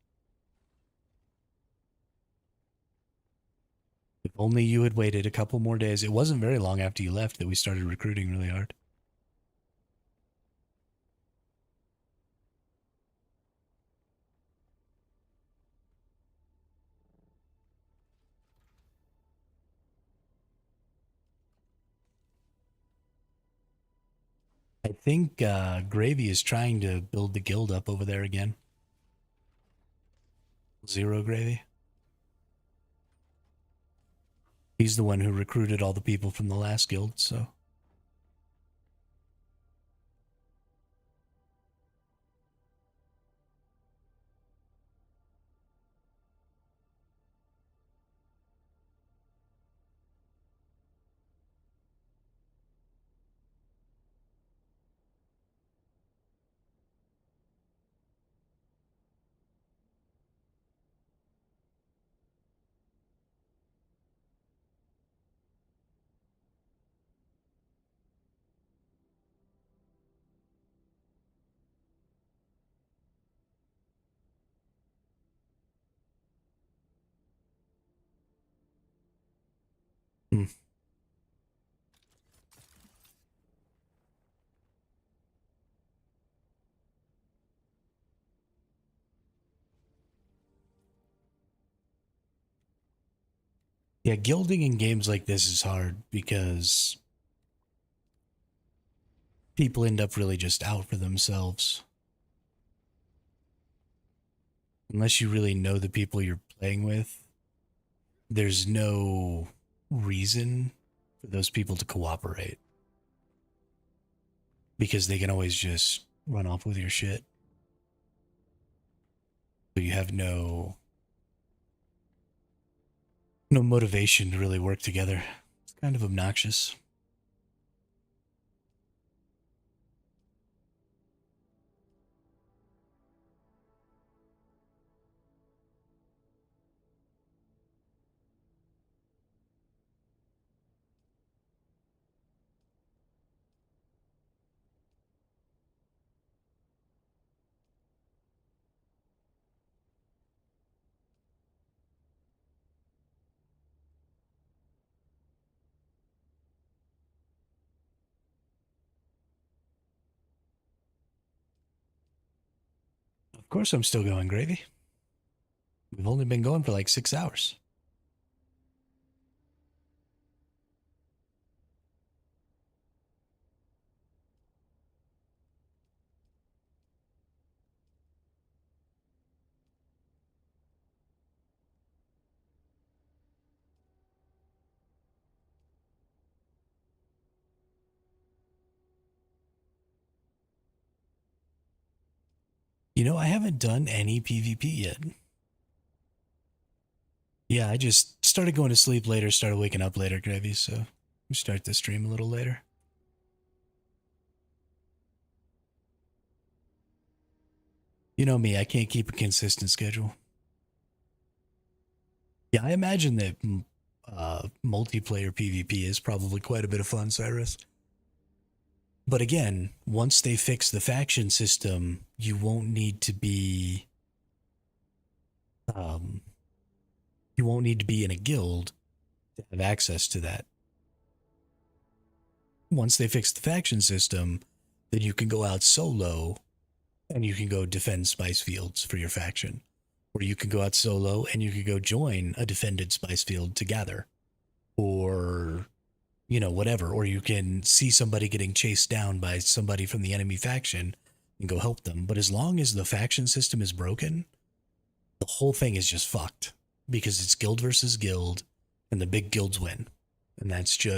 If only you had waited a couple more days. It wasn't very long after you left that we started recruiting really hard. I think Gravy is trying to build the guild up over there again. Zero Gravy. He's the one who recruited all the people from the last guild, so. Yeah, guilding in games like this is hard because people end up really just out for themselves. Unless you really know the people you're playing with, there's no reason for those people to cooperate because they can always just run off with your shit. So you have no motivation to really work together. It's kind of obnoxious. Of course, I'm still going, Gravy. We've only been going for like 6 hours. You know, I haven't done any PvP yet. Yeah, I just started going to sleep later, started waking up later, Gravy, so we start the stream a little later. You know me, I can't keep a consistent schedule. Yeah, I imagine that multiplayer PvP is probably quite a bit of fun, Cyrus. But again, once they fix the faction system, um, you won't need to be in a guild to have access to that. Once they fix the faction system, then you can go out solo and you can go defend spice fields for your faction. Or you can go out solo and you can go join a defended spice field together. Or, whatever. Or you can see somebody getting chased down by somebody from the enemy faction and go help them. But as long as the faction system is broken, the whole thing is just fucked because it's guild versus guild and the big guilds win. And that's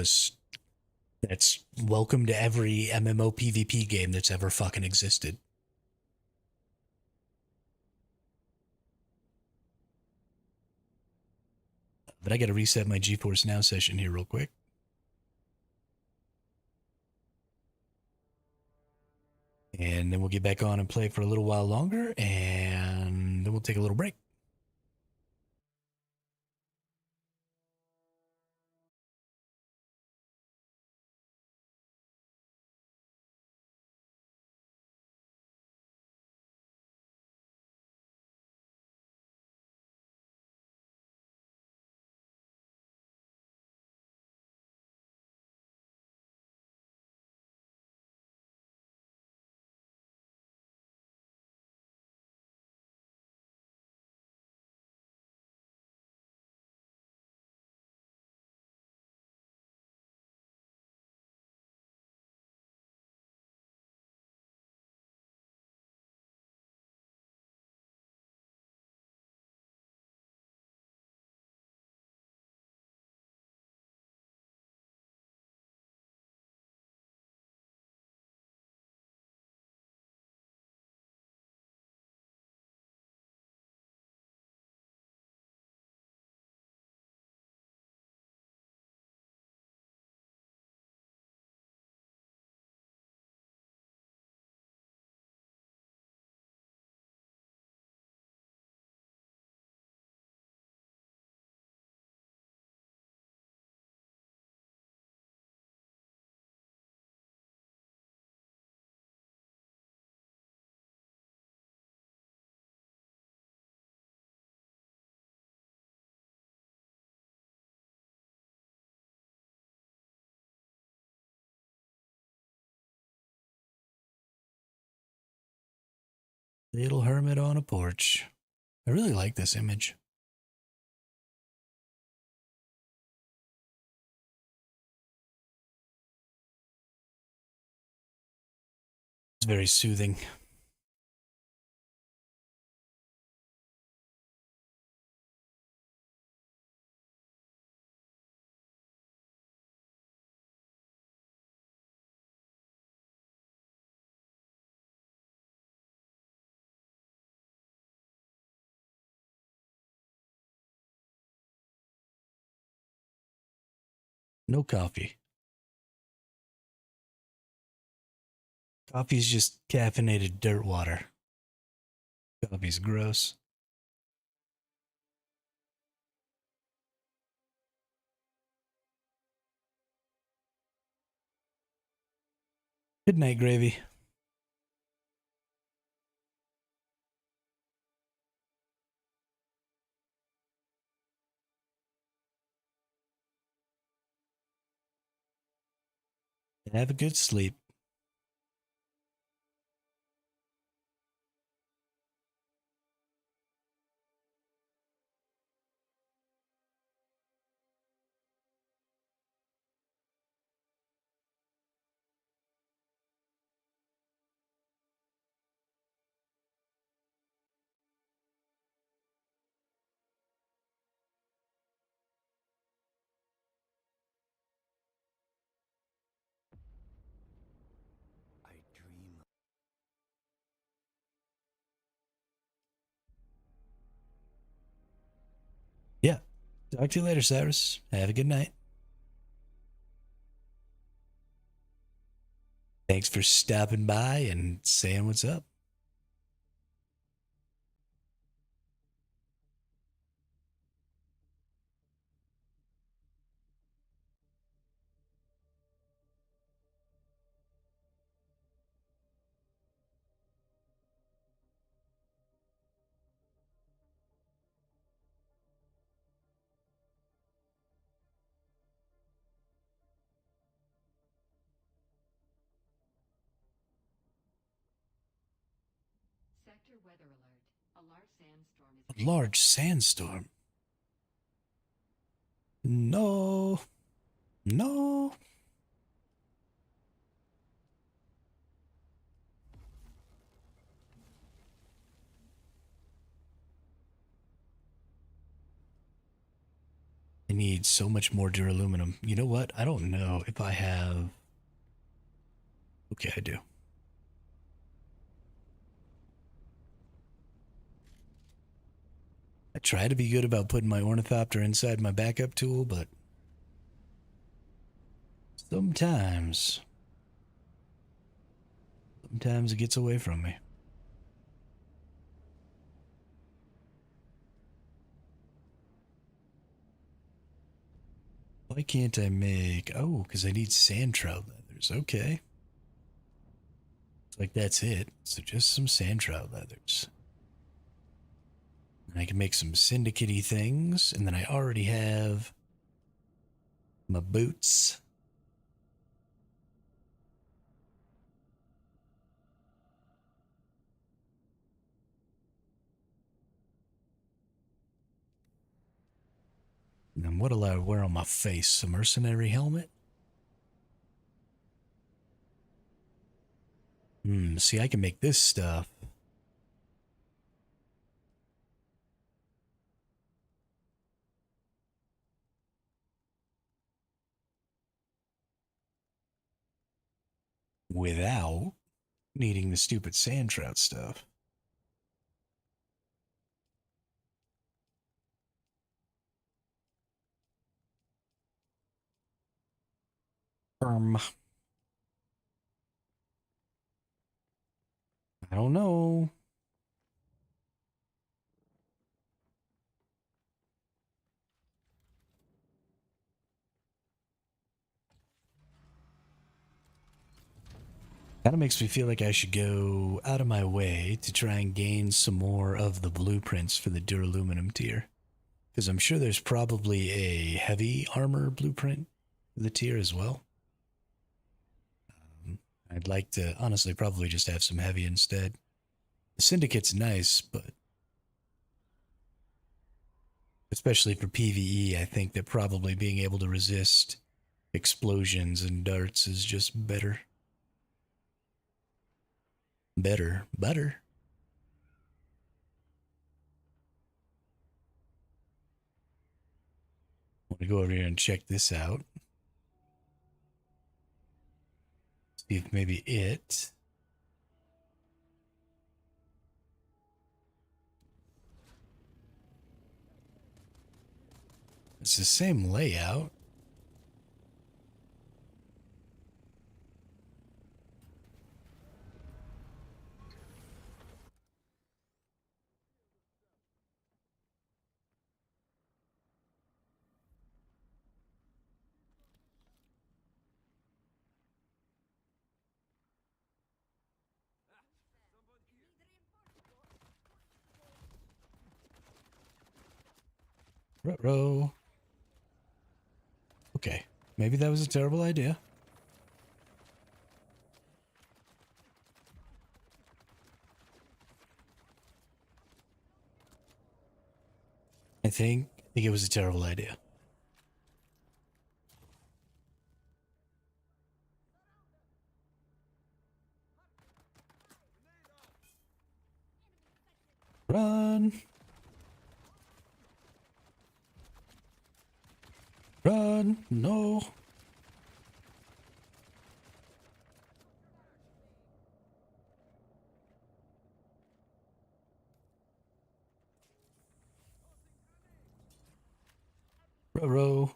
welcome to every MMO PvP game that's ever fucking existed. But I got to reset my GeForce Now session here real quick. And then we'll get back on and play for a little while longer. And then we'll take a little break. Little hermit on a porch. I really like this image. It's very soothing. No coffee. Coffee's just caffeinated dirt water. Coffee's gross. Good night, Gravy. Have a good sleep. Yeah. Talk to you later, Cyrus. Have a good night. Thanks for stopping by and saying what's up. Sector weather alert. A large sandstorm is. A large sandstorm. No. No. I need so much more duraluminum. You know what? I don't know if I have. Okay, I do. I try to be good about putting my ornithopter inside my backup tool, but sometimes it gets away from me. Why can't I make... Oh, because I need sand trout leathers. Okay. It's like that's it. So just some sand trout leathers. And I can make some syndicate-y things. And then I already have my boots. And then what'll I wear on my face? A mercenary helmet? See, I can make this stuff without needing the stupid sand trout stuff. I don't know. Kind of makes me feel like I should go out of my way to try and gain some more of the blueprints for the duraluminum tier. Because I'm sure there's probably a heavy armor blueprint for the tier as well. I'd like to honestly probably just have some heavy instead. The syndicate's nice, but especially for PvE, I think that probably being able to resist explosions and darts is just better. Better. Butter. I'm going to go over here and check this out. See if maybe it... It's the same layout. Ruh-roh. Okay, maybe that was a terrible idea. I think it was a terrible idea. Run! Run! No! Ruh-roh.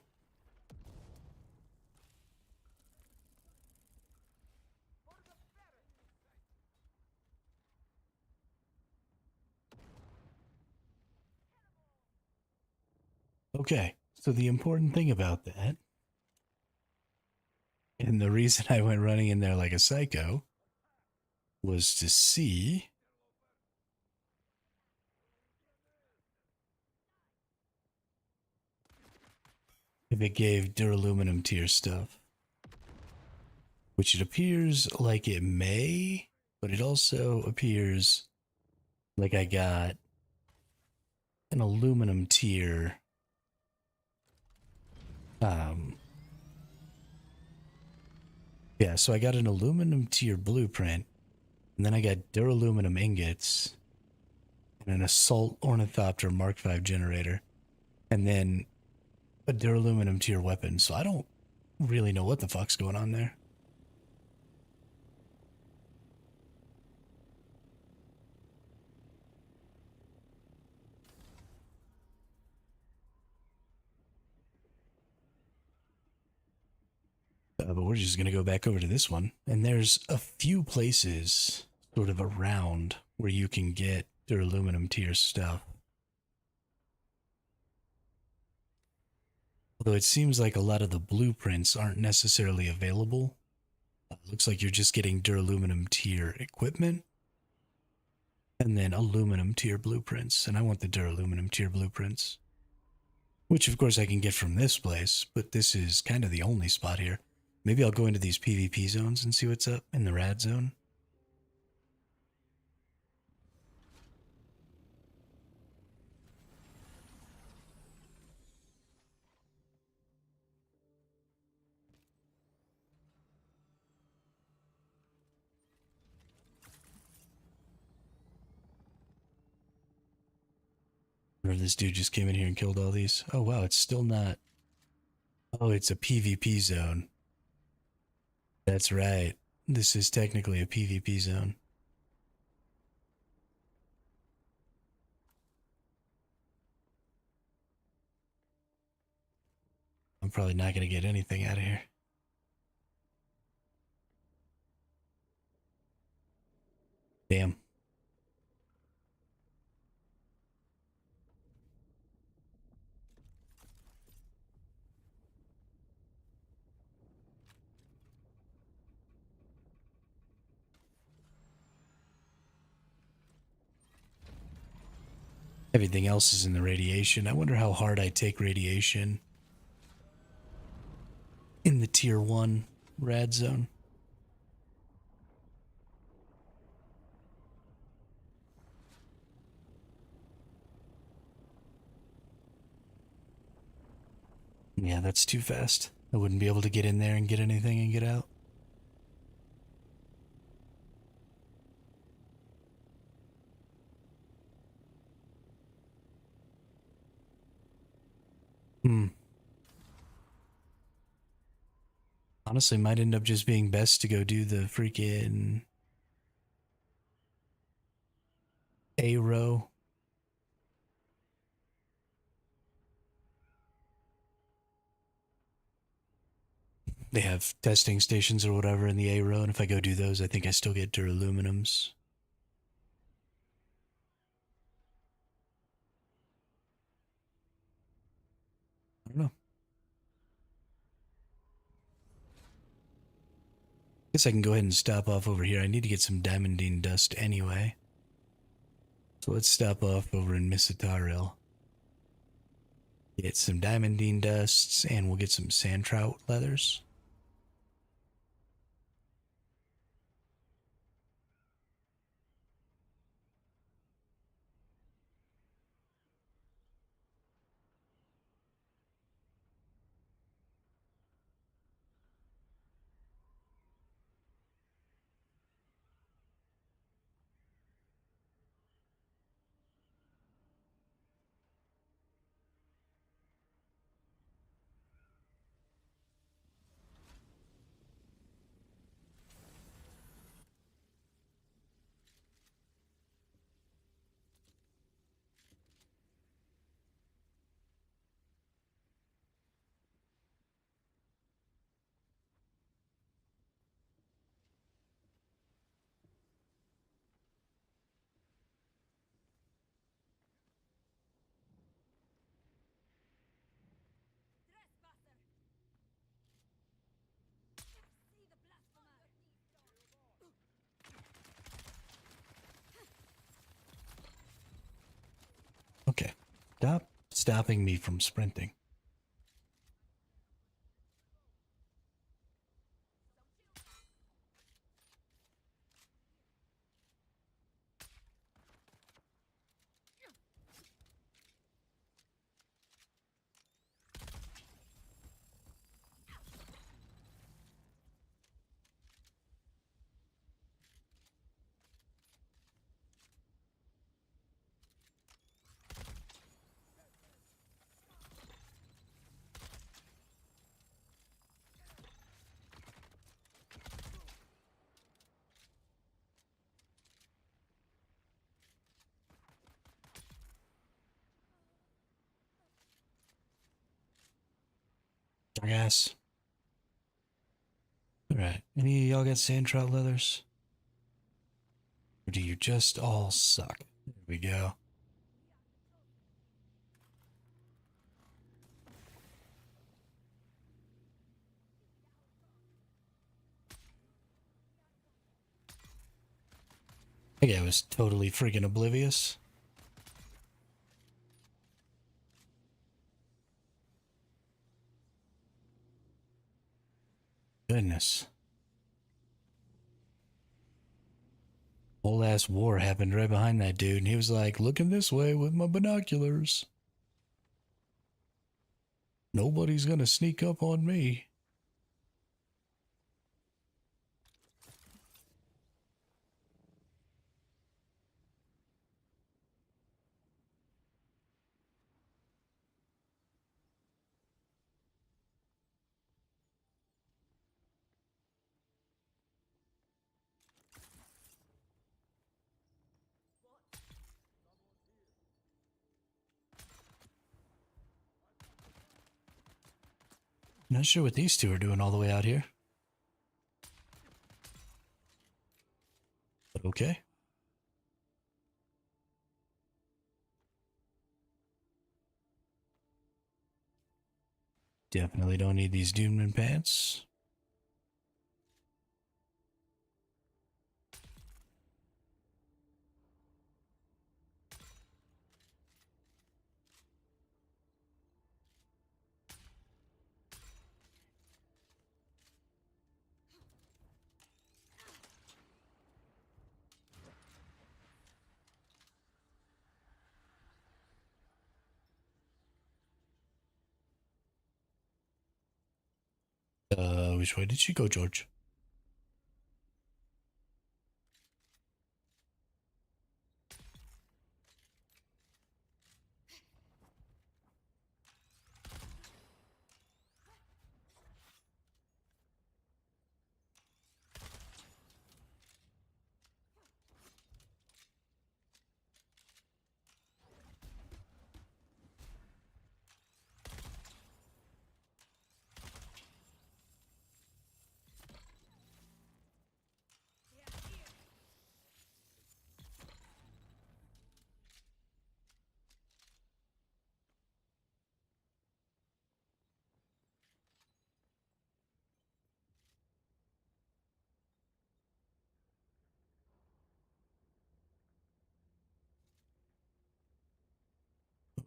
Okay, so the important thing about that, and the reason I went running in there like a psycho, was to see if it gave duraluminum tier stuff. Which it appears like it may, but it also appears like I got an aluminum tier. Yeah, so I got an aluminum tier blueprint, and then I got duraluminum ingots, and an assault ornithopter Mark V generator, and then a duraluminum tier weapon. So I don't really know what the fuck's going on there. But we're just going to go back over to this one. And there's a few places sort of around where you can get duraluminum tier stuff. Although it seems like a lot of the blueprints aren't necessarily available. Looks like you're just getting duraluminum tier equipment. And then aluminum tier blueprints. And I want the duraluminum tier blueprints. Which of course I can get from this place. But this is kind of the only spot here. Maybe I'll go into these PvP zones and see what's up in the rad zone. Or this dude just came in here and killed all these. Oh wow, it's still not. Oh, it's a PvP zone. That's right. This is technically a PvP zone. I'm probably not going to get anything out of here. Damn. Everything else is in the radiation. I wonder how hard I take radiation in the tier 1 rad zone. Yeah, that's too fast. I wouldn't be able to get in there and get anything and get out. Honestly, might end up just being best to go do the freaking A row. They have testing stations or whatever in the A row, and if I go do those, I think I still get duraluminums. I don't know. Guess I can go ahead and stop off over here. I need to get some diamondine dust anyway. So let's stop off over in Misataril. Get some diamondine dusts, and we'll get some sand trout leathers. Okay. Stop stopping me from sprinting. Yes. Alright. Any of y'all got sand trout leathers? Or do you just all suck? There we go. I think I was totally freaking oblivious. Goodness. Whole ass war happened right behind that dude, and he was like, looking this way with my binoculars. Nobody's gonna sneak up on me. Not sure what these two are doing all the way out here. But okay. Definitely don't need these Dune pants. Which way did she go, George?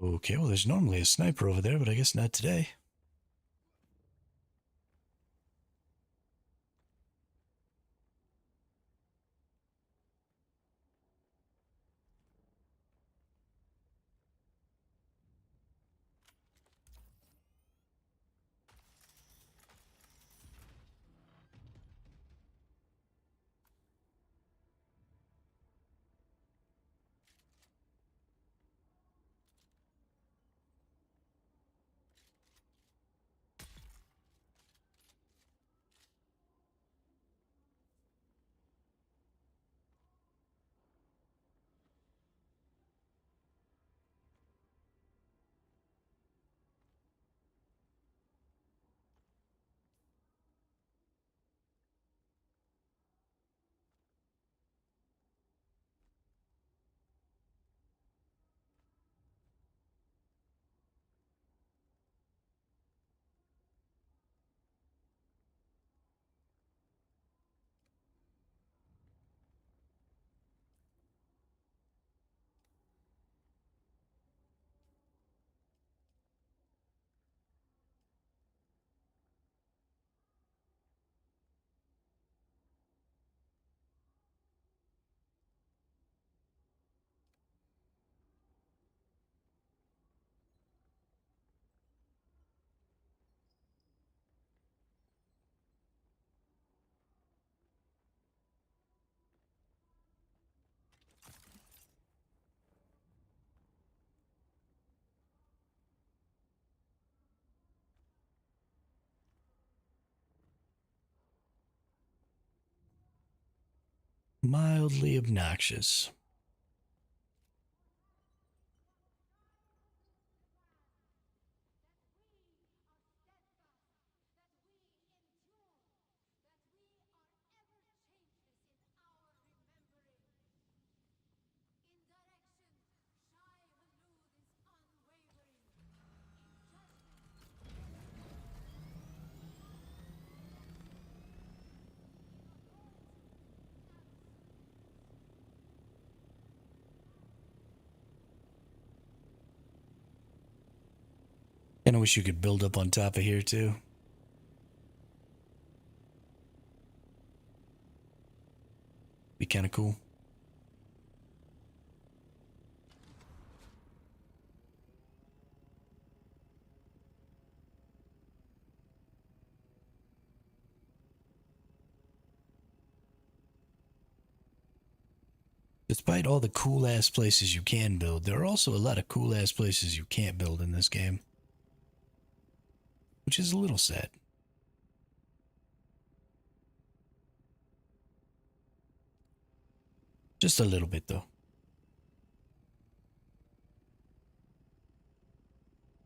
Okay, well, there's normally a sniper over there, but I guess not today. Mildly obnoxious. And I wish you could build up on top of here, too. Be kind of cool. Despite all the cool ass places you can build, there are also a lot of cool ass places you can't build in this game, which is a little sad. Just a little bit, though.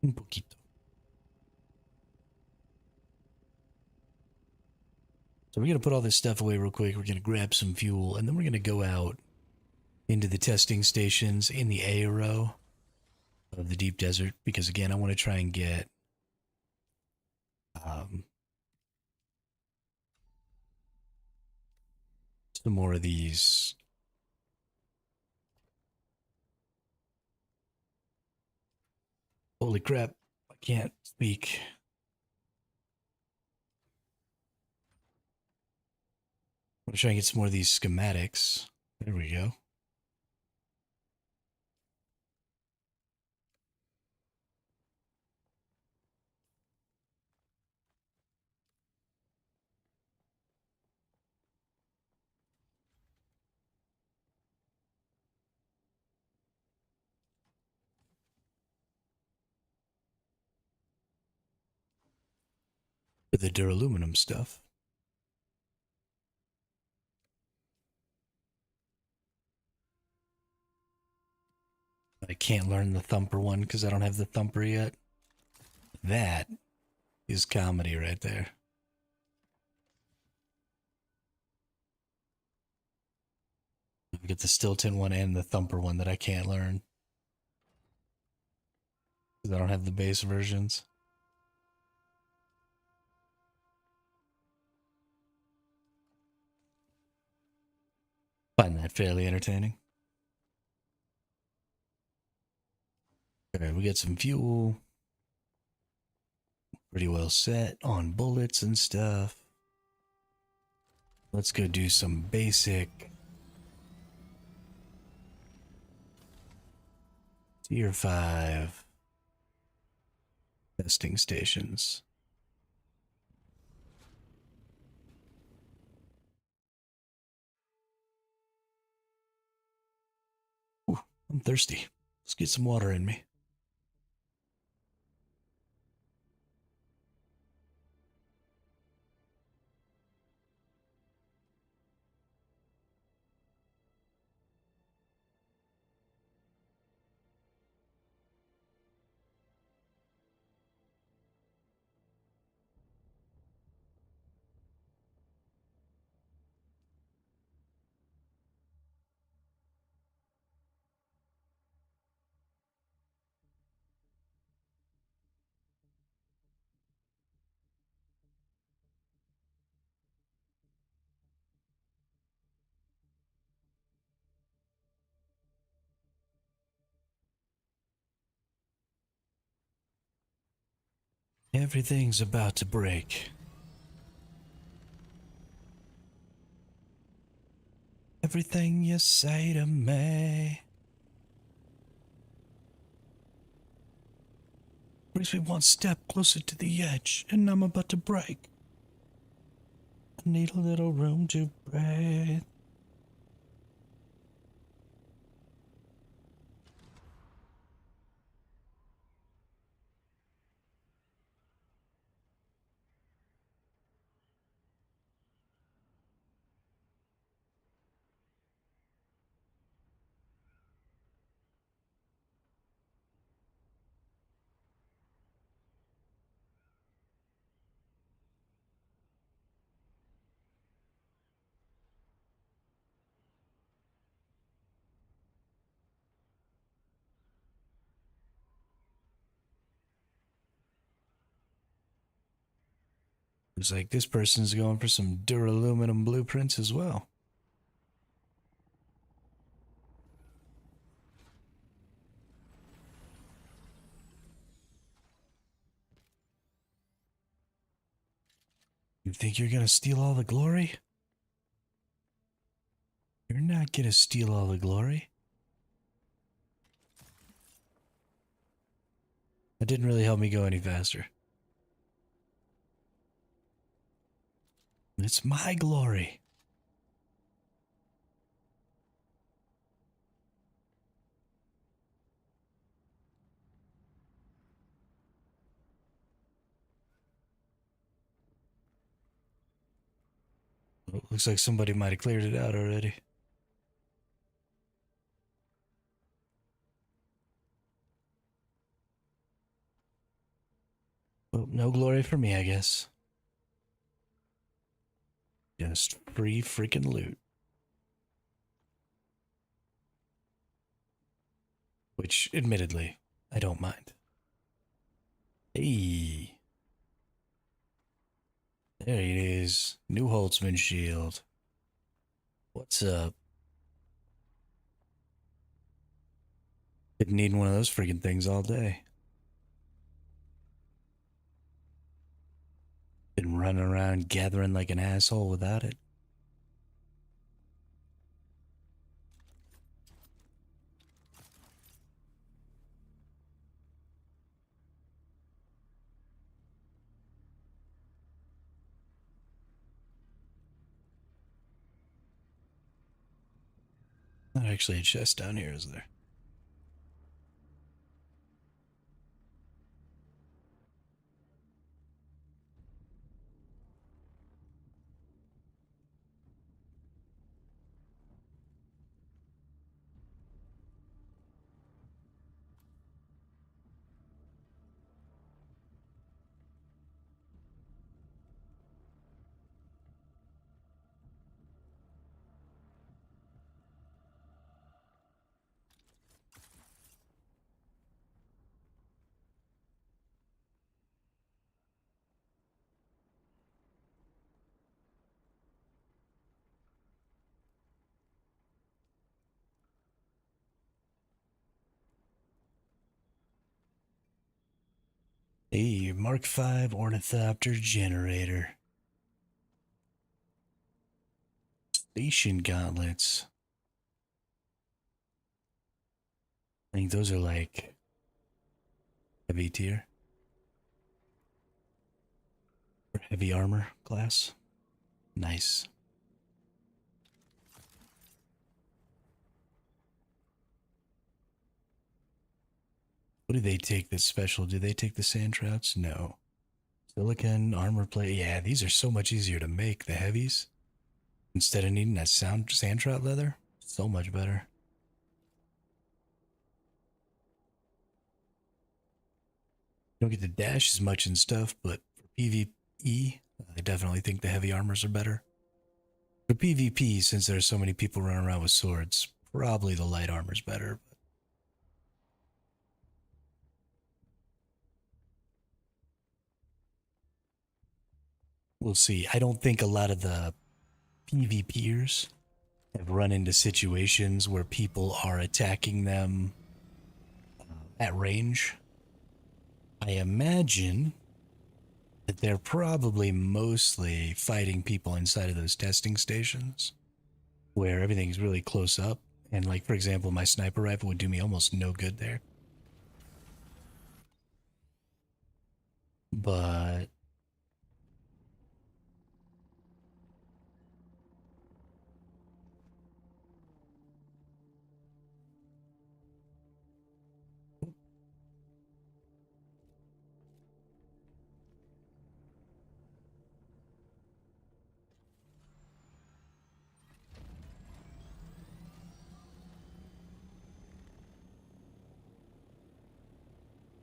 Un poquito. So we're going to put all this stuff away real quick. We're going to grab some fuel, and then we're going to go out into the testing stations in the A row of the deep desert, because again, I want to try and get um, some more of these. Holy crap, I can't speak. I'm going to try and get some more of these schematics. There we go. For the duraluminum stuff. I can't learn the thumper one because I don't have the thumper yet. That is comedy right there. I get the Stilton one and the thumper one that I can't learn because I don't have the base versions. Find that fairly entertaining. All right, we got some fuel. Pretty well set on bullets and stuff. Let's go do some basic tier 5 testing stations. Ooh, I'm thirsty. Let's get some water in me. Everything's about to break. Everything you say to me brings me one step closer to the edge, and I'm about to break. I need a little room to breathe. Looks like this person's going for some duraluminum blueprints as well. You think you're gonna steal all the glory? You're not gonna steal all the glory. That didn't really help me go any faster. It's my glory. Well, looks like somebody might have cleared it out already. Well, no glory for me, I guess. Just free freaking loot. Which, admittedly, I don't mind. Hey. There it is. New Holtzman shield. What's up? Been needing one of those freaking things all day. Been running around gathering like an asshole without it. Not actually a chest down here, is there? A Mark V Ornithopter generator. Station gauntlets. I think those are like heavy tier. Or heavy armor class. Nice. What do they take that's special? Do they take the sand trouts? No. Silicon, armor plate. Yeah, these are so much easier to make, the heavies. Instead of needing that sand trout leather. So much better. You don't get to dash as much and stuff, but for PvE, I definitely think the heavy armors are better. For PvP, since there are so many people running around with swords, probably the light armor's better. We'll see. I don't think a lot of the PvPers have run into situations where people are attacking them at range. I imagine that they're probably mostly fighting people inside of those testing stations where everything's really close up. And, like, for example, my sniper rifle would do me almost no good there. But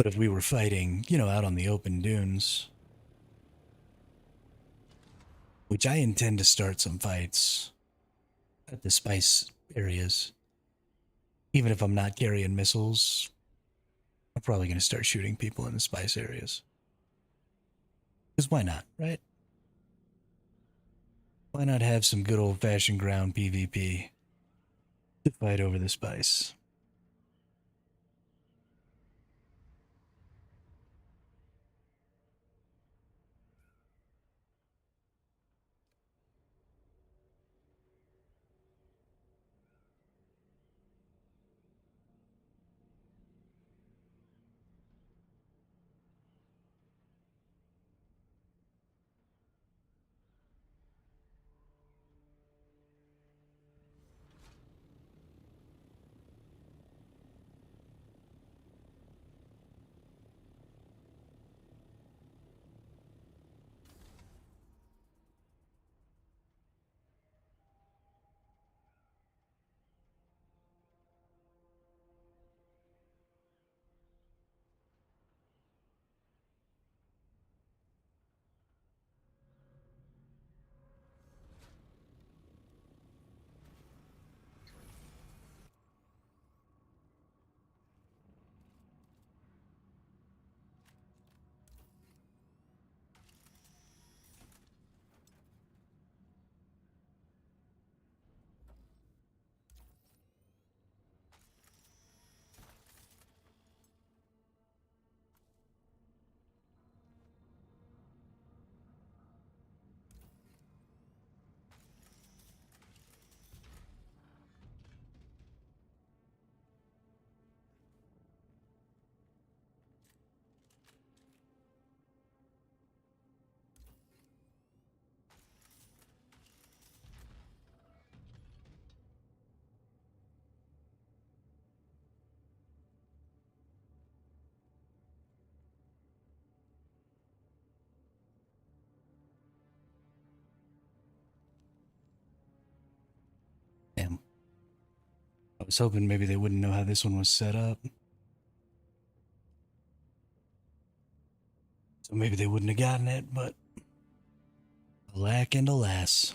if we were fighting, out on the open dunes, which I intend to start some fights at the spice areas, even if I'm not carrying missiles, I'm probably going to start shooting people in the spice areas. Because why not, right? Why not have some good old fashioned ground PvP to fight over the spice? Damn. I was hoping maybe they wouldn't know how this one was set up. So maybe they wouldn't have gotten it, but alack and alas.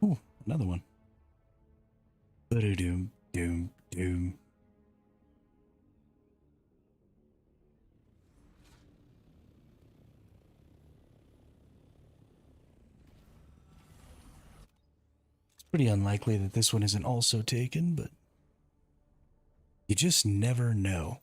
Ooh, another one. Doom, doom, doom. Pretty unlikely that this one isn't also taken, but you just never know.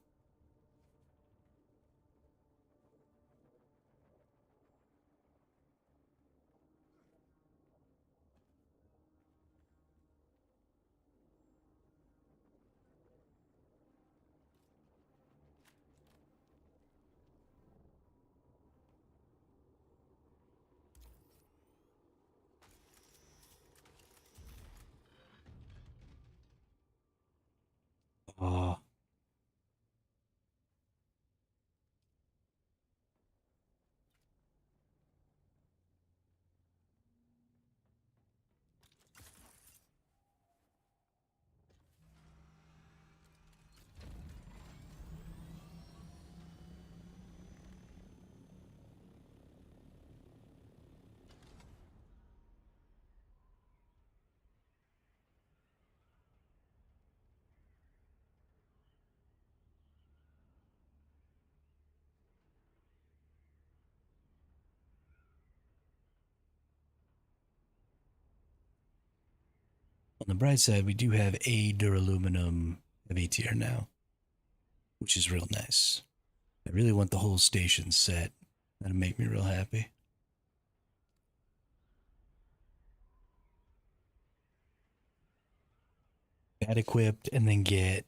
Uh, on the bright side, we do have a duraluminum heavy tier now, which is real nice. I really want the whole station set. That'd make me real happy. That equipped, and then get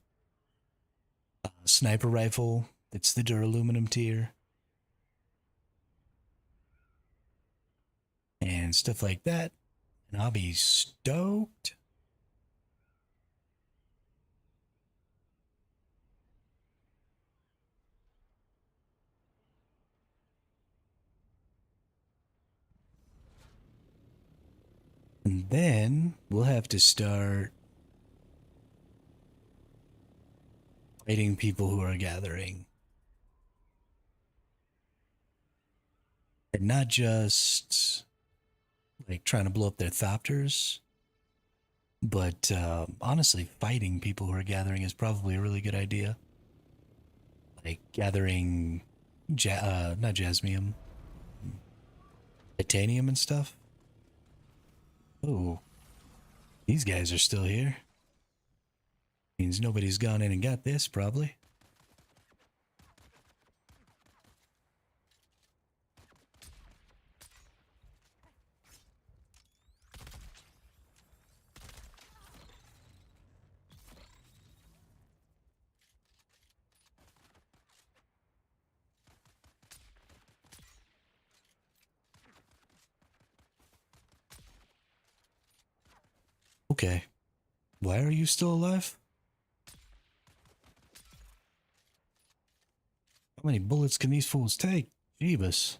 a sniper rifle that's the duraluminum tier, and stuff like that. And I'll be stoked. And then we'll have to start fighting people who are gathering. And not just like trying to blow up their thopters, but honestly, fighting people who are gathering is probably a really good idea. Like gathering, not jasmium, titanium and stuff. Oh, these guys are still here. Means nobody's gone in and got this, probably. Okay. Why are you still alive? How many bullets can these fools take? Jeebus.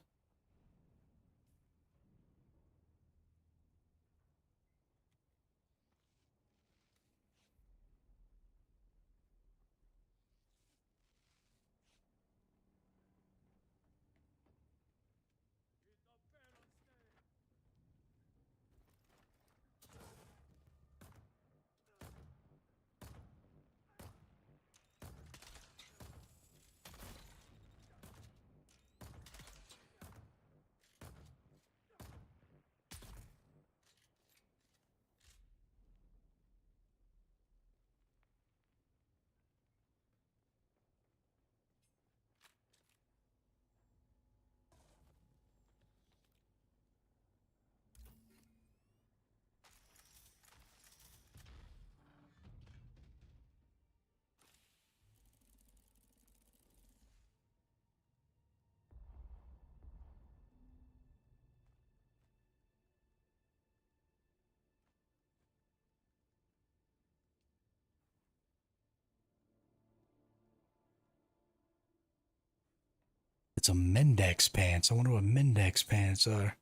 It's a Mendex pants. I wonder what Mendex pants are.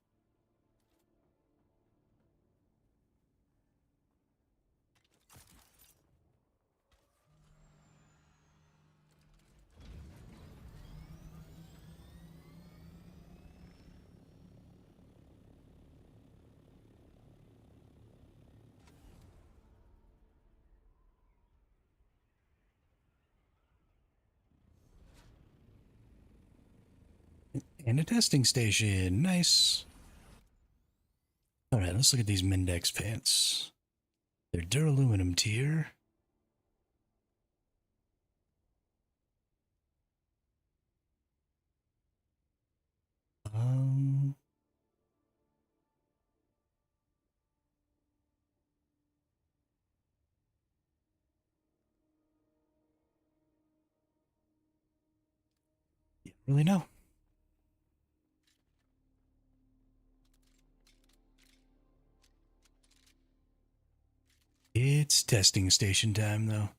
And a testing station. Nice. All right, let's look at these Mendex pants. Their duraluminum tier. Um, really know. It's testing station time, though.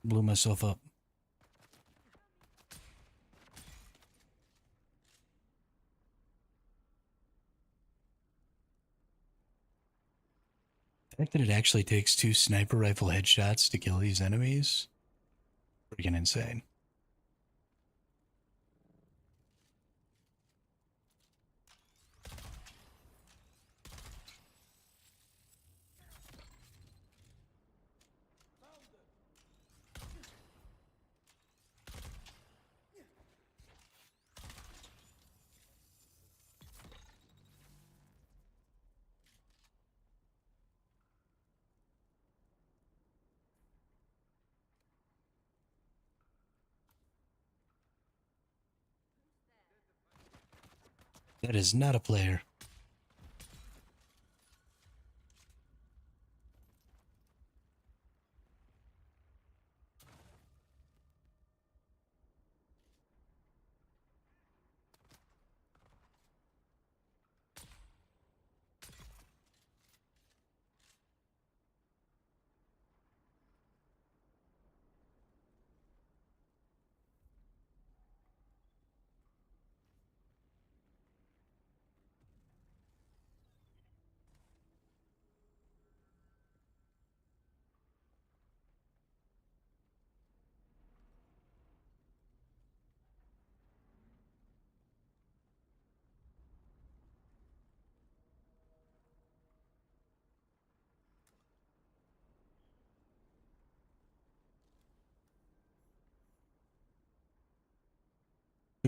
Blew myself up. The fact that it actually takes 2 sniper rifle headshots to kill these enemies, freaking insane. That is not a player.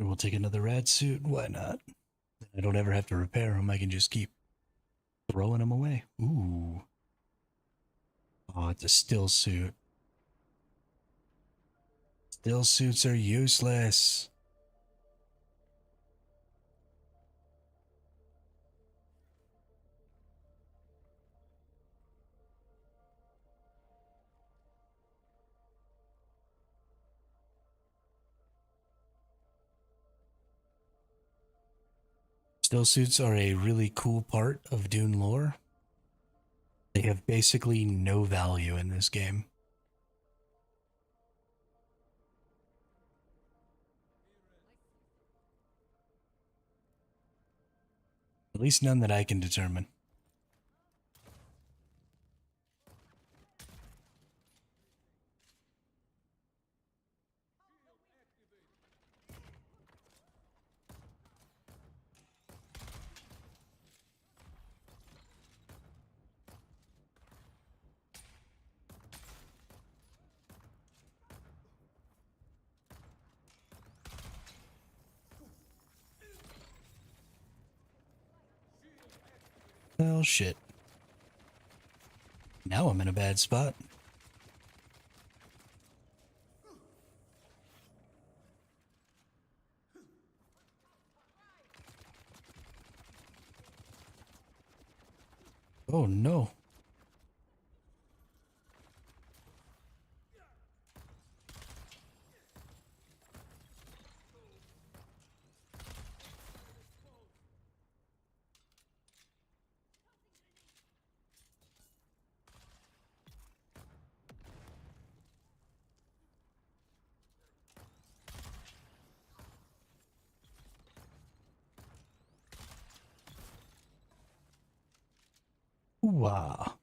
Sure, we'll take another rad suit. Why not? I don't ever have to repair them. I can just keep throwing them away. Ooh. Oh, it's a still suit. Still suits are useless. Still suits are a really cool part of Dune lore. They have basically no value in this game. At least none that I can determine. Oh shit. Now I'm in a bad spot. Oh no. Wow.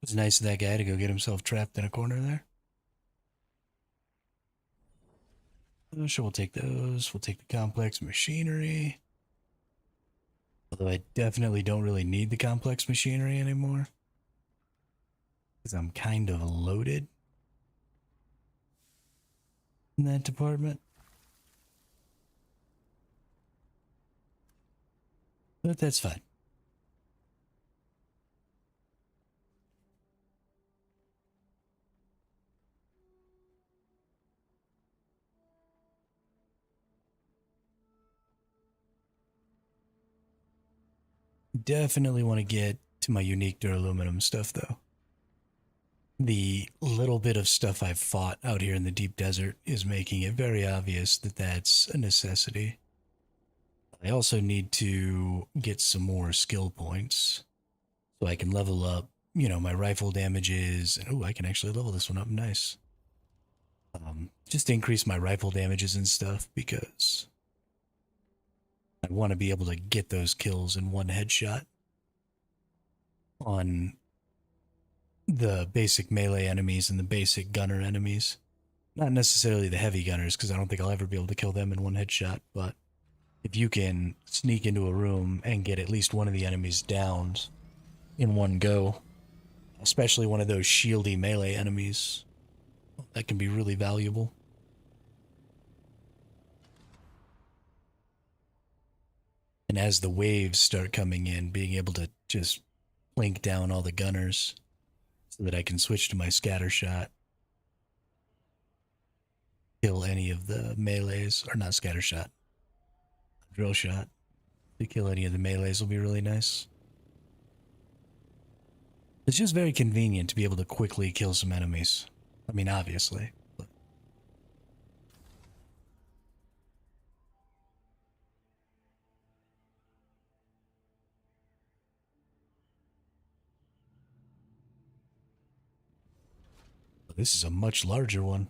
It's nice of that guy to go get himself trapped in a corner there. Sure, we'll take those. We'll take the complex machinery. Although I definitely don't really need the complex machinery anymore. Because I'm kind of loaded in that department. But that's fine. Definitely want to get to my unique duraluminum stuff, though. The little bit of stuff I've fought out here in the deep desert is making it very obvious that that's a necessity. I also need to get some more skill points so I can level up, my rifle damages. And oh, I can actually level this one up. Nice. Just increase my rifle damages and stuff because I want to be able to get those kills in one headshot on the basic melee enemies and the basic gunner enemies. Not necessarily the heavy gunners, because I don't think I'll ever be able to kill them in one headshot, but if you can sneak into a room and get at least one of the enemies downed in one go, especially one of those shieldy melee enemies, that can be really valuable. And as the waves start coming in, being able to just plink down all the gunners so that I can switch to my scatter shot, kill any of the melees, or not scatter shot, drill shot. To kill any of the melees will be really nice. It's just very convenient to be able to quickly kill some enemies. I mean, obviously. But this is a much larger one.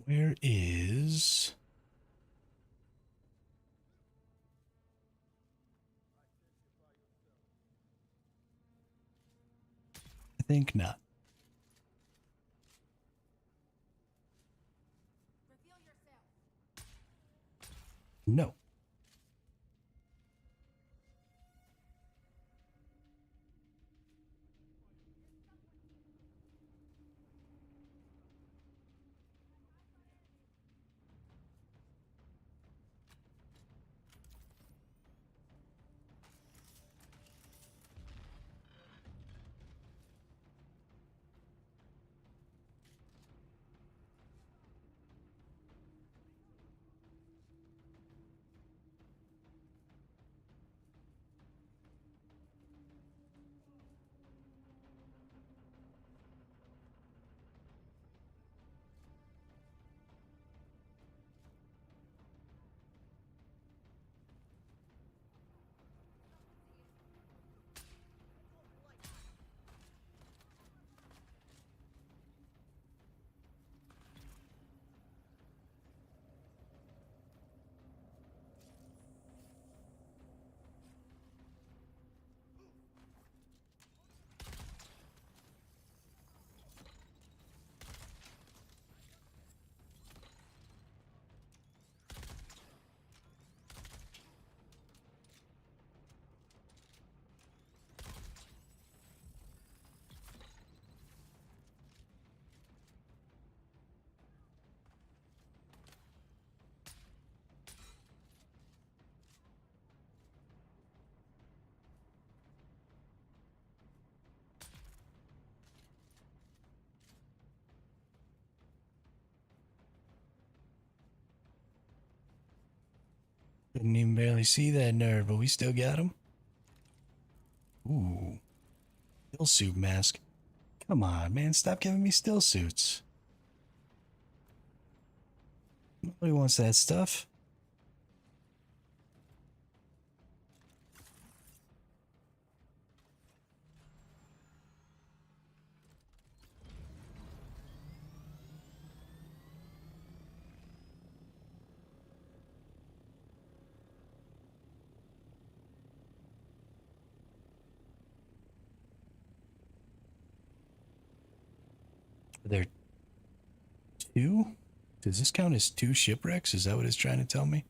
Where is... I think not. No. Couldn't even barely see that nerd, but we still got him. Ooh, still suit mask. Come on, man, stop giving me still suits. Nobody wants that stuff. Are there two? Does this count as two shipwrecks? Is that what it's trying to tell me?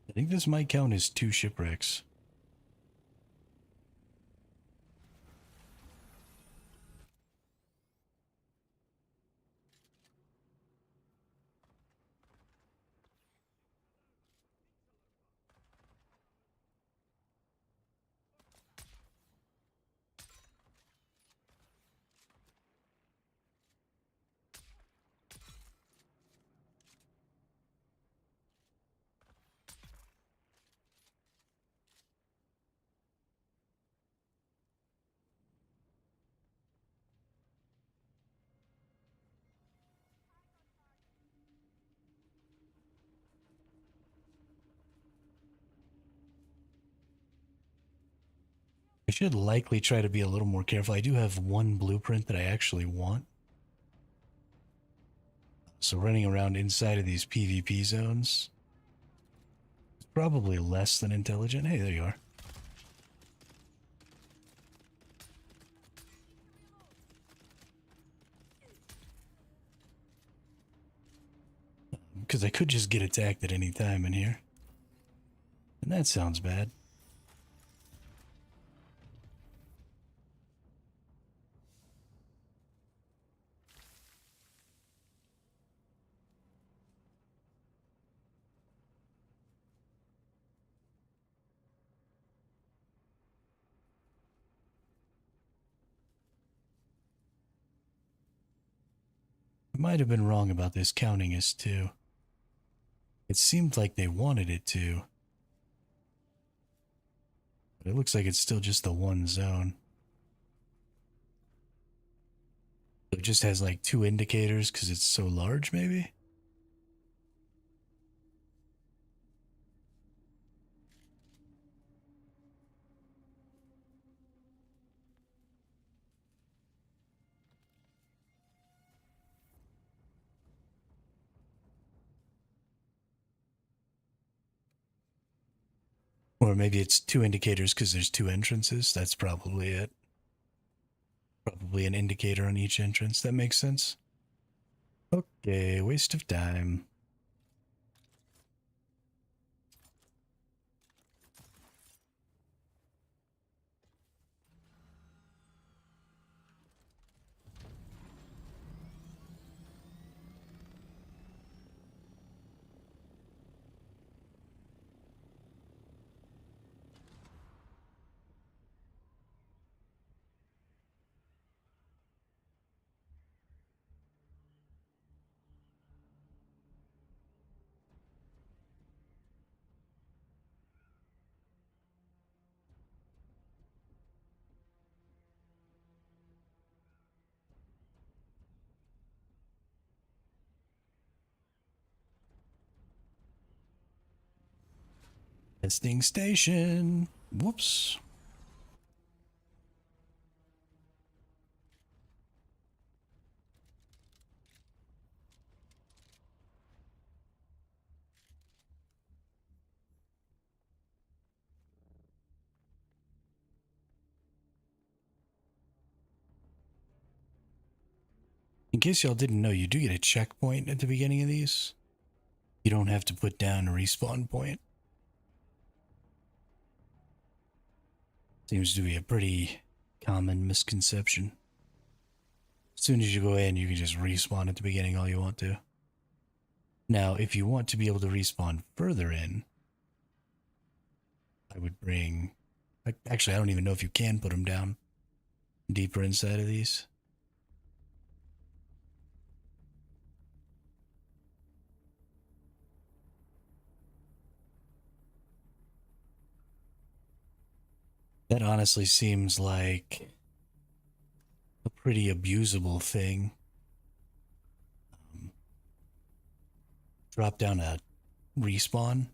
I think this might count as two shipwrecks. I should likely try to be a little more careful. I do have one blueprint that I actually want. So running around inside of these PvP zones is probably less than intelligent. Hey, there you are. Because I could just get attacked at any time in here. And that sounds bad. I might have been wrong about this counting as two. It seemed like they wanted it to. But it looks like it's still just the one zone. It just has like two indicators because it's so large, maybe? Or maybe it's two indicators because there's two entrances. That's probably it. Probably an indicator on each entrance. That makes sense. Okay, waste of time. Testing station. Whoops. In case y'all didn't know, you do get a checkpoint at the beginning of these. You don't have to put down a respawn point. Seems to be a pretty common misconception. As soon as you go in, you can just respawn at the beginning all you want to. Now, if you want to be able to respawn further in, I would bring. Actually, I don't even know if you can put them down deeper inside of these. That honestly seems like a pretty abusable thing. Um, Drop down a respawn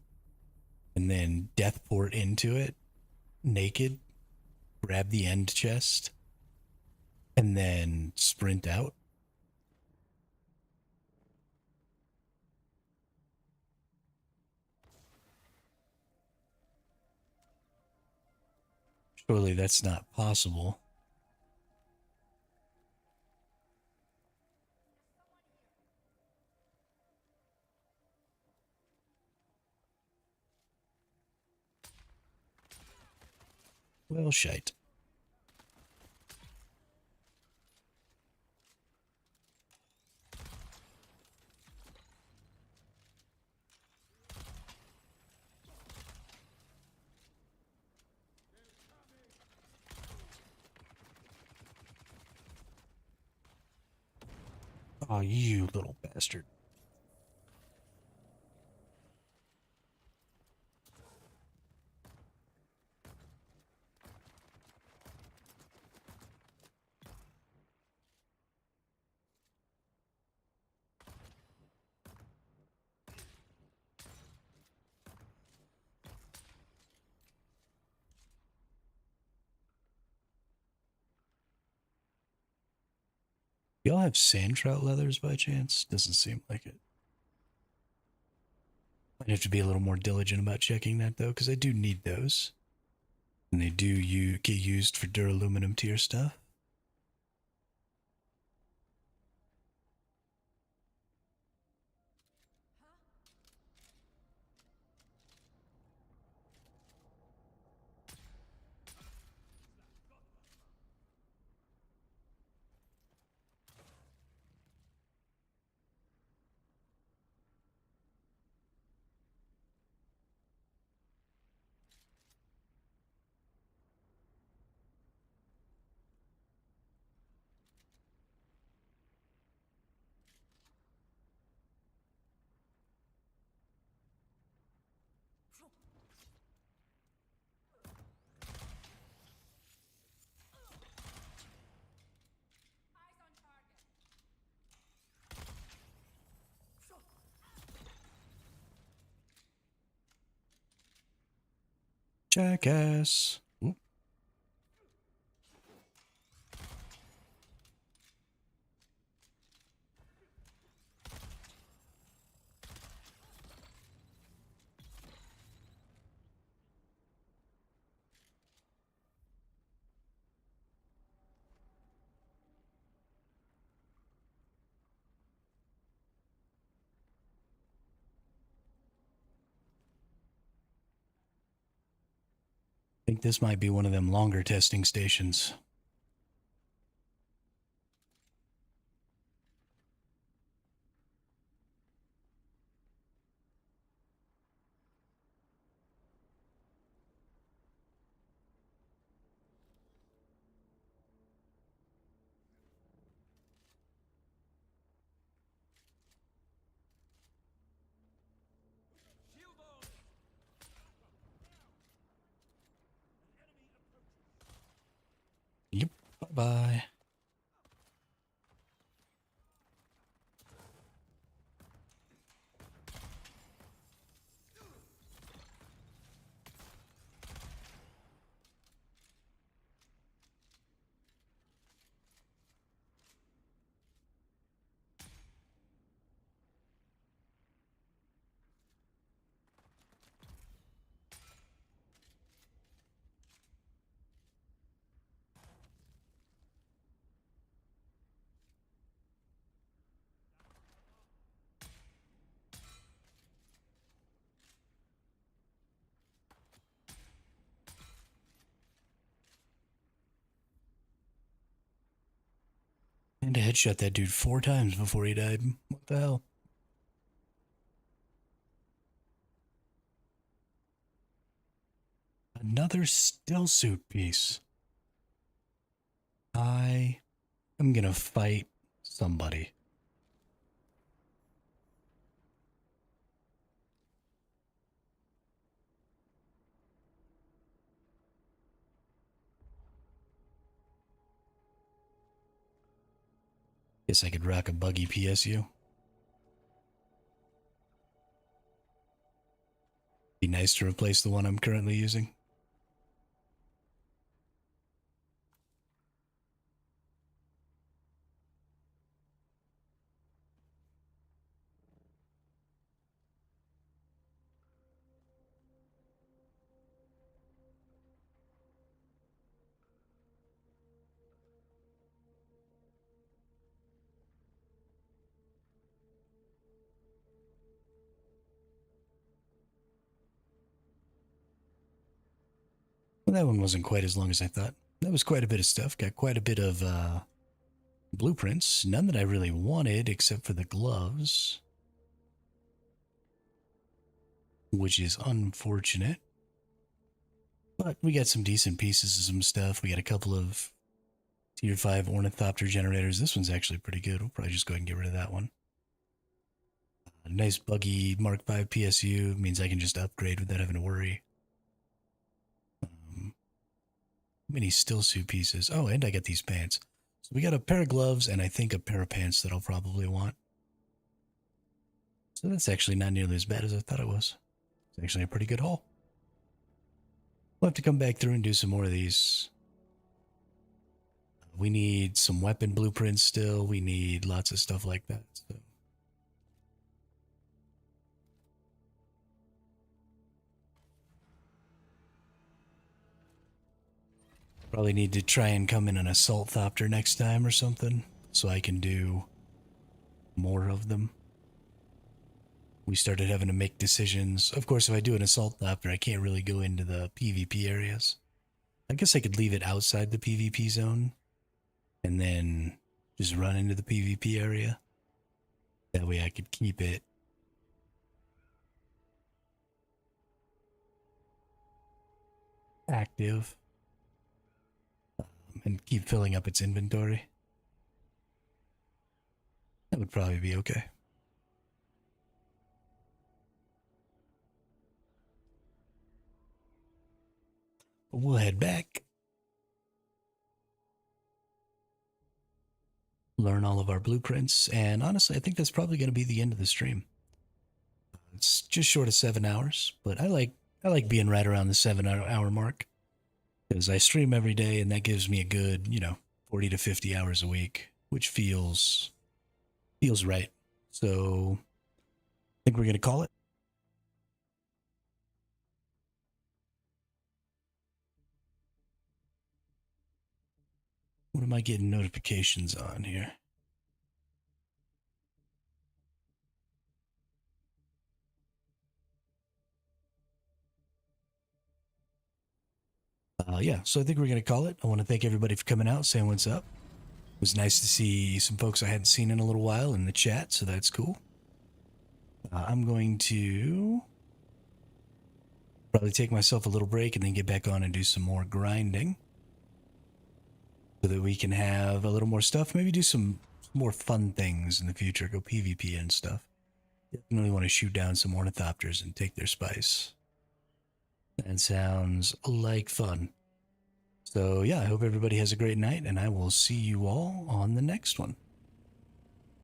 and then death port into it naked, grab the end chest, and then sprint out. Surely that's not possible. Well, shite. Oh, you little bastard. Y'all have sand trout leathers by chance? Doesn't seem like it. I'd have to be a little more diligent about checking that though, because I do need those. And they do get used for duraluminum tier stuff. Jackass. Oop. I think this might be one of them longer testing stations. Yep. Bye bye. And to headshot that dude 4 times before he died. What the hell? Another still suit piece. I am gonna fight somebody. Guess I could rock a buggy PSU. Be nice to replace the one I'm currently using. Well, that one wasn't quite as long as I thought. That was quite a bit of stuff. Got quite a bit of blueprints. None that I really wanted except for the gloves, which is unfortunate. But we got some decent pieces of some stuff. We got a couple of tier 5 ornithopter generators. This one's actually pretty good. We'll probably just go ahead and get rid of that one. A nice buggy Mark 5 PSU means I can just upgrade without having to worry. Many still suit pieces. Oh, and I got these pants. So we got a pair of gloves and I think a pair of pants that I'll probably want. So that's actually not nearly as bad as I thought it was. It's actually a pretty good haul. We'll have to come back through and do some more of these. We need some weapon blueprints still. We need lots of stuff like that. So. Probably need to try and come in an assault thopter next time or something so I can do more of them. We started having to make decisions. Of course, if I do an assault thopter, I can't really go into the PvP areas. I guess I could leave it outside the PvP zone and then just run into the PvP area. That way I could keep it active and keep filling up its inventory. That would probably be okay. But we'll head back. Learn all of our blueprints, and honestly, I think that's probably going to be the end of the stream. It's just short of 7 hours, but I like being right around the 7 hour mark because I stream every day, and that gives me a good 40 to 50 hours a week, which feels right. So I think we're going to call it. What am I getting notifications on here? Yeah, so I think we're going to call it. I want to thank everybody for coming out, saying what's up. It was nice to see some folks I hadn't seen in a little while in the chat, so that's cool. I'm going to probably take myself a little break and then get back on and do some more grinding so that we can have a little more stuff. Maybe do some more fun things in the future, go PvP and stuff. Definitely want to shoot down some ornithopters and take their spice. That sounds like fun. So yeah, I hope everybody has a great night, and I will see you all on the next one.